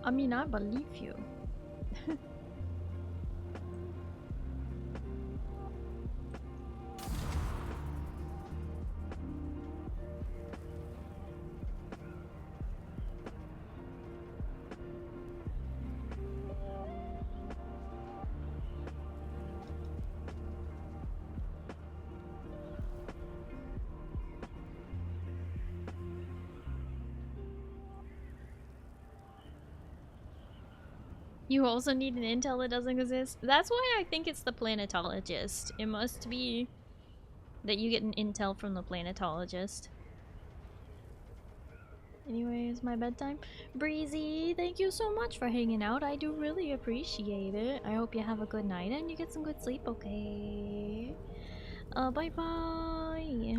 Speaker 1: I mean, I believe you. You also need an intel that doesn't exist. That's why I think it's the planetologist. It must be that you get an intel from the planetologist. Anyway, it's my bedtime. Breezy, thank you so much for hanging out. I do really appreciate it. I hope you have a good night and you get some good sleep, okay? Bye-bye.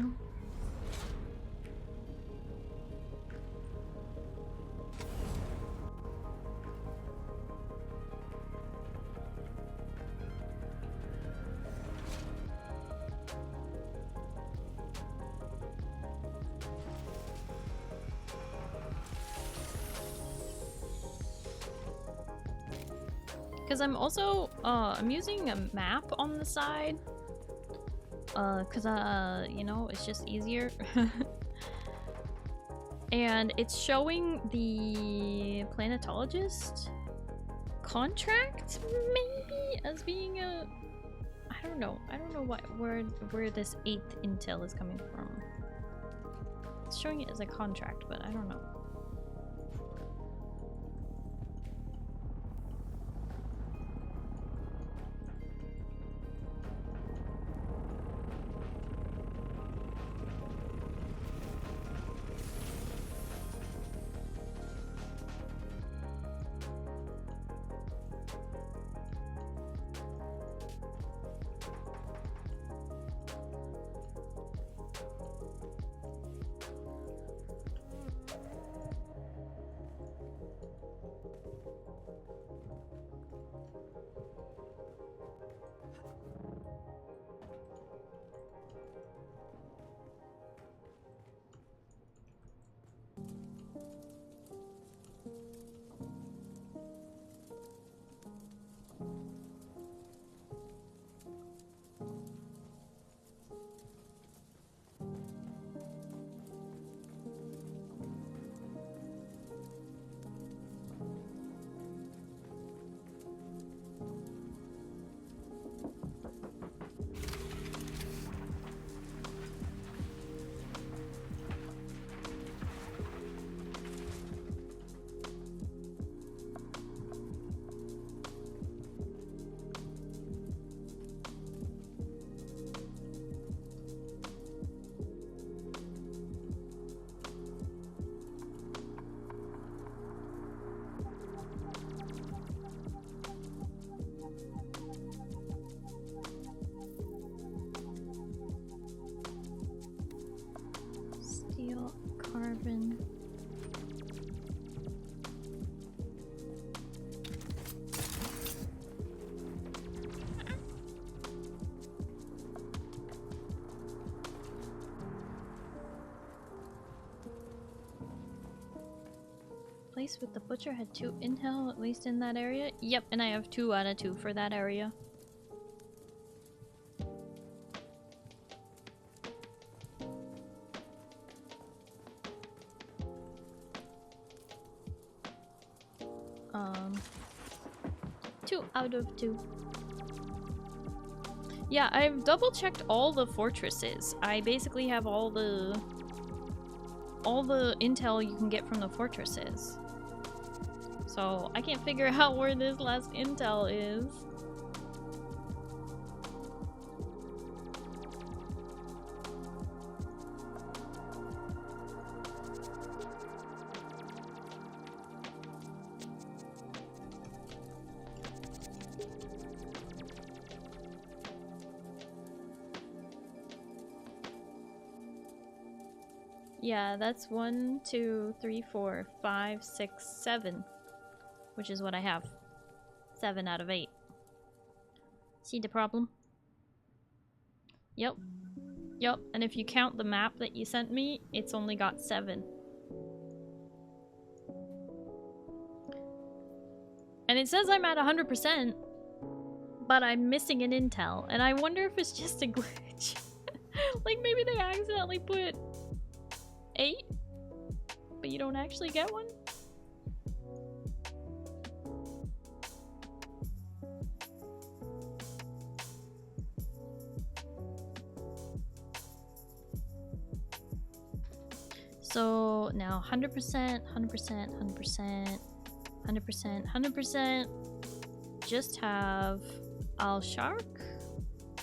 Speaker 1: Because I'm also, I'm using a map on the side. Because, you know, it's just easier. And it's showing the planetologist contract, maybe, as being a... I don't know. I don't know where this 8th intel is coming from. It's showing it as a contract, but I don't know. Carbon. Place with the butcher had 2 intel, at least in that area. Yep, and I have 2 out of 2 for that area. Out of 2. Yeah, I've double checked all the fortresses. I basically have all the intel you can get from the fortresses. So I can't figure out where this last intel is. Yeah, that's 1, 2, 3, 4, 5, 6, 7. Which is what I have. 7 out of 8. See the problem? Yep. Yep, and if you count the map that you sent me, it's only got 7. And it says I'm at 100%, but I'm missing an intel, and I wonder if it's just a glitch. Like maybe they accidentally put 8, but you don't actually get one? So now 100%, 100%, 100%, 100%, 100%. Just have Al Shark,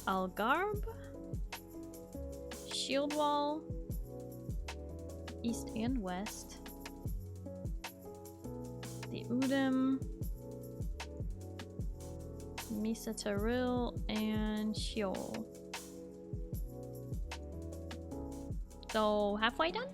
Speaker 1: Al Garb, Shield Wall, East and West, the Udem, Misa Taril, and Sheol. So halfway done?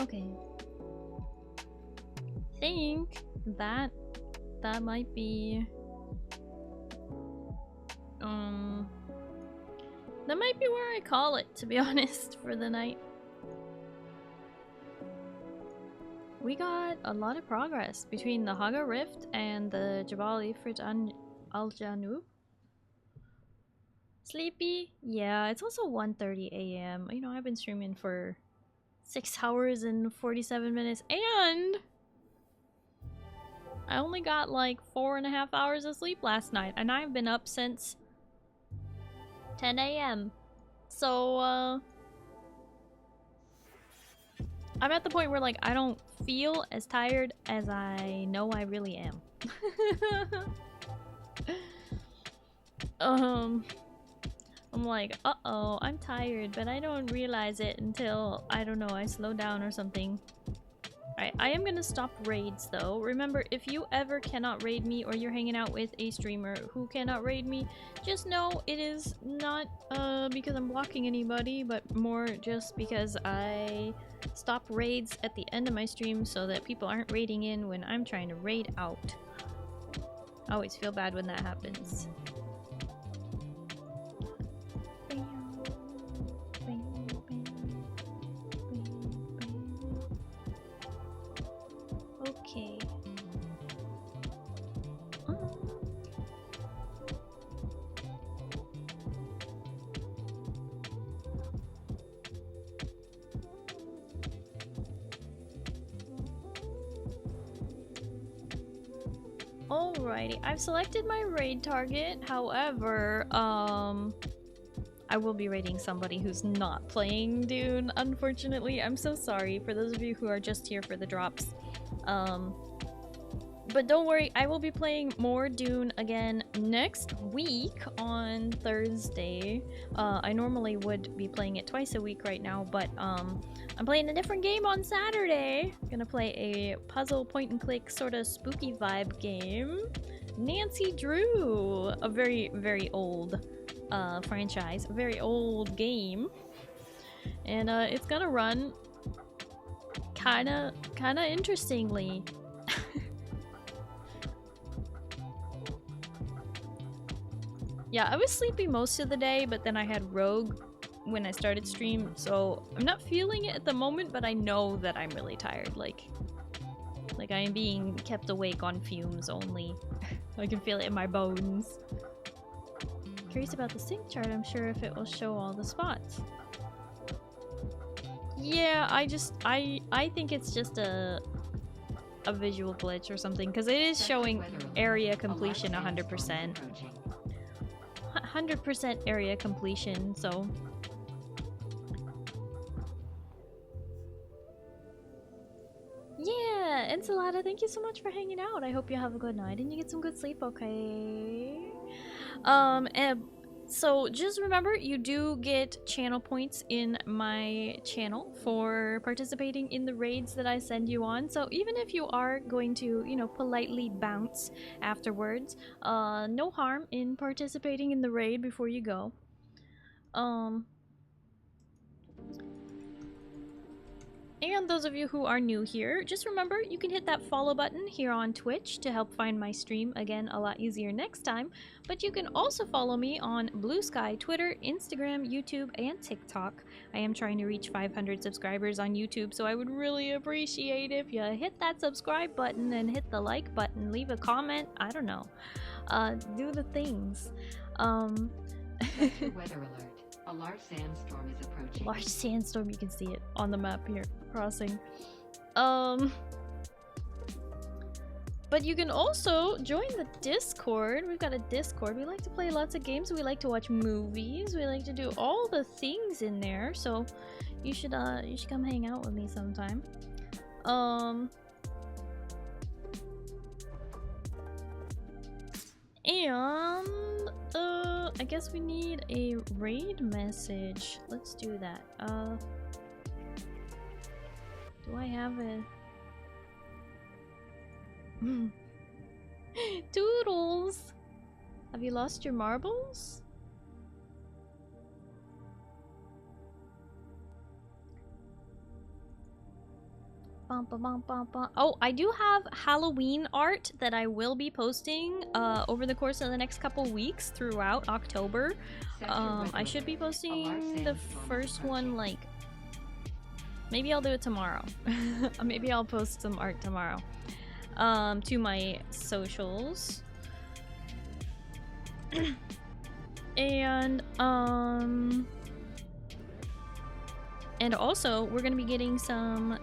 Speaker 1: Okay. Think that might be that might be where I call it, to be honest, for the night. We got a lot of progress between the Haga Rift and the Jabal Ifrit al-Janub. Sleepy? Yeah, it's also 1:30 a.m. You know, I've been streaming for 6 hours and 47 minutes, and I only got like 4.5 hours of sleep last night, and I've been up since 10 a.m. So, I'm at the point where like I don't feel as tired as I know I really am. I'm like, uh-oh, I'm tired, but I don't realize it until, I don't know, I slow down or something. Alright, I am gonna stop raids though. Remember, if you ever cannot raid me or you're hanging out with a streamer who cannot raid me, just know it is not because I'm blocking anybody, but more just because I stop raids at the end of my stream so that people aren't raiding in when I'm trying to raid out. I always feel bad when that happens. Okay. Alrighty, I've selected my raid target. However, I will be raiding somebody who's not playing Dune, unfortunately. I'm so sorry for those of you who are just here for the drops. But don't worry, I will be playing more Dune again next week on Thursday. I normally would be playing it twice a week right now, but I'm playing a different game on Saturday. I'm gonna play a puzzle point-and-click sort of spooky vibe game. Nancy Drew, a very, very old franchise, a very old game. And it's gonna run kinda interestingly. Yeah, I was sleepy most of the day, but then I had Rogue when I started stream, so I'm not feeling it at the moment, but I know that I'm really tired. Like I am being kept awake on fumes only. I can feel it in my bones. Curious about the sync chart. I'm sure if it will show all the spots. Yeah, I think it's just a visual glitch or something, because it is showing area completion 100%. 100% area completion, so... Yeah, Ensalada, thank you so much for hanging out. I hope you have a good night and you get some good sleep, okay? And so just remember, you do get channel points in my channel for participating in the raids that I send you on. So even if you are going to, you know, politely bounce afterwards, no harm in participating in the raid before you go. And those of you who are new here, just remember you can hit that follow button here on Twitch to help find my stream again a lot easier next time. But you can also follow me on Blue Sky, Twitter, Instagram, YouTube, and TikTok. I am trying to reach 500 subscribers on YouTube, so I would really appreciate if you hit that subscribe button and hit the like button, leave a comment, I don't know. Do the things.
Speaker 10: Weather alert. A large sandstorm is approaching.
Speaker 1: Large sandstorm, you can see it on the map here, crossing. But you can also join the Discord. We've got a Discord. We like to play lots of games. We like to watch movies. We like to do all the things in there. So you should come hang out with me sometime. And I guess we need a raid message. Let's do that. Do I have a Doodles? Have you lost your marbles? Oh, I do have Halloween art that I will be posting over the course of the next couple weeks throughout October. I should be posting the first one, like, maybe I'll do it tomorrow. Maybe I'll post some art tomorrow to my socials. And also we're gonna be getting some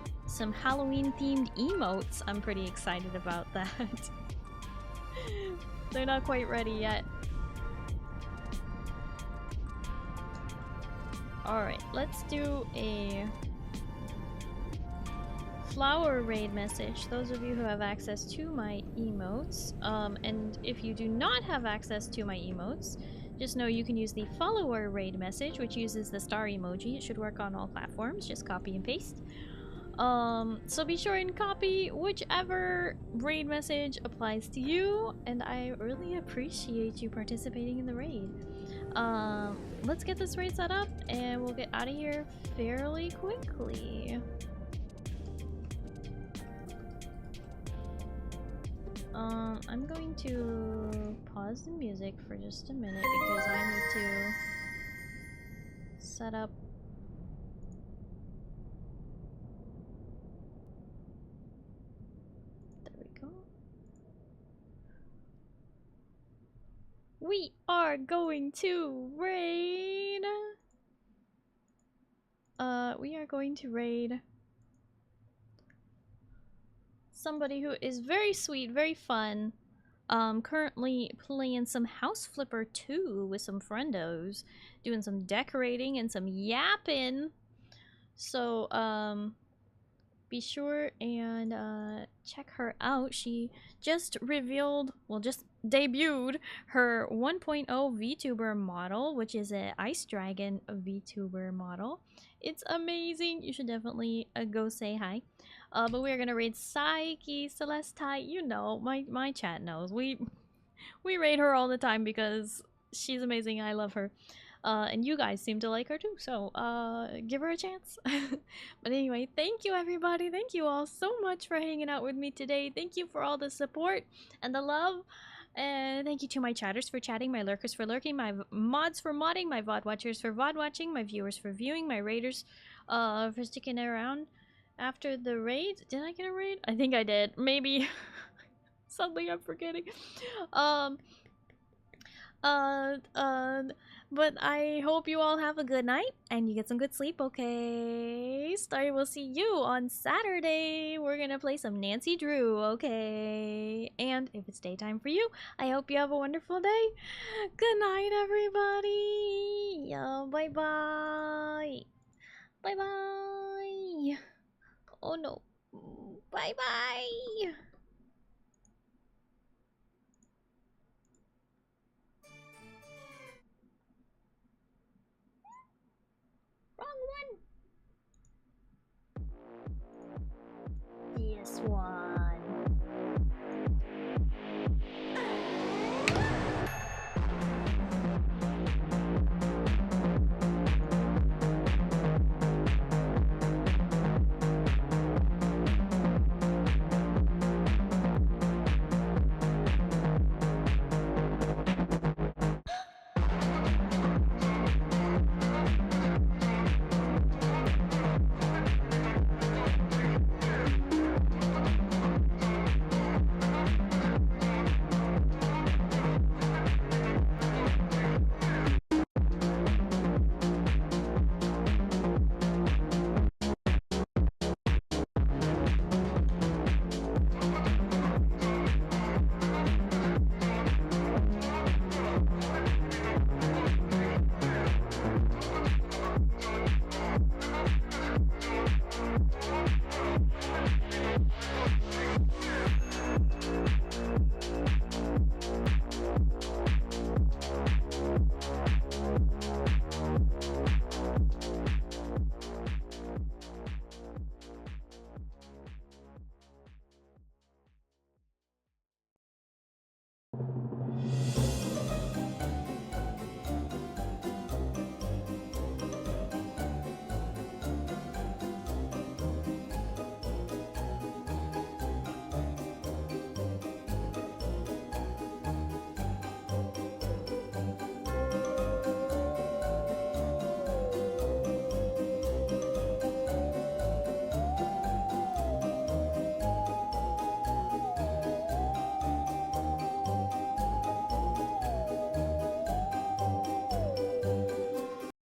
Speaker 1: Halloween themed emotes. I'm pretty excited about that. They're not quite ready yet. Alright, let's do a flower raid message. Those of you who have access to my emotes, and if you do not have access to my emotes, just know you can use the follower raid message, which uses the star emoji. It should work on all platforms. Just copy and paste. So be sure and copy whichever raid message applies to you, and I really appreciate you participating in the raid. Let's get this raid set up and we'll get out of here fairly quickly. I'm going to pause the music for just a minute because I need to set up. There we go. We are going to raid. We are going to raid somebody who is very sweet, very fun. Currently playing some House Flipper 2 with some friendos, doing some decorating and some yapping. So be sure and check her out. She just revealed, well, just debuted her 1.0 VTuber model, which is an Ice Dragon VTuber model. It's amazing. You should definitely go say hi. But we are gonna raid Psyche Celestai. You know, my chat knows. We raid her all the time because she's amazing. I love her. And you guys seem to like her too, so give her a chance. But anyway, thank you everybody. Thank you all so much for hanging out with me today. Thank you for all the support and the love. And thank you to my chatters for chatting, my lurkers for lurking, my mods for modding, my VOD watchers for VOD watching, my viewers for viewing, my raiders for sticking around after the raid. Did I get a raid? I think I did. Maybe. Suddenly I'm forgetting. But I hope you all have a good night and you get some good sleep, okay? Starry will see you on Saturday. We're gonna play some Nancy Drew, okay? And if it's daytime for you, I hope you have a wonderful day. Good night, everybody. Yeah, bye-bye. Bye-bye. Oh no. Bye-bye.